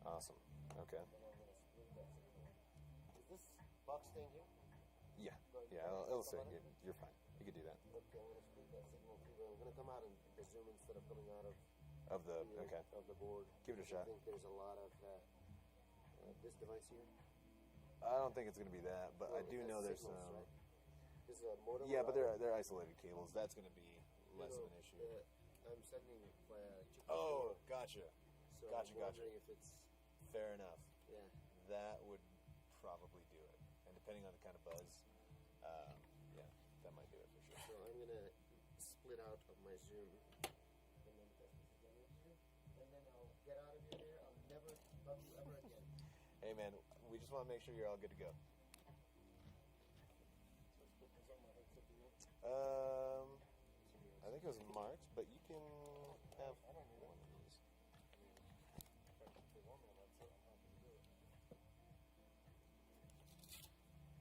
Awesome. Okay. Is this box staying here? Yeah. Yeah, it'll say you're fine. You can do that. Okay, I'm going to split that signal too, but I'm going to come out and the zoom instead of coming out of the board. Give it a shot. I think there's a lot of this device here. I don't think it's going to be that, but I do know there's some. Right? This is a modem. Yeah, but they're isolated cables. That's going to be less of an issue. I'm sending Oh, gotcha. So Gotcha. I'm wondering if it's fair enough. Yeah. That would probably do it, and depending on the kind of buzz, yeah, that might do it for sure. So I'm gonna split out of my Zoom, and then test this again with you, and then I'll get out of your hair. I'll never bug you ever again. Hey man, we just want to make sure you're all good to go. I think it was marked, but you can have one of these.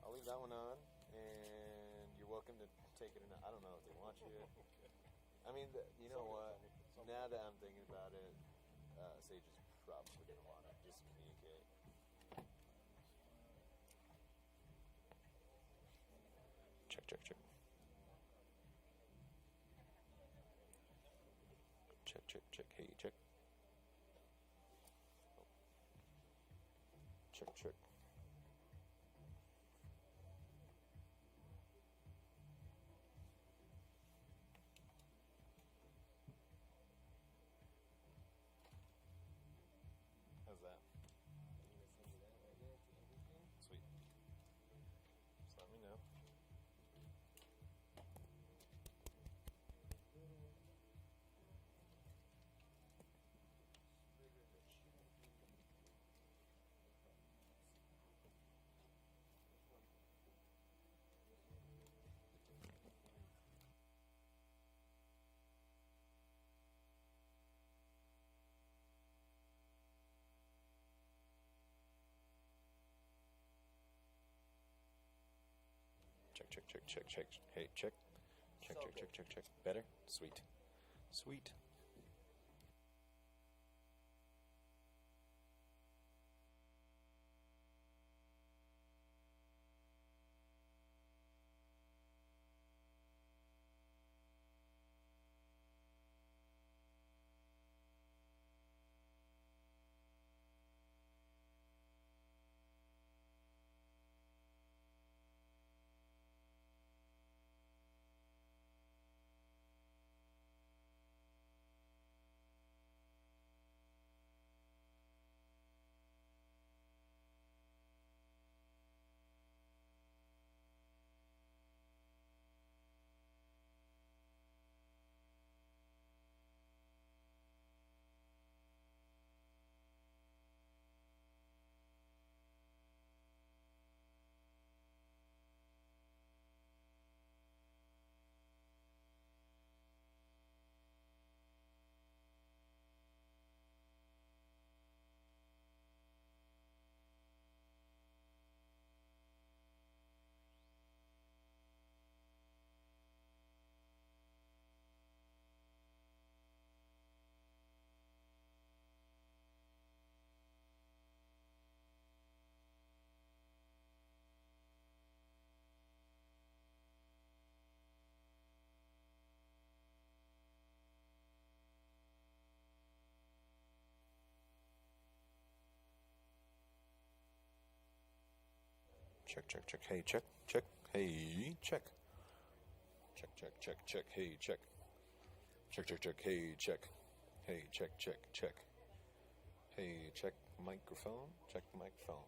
I'll leave that one on, and you're welcome to take it. I don't know if they want you. I mean, you know what? Now that I'm thinking about it, Sage is probably going to want to just communicate. Check, check, check. Check, check, check. Hey, check. Check, check. How's that? Sweet. Just let me know. Check, check, check, check, check. Hey, check. Check, check, check, check, check. Better? Sweet. Sweet. Check, check, check. Hey, check, check. Hey, check. Check, check, check, check. Hey, check. Check, check, check. Hey, check. Hey, check, check, check. Hey, check microphone. Check microphone.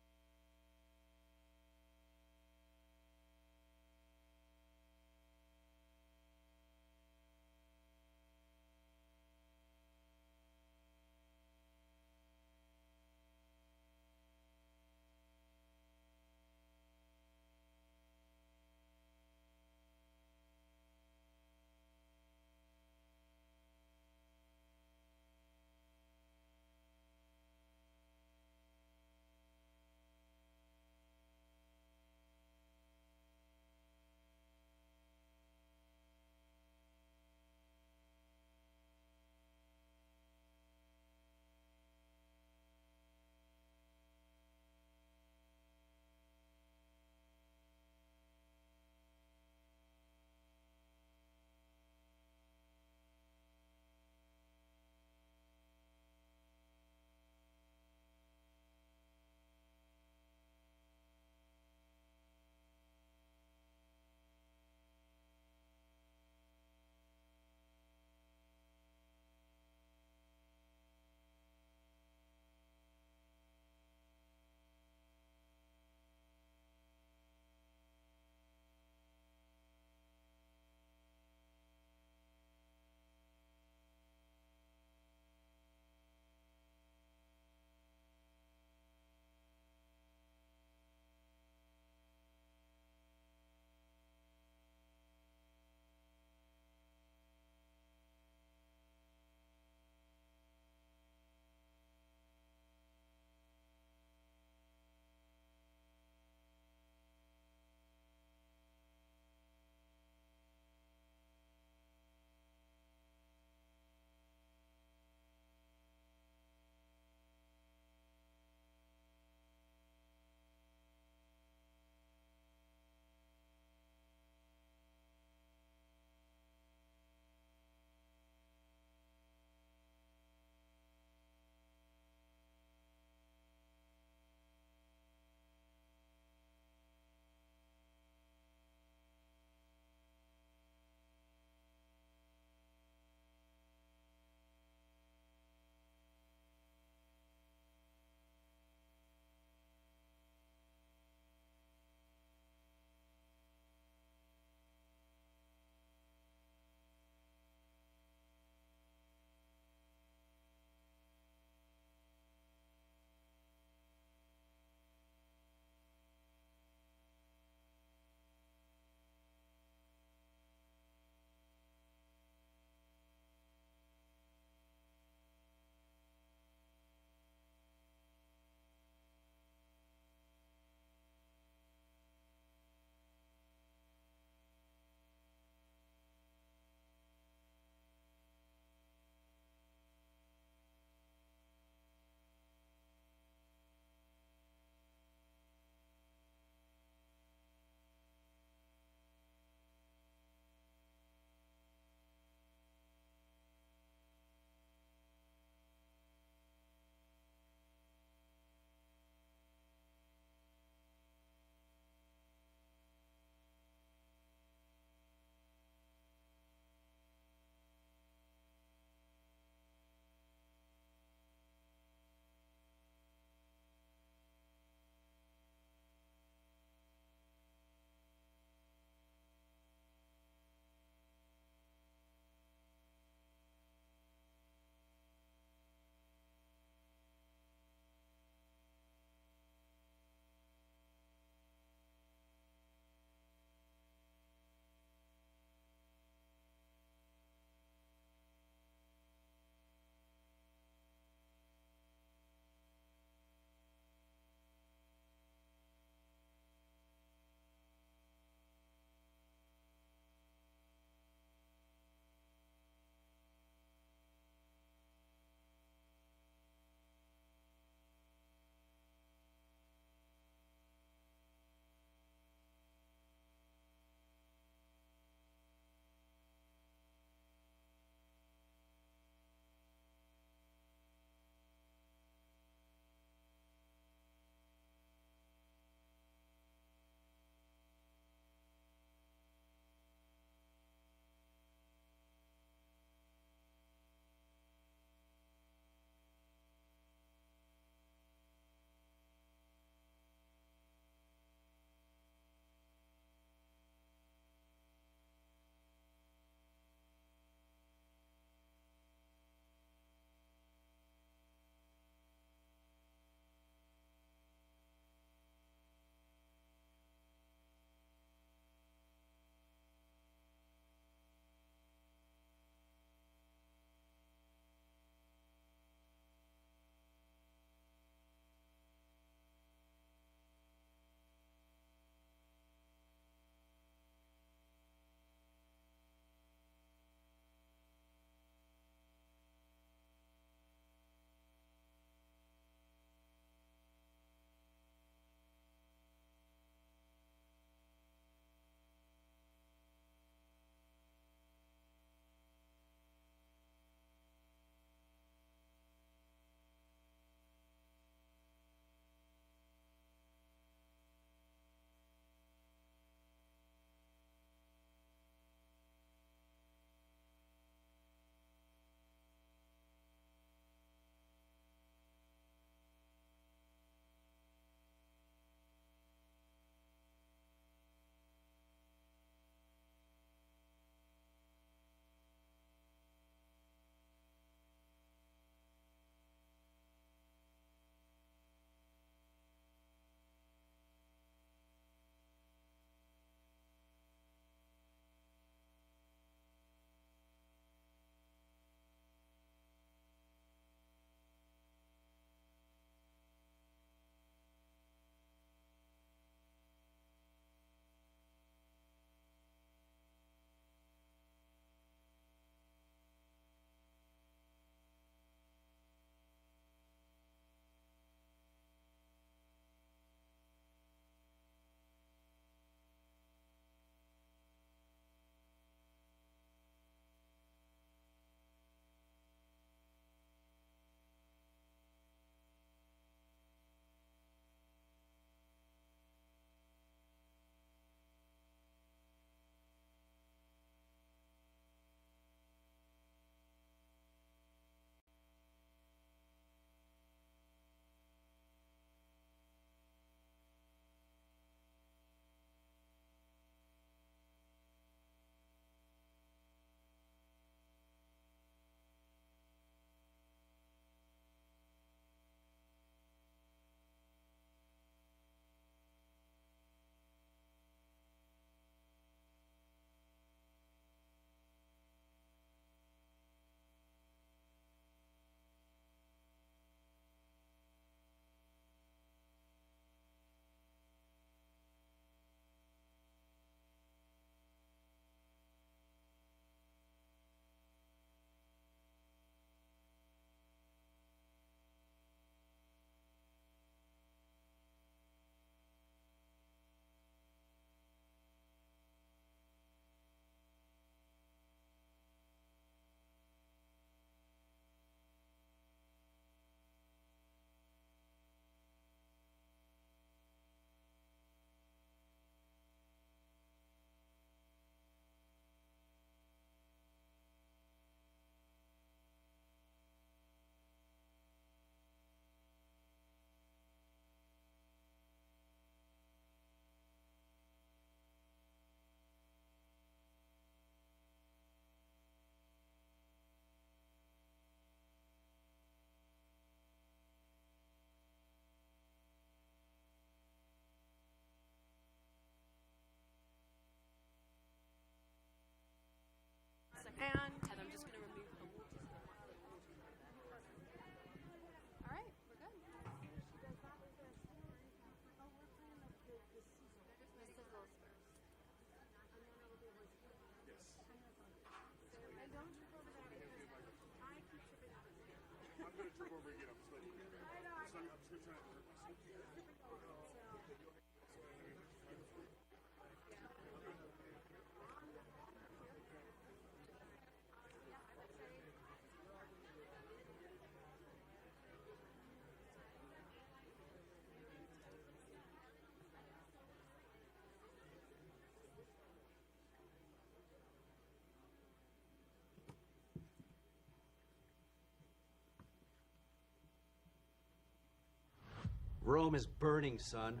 Rome is burning, son.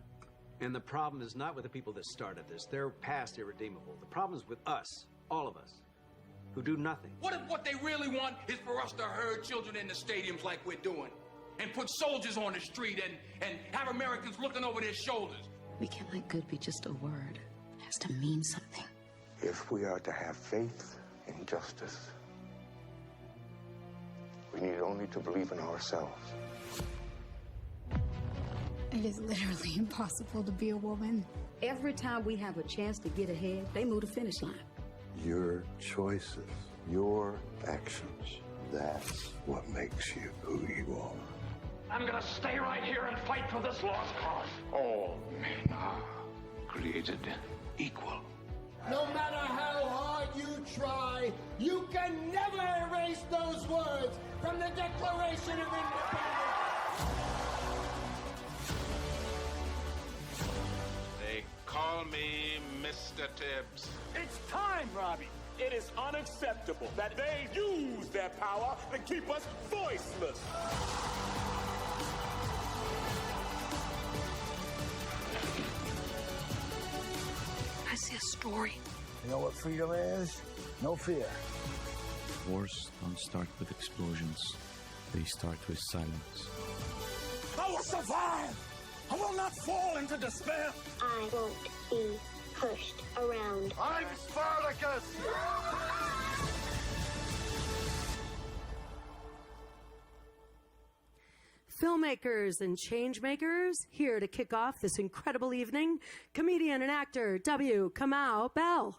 And the problem is not with the people that started this. They're past irredeemable. The problem is with us, all of us, who do nothing. What if what they really want is for us to herd children in the stadiums like we're doing? And put soldiers on the street and have Americans looking over their shoulders? We can't let good be just a word. It has to mean something. If we are to have faith in justice, we need only to believe in ourselves. It is literally impossible to be a woman. Every time we have a chance to get ahead, they move the finish line. Your choices, your actions, that's what makes you who you are. I'm gonna stay right here and fight for this lost cause. All men are created equal. No matter how hard you try, you can never erase those words from the Declaration of Independence. They call me Mr. Tibbs. It's time, Robbie. It is unacceptable that they use their power to keep us voiceless. I see a story. You know what freedom is? No fear. Wars don't start with explosions. They start with silence. I will survive. I will not fall into despair. I won't be pushed around. I'm Spartacus! Filmmakers and change makers here to kick off this incredible evening. Comedian and actor W. Kamau Bell.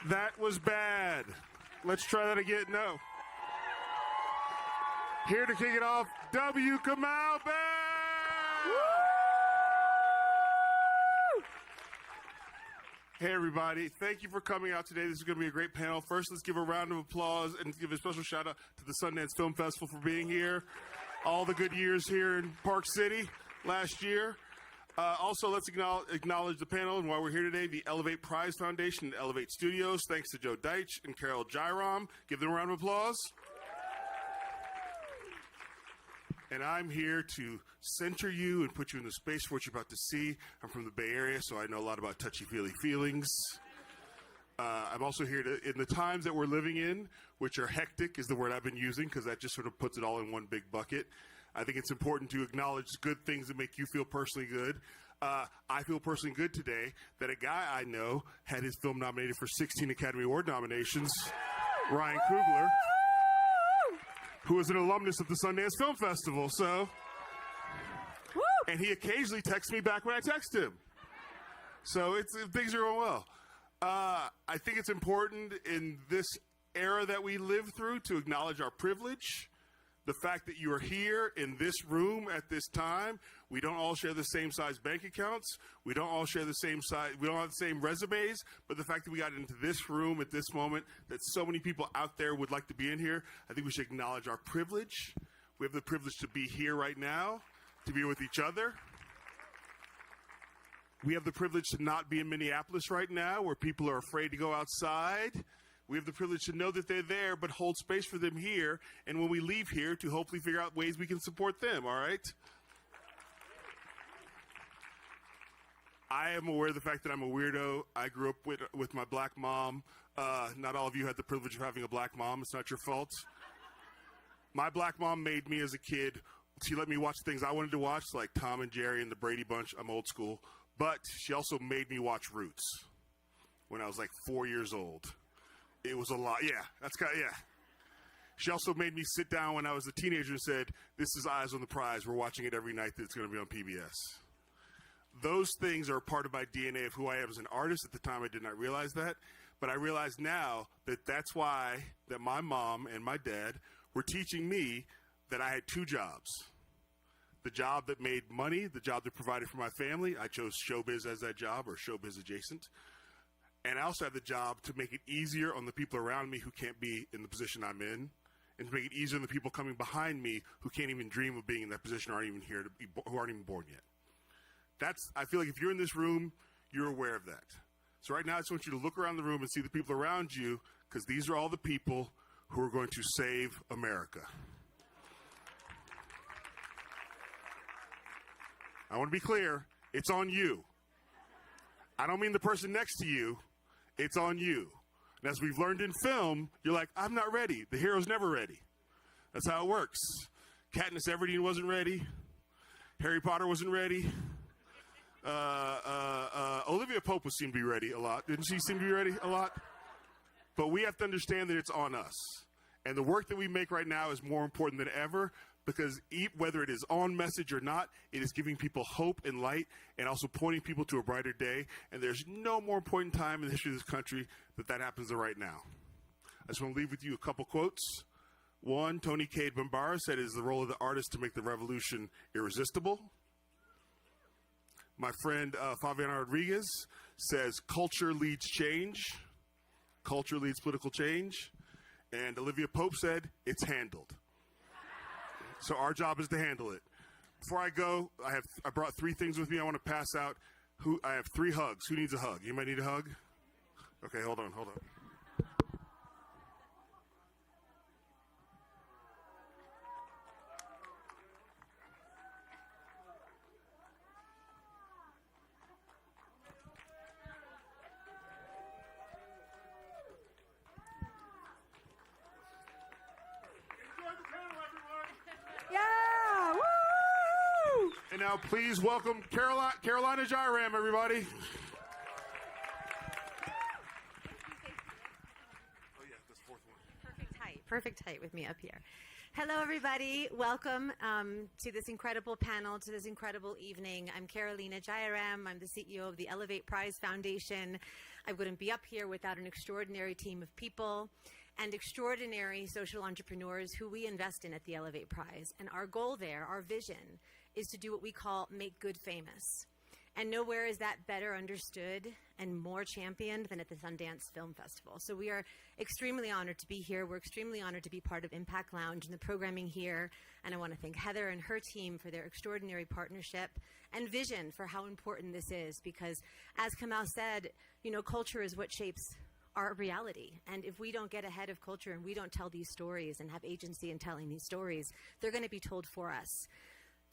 That was bad. Let's try that again. No. Here to kick it off, W. Kamau Bell. Hey, everybody. Thank you for coming out today. This is going to be a great panel. First, let's give a round of applause and give a special shout out to the Sundance Film Festival for being here. All the good years here in Park City last year. Also, let's acknowledge the panel and while we're here today, the Elevate Prize Foundation and Elevate Studios. Thanks to Joe Deitch and Carol Jairam. Give them a round of applause. And I'm here to center you and put you in the space for what you're about to see. I'm from the Bay Area, so I know a lot about touchy-feely feelings. I'm also here to, in the times that we're living in, which are hectic is the word I've been using because that just sort of puts it all in one big bucket. I think it's important to acknowledge good things that make you feel personally good. I feel personally good today that a guy I know had his film nominated for 16 Academy Award nominations, Ryan Coogler, who is an alumnus of the Sundance Film Festival, and he occasionally texts me back when I text him. So things are going well. I think it's important in this era that we live through to acknowledge our privilege. The fact that you are here in this room at this time. We don't all share the same size bank accounts. We don't all share the same size. We don't have the same resumes. But the fact that we got into this room at this moment, that so many people out there would like to be in here, I think we should acknowledge our privilege. We have the privilege to be here right now, to be with each other. We have the privilege to not be in Minneapolis right now, where people are afraid to go outside. We have the privilege to know that they're there, but hold space for them here. And when we leave here, to hopefully figure out ways we can support them, all right? I am aware of the fact that I'm a weirdo. I grew up with my black mom. Not all of you had the privilege of having a black mom. It's not your fault. My black mom made me as a kid. She let me watch things I wanted to watch, like Tom and Jerry and the Brady Bunch. I'm old school. But she also made me watch Roots when I was like 4 years old. It was a lot. Yeah, that's kind of, yeah. She also made me sit down when I was a teenager and said, this is Eyes on the Prize. We're watching it every night that it's going to be on PBS. those things are part of my DNA of who I am as an artist. At the time, I did not realize that. But I realize now that that's why that my mom and my dad were teaching me that I had two jobs. The job that made money, the job that provided for my family. I chose showbiz as that job, or showbiz adjacent. And I also have the job to make it easier on the people around me who can't be in the position I'm in, and to make it easier on the people coming behind me who can't even dream of being in that position, or aren't even here, who aren't even born yet. I feel like if you're in this room, you're aware of that. So right now, I just want you to look around the room and see the people around you, because these are all the people who are going to save America. I want to be clear, it's on you. I don't mean the person next to you, it's on you. And as we've learned in film, you're like, I'm not ready. The hero's never ready. That's how it works. Katniss Everdeen wasn't ready. Harry Potter wasn't ready. Olivia Pope seemed to be ready a lot. Didn't she seem to be ready a lot? But we have to understand that it's on us. And the work that we make right now is more important than ever, because whether it is on message or not, it is giving people hope and light, and also pointing people to a brighter day. And there's no more important time in the history of this country that happens than right now. I just want to leave with you a couple quotes. One, Tony Cade Bambara said it is the role of the artist to make the revolution irresistible. My friend Fabiana Rodriguez says culture leads change. Culture leads political change. And Olivia Pope said it's handled. So our job is to handle it. Before I go, I brought three things with me I want to pass out. I have 3 hugs. Who needs a hug? You might need a hug? Okay, hold on. Yeah! Woo! And now please welcome Carolina Jairam, everybody. Perfect height with me up here. Hello, everybody. Welcome to this incredible panel, to this incredible evening. I'm Carolina Jairam. I'm the CEO of the Elevate Prize Foundation. I wouldn't be up here without an extraordinary team of people and extraordinary social entrepreneurs who we invest in at the Elevate Prize. And our goal there, our vision, is to do what we call make good famous. And nowhere is that better understood and more championed than at the Sundance Film Festival. So we are extremely honored to be here. We're extremely honored to be part of Impact Lounge and the programming here. And I want to thank Heather and her team for their extraordinary partnership and vision for how important this is. Because as Kamal said, you know, culture is what shapes our reality. And if we don't get ahead of culture and we don't tell these stories and have agency in telling these stories, they're going to be told for us.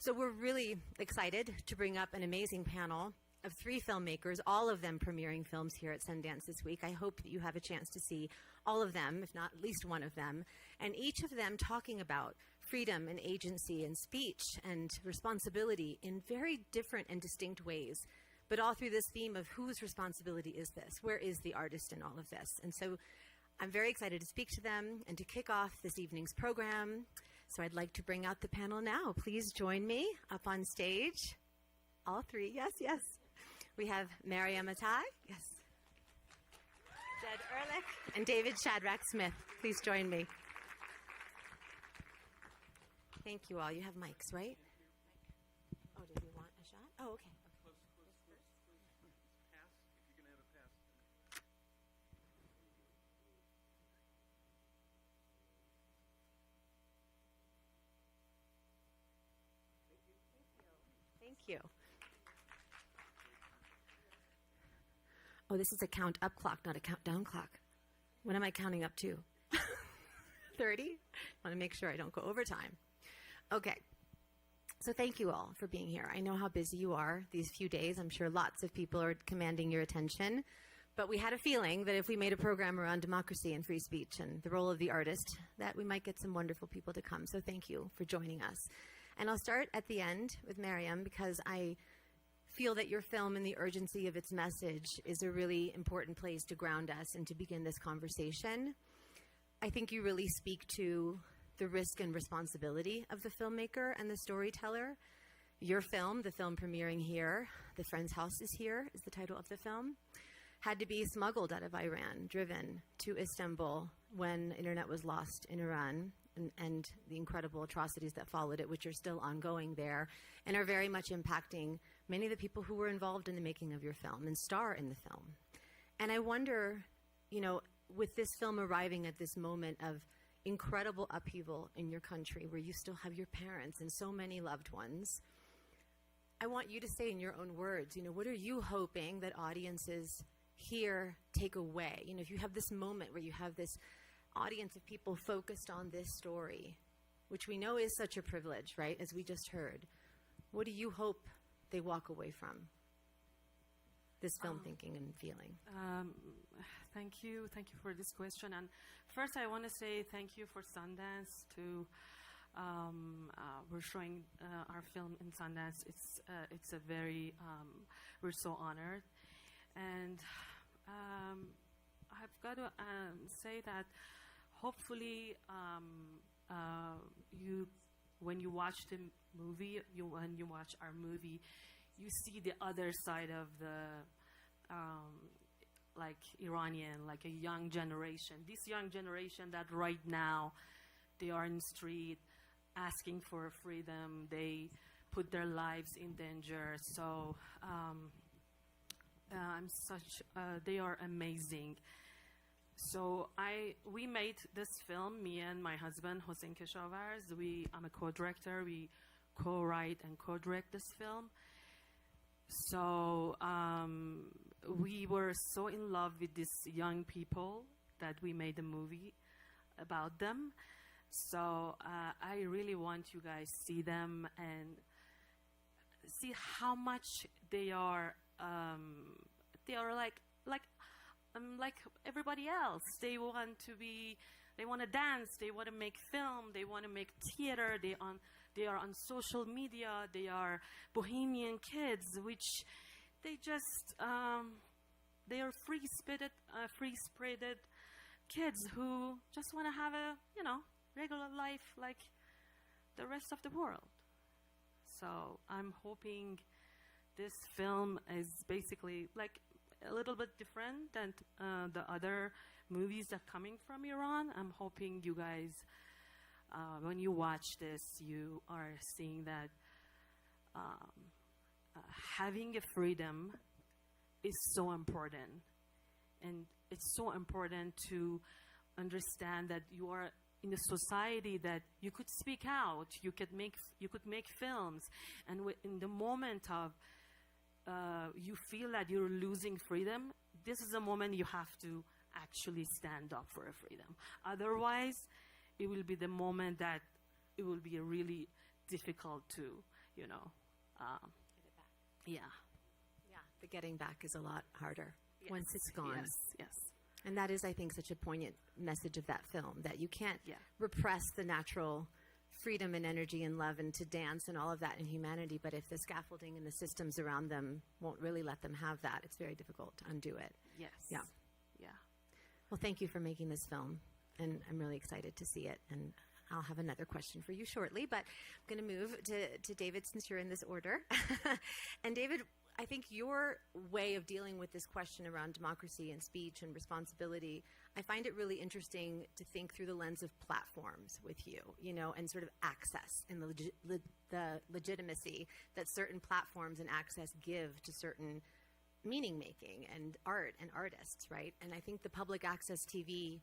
So we're really excited to bring up an amazing panel of 3 filmmakers, all of them premiering films here at Sundance this week. I hope that you have a chance to see all of them, if not at least one of them, and each of them talking about freedom and agency and speech and responsibility in very different and distinct ways, but all through this theme of whose responsibility is this? Where is the artist in all of this? And so I'm very excited to speak to them and to kick off this evening's program. So I'd like to bring out the panel now. Please join me up on stage. All 3, yes. We have Mariam Attai, yes. Jed Ehrlich and David Shadrack-Smith. Please join me. Thank you all. You have mics, right? Oh, did you want a shot? Oh, okay. Thank you. Oh, this is a count up clock, not a countdown clock. What am I counting up to? 30? I want to make sure I don't go overtime. Okay. So thank you all for being here. I know how busy you are these few days. I'm sure lots of people are commanding your attention. But we had a feeling that if we made a program around democracy and free speech and the role of the artist, that we might get some wonderful people to come. So thank you for joining us. And I'll start at the end with Mariam, because I feel that your film and the urgency of its message is a really important place to ground us and to begin this conversation. I think you really speak to the risk and responsibility of the filmmaker and the storyteller. Your film, the film premiering here, The Friend's House is Here, is the title of the film, had to be smuggled out of Iran, driven to Istanbul when internet was lost in Iran, and the incredible atrocities that followed it, which are still ongoing there and are very much impacting many of the people who were involved in the making of your film and star in the film. And I wonder, you know, with this film arriving at this moment of incredible upheaval in your country where you still have your parents and so many loved ones, I want you to say in your own words, you know, what are you hoping that audiences here take away? You know, if you have this moment where you have this audience of people focused on this story, which we know is such a privilege, right, as we just heard, what do you hope they walk away from this film thinking and feeling? Thank you for this question. And first I want to say thank you for Sundance to we're showing our film in Sundance. It's a very we're so honored, and I've got to say that hopefully you, when you watch the movie, when you watch our movie, you see the other side of the like Iranian, like a young generation. This young generation that right now they are in the street asking for freedom. They put their lives in danger. So they are amazing. So we made this film, me and my husband Hossein Keshavarz. I'm a co-director. We co-write and co-direct this film. So we were so in love with these young people that we made a movie about them. So I really want you guys to see them and see how much they are like everybody else. They want to dance, they want to make film, they want to make theater, they are on social media, they are bohemian kids, which they just they are free-spirited kids who just want to have a regular life like the rest of the world. So I'm hoping this film is basically like a little bit different than the other movies that are coming from Iran. I'm hoping you guys, when you watch this, you are seeing that having a freedom is so important. And it's so important to understand that you are in a society that you could speak out, you could make films, and in the moment of you feel that you're losing freedom, this is a moment you have to actually stand up for a freedom. Otherwise, it will be the moment that it will be really difficult to, get it back. Yeah. Yeah, the getting back is a lot harder once it's gone. Yes. And that is, I think, such a poignant message of that film, that you can't repress the natural freedom and energy and love and to dance and all of that in humanity, but if the scaffolding and the systems around them won't really let them have that, it's very difficult to undo it. Yes. Yeah. Well, thank you for making this film, and I'm really excited to see it, and I'll have another question for you shortly, but I'm going to move to David since you're in this order. And David, I think your way of dealing with this question around democracy and speech and responsibility, I find it really interesting to think through the lens of platforms with you, and sort of access and the legitimacy that certain platforms and access give to certain meaning making and art and artists, right? And I think the public access TV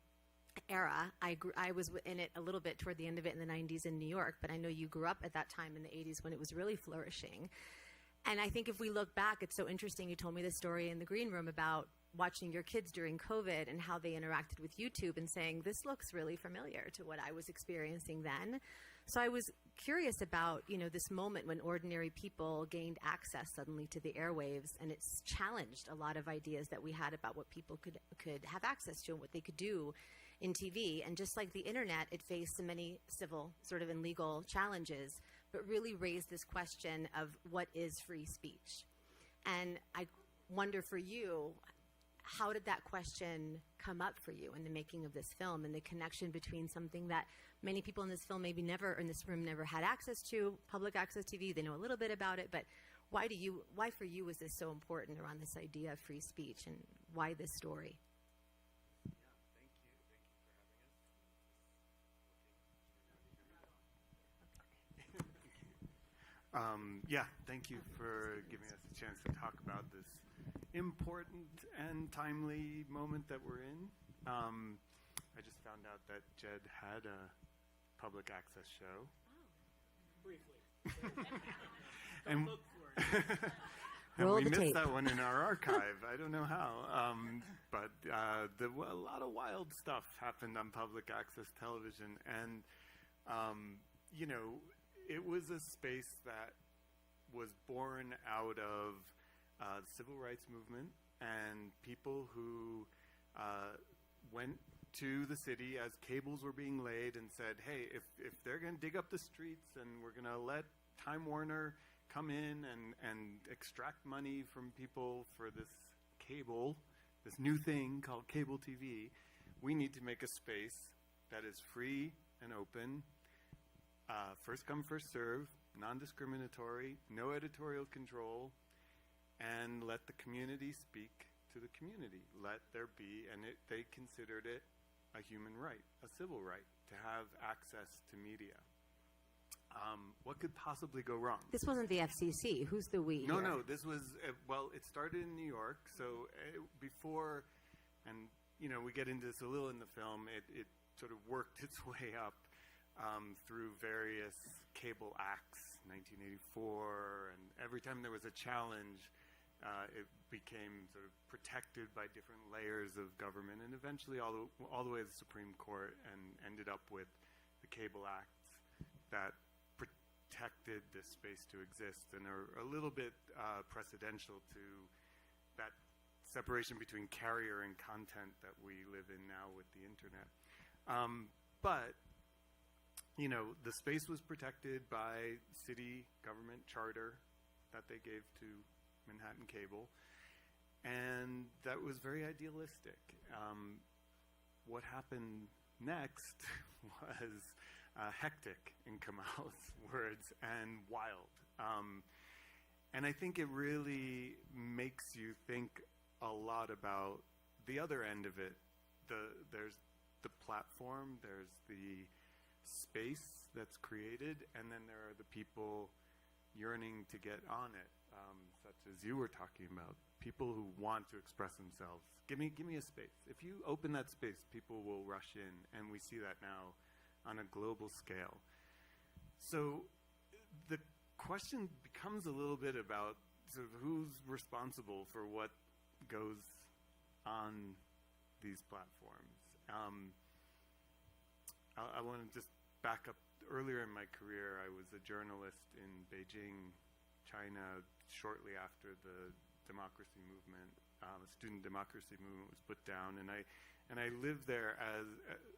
era, I was in it a little bit toward the end of it in the 90s in New York, but I know you grew up at that time in the 80s when it was really flourishing. And I think if we look back, it's so interesting. You told me this story in the green room about watching your kids during COVID and how they interacted with YouTube and saying, this looks really familiar to what I was experiencing then. So I was curious about, this moment when ordinary people gained access suddenly to the airwaves, and it's challenged a lot of ideas that we had about what people could have access to and what they could do in TV. And just like the internet, it faced so many civil sort of and legal challenges, but really raised this question of what is free speech. And I wonder for you, how did that question come up for you in the making of this film, and the connection between something that many people in this film maybe never, in this room, never had access to, public access TV, they know a little bit about it, but why for you was this so important around this idea of free speech, and why this story? Yeah, thank you for giving us a chance to talk about this important and timely moment that we're in. I just found out that Jed had a public access show. Briefly. and Roll we the missed tape. that one in our archive. I don't know how. But a lot of wild stuff happened on public access television. And, you know, it was a space that was born out of the civil rights movement and people who went to the city as cables were being laid and said, hey, if they're going to dig up the streets and we're going to let Time Warner come in and extract money from people for this cable, this new thing called cable TV, we need to make a space that is free and open, first come, first serve, non-discriminatory, no editorial control, and let the community speak to the community. Let there be, and they considered it a human right, a civil right, to have access to media. What could possibly go wrong? This wasn't the FCC. Who's the we? No, here? no, this was, well, it started in New York, so before, and, you know, we get into this a little in the film, it sort of worked its way up through various cable acts, 1984, and every time there was a challenge, it became sort of protected by different layers of government, and eventually all the way to the Supreme Court, and ended up with the Cable Acts that protected this space to exist, and are a little bit precedential to that separation between carrier and content that we live in now with the internet. But you know, the space was protected by city government charter that they gave to Manhattan Cable, and that was very idealistic. What happened next was hectic, in Kamal's words, and wild. And I think it really makes you think a lot about the other end of it. There's the platform, there's the space that's created, and then there are the people yearning to get on it, such as you were talking about, people who want to express themselves. Give me a space. If you open that space, people will rush in, and we see that now on a global scale. So the question becomes a little bit about sort of who's responsible for what goes on these platforms. I want to just back up. Earlier in my career, I was a journalist in Beijing, China, shortly after the democracy movement, student democracy movement was put down, and I lived there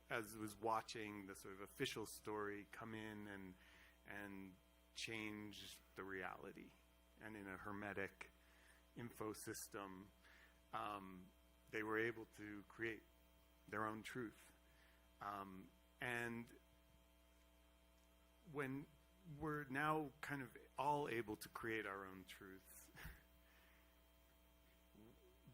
as was watching the sort of official story come in and change the reality, and in a hermetic info system, they were able to create their own truth. And when we're now kind of all able to create our own truths,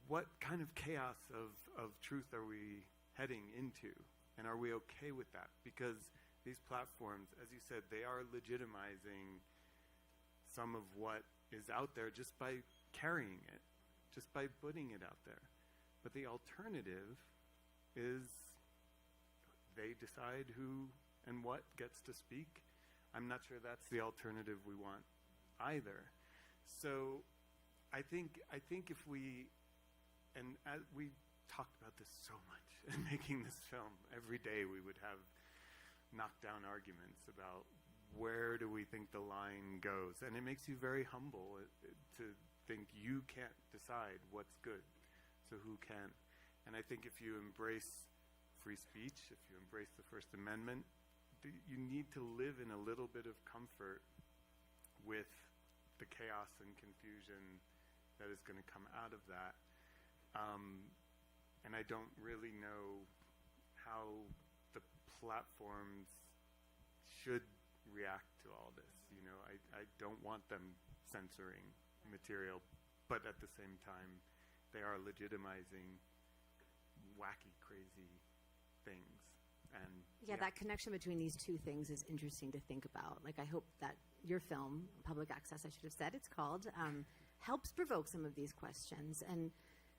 what kind of chaos of truth are we heading into? And are we okay with that? Because these platforms, as you said, they are legitimizing some of what is out there just by carrying it, just by putting it out there. But the alternative is they decide who and what gets to speak. I'm not sure that's the alternative we want either. So I think if we, and as we talked about this so much in making this film, every day we would have knockdown arguments about where do we think the line goes. And it makes you very humble to think you can't decide what's good, so who can? And I think if you embrace free speech, if you embrace the First Amendment, you need to live in a little bit of comfort with the chaos and confusion that is going to come out of that. and I don't really know how the platforms should react to all this. You know, I don't want them censoring material, but at the same time, they are legitimizing wacky, crazy things. And yeah, that connection between these two things is interesting to think about. Like, I hope that your film, Public Access, I should have said it's called, helps provoke some of these questions. And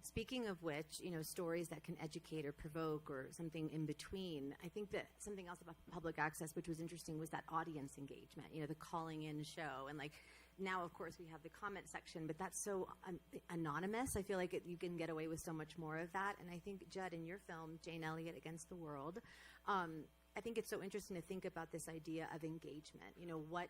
speaking of which, you know, stories that can educate or provoke or something in between, I think that something else about Public Access, which was interesting, was that audience engagement, you know, the calling in show. And like, now, of course, we have the comment section, but that's so anonymous. I feel like you can get away with so much more of that. And I think, Judd, in your film, Jane Elliott Against the World, I think it's so interesting to think about this idea of engagement. You know, what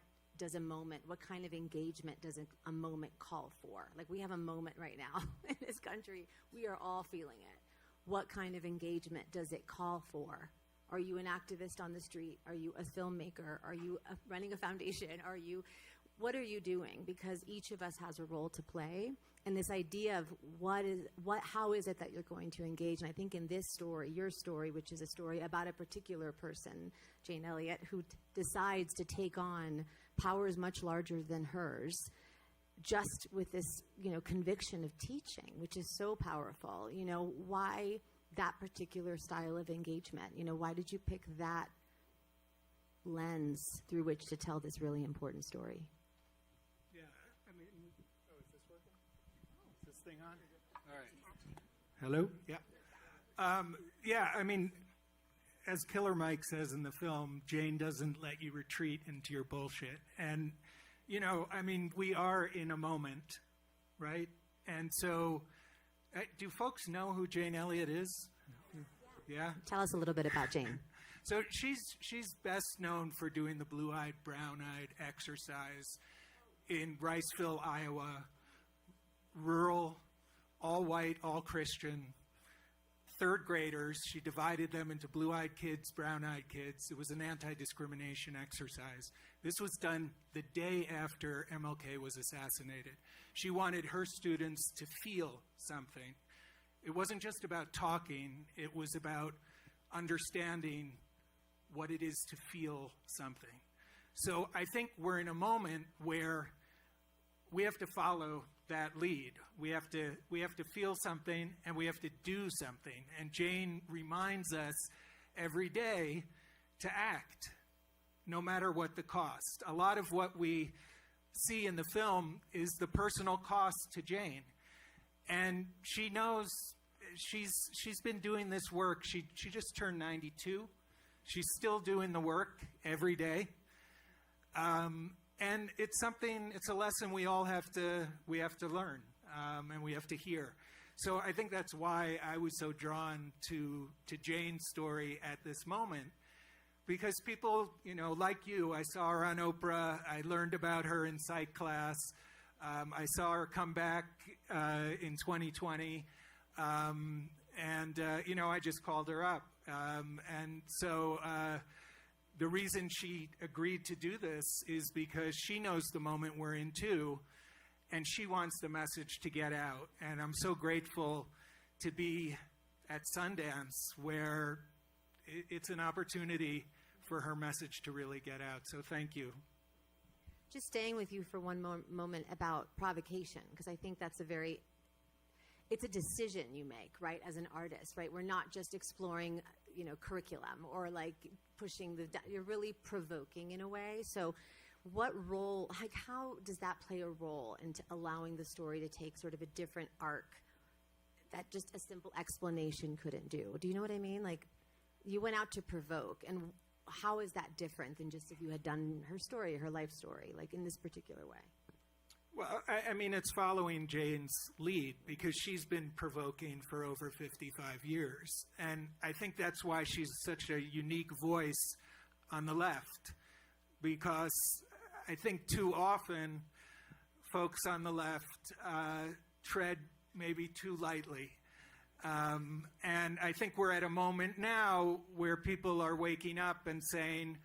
kind of engagement does a moment call for? Like, we have a moment right now in this country. We are all feeling it. What kind of engagement does it call for? Are you an activist on the street? Are you a filmmaker? Are you running a foundation? What are you doing? Because each of us has a role to play. And this idea of how is it that you're going to engage? And I think in this story, your story, which is a story about a particular person, Jane Elliott, who decides to take on powers much larger than hers, just with this, you know, conviction of teaching, which is so powerful. You know, why that particular style of engagement? You know, why did you pick that lens through which to tell this really important story? Yeah, I mean, is this working? Is this thing on? All right. Hello? Yeah. Yeah, I mean, as Killer Mike says in the film, Jane doesn't let you retreat into your bullshit. And, you know, I mean, we are in a moment, right? And so, do folks know who Jane Elliott is? Yeah? Tell us a little bit about Jane. So she's best known for doing the blue-eyed, brown-eyed exercise in Riceville, Iowa, rural, all white, all Christian, third graders. She divided them into blue-eyed kids, brown-eyed kids. It was an anti-discrimination exercise. This was done the day after MLK was assassinated. She wanted her students to feel something. It wasn't just about talking. It was about understanding what it is to feel something. So I think we're in a moment where we have to follow that lead. We have to feel something, and we have to do something. And Jane reminds us every day to act, no matter what the cost. A lot of what we see in the film is the personal cost to Jane. And she knows she's been doing this work. She just turned 92. She's still doing the work every day. And it's a lesson we all have to learn, and we have to hear. So I think that's why I was so drawn to Jane's story at this moment, because people, you know, like you, I saw her on Oprah, I learned about her in psych class, I saw her come back in 2020, and you know, I just called her up. And so the reason she agreed to do this is because she knows the moment we're in too, and she wants the message to get out. And I'm so grateful to be at Sundance, where it's an opportunity for her message to really get out. So thank you. Just staying with you for one moment about provocation, because I think that's it's a decision you make, right, as an artist, right? We're not just exploring, you know, curriculum or like pushing you're really provoking in a way. So what role, like, how does that play a role into allowing the story to take sort of a different arc that just a simple explanation couldn't do? Do you know what I mean? Like, you went out to provoke, and how is that different than just if you had done her story, her life story, like in this particular way? Well, I mean, it's following Jane's lead, because she's been provoking for over 55 years. And I think that's why she's such a unique voice on the left, because I think too often folks on the left tread maybe too lightly. And I think we're at a moment now where people are waking up and saying,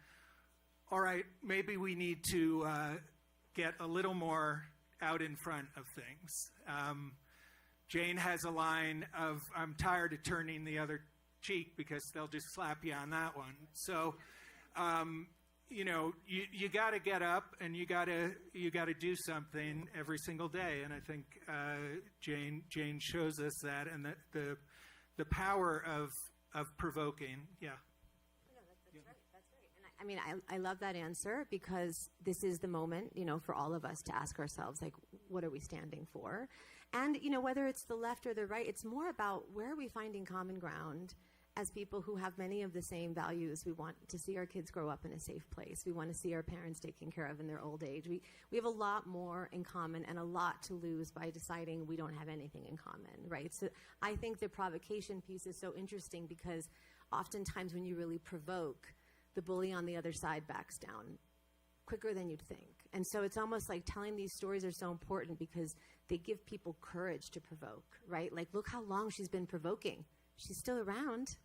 all right, maybe we need to get a little more out in front of things. Jane has a line of, "I'm tired of turning the other cheek," because they'll just slap you on that one. So, you know, you got to get up and you got to do something every single day. And I think Jane shows us that, and the power of provoking. Yeah. No, that's right. That's right. And I mean, I love that answer, because this is the moment, you know, for all of us to ask ourselves, like, what are we standing for? And, you know, whether it's the left or the right, it's more about where are we finding common ground as people who have many of the same values. We want to see our kids grow up in a safe place. We want to see our parents taken care of in their old age. We have a lot more in common and a lot to lose by deciding we don't have anything in common, right? So I think the provocation piece is so interesting, because oftentimes when you really provoke, the bully on the other side backs down quicker than you'd think. And so it's almost like telling these stories are so important, because they give people courage to provoke, right? Like, look how long she's been provoking. She's still around.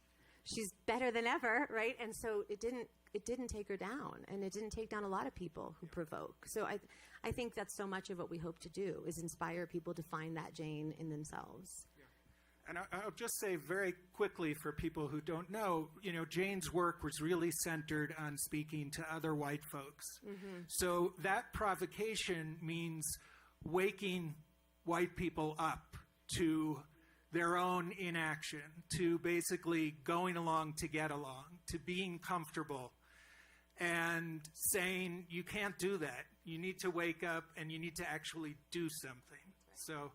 She's better than ever, right? And so it didn't take her down, and it didn't take down a lot of people who provoke. So I think that's so much of what we hope to do, is inspire people to find that Jane in themselves. And I'll just say very quickly, for people who don't know, you know, Jane's work was really centered on speaking to other white folks. Mm-hmm. So that provocation means waking white people up to their own inaction, to basically going along to get along, to being comfortable, and saying, you can't do that. You need to wake up and you need to actually do something. So.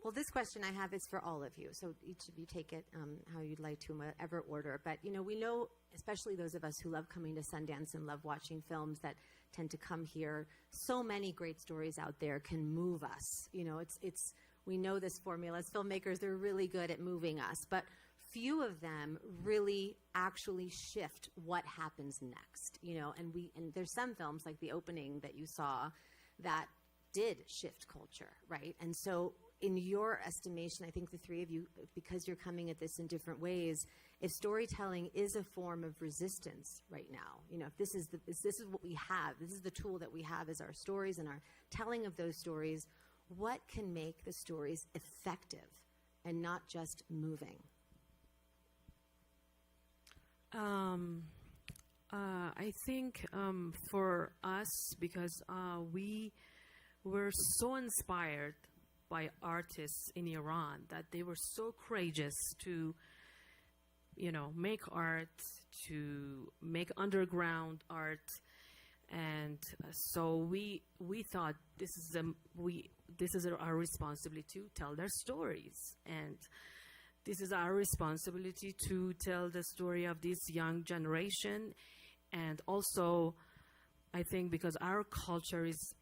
Well, this question I have is for all of you. So each of you take it how you'd like to, in whatever order. But, you know, we know, especially those of us who love coming to Sundance and love watching films that tend to come here, so many great stories out there can move us. You know, we know this formula. As filmmakers, they're really good at moving us. But few of them really actually shift what happens next. You know, and there's some films, like The Opening that you saw, that did shift culture, right? And so, in your estimation, I think the three of you, because you're coming at this in different ways, if storytelling is a form of resistance right now, you know, if this is what we have, this is the tool that we have, is our stories and our telling of those stories, what can make the stories effective and not just moving? I think for us, because we were so inspired by artists in Iran, that they were so courageous to, you know, make art, to make underground art. And so we thought this is our responsibility to tell their stories. And this is our responsibility to tell the story of this young generation. And also, I think because our culture is,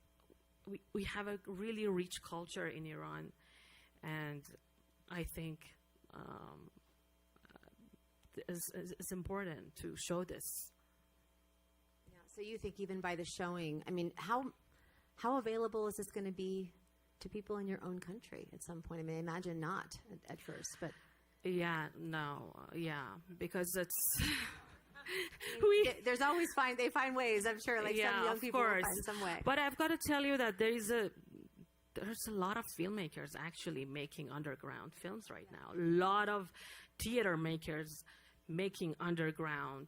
we have a really rich culture in Iran, and I think it's important to show this. Yeah, so you think even by the showing, I mean, how available is this going to be to people in your own country at some point? I mean, I imagine not at first, but... Yeah, no, yeah, because it's... There's always they find ways, I'm sure, like some young people will find some way. But I've got to tell you that there's a lot of filmmakers actually making underground films right now. A lot of theater makers making underground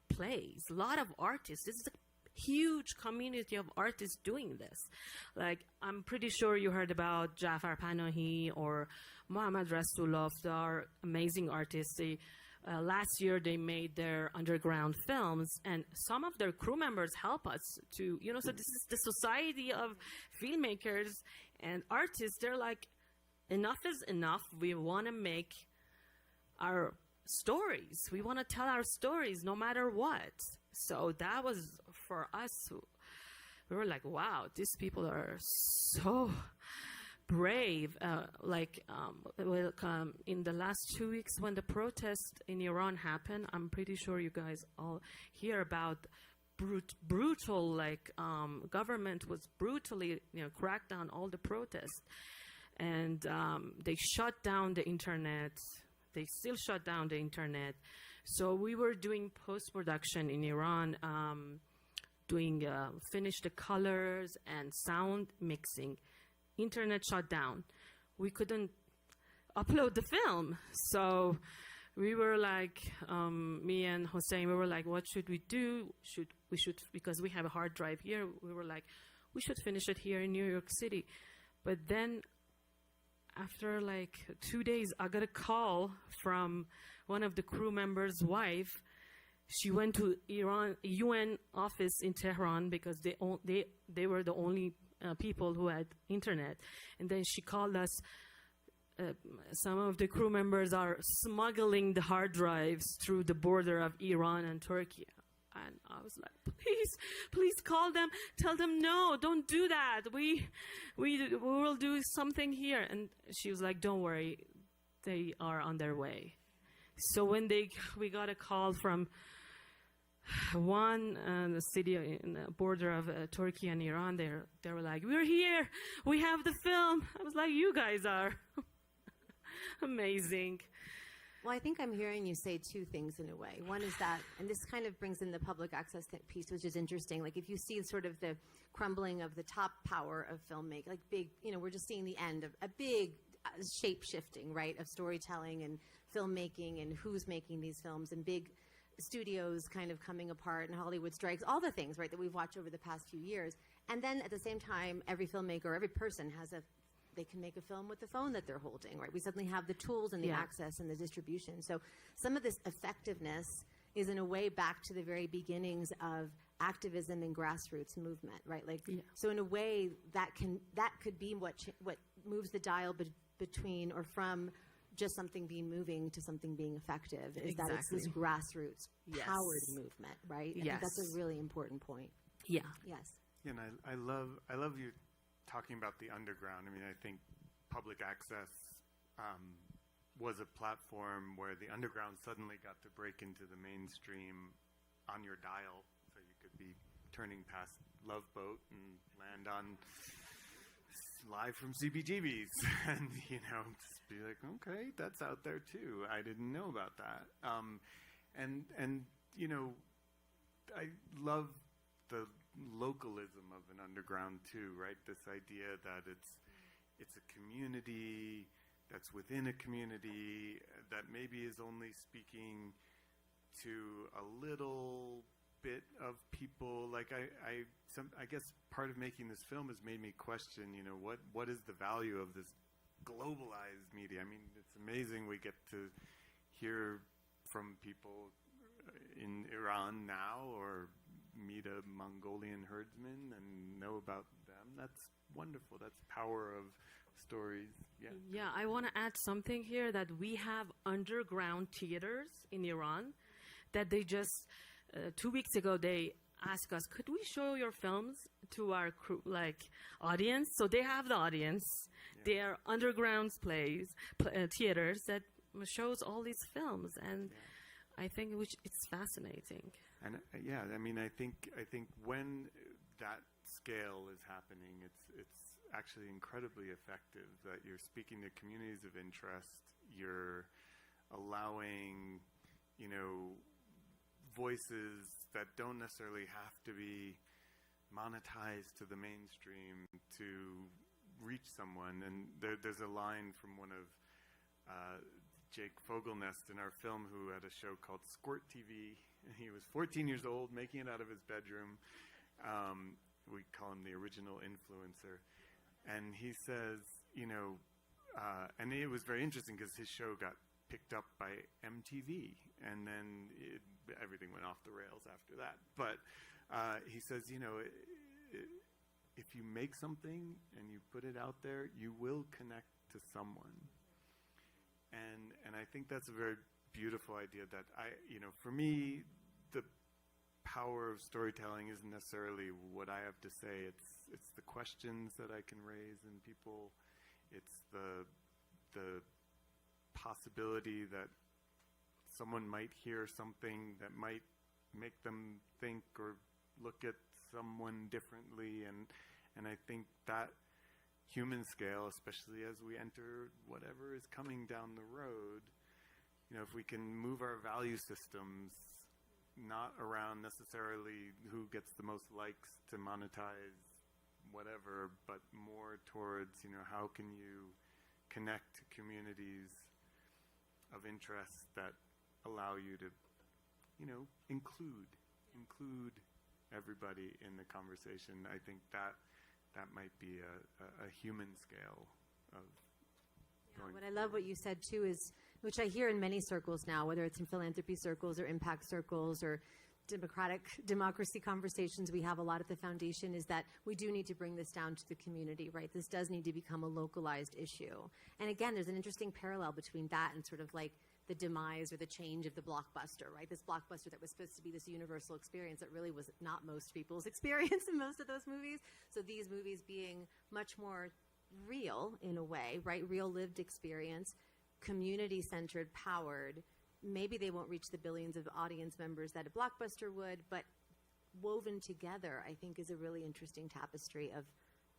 plays. A lot of artists. This is a huge community of artists doing this. Like, I'm pretty sure you heard about Jafar Panahi or Mohammad Rasulov. They are amazing artists. Last year, they made their underground films, and some of their crew members help us to, you know, so this is the society of filmmakers and artists. They're like, enough is enough. We want to make our stories. We want to tell our stories no matter what. So that was, for us, we were like, wow, these people are so brave. In the last 2 weeks when the protest in Iran happened, I'm pretty sure you guys all hear about brutal, government was brutally, you know, cracked down all the protests. And they shut down the internet. They still shut down the internet. So we were doing post-production in Iran, finish the colors and sound mixing. Internet shut down. we couldn't upload the film. So we were like, me and Hossein, we were like, what should we do? Because we have a hard drive here, we were like, we should finish it here in New York City. But then after like 2 days, I got a call from one of the crew members' wife. She went to UN office in Tehran because they were the only people who had internet. And then she called us. Some of the crew members are smuggling the hard drives through the border of Iran and Turkey. And I was like, please call them. Tell them, no, don't do that. We will do something here. And she was like, don't worry. They are on their way. So when we got a call from the city in the border of Turkey and Iran, they were like, we're here. We have the film. I was like, you guys are amazing. Well, I think I'm hearing you say two things in a way. One is that, and this kind of brings in the public access piece, which is interesting. Like if you see sort of the crumbling of the top power of filmmaking, like big, we're just seeing the end of a big shape shifting, right, of storytelling and filmmaking and who's making these films and big studios kind of coming apart and Hollywood strikes, all the things, right, that we've watched over the past few years. And then at the same time, every filmmaker, every person they can make a film with the phone that they're holding, right? We suddenly have the tools and the access and the distribution. So some of this effectiveness is in a way back to the very beginnings of activism and grassroots movement, right? Like, so in a way that could be what moves the dial between or from just something being moving to something being effective, is that it's this grassroots powered movement, right? I think that's a really important point. Yeah. Yes. Yeah, and I love you talking about the underground. I mean, I think public access was a platform where the underground suddenly got to break into the mainstream on your dial, so you could be turning past Love Boat and land on Live from CBGB's and just be like, okay, that's out there too. I didn't know about that. And I love the localism of an underground too, right? This idea that it's a community that's within a community that maybe is only speaking to a little bit of people. Like I guess part of making this film has made me question, what is the value of this globalized media? I mean, it's amazing we get to hear from people in Iran now or meet a Mongolian herdsman and know about them. That's wonderful. That's power of stories. Yeah, I want to add something here, that we have underground theaters in Iran that they just 2 weeks ago they asked us, could we show your films to our crew, audience? So they have the audience. They are underground theaters that shows all these films, and I think it's fascinating. And I mean, I think when that scale is happening, it's actually incredibly effective. That you're speaking to communities of interest, you're allowing, voices that don't necessarily have to be monetized to the mainstream to reach someone. And there's a line from one of Jake Fogelnest in our film, who had a show called Squirt TV. And he was 14 years old, making it out of his bedroom. We call him the original influencer. And he says, and it was very interesting because his show got picked up by MTV, and then everything went off the rails after that. But he says, if you make something and you put it out there, you will connect to someone. And I think that's a very beautiful idea that for me, the power of storytelling isn't necessarily what I have to say. It's the questions that I can raise in people. It's the possibility that someone might hear something that might make them think or look at someone differently. And I think that human scale, especially as we enter whatever is coming down the road, if we can move our value systems not around necessarily who gets the most likes to monetize whatever, but more towards, how can you connect to communities of interest that allow you to, include everybody in the conversation. I think that might be a human scale of going. What I love what you said too is, which I hear in many circles now, whether it's in philanthropy circles or impact circles or democracy conversations we have a lot at the foundation, is that we do need to bring this down to the community, right? This does need to become a localized issue. And again, there's an interesting parallel between that and sort of like the demise or the change of the blockbuster, right? This blockbuster that was supposed to be this universal experience that really was not most people's experience in most of those movies. So these movies being much more real in a way, right? Real lived experience, community-centered, powered. Maybe they won't reach the billions of audience members that a blockbuster would, but woven together, I think, is a really interesting tapestry of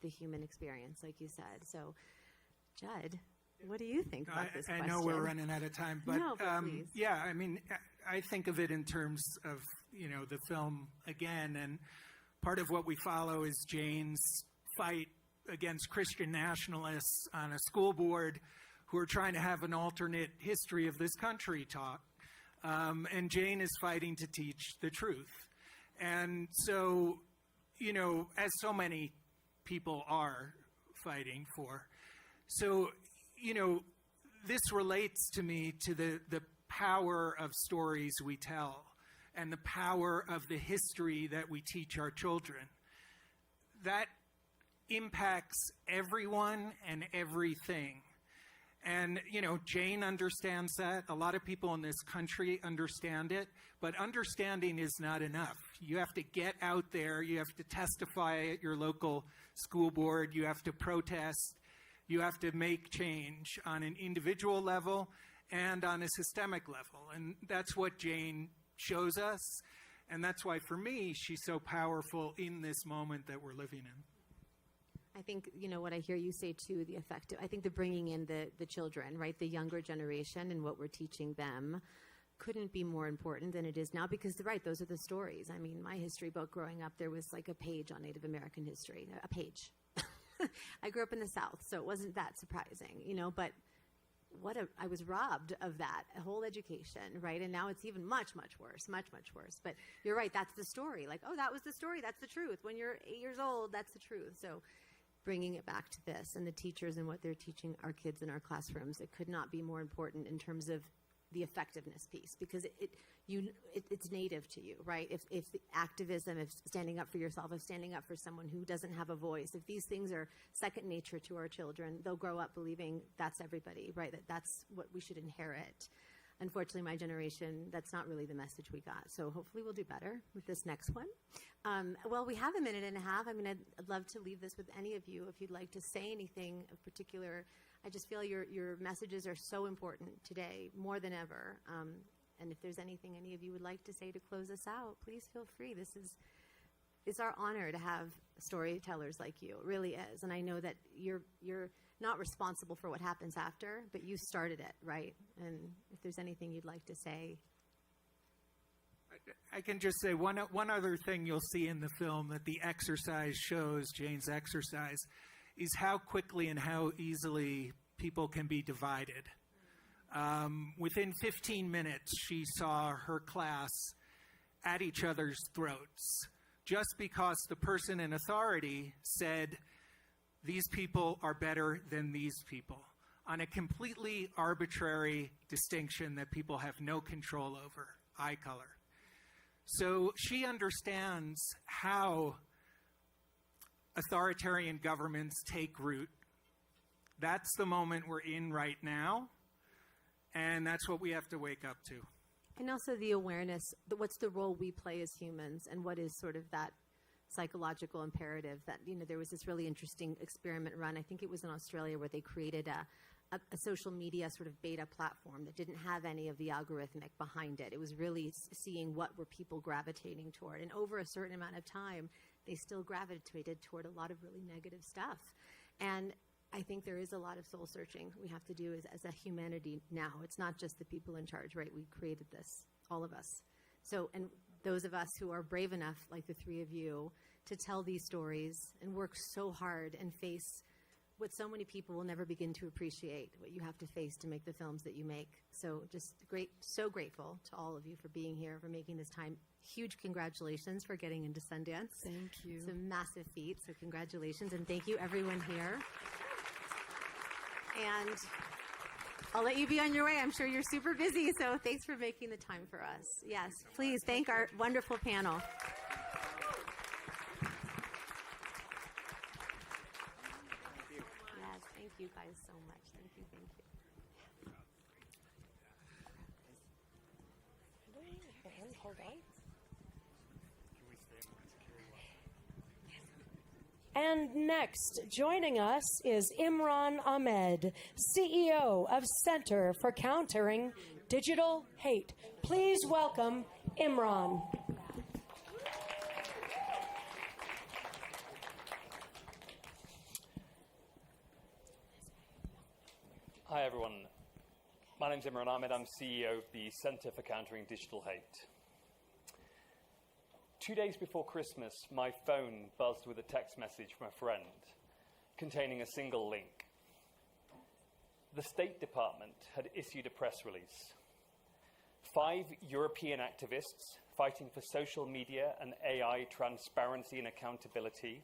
the human experience, like you said. So, Judd, what do you think about this question? I know we're running out of time, but please. yeah, I mean, I think of it in terms of, the film again, and part of what we follow is Jane's fight against Christian nationalists on a school board who are trying to have an alternate history of this country taught. And Jane is fighting to teach the truth. And so, as so many people are fighting for. So, this relates to me to the power of stories we tell and the power of the history that we teach our children. That impacts everyone and everything. And, Jane understands that. A lot of people in this country understand it. But understanding is not enough. You have to get out there. You have to testify at your local school board. You have to protest. You have to make change on an individual level and on a systemic level. And that's what Jane shows us. And that's why, for me, she's so powerful in this moment that we're living in. I think, what I hear you say too, I think the bringing in the children, right, the younger generation and what we're teaching them couldn't be more important than it is now, because, right, those are the stories. I mean, my history book growing up, there was like a page on Native American history, a page. I grew up in the South, so it wasn't that surprising, but I was robbed of that whole education, right? And now it's even much, much worse, much, much worse. But you're right, that's the story. Like, oh, that was the story, that's the truth. When you're 8 years old, that's the truth. So bringing it back to this and the teachers and what they're teaching our kids in our classrooms, it could not be more important in terms of the effectiveness piece, because it's native to you, right? If the activism, if standing up for yourself, if standing up for someone who doesn't have a voice, if these things are second nature to our children, they'll grow up believing that's everybody, right? That's what we should inherit. Unfortunately, my generation, that's not really the message we got. So hopefully we'll do better with this next one. Well, we have a minute and a half. I mean, I'd love to leave this with any of you if you'd like to say anything of particular. I just feel your messages are so important today, more than ever. And if there's anything any of you would like to say to close us out, please feel free. It's our honor to have storytellers like you. It really is. And I know that you're not responsible for what happens after, but you started it, right? And if there's anything you'd like to say. I can just say one other thing you'll see in the film that the exercise shows, Jane's exercise, is how quickly and how easily people can be divided. Within 15 minutes, she saw her class at each other's throats, just because the person in authority said, these people are better than these people, on a completely arbitrary distinction that people have no control over, eye color. So she understands how authoritarian governments take root. That's the moment we're in right now, and that's what we have to wake up to. And also the awareness, what's the role we play as humans, and what is sort of that psychological imperative that, there was this really interesting experiment run, I think it was in Australia, where they created a social media sort of beta platform that didn't have any of the algorithmic behind it. It was really seeing what were people gravitating toward. And over a certain amount of time, they still gravitated toward a lot of really negative stuff. And I think there is a lot of soul searching we have to do as a humanity now. It's not just the people in charge, right? We created this, all of us. So, and those of us who are brave enough, like the three of you, to tell these stories and work so hard and face what so many people will never begin to appreciate, what you have to face to make the films that you make. So just so grateful to all of you for being here, for making this time. Huge congratulations for getting into Sundance. Thank you. It's a massive feat, so congratulations, and thank you everyone here. And I'll let you be on your way. I'm sure you're super busy, so thanks for making the time for us. Yes, please thank our wonderful panel. Yes, thank you guys so much. Thank you, thank you. Hold on. And next, joining us is Imran Ahmed, CEO of Center for Countering Digital Hate. Please welcome Imran. Hi, everyone. My name's Imran Ahmed. I'm CEO of the Center for Countering Digital Hate. 2 days before Christmas, my phone buzzed with a text message from a friend containing a single link. The State Department had issued a press release. 5 European activists fighting for social media and AI transparency and accountability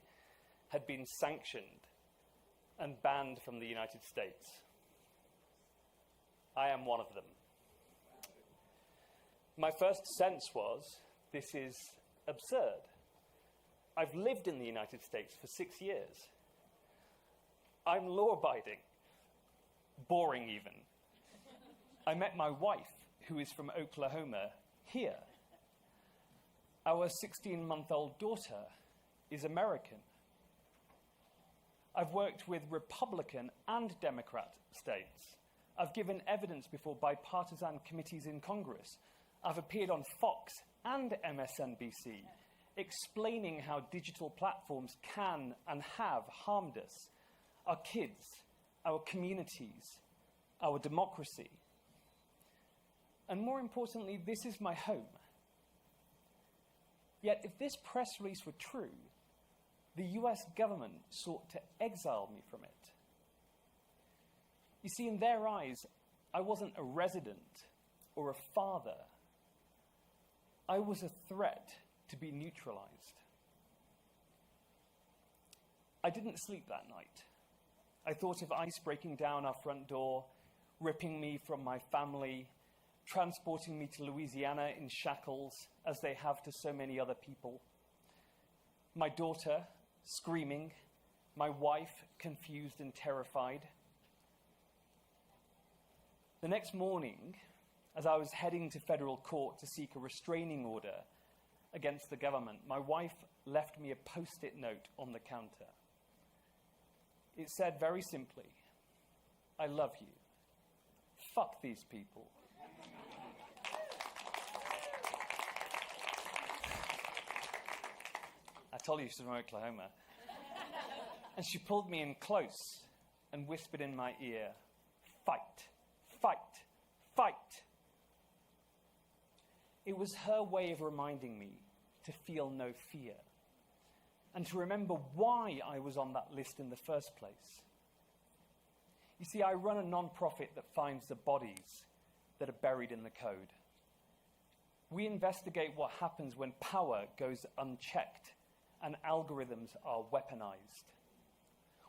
had been sanctioned and banned from the United States. I am one of them. My first sense was, this is absurd. I've lived in the United States for 6 years. I'm law-abiding, boring even. I met my wife, who is from Oklahoma, here. Our 16-month-old daughter is American. I've worked with Republican and Democrat states. I've given evidence before bipartisan committees in Congress. I've appeared on Fox and MSNBC, explaining how digital platforms can and have harmed us, our kids, our communities, our democracy. And more importantly, this is my home. Yet if this press release were true, the US government sought to exile me from it. You see, in their eyes, I wasn't a resident or a father. I was a threat to be neutralized. I didn't sleep that night. I thought of ICE breaking down our front door, ripping me from my family, transporting me to Louisiana in shackles, as they have to so many other people. My daughter, screaming, my wife, confused and terrified. The next morning, as I was heading to federal court to seek a restraining order against the government, my wife left me a post-it note on the counter. It said very simply, I love you. Fuck these people. I told you she's from Oklahoma. And she pulled me in close and whispered in my ear, fight, fight, fight. It was her way of reminding me to feel no fear and to remember why I was on that list in the first place. You see, I run a non-profit that finds the bodies that are buried in the code. We investigate what happens when power goes unchecked and algorithms are weaponized.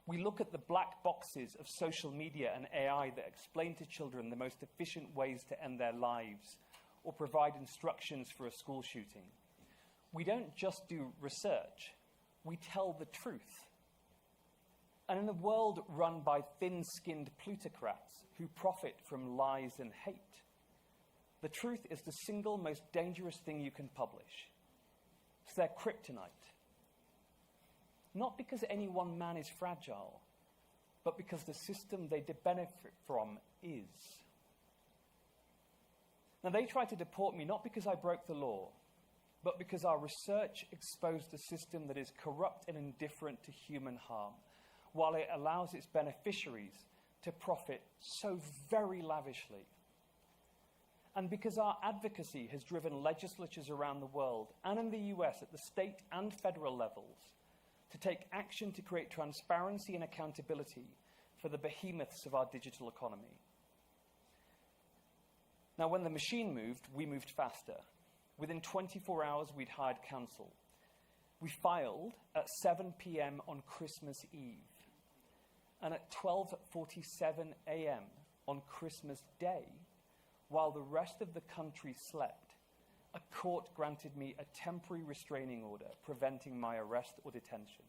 We look at the black boxes of social media and AI that explain to children the most efficient ways to end their lives or provide instructions for a school shooting. We don't just do research, we tell the truth. And in a world run by thin-skinned plutocrats who profit from lies and hate, the truth is the single most dangerous thing you can publish. It's their kryptonite. Not because any one man is fragile, but because the system they benefit from is. Now, they tried to deport me not because I broke the law, but because our research exposed a system that is corrupt and indifferent to human harm, while it allows its beneficiaries to profit so very lavishly. And because our advocacy has driven legislatures around the world, and in the US at the state and federal levels, to take action to create transparency and accountability for the behemoths of our digital economy. Now, when the machine moved, we moved faster. Within 24 hours, we'd hired counsel. We filed at 7 p.m. on Christmas Eve. And at 12:47 a.m. on Christmas Day, while the rest of the country slept, a court granted me a temporary restraining order preventing my arrest or detention.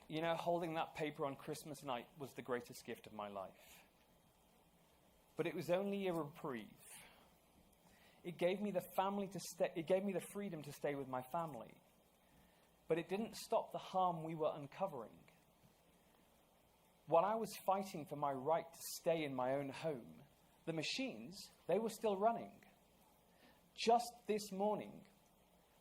You know, holding that paper on Christmas night was the greatest gift of my life. But it was only a reprieve. It gave me the freedom to stay with my family. But it didn't stop the harm we were uncovering. While I was fighting for my right to stay in my own home, the machines, they were still running. Just this morning,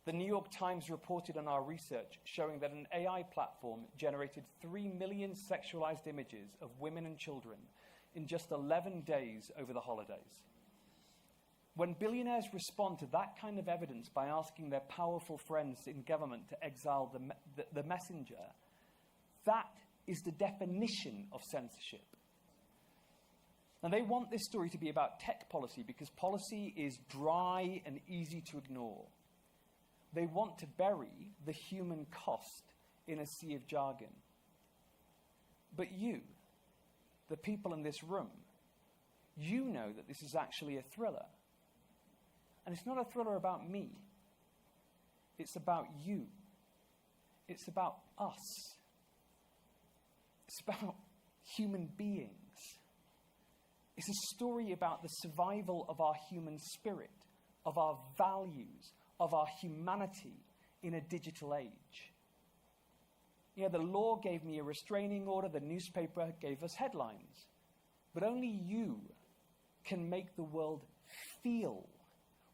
the New York Times reported on our research showing that an AI platform generated 3 million sexualized images of women and children in just 11 days over the holidays. When billionaires respond to that kind of evidence by asking their powerful friends in government to exile the messenger, that is the definition of censorship. And they want this story to be about tech policy because policy is dry and easy to ignore. They want to bury the human cost in a sea of jargon. But you, the people in this room, you know that this is actually a thriller. And it's not a thriller about me. It's about you. It's about us. It's about human beings. It's a story about the survival of our human spirit, of our values, of our humanity in a digital age. You know, the law gave me a restraining order, the newspaper gave us headlines. But only you can make the world feel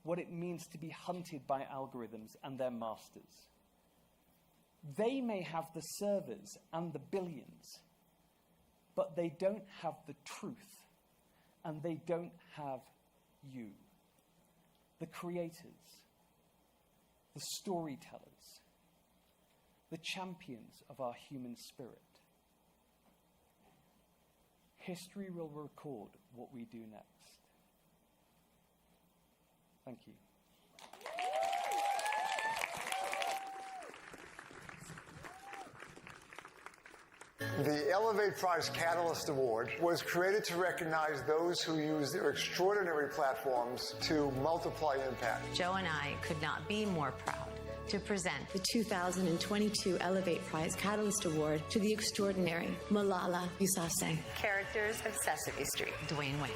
what it means to be hunted by algorithms and their masters. They may have the servers and the billions, but they don't have the truth, and they don't have you, the creators, the storytellers, the champions of our human spirit. History will record what we do next. Thank you. The Elevate Prize Catalyst Award was created to recognize those who use their extraordinary platforms to multiply impact. Joe and I could not be more proud to present the 2022 Elevate Prize Catalyst Award to the extraordinary Malala Yousafzai. Characters of Sesame Street, Dwayne Wayne.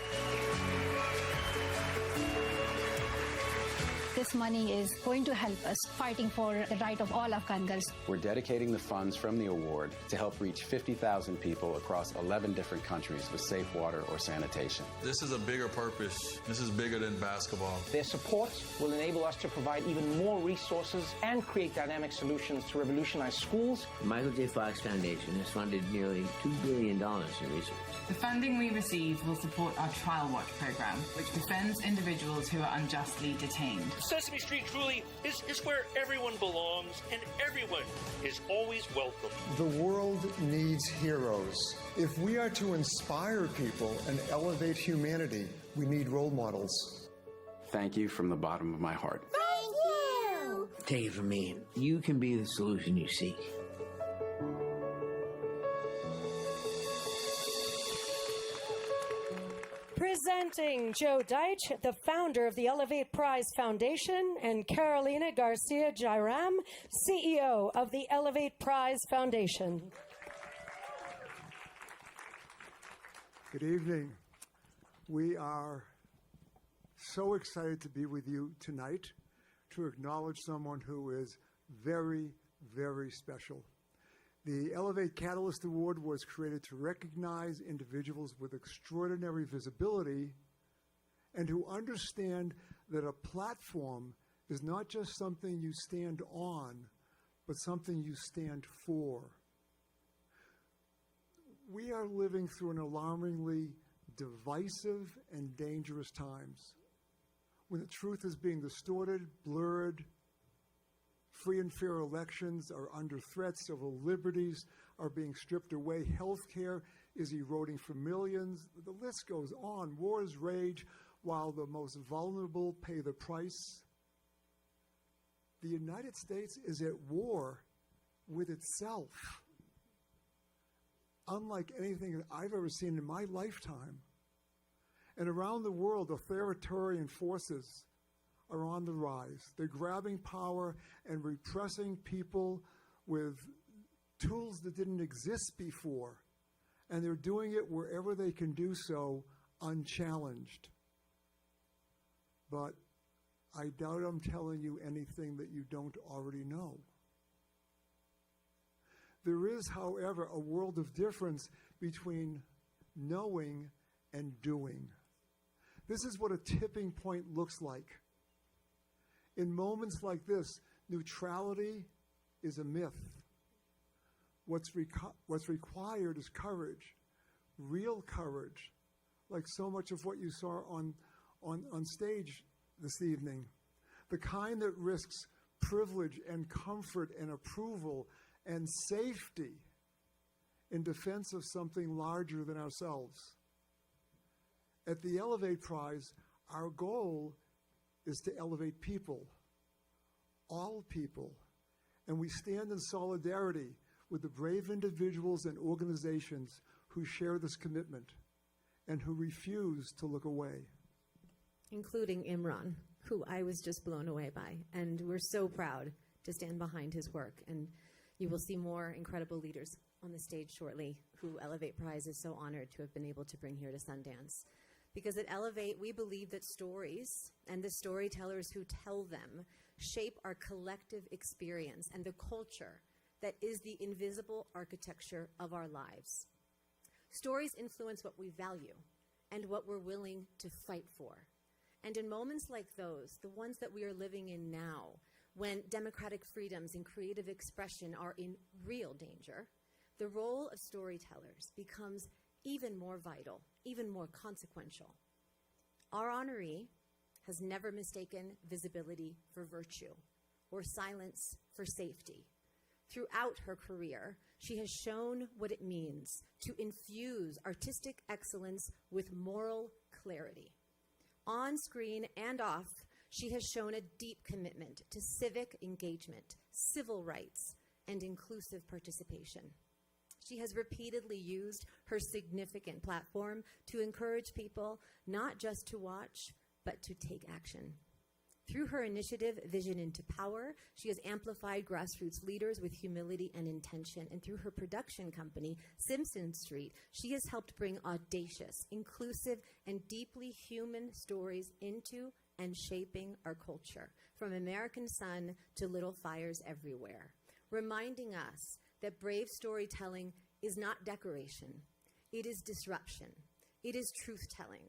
This money is going to help us fighting for the right of all Afghan girls. We're dedicating the funds from the award to help reach 50,000 people across 11 different countries with safe water or sanitation. This is a bigger purpose. This is bigger than basketball. Their support will enable us to provide even more resources and create dynamic solutions to revolutionize schools. The Michael J. Fox Foundation has funded nearly $2 billion in research. The funding we receive will support our Trial Watch program, which defends individuals who are unjustly detained. Sesame Street truly is where everyone belongs and everyone is always welcome. The world needs heroes. If we are to inspire people and elevate humanity, we need role models. Thank you from the bottom of my heart. Thank you! Take it from me. You can be the solution you seek. Presenting Joe Deitch, the founder of the Elevate Prize Foundation, and Carolina Garcia Jairam, CEO of the Elevate Prize Foundation. Good evening. We are so excited to be with you tonight to acknowledge someone who is very, very special. The Elevate Catalyst Award was created to recognize individuals with extraordinary visibility and who understand that a platform is not just something you stand on, but something you stand for. We are living through an alarmingly divisive and dangerous times. when the truth is being distorted, blurred, free and fair elections are under threat, civil liberties are being stripped away, health care is eroding for millions. The list goes on. Wars rage while the most vulnerable pay the price. The United States is at war with itself, unlike anything that I've ever seen in my lifetime. And around the world, authoritarian forces are on the rise. They're grabbing power and repressing people with tools that didn't exist before. And they're doing it wherever they can do so unchallenged. But I doubt I'm telling you anything that you don't already know. There is, however, a world of difference between knowing and doing. This is what a tipping point looks like. In moments like this, neutrality is a myth. What's required is courage, real courage, like so much of what you saw on stage this evening. The kind that risks privilege and comfort and approval and safety in defense of something larger than ourselves. At the Elevate Prize, our goal is to elevate people, all people, and we stand in solidarity with the brave individuals and organizations who share this commitment and who refuse to look away. Including Imran, who I was just blown away by, and we're so proud to stand behind his work. And you will see more incredible leaders on the stage shortly who Elevate Prize is so honored to have been able to bring here to Sundance. Because at Elevate, we believe that stories and the storytellers who tell them shape our collective experience and the culture that is the invisible architecture of our lives. Stories influence what we value and what we're willing to fight for. And in moments like those, the ones that we are living in now, when democratic freedoms and creative expression are in real danger, the role of storytellers becomes even more vital, even more consequential. Our honoree has never mistaken visibility for virtue or silence for safety. Throughout her career, she has shown what it means to infuse artistic excellence with moral clarity. On screen and off, she has shown a deep commitment to civic engagement, civil rights, and inclusive participation. She has repeatedly used her significant platform to encourage people not just to watch, but to take action. Through her initiative, Vision into Power, she has amplified grassroots leaders with humility and intention. And through her production company, Simpson Street, she has helped bring audacious, inclusive, and deeply human stories into and shaping our culture, from American Sun to Little Fires Everywhere, reminding us that brave storytelling is not decoration. It is disruption. It is truth-telling.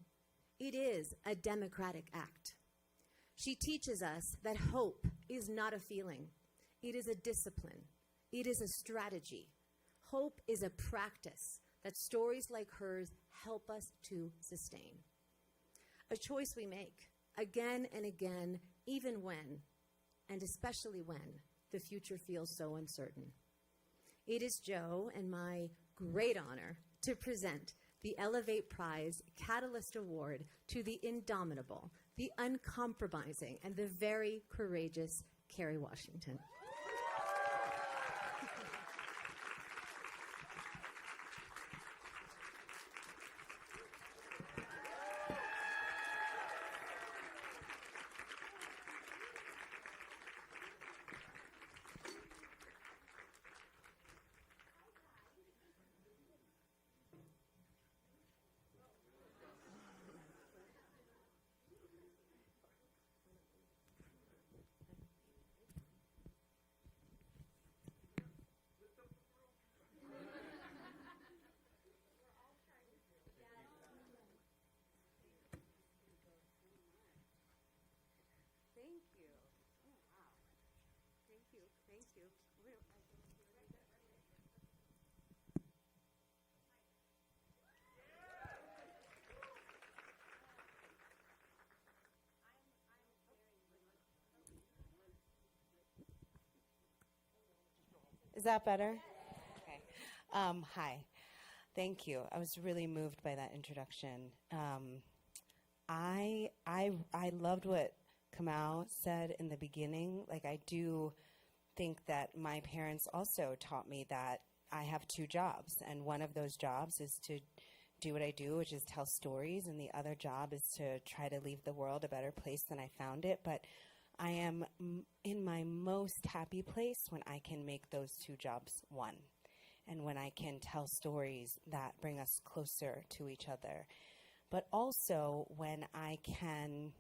It is a democratic act. She teaches us that hope is not a feeling. It is a discipline. It is a strategy. Hope is a practice that stories like hers help us to sustain. A choice we make again and again, even when, and especially when, the future feels so uncertain. It is Joe and my great honor to present the Elevate Prize Catalyst Award to the indomitable, the uncompromising, and the very courageous Kerry Washington. Is that better? Okay. Hi. Thank you. I was really moved by that introduction. I loved what Kamau said in the beginning. Like, I do think that my parents also taught me that I have two jobs, and one of those jobs is to do what I do, which is tell stories, and the other job is to try to leave the world a better place than I found it. But I am in my most happy place when I can make those two jobs one, and when I can tell stories that bring us closer to each other. But also when I can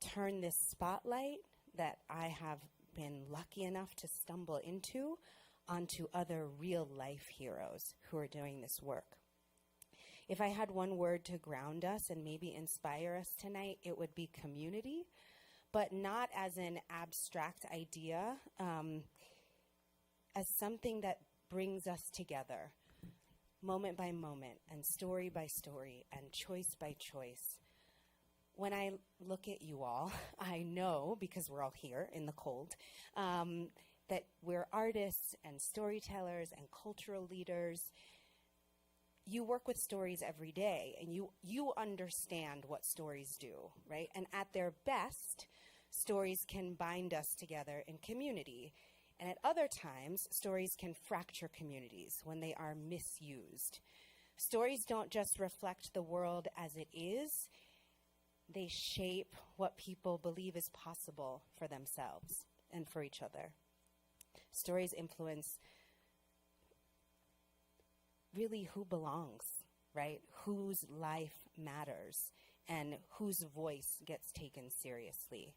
turn this spotlight that I have been lucky enough to stumble into onto other real life heroes who are doing this work. If I had one word to ground us and maybe inspire us tonight, it would be community, but not as an abstract idea, as something that brings us together, moment by moment, and story by story, and choice by choice. When I look at you all, I know, because we're all here in the cold, that we're artists and storytellers and cultural leaders. You work with stories every day, and you understand what stories do, right? And at their best, stories can bind us together in community. And at other times, stories can fracture communities when they are misused. Stories don't just reflect the world as it is, they shape what people believe is possible for themselves and for each other. Stories influence really who belongs, right? Whose life matters and whose voice gets taken seriously.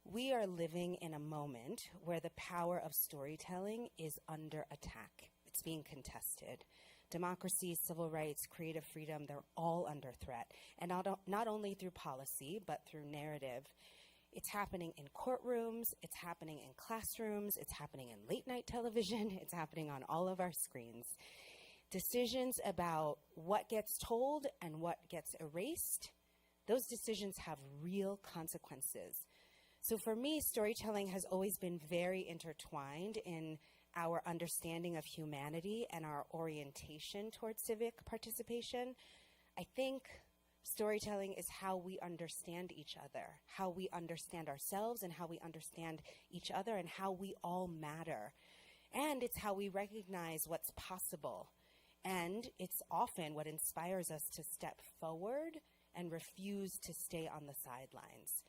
We are living in a moment where the power of storytelling is under attack. It's being contested. Democracy, civil rights, creative freedom, they're all under threat. And not only through policy, but through narrative. It's happening in courtrooms, it's happening in classrooms, it's happening in late night television, it's happening on all of our screens. Decisions about what gets told and what gets erased, those decisions have real consequences. So for me, storytelling has always been very intertwined in our understanding of humanity and our orientation towards civic participation. I think storytelling is how we understand each other, how we understand ourselves and how we understand each other and how we all matter. And it's how we recognize what's possible. And it's often what inspires us to step forward and refuse to stay on the sidelines.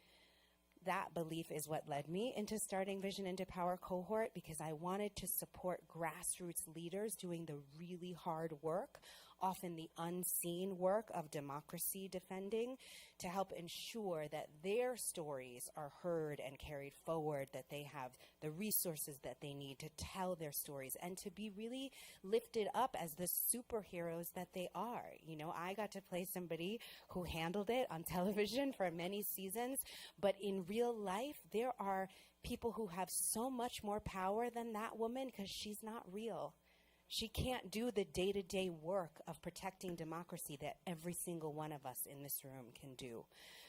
That belief is what led me into starting Vision into Power cohort, because I wanted to support grassroots leaders doing the really hard work, often the unseen work of democracy defending, to help ensure that their stories are heard and carried forward, that they have the resources that they need to tell their stories and to be really lifted up as the superheroes that they are. You know, I got to play somebody who handled it on television for many seasons, but in real life, there are people who have so much more power than that woman because she's not real. She can't do the day-to-day work of protecting democracy that every single one of us in this room can do.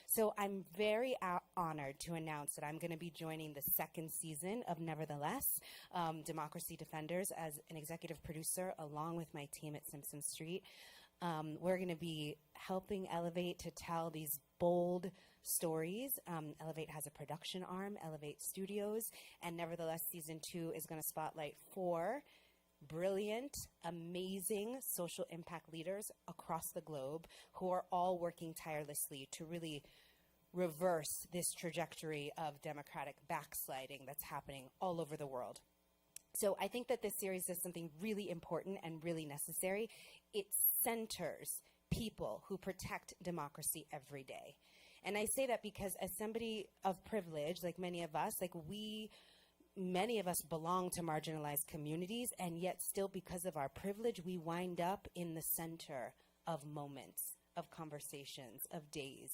So I'm very honored to announce that I'm going to be joining the second season of Nevertheless, Democracy Defenders, as an executive producer along with my team at Simpson Street. We're going to be helping Elevate to tell these bold stories. Elevate has a production arm, Elevate Studios, and Nevertheless Season 2 is going to spotlight 4 brilliant, amazing social impact leaders across the globe who are all working tirelessly to really reverse this trajectory of democratic backsliding that's happening all over the world. So I think that this series does something really important and really necessary. It centers people who protect democracy every day. And I say that because as somebody of privilege, like many of us, many of us belong to marginalized communities, and yet still because of our privilege, we wind up in the center of moments, of conversations, of days.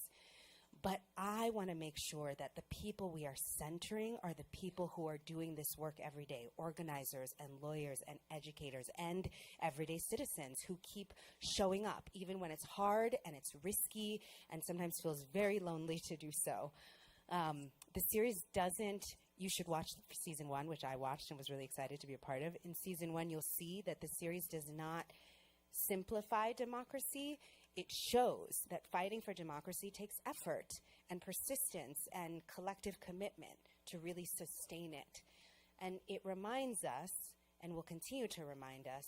But I want to make sure that the people we are centering are the people who are doing this work every day, organizers and lawyers and educators and everyday citizens who keep showing up, even when it's hard and it's risky and sometimes feels very lonely to do so. The series doesn't you should watch season 1, which I watched and was really excited to be a part of. In season 1, you'll see that the series does not simplify democracy. It shows that fighting for democracy takes effort and persistence and collective commitment to really sustain it. And it reminds us, and will continue to remind us,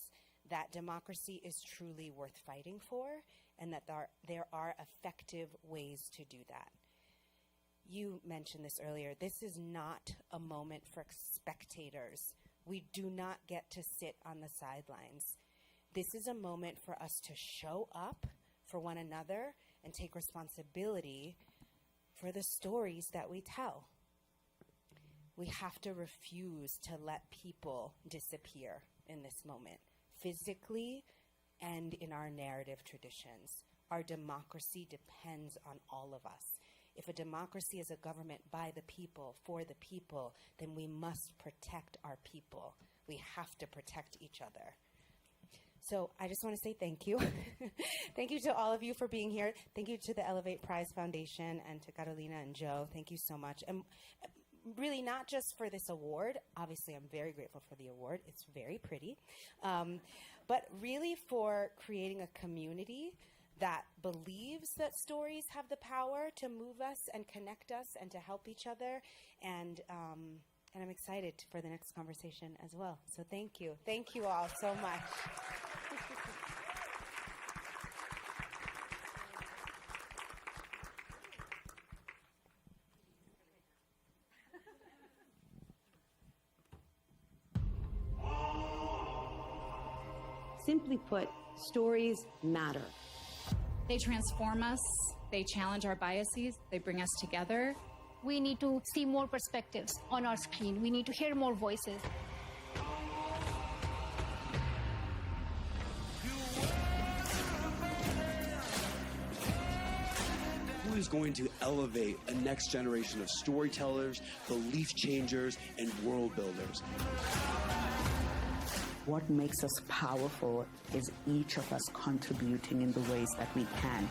that democracy is truly worth fighting for, and that there are effective ways to do that. You mentioned this earlier. This is not a moment for spectators. We do not get to sit on the sidelines. This is a moment for us to show up for one another and take responsibility for the stories that we tell. We have to refuse to let people disappear in this moment, physically and in our narrative traditions. Our democracy depends on all of us. If a democracy is a government by the people, for the people, then we must protect our people. We have to protect each other. So I just want to say thank you. Thank you to all of you for being here. Thank you to the Elevate Prize Foundation and to Carolina and Joe. Thank you so much. And really not just for this award. Obviously, I'm very grateful for the award. It's very pretty. But really for creating a community that believes that stories have the power to move us and connect us and to help each other. And I'm excited for the next conversation as well. So thank you. Thank you all so much. Simply put, stories matter. They transform us, they challenge our biases, they bring us together. We need to see more perspectives on our screen. We need to hear more voices. Who is going to elevate a next generation of storytellers, belief changers, and world builders? What makes us powerful is each of us contributing in the ways that we can.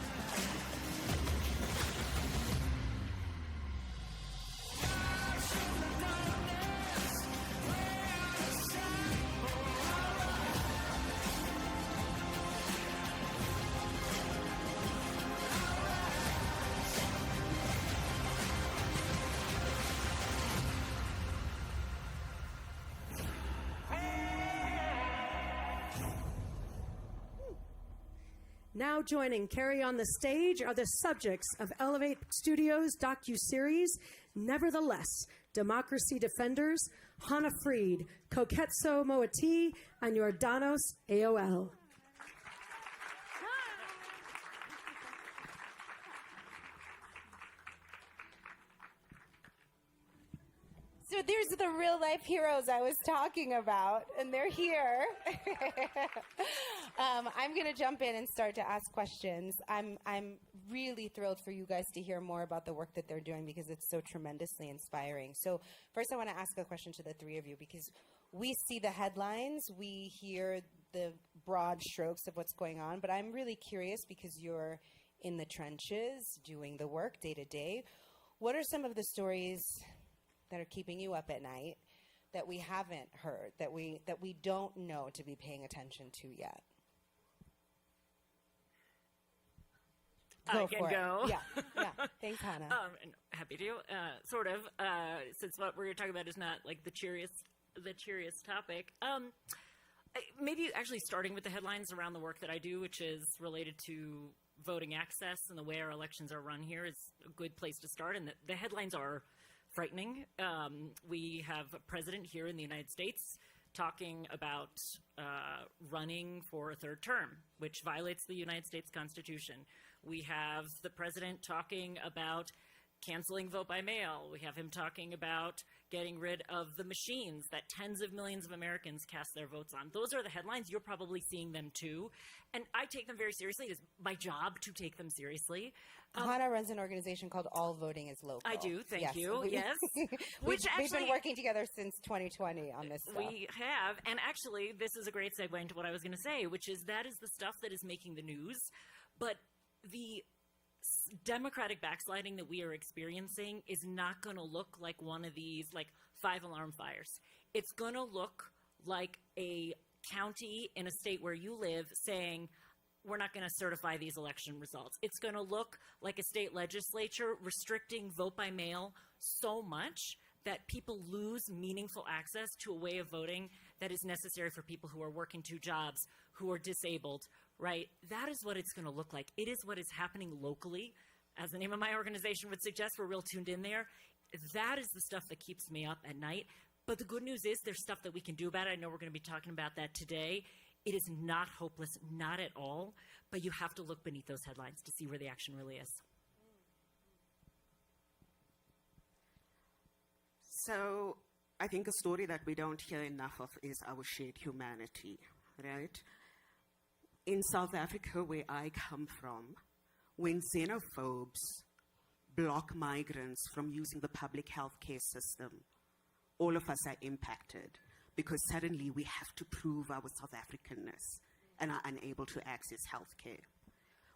Now joining Carrie on the stage are the subjects of Elevate Studios' docuseries, Nevertheless, Democracy Defenders, Hannah Freed, Koketso Moati, and Yordanos AOL. So there's the real life heroes I was talking about, and they're here. I'm going to jump in and start to ask questions. I'm really thrilled for you guys to hear more about the work that they're doing because it's so tremendously inspiring. So first I want to ask a question to the three of you because we see the headlines, we hear the broad strokes of what's going on, but I'm really curious because you're in the trenches doing the work day to day. What are some of the stories that are keeping you up at night that we haven't heard, that we don't know to be paying attention to yet? I can go. Yeah. Thanks, Hannah. And happy to. Sort of. Since what we're talking about is not like the cheeriest topic. Maybe actually starting with the headlines around the work that I do, which is related to voting access and the way our elections are run here, is a good place to start. And the headlines are frightening. We have a president here in the United States talking about running for a third term, which violates the United States Constitution. We have the president talking about canceling vote by mail. We have him talking about getting rid of the machines that tens of millions of Americans cast their votes on. Those are the headlines. You're probably seeing them too. And I take them very seriously. It is my job to take them seriously. Hannah runs an organization called All Voting is Local. I do, thank you. Yes. We've been working together since 2020 on this stuff. We have. And actually, this is a great segue into what I was going to say, which is that is the stuff that is making the news. But the democratic backsliding that we are experiencing is not going to look like one of these like 5 alarm fires. It's going to look like a county in a state where you live saying, we're not going to certify these election results. It's going to look like a state legislature restricting vote by mail so much that people lose meaningful access to a way of voting that is necessary for people who are working 2 jobs, who are disabled, right? That is what it's going to look like. It is what is happening locally. As the name of my organization would suggest, we're real tuned in there. That is the stuff that keeps me up at night. But the good news is there's stuff that we can do about it. I know we're going to be talking about that today. It is not hopeless, not at all, but you have to look beneath those headlines to see where the action really is. So I think a story that we don't hear enough of is our shared humanity, right? In South Africa, where I come from, when xenophobes block migrants from using the public healthcare system, all of us are impacted because suddenly we have to prove our South Africanness and are unable to access healthcare.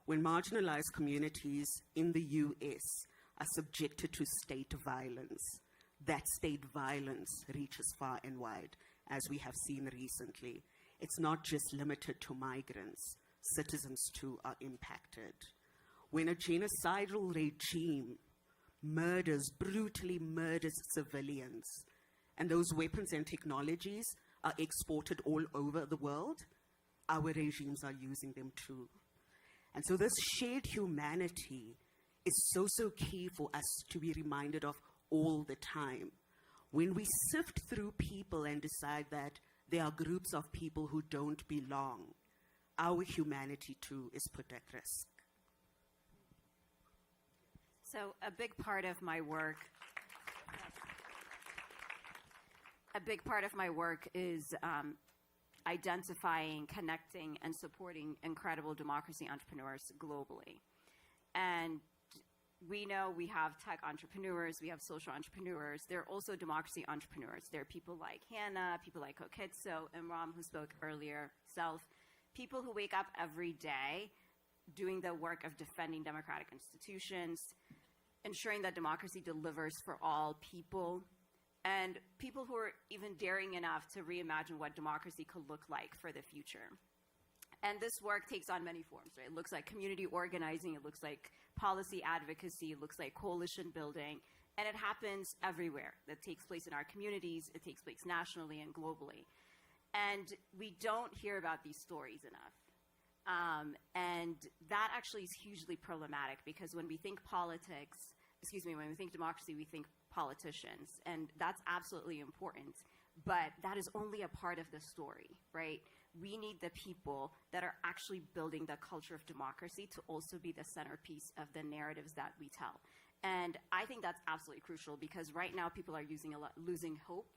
When marginalized communities in the US are subjected to state violence, that state violence reaches far and wide, as we have seen recently. It's not just limited to migrants. Citizens too are impacted. When a genocidal regime brutally murders civilians, and those weapons and technologies are exported all over the world, our regimes are using them too. And so this shared humanity is so key for us to be reminded of all the time. When we sift through people and decide that there are groups of people who don't belong, our humanity too is put at risk. So a big part of my work is identifying, connecting, and supporting incredible democracy entrepreneurs globally. And we know we have tech entrepreneurs, we have social entrepreneurs. There are also democracy entrepreneurs. There are people like Hannah, people like Kokitso, Imram, who spoke earlier, Self, people who wake up every day doing the work of defending democratic institutions, ensuring that democracy delivers for all people, and people who are even daring enough to reimagine what democracy could look like for the future. And this work takes on many forms, right? It looks like community organizing, it looks like policy advocacy, it looks like coalition building, and it happens everywhere. That takes place in our communities, it takes place nationally and globally. And we don't hear about these stories enough. And that actually is hugely problematic because when we think when we think democracy, we think politicians, and that's absolutely important, but that is only a part of the story, right? We need the people that are actually building the culture of democracy to also be the centerpiece of the narratives that we tell. And I think that's absolutely crucial because right now people are losing hope.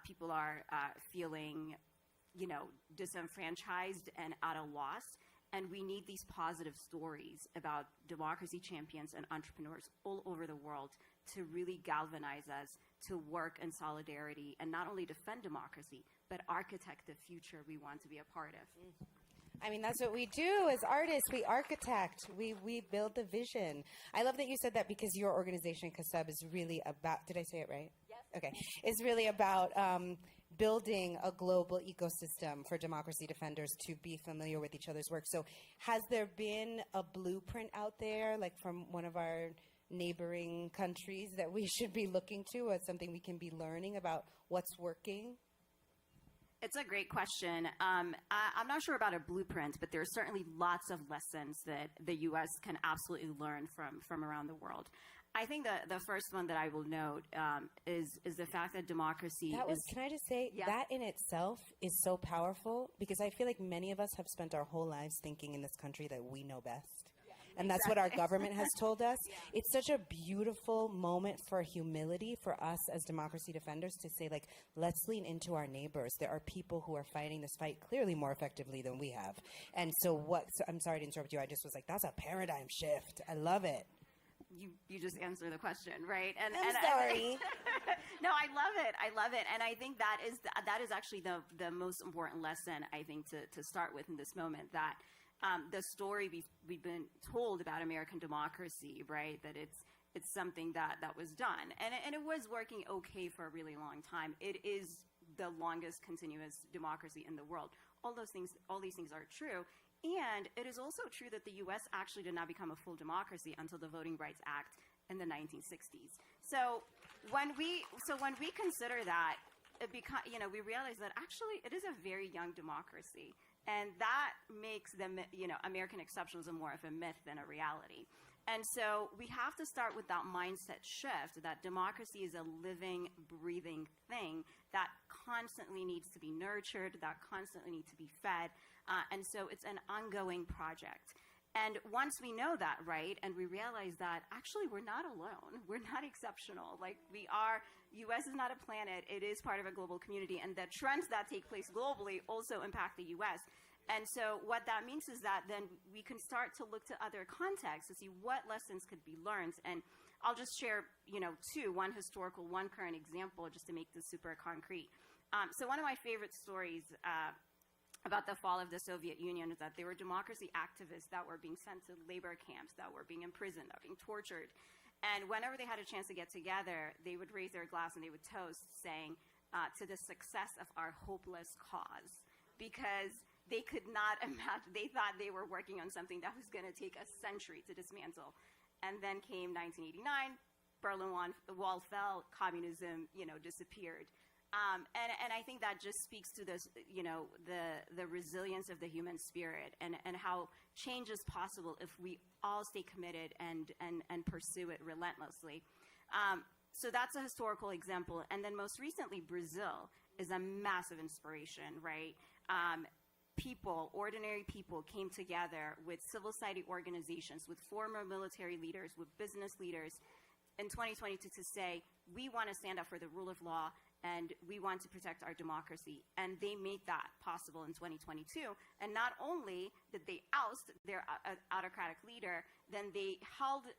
People are feeling, disenfranchised and at a loss. And we need these positive stories about democracy champions and entrepreneurs all over the world to really galvanize us to work in solidarity and not only defend democracy, but architect the future we want to be a part of. I mean, that's what we do as artists. We architect. We build the vision. I love that you said that because your organization, Kasab, is really about, did I say it right? Yes. Okay. It's really about building a global ecosystem for democracy defenders to be familiar with each other's work. So has there been a blueprint out there, like from one of our neighboring countries that we should be looking to as something we can be learning about what's working? It's a great question. I'm not sure about a blueprint, but there are certainly lots of lessons that the U.S. can absolutely learn from around the world. I think the first one that I will note is the fact that democracy can I just say, that in itself is so powerful because I feel like many of us have spent our whole lives thinking in this country that we know best. And that's what our government has told us. It's such a beautiful moment for humility for us as democracy defenders to say, like, let's lean into our neighbors. There are people who are fighting this fight clearly more effectively than we have. And so I'm sorry to interrupt you. I just was like, that's a paradigm shift. I love it. You just answered the question, right? And I'm sorry. No, I love it. And I think that is actually the most important lesson, I think, to start with in this moment, that the story we've been told about American democracy, right, that it's something that was done. And it was working okay for a really long time. It is the longest continuous democracy in the world. All these things are true. And it is also true that the U.S. actually did not become a full democracy until the Voting Rights Act in the 1960s. So when we consider that, we realize that actually it is a very young democracy, and that makes American exceptionalism more of a myth than a reality. And so we have to start with that mindset shift that democracy is a living, breathing thing that constantly needs to be nurtured, that constantly needs to be fed. And so it's an ongoing project. And once we know that, right, and we realize that actually we're not alone, we're not exceptional. Like U.S. is not a planet, it is part of a global community, and the trends that take place globally also impact the U.S. And so what that means is that then we can start to look to other contexts to see what lessons could be learned. And I'll just share, two, one historical, one current example, just to make this super concrete. So one of my favorite stories about the fall of the Soviet Union is that there were democracy activists that were being sent to labor camps, that were being imprisoned, that were being tortured. And whenever they had a chance to get together, they would raise their glass and they would toast, saying, to the success of our hopeless cause. Because they could not imagine, they thought they were working on something that was going to take a century to dismantle. And then came 1989, Berlin Wall fell, communism, disappeared. And I think that just speaks to this, the resilience of the human spirit and how change is possible if we all stay committed and pursue it relentlessly. So that's a historical example. And then most recently, Brazil is a massive inspiration, right? Ordinary people came together with civil society organizations, with former military leaders, with business leaders in 2022 to say, we want to stand up for the rule of law and we want to protect our democracy. And they made that possible in 2022. And not only did they oust their autocratic leader, then they held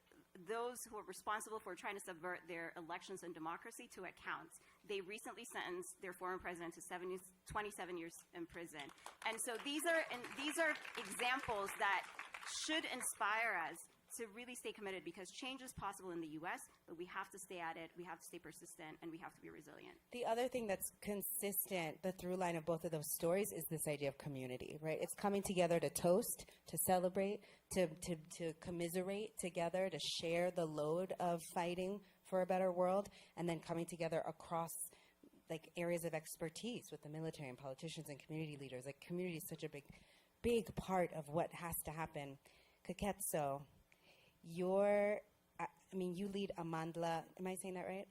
those who were responsible for trying to subvert their elections and democracy to account. They recently sentenced their former president to 27 years in prison. And so these are examples that should inspire us to really stay committed, because change is possible in the U.S., but we have to stay at it, we have to stay persistent, and we have to be resilient. The other thing that's consistent, the through line of both of those stories, is this idea of community, right? It's coming together to toast, to celebrate, to commiserate together, to share the load of fighting for a better world, and then coming together across areas of expertise with the military and politicians and community leaders. Community is such a big part of what has to happen. Keketso, you lead Amandla, am I saying that right?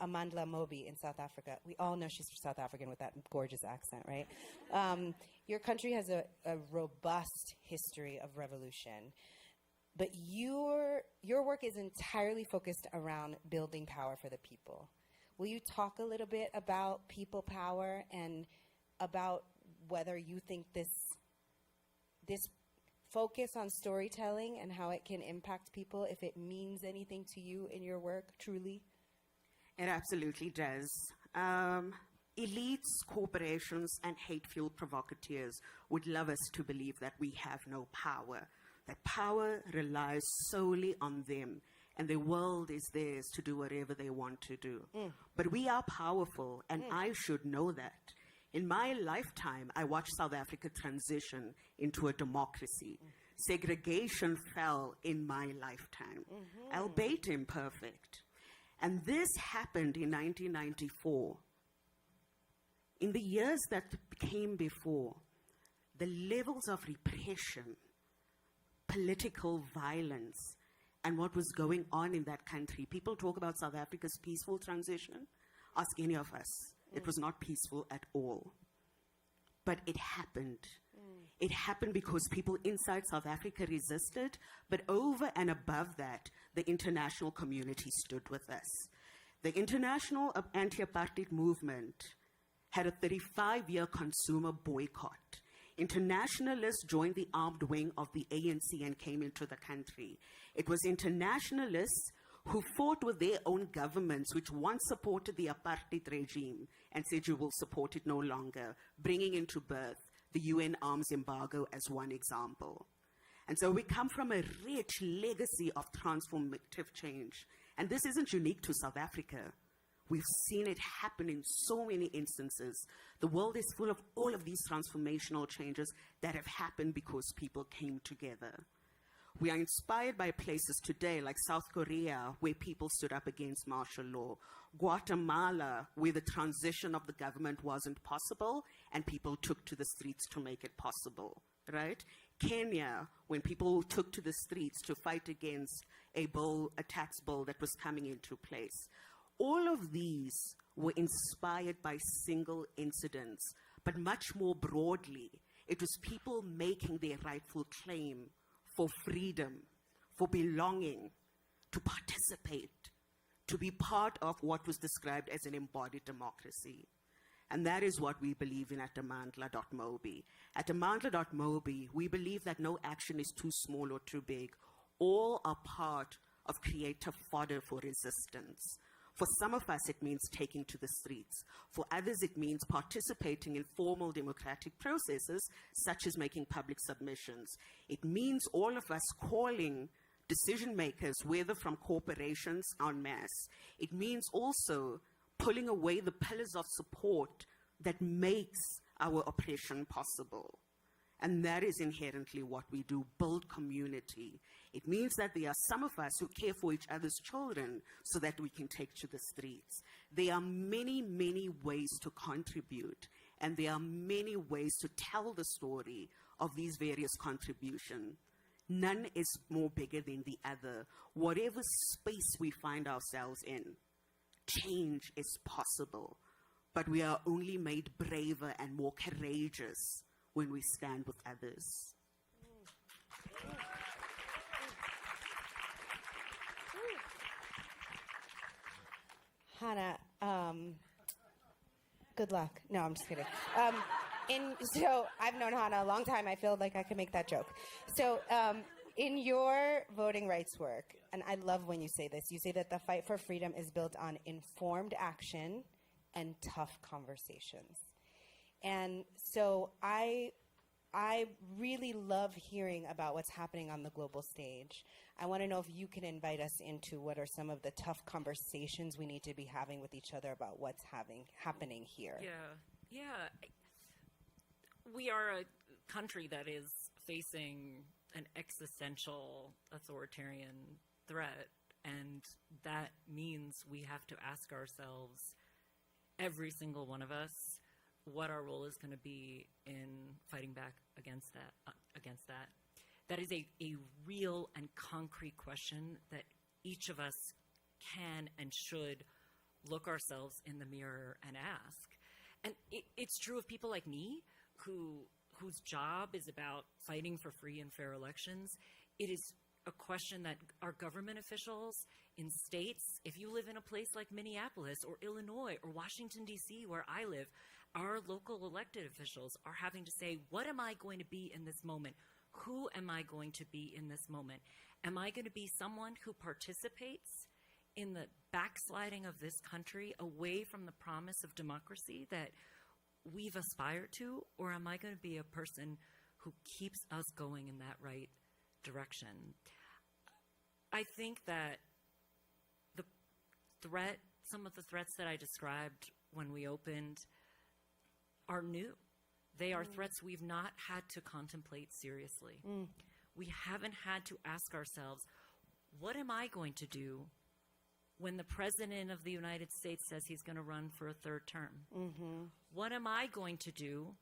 Amandla Mobi in South Africa. We all know she's South African with that gorgeous accent, right? Your country has a robust history of revolution, but your work is entirely focused around building power for the people. Will you talk a little bit about people power and about whether you think this focus on storytelling and how it can impact people, if it means anything to you in your work, truly? It absolutely does. Elites, corporations, and hate-fueled provocateurs would love us to believe that we have no power, that power relies solely on them, and the world is theirs to do whatever they want to do. But we are powerful, and I should know that. In my lifetime, I watched South Africa transition into a democracy. Segregation fell in my lifetime, albeit imperfect. And this happened in 1994. In the years that came before, the levels of repression, political violence, and what was going on in that country. People talk about South Africa's peaceful transition. Ask any of us. It was not peaceful at all. But it happened. It happened because people inside South Africa resisted, but over and above that, the international community stood with us. The international anti-apartheid movement had a 35-year consumer boycott. Internationalists joined the armed wing of the ANC and came into the country. It was internationalists who fought with their own governments, which once supported the apartheid regime and said you will support it no longer, bringing into birth the UN arms embargo as one example. And so we come from a rich legacy of transformative change. And this isn't unique to South Africa. We've seen it happen in so many instances. The world is full of all of these transformational changes that have happened because people came together. We are inspired by places today like South Korea, where people stood up against martial law, Guatemala, where the transition of the government wasn't possible and people took to the streets to make it possible, right? Kenya, when people took to the streets to fight against a tax bill that was coming into place. All of these were inspired by single incidents, but much more broadly, it was people making their rightful claim for freedom, for belonging, to participate, to be part of what was described as an embodied democracy. And that is what we believe in at Amandla.Mobi. At Amandla.Mobi, we believe that no action is too small or too big. All are part of creative fodder for resistance. For some of us, it means taking to the streets. For others, it means participating in formal democratic processes, such as making public submissions. It means all of us calling decision makers, whether from corporations en masse. It means also pulling away the pillars of support that makes our oppression possible. And that is inherently what we do, build community. It means that there are some of us who care for each other's children so that we can take to the streets. There are many, many ways to contribute, and there are many ways to tell the story of these various contributions. None is more bigger than the other. Whatever space we find ourselves in, change is possible, but we are only made braver and more courageous when we stand with others. Hannah, good luck. No, I'm just kidding. So I've known Hannah a long time. I feel like I could make that joke. So in your voting rights work, and I love when you say this, you say that the fight for freedom is built on informed action and tough conversations. And so I really love hearing about what's happening on the global stage. I want to know if you can invite us into what are some of the tough conversations we need to be having with each other about what's happening here. Yeah. We are a country that is facing an existential authoritarian threat, and that means we have to ask ourselves, every single one of us, what our role is going to be in fighting back against that. That is a real and concrete question that each of us can and should look ourselves in the mirror and ask. And it's true of people like me, whose job is about fighting for free and fair elections. It is a question that our government officials in states, if you live in a place like Minneapolis or Illinois or Washington, D.C., where I live, our local elected officials are having to say, what am I going to be in this moment? Who am I going to be in this moment? Am I going to be someone who participates in the backsliding of this country away from the promise of democracy that we've aspired to? Or am I going to be a person who keeps us going in that right direction? I think that some of the threats that I described when we opened are new. They are threats we've not had to contemplate seriously. We haven't had to ask ourselves, what am I going to do when the President of the United States says he's going to run for a third term? What am I going to do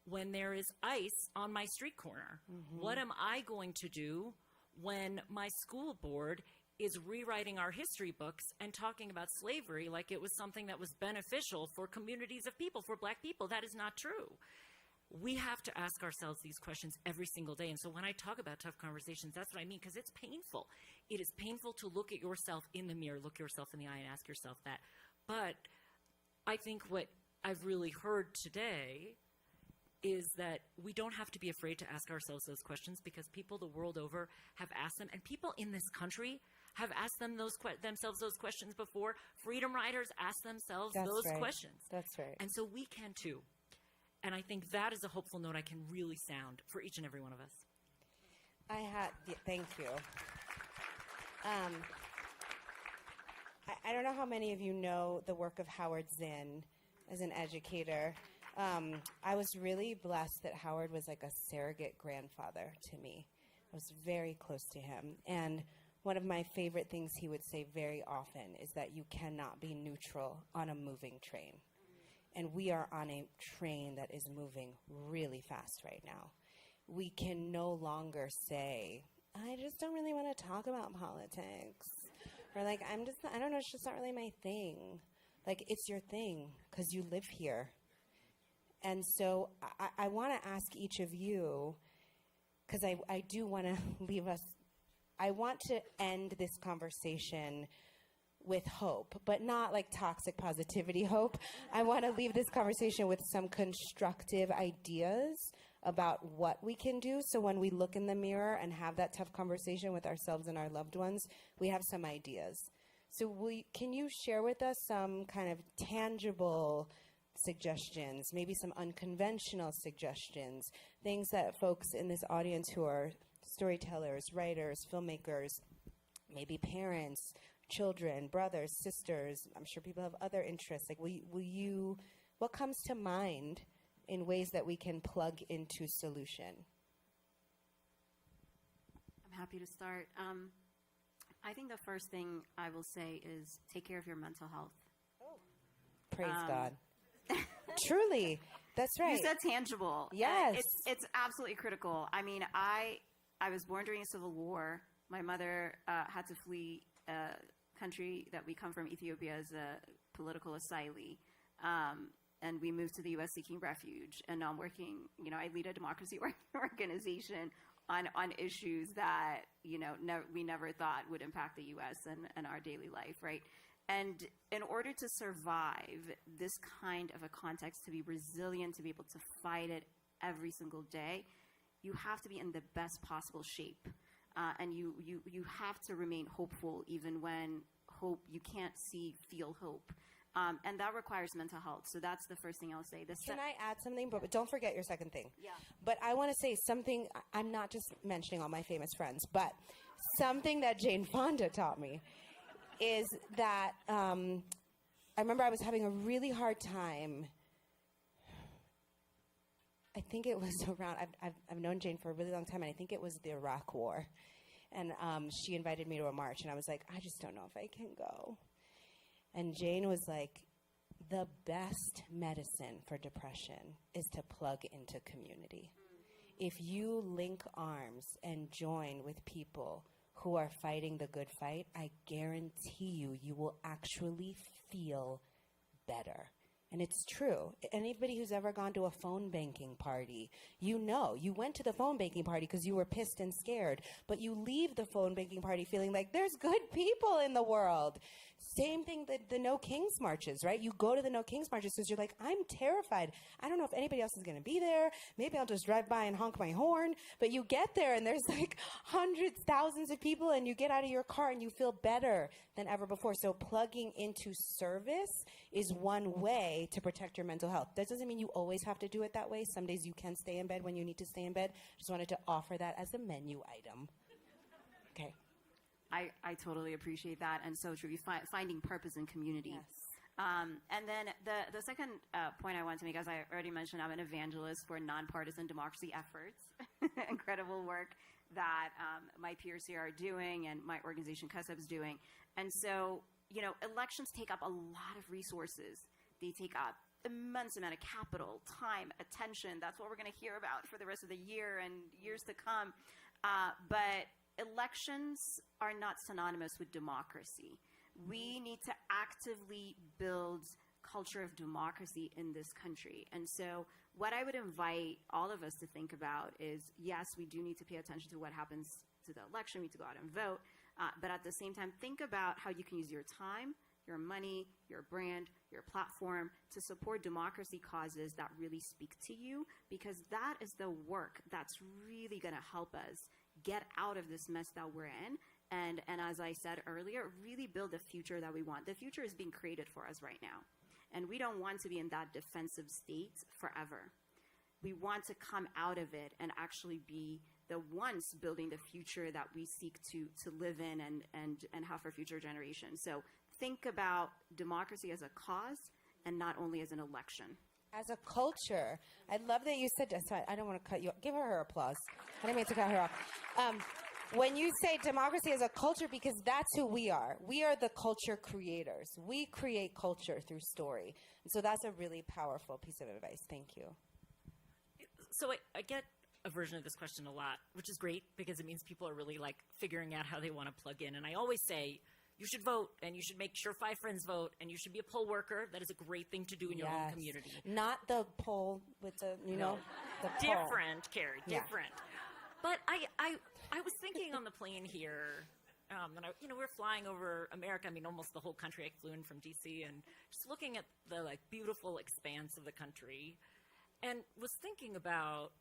when there is ICE on my street corner? What am I going to do when my school board is rewriting our history books and talking about slavery like it was something that was beneficial for communities of people, for Black people? That is not true. We have to ask ourselves these questions every single day. And so when I talk about tough conversations, that's what I mean, because it's painful. It is painful to look at yourself in the mirror, look yourself in the eye and ask yourself that. But I think what I've really heard today is that we don't have to be afraid to ask ourselves those questions, because people the world over have asked them, and people in this country have asked themselves those questions before. Freedom riders ask themselves those questions. That's right. And so we can too. And I think that is a hopeful note I can really sound for each and every one of us. Thank you. I don't know how many of you know the work of Howard Zinn as an educator. I was really blessed that Howard was like a surrogate grandfather to me. I was very close to him. And one of my favorite things he would say very often is that you cannot be neutral on a moving train. And we are on a train that is moving really fast right now. We can no longer say, I just don't really want to talk about politics. Or like, I don't know, it's just not really my thing. Like, it's your thing because you live here. And so I want to ask each of you, because I do want to leave us, I want to end this conversation with hope, but not like toxic positivity hope. I want to leave this conversation with some constructive ideas about what we can do. So when we look in the mirror and have that tough conversation with ourselves and our loved ones, we have some ideas. So can you share with us some kind of tangible suggestions, maybe some unconventional suggestions, things that folks in this audience who are storytellers, writers, filmmakers, maybe parents, children, brothers, sisters, I'm sure people have other interests. Like, what comes to mind in ways that we can plug into solution? I'm happy to start. I think the first thing I will say is take care of your mental health. Praise God. Truly, that's right. You said tangible. Yes. It's absolutely critical. I mean, I was born during a civil war. My mother had to flee a country that we come from, Ethiopia, as a political asylee. And we moved to the U.S. seeking refuge. And now I'm working, I lead a democracy organization on issues that, we never thought would impact the U.S. and our daily life, right? And in order to survive this kind of a context, to be resilient, to be able to fight it every single day, you have to be in the best possible shape. And you have to remain hopeful even when you can't feel hope. And that requires mental health. So that's the first thing I'll say. Can I add something? But don't forget your second thing. Yeah. But I want to say something. I'm not just mentioning all my famous friends, but something that Jane Fonda taught me is that I remember I was having a really hard time. I think it was around, I've known Jane for a really long time, and I think it was the Iraq War. And she invited me to a march, and I was like, I just don't know if I can go. And Jane was like, the best medicine for depression is to plug into community. If you link arms and join with people who are fighting the good fight, I guarantee you will actually feel better. And it's true. Anybody who's ever gone to a phone banking party, you went to the phone banking party because you were pissed and scared, but you leave the phone banking party feeling like there's good people in the world. Same thing, the No Kings marches, right? You go to the No Kings marches because you're like, I'm terrified. I don't know if anybody else is going to be there. Maybe I'll just drive by and honk my horn. But you get there and there's like hundreds, thousands of people, and you get out of your car and you feel better than ever before. So plugging into service is one way to protect your mental health. That doesn't mean you always have to do it that way. Some days you can stay in bed when you need to stay in bed. Just wanted to offer that as a menu item. Okay. I totally appreciate that, and so true. Finding purpose in community. Yes. And then the second point I want to make, as I already mentioned, I'm an evangelist for nonpartisan democracy efforts. Incredible work that my peers here are doing, and my organization CUSEP is doing. And so, elections take up a lot of resources. They take up immense amount of capital, time, attention. That's what we're going to hear about for the rest of the year and years to come. But elections are not synonymous with democracy. We need to actively build culture of democracy in this country. And so what I would invite all of us to think about is, yes, we do need to pay attention to what happens to the election. We need to go out and vote. But at the same time, think about how you can use your time, your money, your brand, your platform to support democracy causes that really speak to you, because that is the work that's really going to help us get out of this mess that we're in. And as I said earlier, really build the future that we want. The future is being created for us right now. And we don't want to be in that defensive state forever. We want to come out of it and actually be the ones building the future that we seek to live in and have for future generations. So think about democracy as a cause and not only as an election. As a culture, I love that you said that. Sorry, I don't want to cut you off. Give her applause. I didn't mean to cut her off. When you say democracy as a culture, because that's who we are. We are the culture creators. We create culture through story. And so that's a really powerful piece of advice. Thank you. So I get a version of this question a lot, which is great because it means people are really like figuring out how they want to plug in. And I always say, you should vote, and you should make sure 5 friends vote, and you should be a poll worker. That is a great thing to do in your own community. Not the poll with the, the poll. Different, Carrie, different. But I was thinking on the plane here, and we're flying over America. I mean, almost the whole country. I flew in from D.C. and just looking at the like beautiful expanse of the country, and was thinking about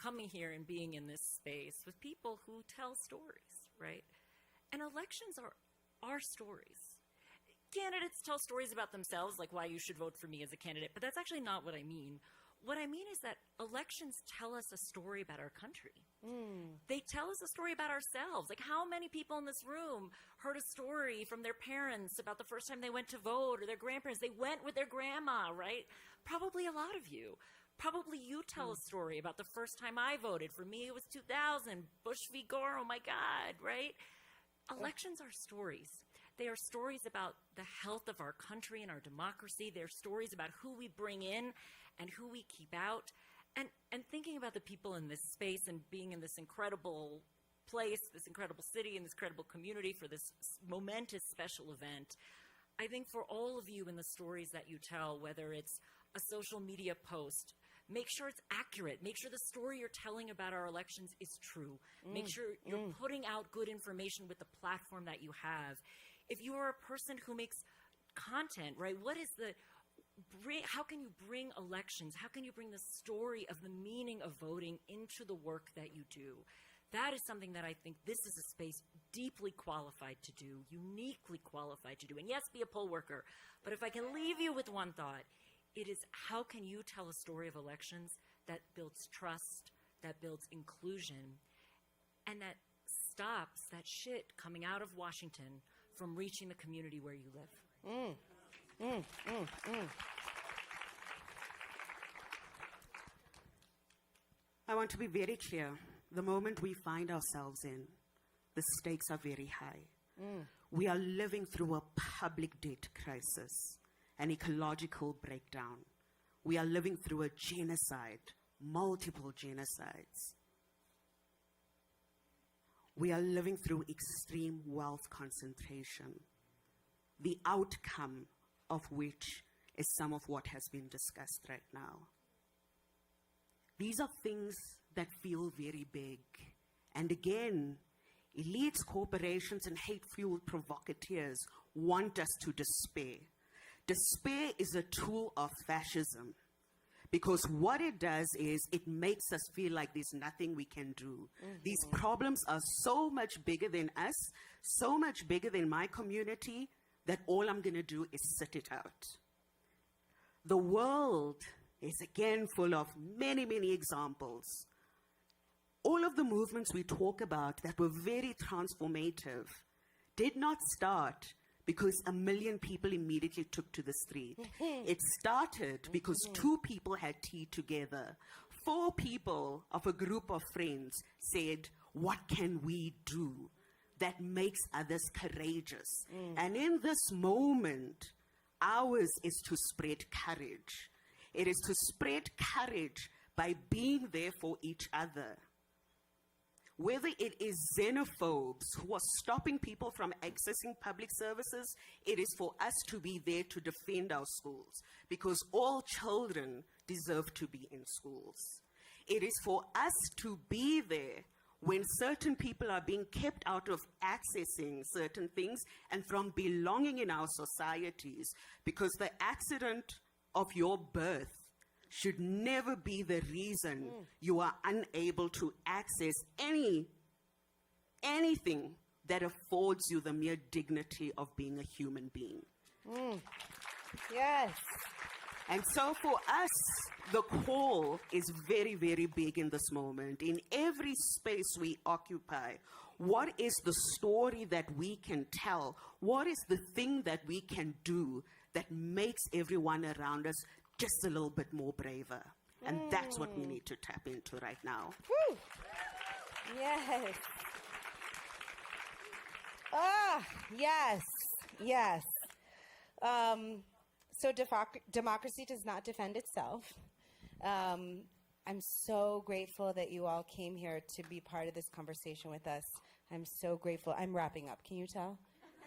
coming here and being in this space with people who tell stories, right? And elections are stories. Candidates tell stories about themselves, like why you should vote for me as a candidate, but that's actually not what I mean. What I mean is that elections tell us a story about our country. They tell us a story about ourselves. Like, how many people in this room heard a story from their parents about the first time they went to vote, or their grandparents? They went with their grandma, right? Probably a lot of you. Probably you tell a story about the first time I voted. For me, it was 2000, Bush v. Gore, oh my God, right? Elections are stories. They are stories about the health of our country and our democracy. They're stories about who we bring in and who we keep out. And thinking about the people in this space and being in this incredible place, this incredible city, and this incredible community for this momentous special event, I think for all of you in the stories that you tell, whether it's a social media post, make sure it's accurate. Make sure the story you're telling about our elections is true. Make sure you're putting out good information with the platform that you have. If you are a person who makes content, right, how can you bring elections? How can you bring the story of the meaning of voting into the work that you do? That is something that I think this is a space deeply qualified to do, uniquely qualified to do. And yes, be a poll worker. But if I can leave you with one thought, it is how can you tell a story of elections that builds trust, that builds inclusion, and that stops that shit coming out of Washington from reaching the community where you live. I want to be very clear. The moment we find ourselves in, the stakes are very high. We are living through a public debt crisis, an ecological breakdown. We are living through a genocide, multiple genocides. We are living through extreme wealth concentration, the outcome of which is some of what has been discussed right now. These are things that feel very big. And again, elites, corporations, and hate-fueled provocateurs want us to despair. Despair is a tool of fascism, because what it does is it makes us feel like there's nothing we can do. These problems are so much bigger than us, so much bigger than my community, that all I'm going to do is sit it out. The world is again full of many, many examples. All of the movements we talk about that were very transformative did not start because 1 million people immediately took to the street. It started because 2 people had tea together. 4 people of a group of friends said, what can we do that makes others courageous? And in this moment, ours is to spread courage. It is to spread courage by being there for each other. Whether it is xenophobes who are stopping people from accessing public services, it is for us to be there to defend our schools, because all children deserve to be in schools. It is for us to be there when certain people are being kept out of accessing certain things and from belonging in our societies, because the accident of your birth should never be the reason you are unable to access anything that affords you the mere dignity of being a human being. Yes. And so for us, the call is very, very big in this moment. In every space we occupy, What is the story that we can tell? What is the thing that we can do that makes everyone around us just a little bit more braver? And that's what we need to tap into right now. Woo! Yes. Ah, yes, yes. So democracy does not defend itself. I'm so grateful that you all came here to be part of this conversation with us. I'm so grateful. I'm wrapping up. Can you tell?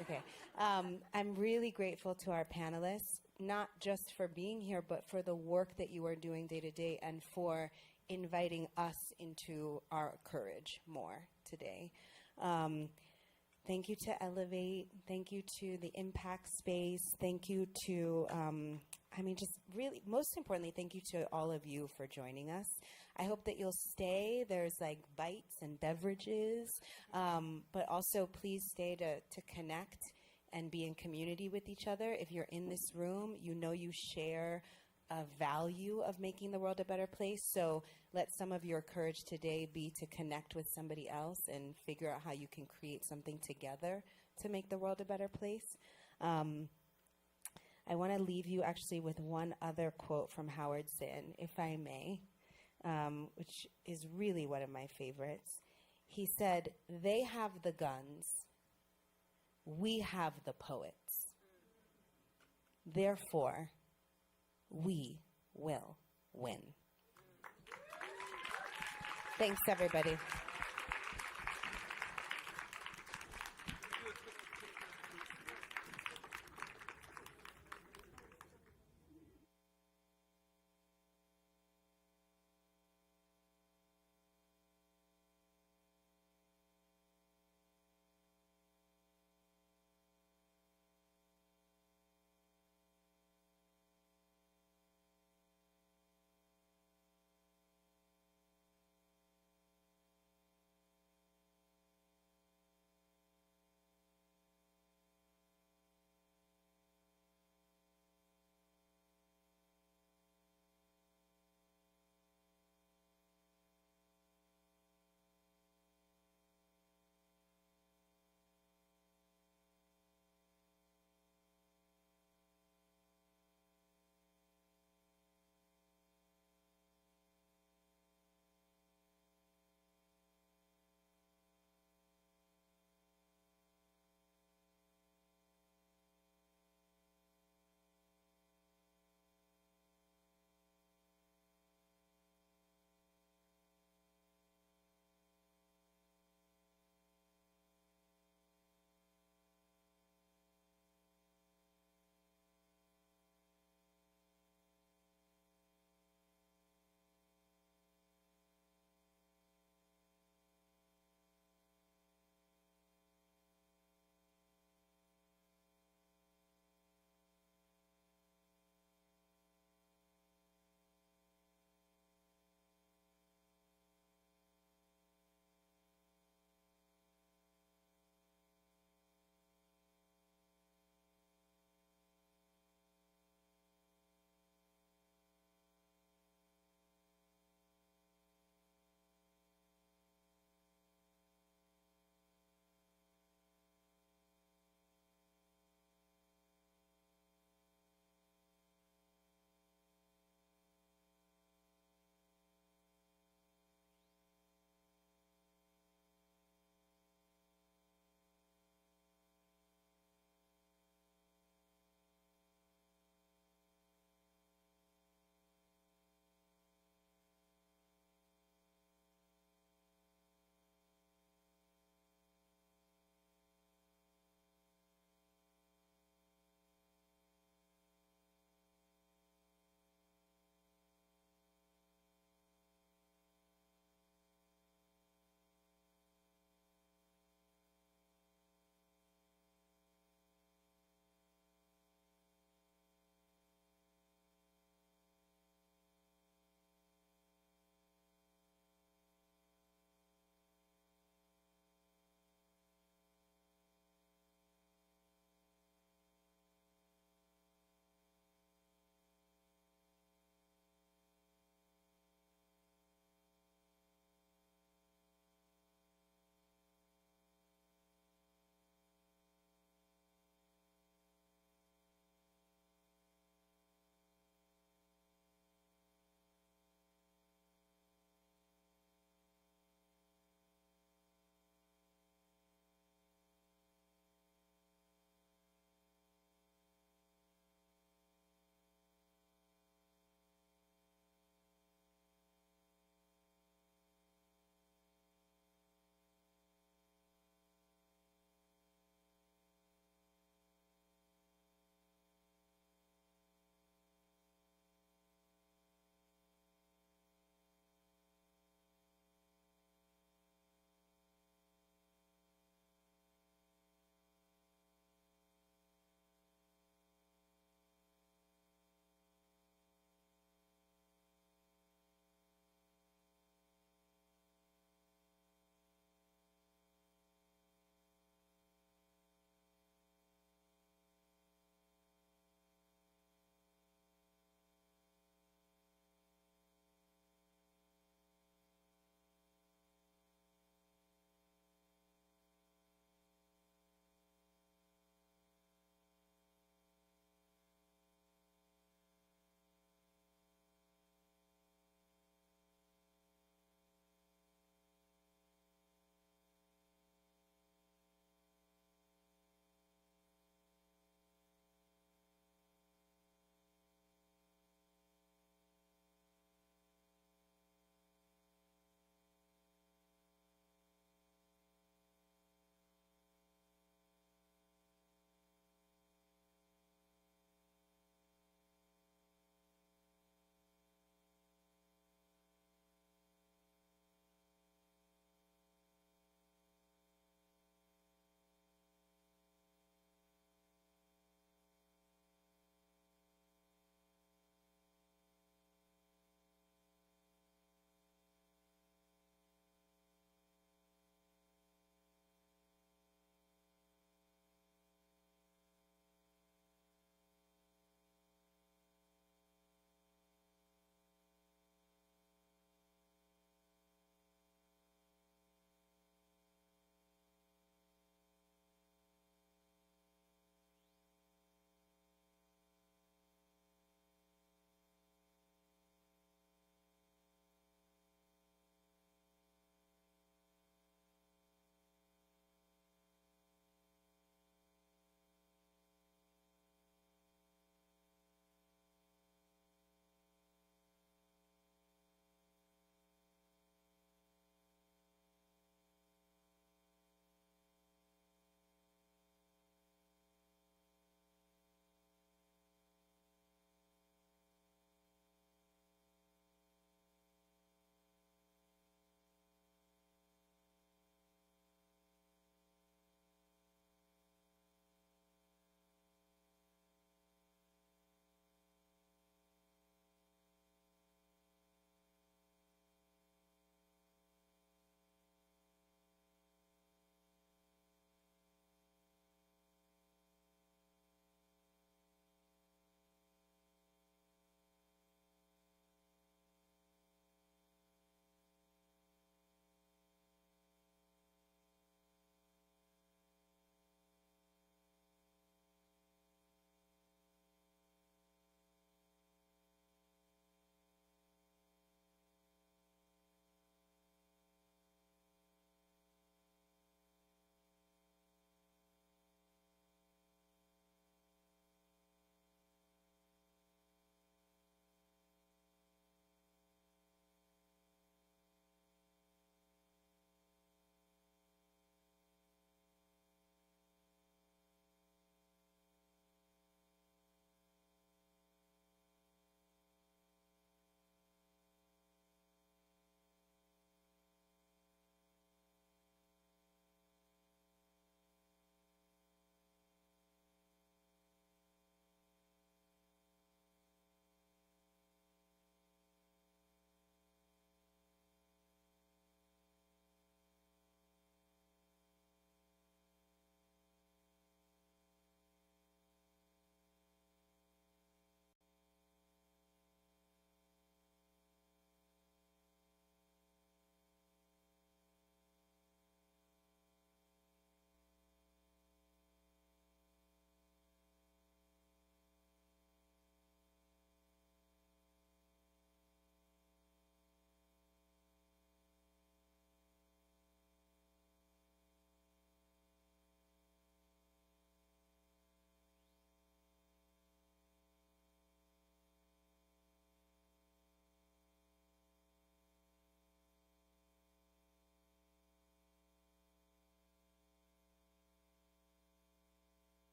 Okay. I'm really grateful to our panelists, not just for being here, but for the work that you are doing day to day and for inviting us into our courage more today. Thank you to Elevate. Thank you to the Impact Space. Thank you to, just really, most importantly, thank you to all of you for joining us. I hope that you'll stay. There's like bites and beverages, but also please stay to connect and be in community with each other. If you're in this room, you know you share a value of making the world a better place. So let some of your courage today be to connect with somebody else and figure out how you can create something together to make the world a better place. I want to leave you actually with one other quote from Howard Zinn, if I may, which is really one of my favorites. He said, "They have the guns. We have the poets. Therefore, we will win." Thanks, everybody.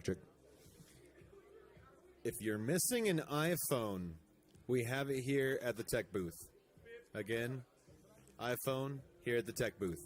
Check. If you're missing an iPhone, we have it here at the tech booth. Again, iPhone here at the tech booth.